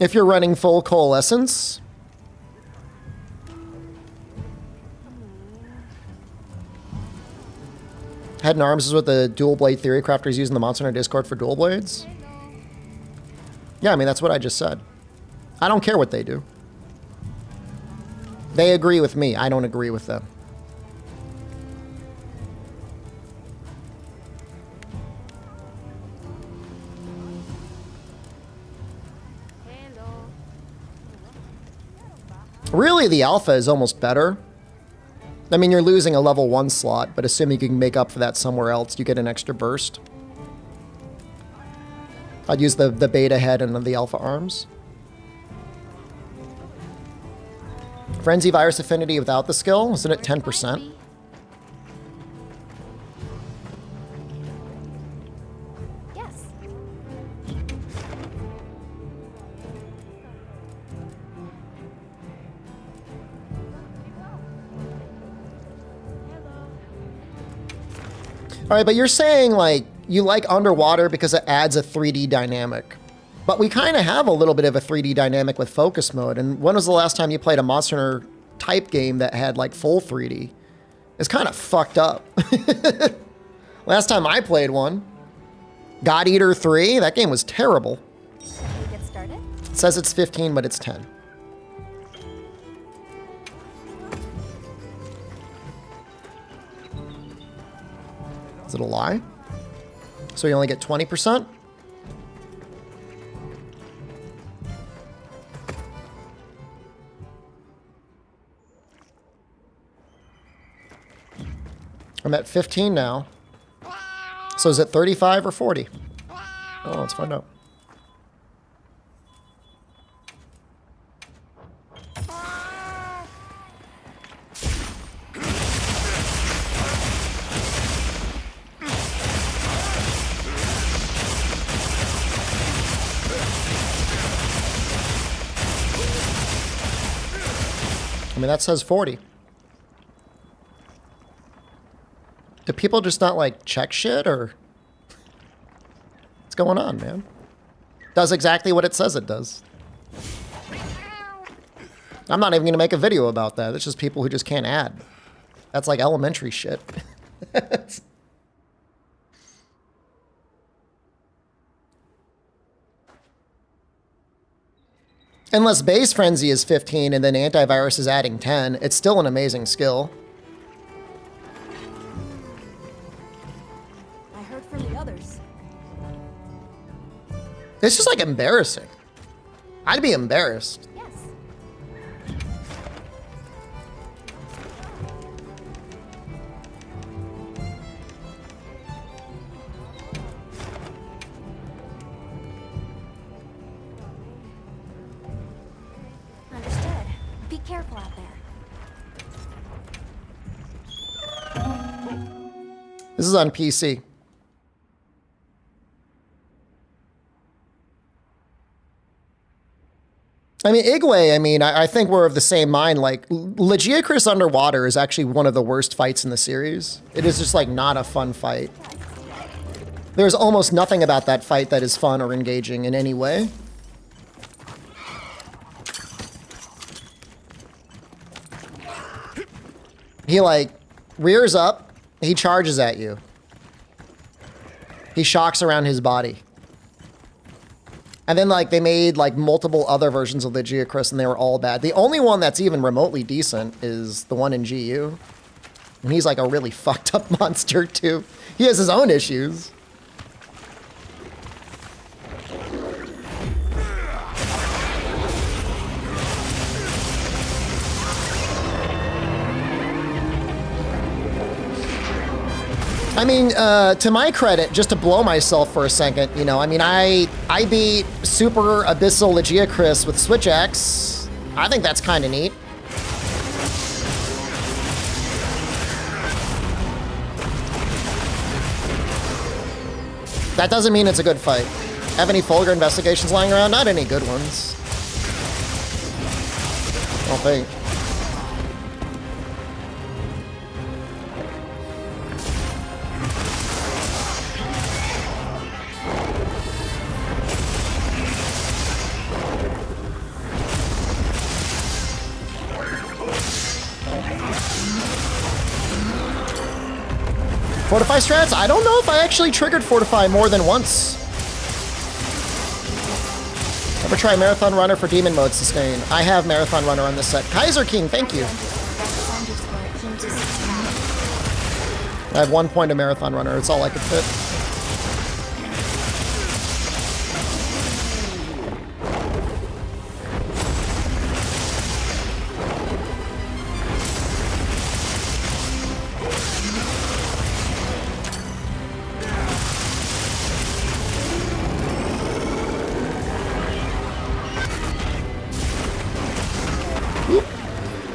if you're running full coalescence, head and arms is what the dual blade theory crafters use in the Monster Hunter Discord for dual blades. Yeah, I mean, that's what I just said. I don't care what they do. They agree with me. I don't agree with them. Really, the alpha is almost better. I mean, you're losing a level 1 slot, but assuming you can make up for that somewhere else, you get an extra burst. I'd use the beta head and the alpha arms. Frenzy virus affinity without the skill, isn't it 10%? Yes. All right, but you're saying, like, you like underwater because it adds a 3D dynamic. But we kind of have a little bit of a 3D dynamic with focus mode. And when was the last time you played a Monster Hunter type game that had, like, full 3D? It's kind of fucked up. Last time I played one, God Eater 3, that game was terrible. Can we get started? It says it's 15, but it's 10. Is it a lie? So you only get 20%? I'm at 15 now. So is it 35 or 40? Oh, let's find out. I mean, that says 40. Do people just not, like, check shit, or what's going on, man? Does exactly what it says it does. I'm not even going to make a video about that. It's just people who just can't add. That's like elementary shit. Unless base frenzy is 15 and then antivirus is adding 10, it's still an amazing skill. I heard from the others. It's just like embarrassing. I'd be embarrassed. Yes. Understood. Be careful out there. This is on PC. I mean, Igwe, I think we're of the same mind. Like, Legiacris underwater is actually one of the worst fights in the series. It is just, like, not a fun fight. There's almost nothing about that fight that is fun or engaging in any way. He, like, rears up, he charges at you. He shocks around his body. And then, like, they made, like, multiple other versions of Legiacris, and they were all bad. The only one that's even remotely decent is the one in GU. And he's, like, a really fucked up monster, too. He has his own issues. I mean, to my credit, just to blow myself for a second, you know, I mean, I beat Super Abyssal Legiacris with Switch X. I think that's kind of neat. That doesn't mean it's a good fight. Have any Fulgur investigations lying around? Not any good ones. I don't think. Fortify strats? I don't know if I actually triggered Fortify more than once. Ever try Marathon Runner for Demon Mode Sustain? I have Marathon Runner on this set. Kaiser King, thank you. I have 1 point of Marathon Runner. It's all I could fit.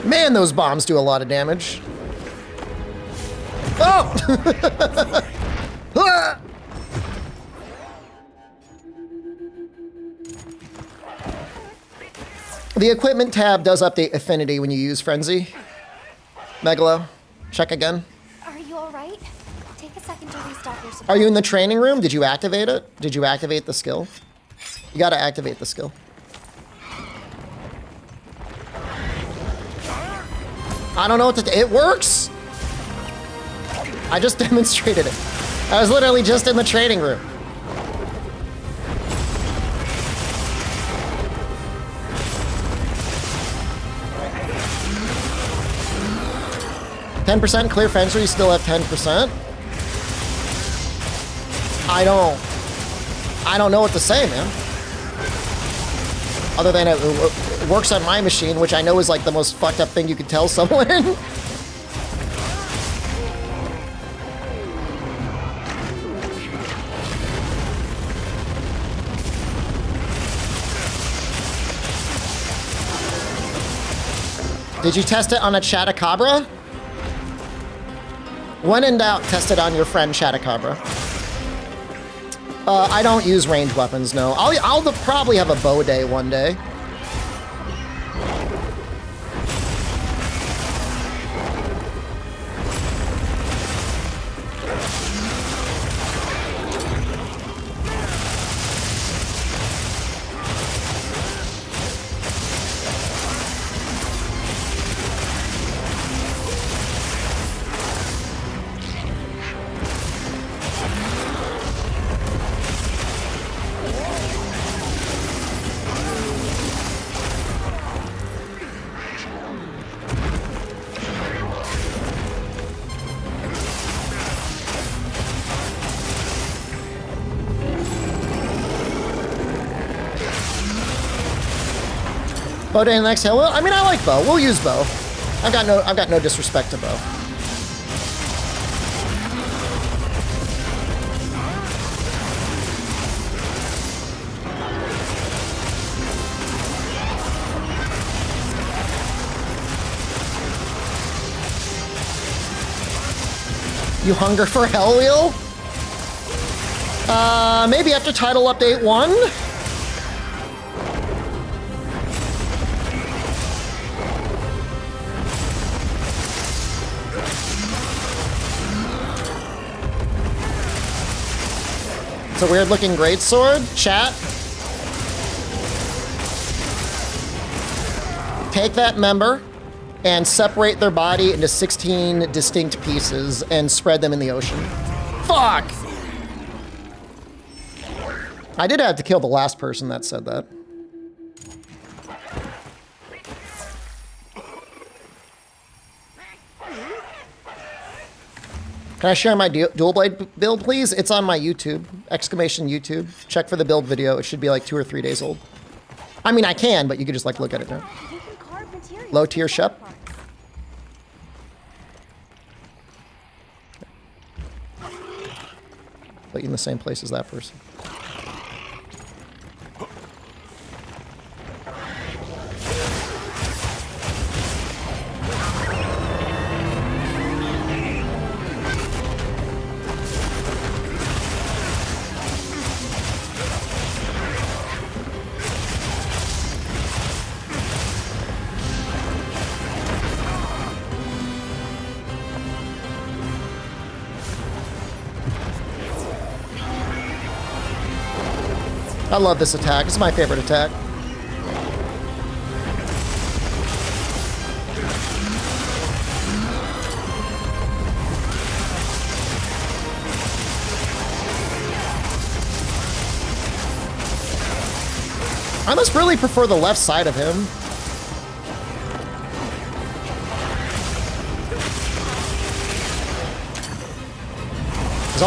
Man, those bombs do a lot of damage. Oh! The equipment tab does update affinity when you use Frenzy. Megalo, check again. Are you alright? Take a second to restock your supply. Are you in the training room? Did you activate it? Did you activate the skill? You gotta activate the skill. I don't know what to do. It works! I just demonstrated it. I was literally just in the training room. %, clear fencer, you still have 10%. I don't know what to say, man. Other than it works on my machine, which I know is like the most fucked up thing you could tell someone. Did you test it on a Chatacabra? When in doubt, test it on your friend Chatacabra. I don't use ranged weapons, no. I'll probably have a bow day one day. Bow day in the next hill. Well, I mean, I like bow. We'll use bow. I've got no disrespect to bow. You hunger for Hell Wheel? Maybe after title update 1? It's a weird looking greatsword. Chat. Take that member and separate their body into 16 distinct pieces and spread them in the ocean. Fuck! I did have to kill the last person that said that. Can I share my dual blade build, please? It's on my YouTube, exclamation YouTube. Check for the build video. It should be like 2 or 3 days old. I mean, I can, but you could just like look at it now. Low tier shep. Put you in the same place as that person. I love this attack. It's my favorite attack. I must really prefer the left side of him. Because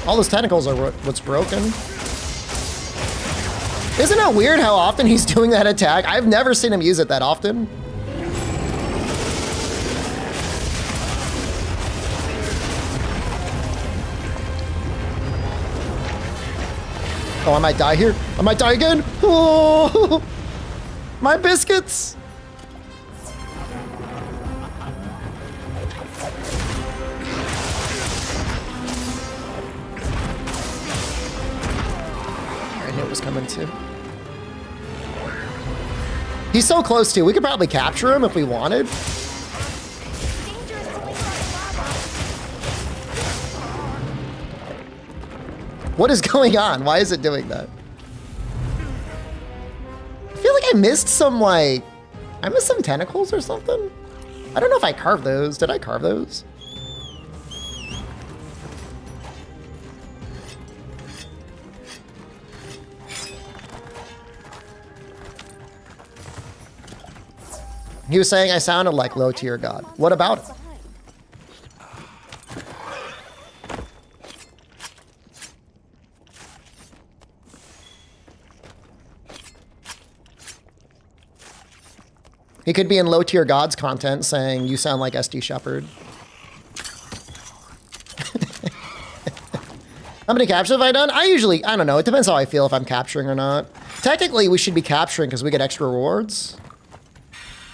all those tentacles are what's broken. Isn't it weird how often he's doing that attack? I've never seen him use it that often. Oh, I might die here. I might die again. Oh, my biscuits. I knew it was coming too. He's so close too. We could probably capture him if we wanted. What is going on? Why is it doing that? I feel like I missed some, I missed some tentacles or something. I don't know if I carved those. Did I carve those? He was saying I sounded like low tier god. What about it? He could be in low tier gods content saying you sound like SD Shepherd. How many captures have I done? I don't know. It depends how I feel if I'm capturing or not. Technically, we should be capturing because we get extra rewards.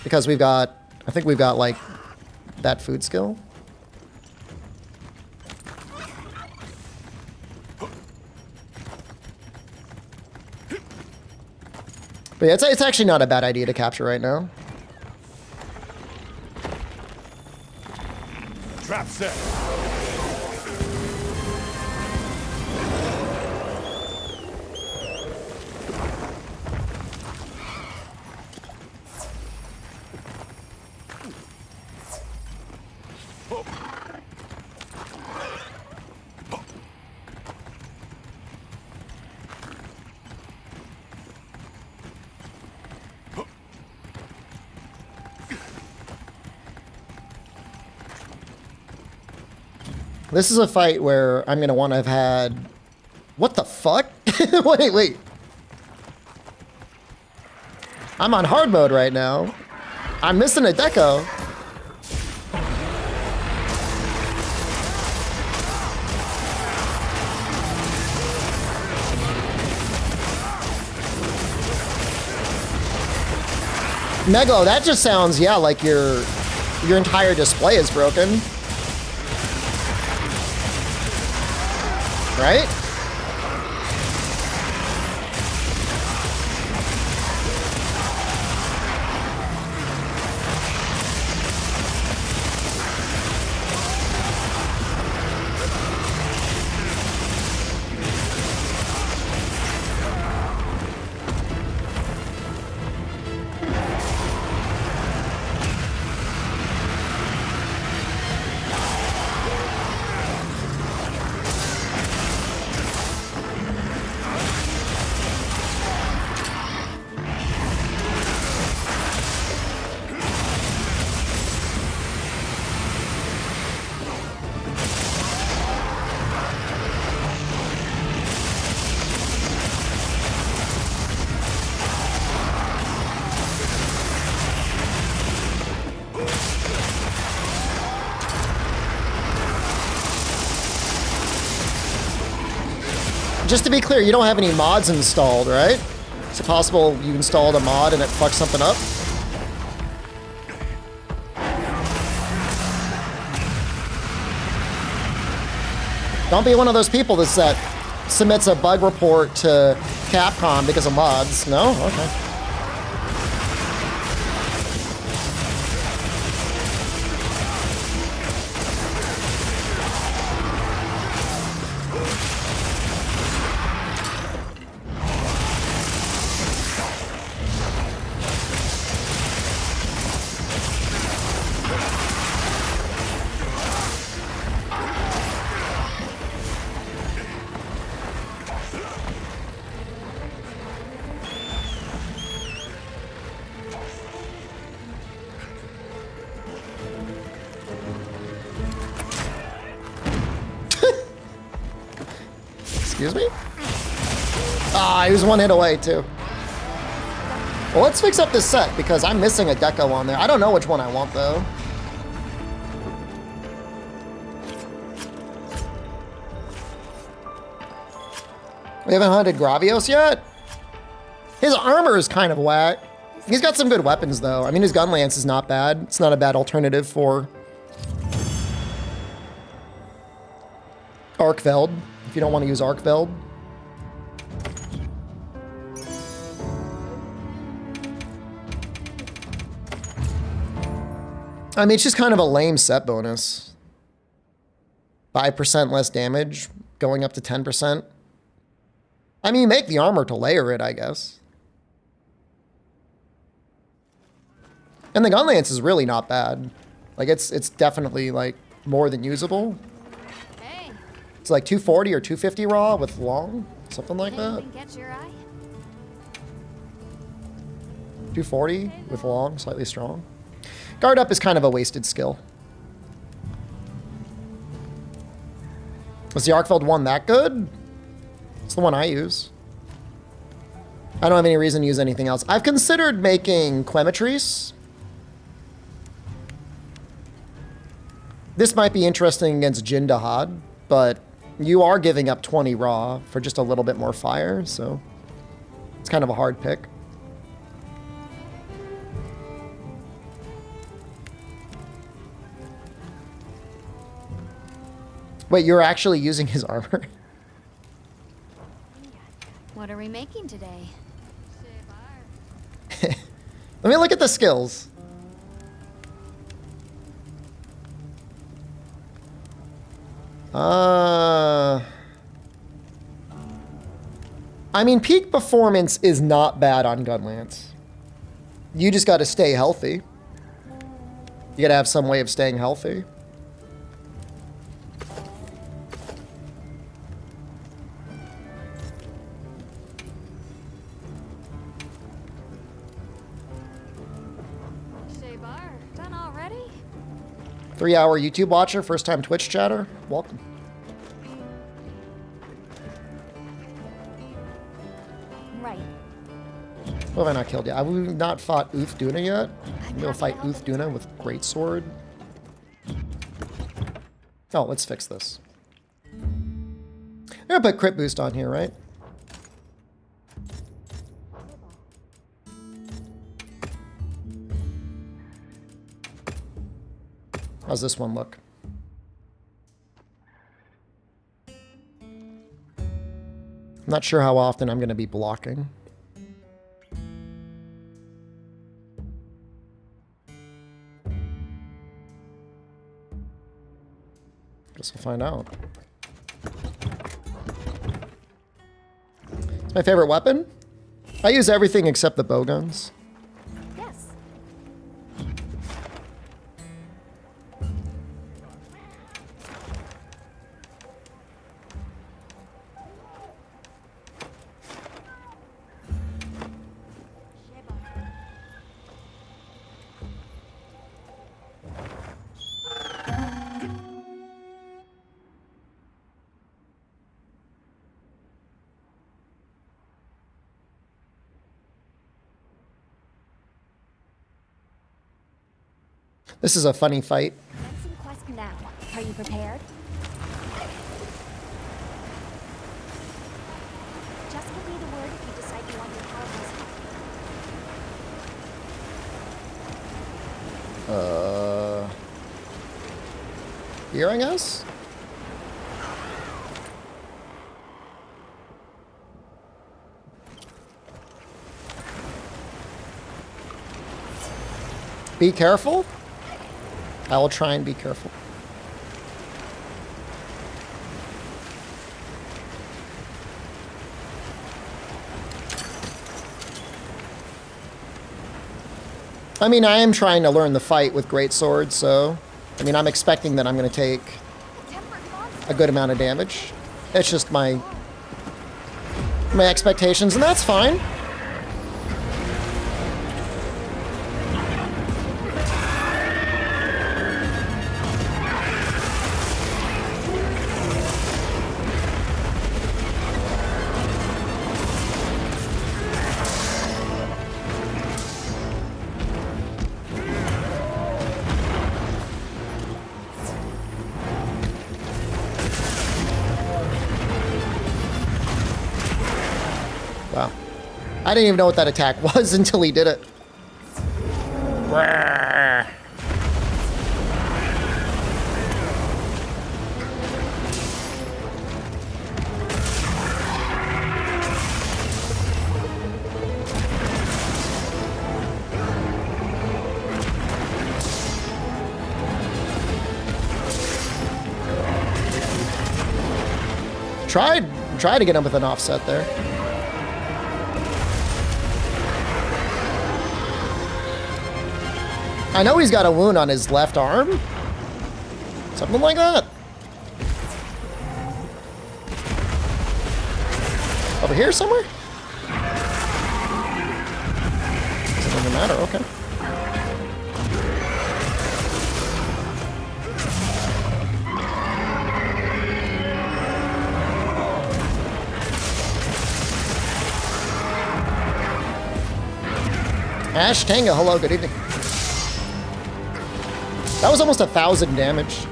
Because I think we've got like that food skill. But yeah, it's actually not a bad idea to capture right now. Trap set. This is a fight where I'm gonna want to have had... What the fuck? Wait. I'm on hard mode right now. I'm missing a deco. Megalo, that just sounds, yeah, like your entire display is broken. Right? just to be clear, you don't have any mods installed, right? Is it possible you installed a mod and it fucks something up? Don't be one of those people that submits a bug report to Capcom because of mods. No? Okay. Excuse me? Ah, he was one hit away too. Well, let's fix up this set because I'm missing a deco on there. I don't know which one I want though. We haven't hunted Gravios yet? His armor is kind of whack. He's got some good weapons though. I mean, his gun lance is not bad. It's not a bad alternative for Arkveld, if you don't want to use Arkveld. I mean, it's just kind of a lame set bonus. 5% less damage, going up to 10%. I mean, you make the armor to layer it, I guess. And the gun lance is really not bad. Like, it's definitely, like, more than usable. Hey, It's like 240 or 250 raw with long, something like that. anything catch your eye? 240 with long, slightly strong. Guard up is kind of a wasted skill. Was the Arkfeld one that good? It's the one I use. I don't have any reason to use anything else. I've considered making Clematrice. This might be interesting against Jindahad, but you are giving up 20 raw for just a little bit more fire, so it's kind of a hard pick. Wait, you're actually using his armor? What are we making today? Let me look at the skills. I mean, peak performance is not bad on Gunlance. You just got to stay healthy. You got to have some way of staying healthy. Done already? 3-hour YouTube watcher, first time Twitch chatter. Welcome. Right. What have I not killed yet? Have we not fought Uth Duna yet? Maybe we'll fight Uth Duna with greatsword. Oh, let's fix this. I'm gonna put crit boost on here, right? How's this one look? I'm not sure how often I'm going to be blocking. Guess we'll find out. It's my favorite weapon. I use everything except the bow guns. Yes. This is a funny fight. Commencing quest now. Are you prepared? Here, I guess? Be careful. I will try and be careful. I mean, I am trying to learn the fight with greatsword, so... I mean, I'm expecting that I'm going to take a good amount of damage. It's just my expectations, and that's fine. Wow. I didn't even know what that attack was until he did it. Tried to get him with an offset there. I know he's got a wound on his left arm. Something like that. Over here somewhere? Doesn't even matter, okay. Ash Tanga, hello, good evening. That was almost 1,000 damage.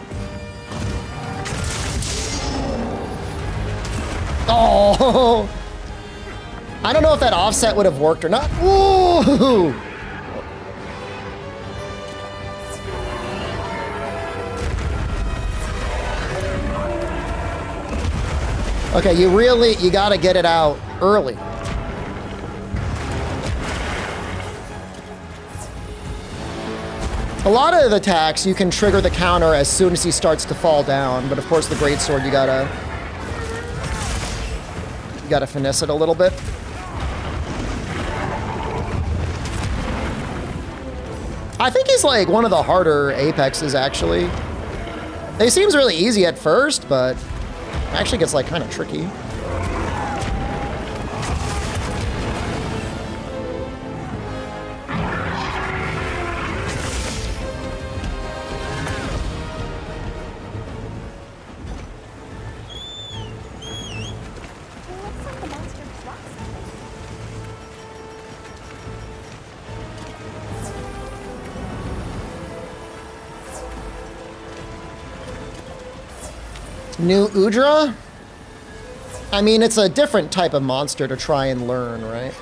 Oh! I don't know if that offset would have worked or not. Woo! Okay, you gotta get it out early. A lot of the attacks, you can trigger the counter as soon as he starts to fall down, but of course the greatsword, you gotta finesse it a little bit. I think he's like one of the harder Apexes, actually. He seems really easy at first, but actually gets like kind of tricky. New Udra? I mean, it's a different type of monster to try and learn, right?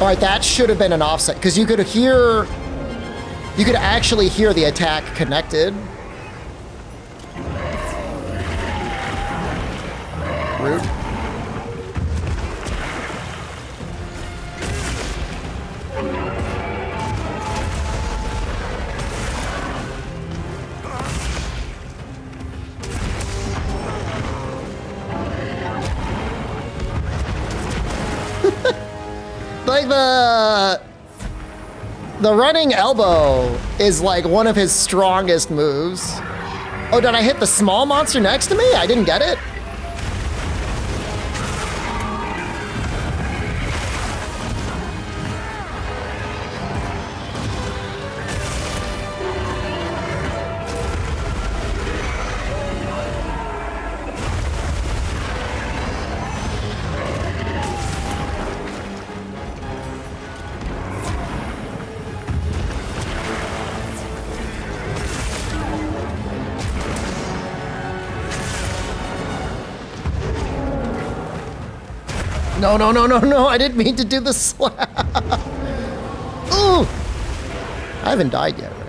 All right, that should have been an offset, because you could actually hear the attack connected. Rude. Like the running elbow is like one of his strongest moves. Oh, did I hit the small monster next to me? I didn't get it. No, no, no, no, no. I didn't mean to do the slap. Ooh. I haven't died yet, right?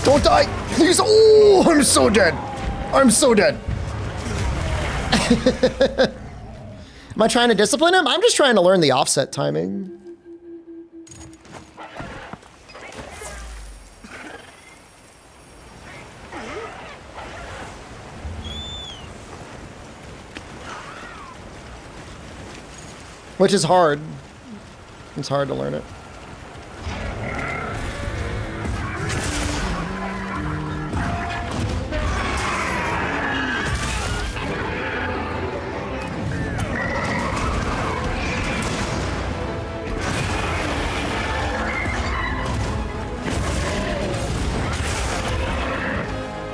Don't die, please. Oh, I'm so dead. I'm so dead. Am I trying to discipline him? I'm just trying to learn the offset timing. Which is hard. It's hard to learn it.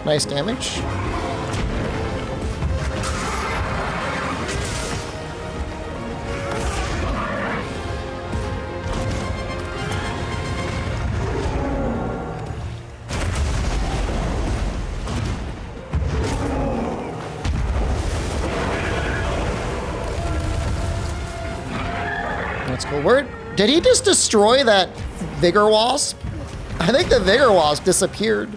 Nice damage. That's cool. Did he just destroy that Vigor Wasp? I think the Vigor Wasp disappeared.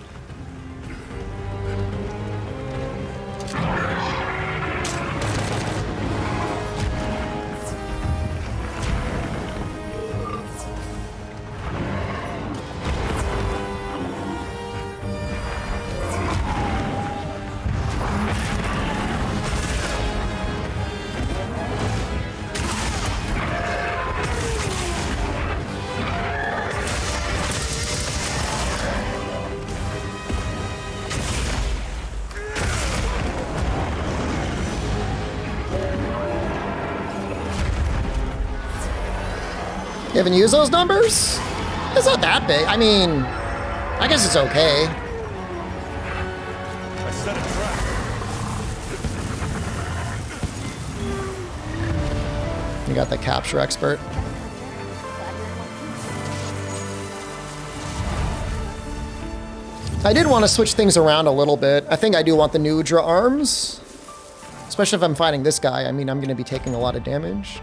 You haven't used those numbers? It's not that big. I mean, I guess it's okay. I set a trap. You got the capture expert. I did want to switch things around a little bit. I think I do want the new Udra arms. Especially if I'm fighting this guy. I mean, I'm going to be taking a lot of damage.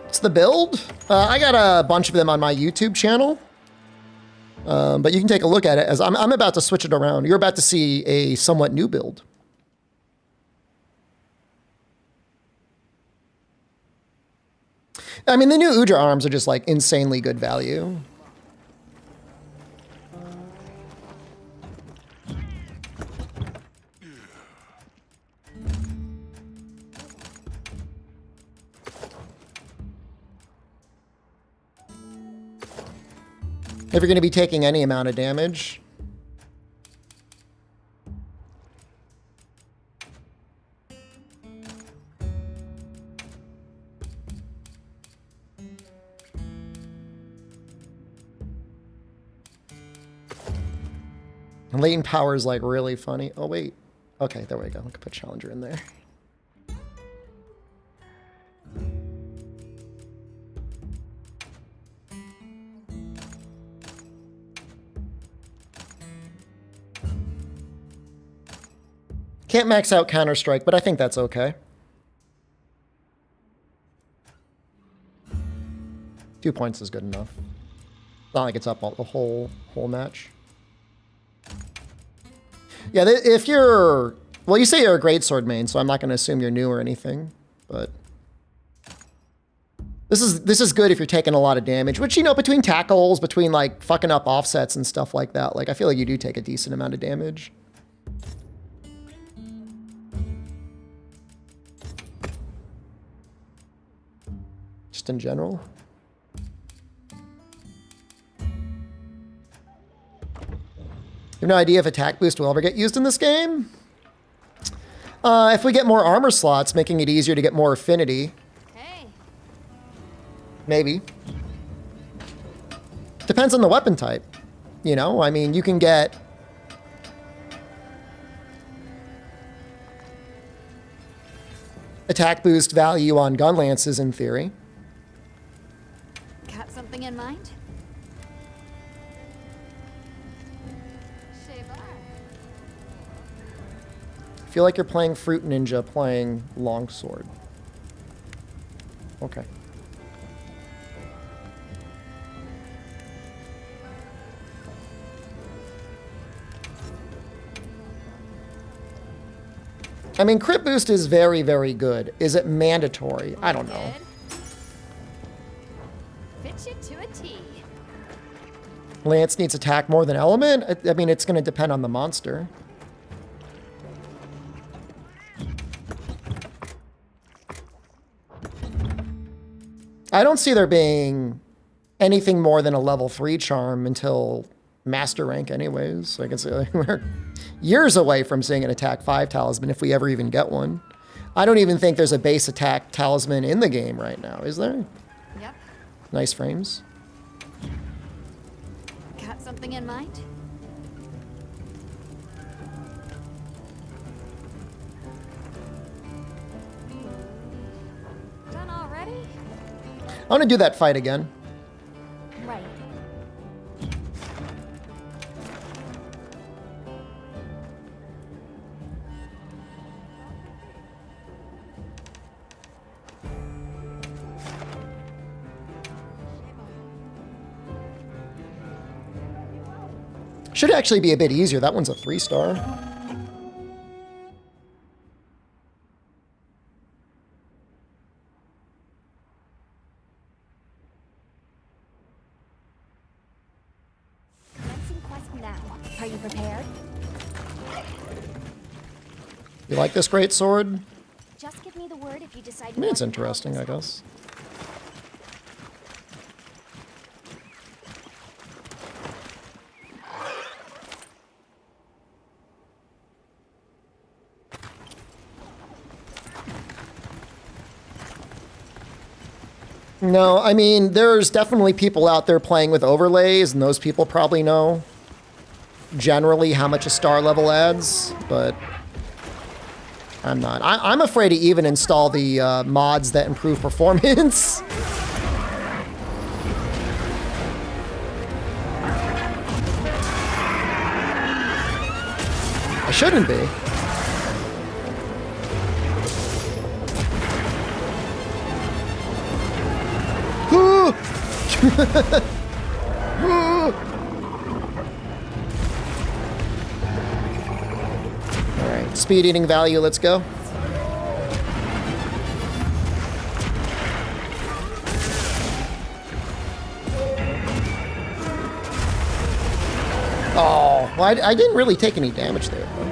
What's the build? I got a bunch of them on my YouTube channel. But you can take a look at it as I'm about to switch it around. You're about to see a somewhat new build. I mean, the new Udra arms are just like insanely good value. If you're going to be taking any amount of damage. And latent power is like really funny. Oh, wait. Okay, there we go. I can put Challenger in there. Can't max out Counter-Strike, but I think that's okay. 2 points is good enough. It's not like it's up all, the whole match. Yeah, if you're... Well, you say you're a greatsword main, so I'm not going to assume you're new or anything, but... This is good if you're taking a lot of damage, which, you know, between tackles, between, like, fucking up offsets and stuff like that, like, I feel like you do take a decent amount of damage. just in general. You have no idea if attack boost will ever get used in this game? If we get more armor slots, making it easier to get more affinity. Hey. Maybe. Depends on the weapon type. You know, I mean, you can get... attack boost value on gun lances in theory. Got something in mind? I feel like you're playing Fruit Ninja playing Longsword. Okay. I mean, crit boost is very, very good. Is it mandatory? I don't know. Fit you to a T. Lance needs attack more than element? I mean, it's going to depend on the monster. I don't see there being anything more than a level 3 charm until master rank anyways. So I can say we're years away from seeing an attack 5 talisman if we ever even get one. I don't even think there's a base attack talisman in the game right now, is there? Yep. Nice frames. Got something in mind? Done already? I want to do that fight again. Right. Should actually be a bit easier. That one's a 3-star. Commencing quest now. Are you prepared? You like this great sword? Just give me the word if you decide. I mean, it's interesting, I guess. No, I mean, there's definitely people out there playing with overlays, and those people probably know generally how much a star level adds, but I'm not. I'm afraid to even install the mods that improve performance. I shouldn't be. Alright, speed eating value, let's go. Oh, well, I didn't really take any damage there, though.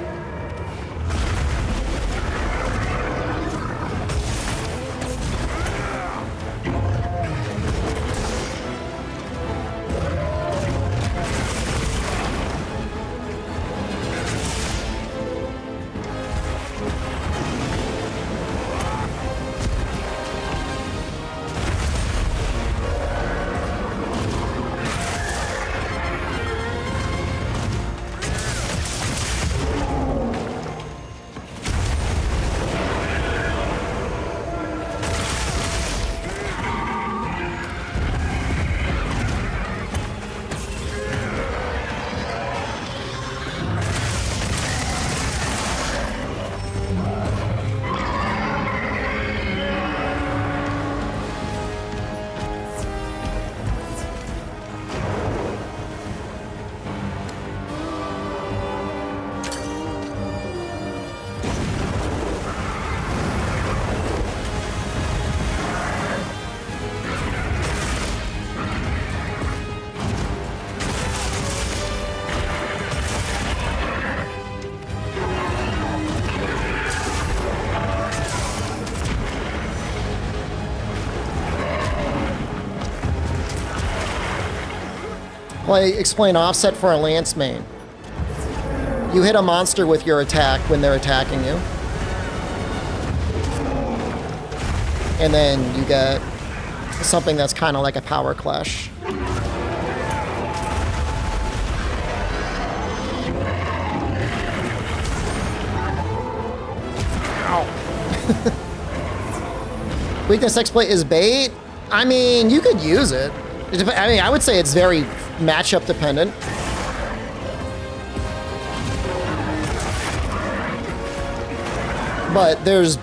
Explain offset for a lance main. You hit a monster with your attack when they're attacking you. And then you get something that's kind of like a power clash. Ow. Weakness exploit is bait. I mean, you could use it. I mean, I would say it's very matchup dependent. But there's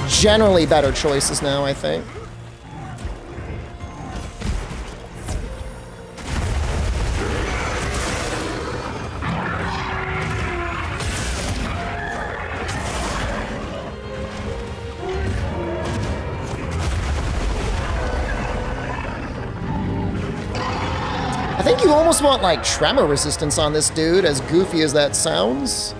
generally better choices now, I think. I think you almost want like tremor resistance on this dude, as goofy as that sounds.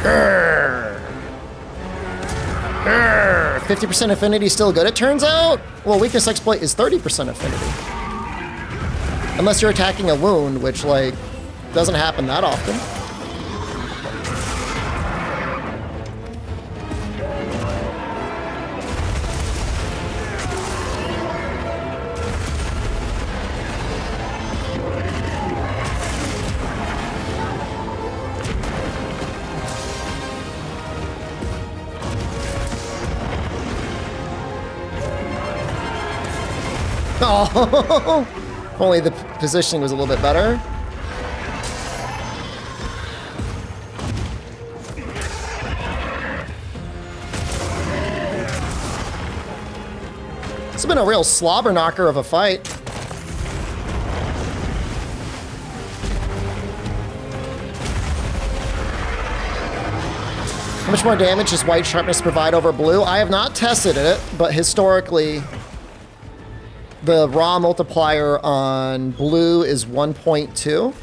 Grr. 50% affinity still good, it turns out? Well, weakness exploit is 30% affinity. Unless you're attacking a wound, which, like, doesn't happen that often. Oh, if only the positioning was a little bit better. It's been a real slobber knocker of a fight. How much more damage does white sharpness provide over blue? I have not tested it, but historically, the raw multiplier on blue is 1.2,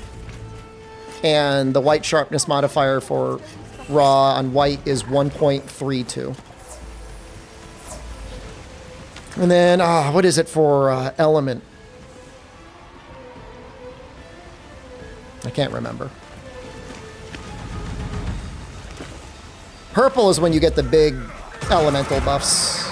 and the white sharpness modifier for raw on white is 1.32. And then, what is it for element? I can't remember. Purple is when you get the big elemental buffs.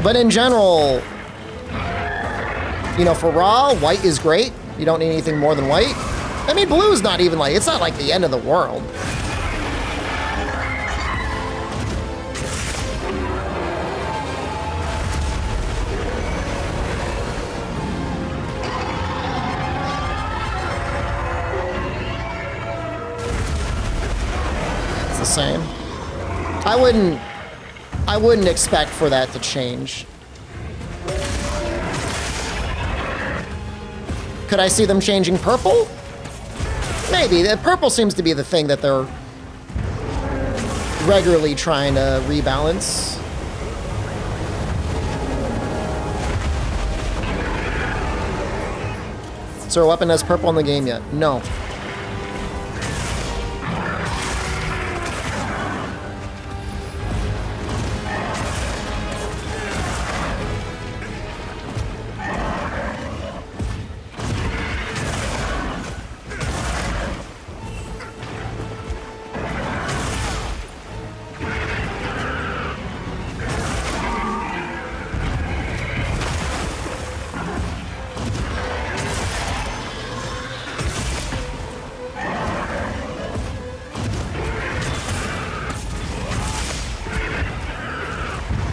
But in general, you know, for raw, white is great. You don't need anything more than white. I mean, blue is not even like, it's not like the end of the world. It's the same. I wouldn't expect for that to change. Could I see them changing purple? Maybe. Purple seems to be the thing that they're regularly trying to rebalance. Is there a weapon that's purple in the game yet? No.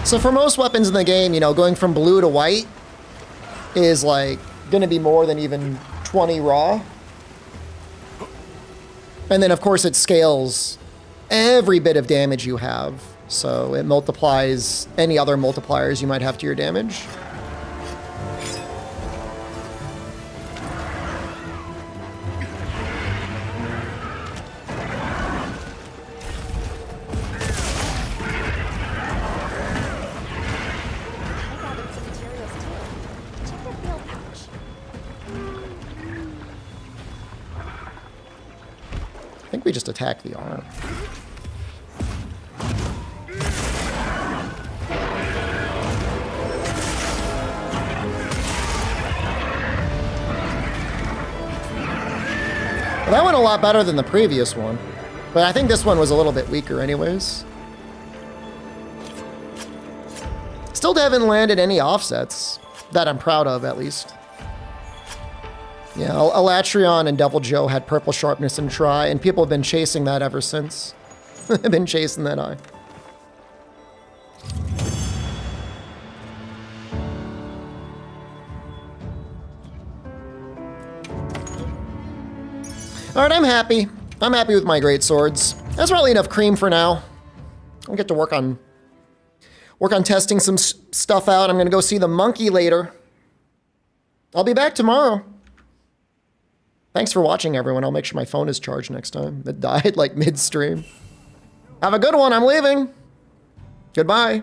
So for most weapons in the game, you know, going from blue to white is like gonna be more than even 20 raw. And then of course it scales every bit of damage you have. So it multiplies any other multipliers you might have to your damage. I gathered some materials too. Check your field pouch. I think we just attack the arm. Well, that went a lot better than the previous one, but I think this one was a little bit weaker anyways. Still haven't landed any offsets that I'm proud of, at least. Yeah, Elatrion and Devil Joe had purple sharpness and try, and people have been chasing that ever since. I've been chasing that eye. All right, I'm happy. I'm happy with my great swords. That's probably enough cream for now. I'll get to work on testing some stuff out. I'm gonna go see the monkey later. I'll be back tomorrow. Thanks for watching, everyone. I'll make sure my phone is charged next time. It died like midstream. Have a good one. I'm leaving. Goodbye.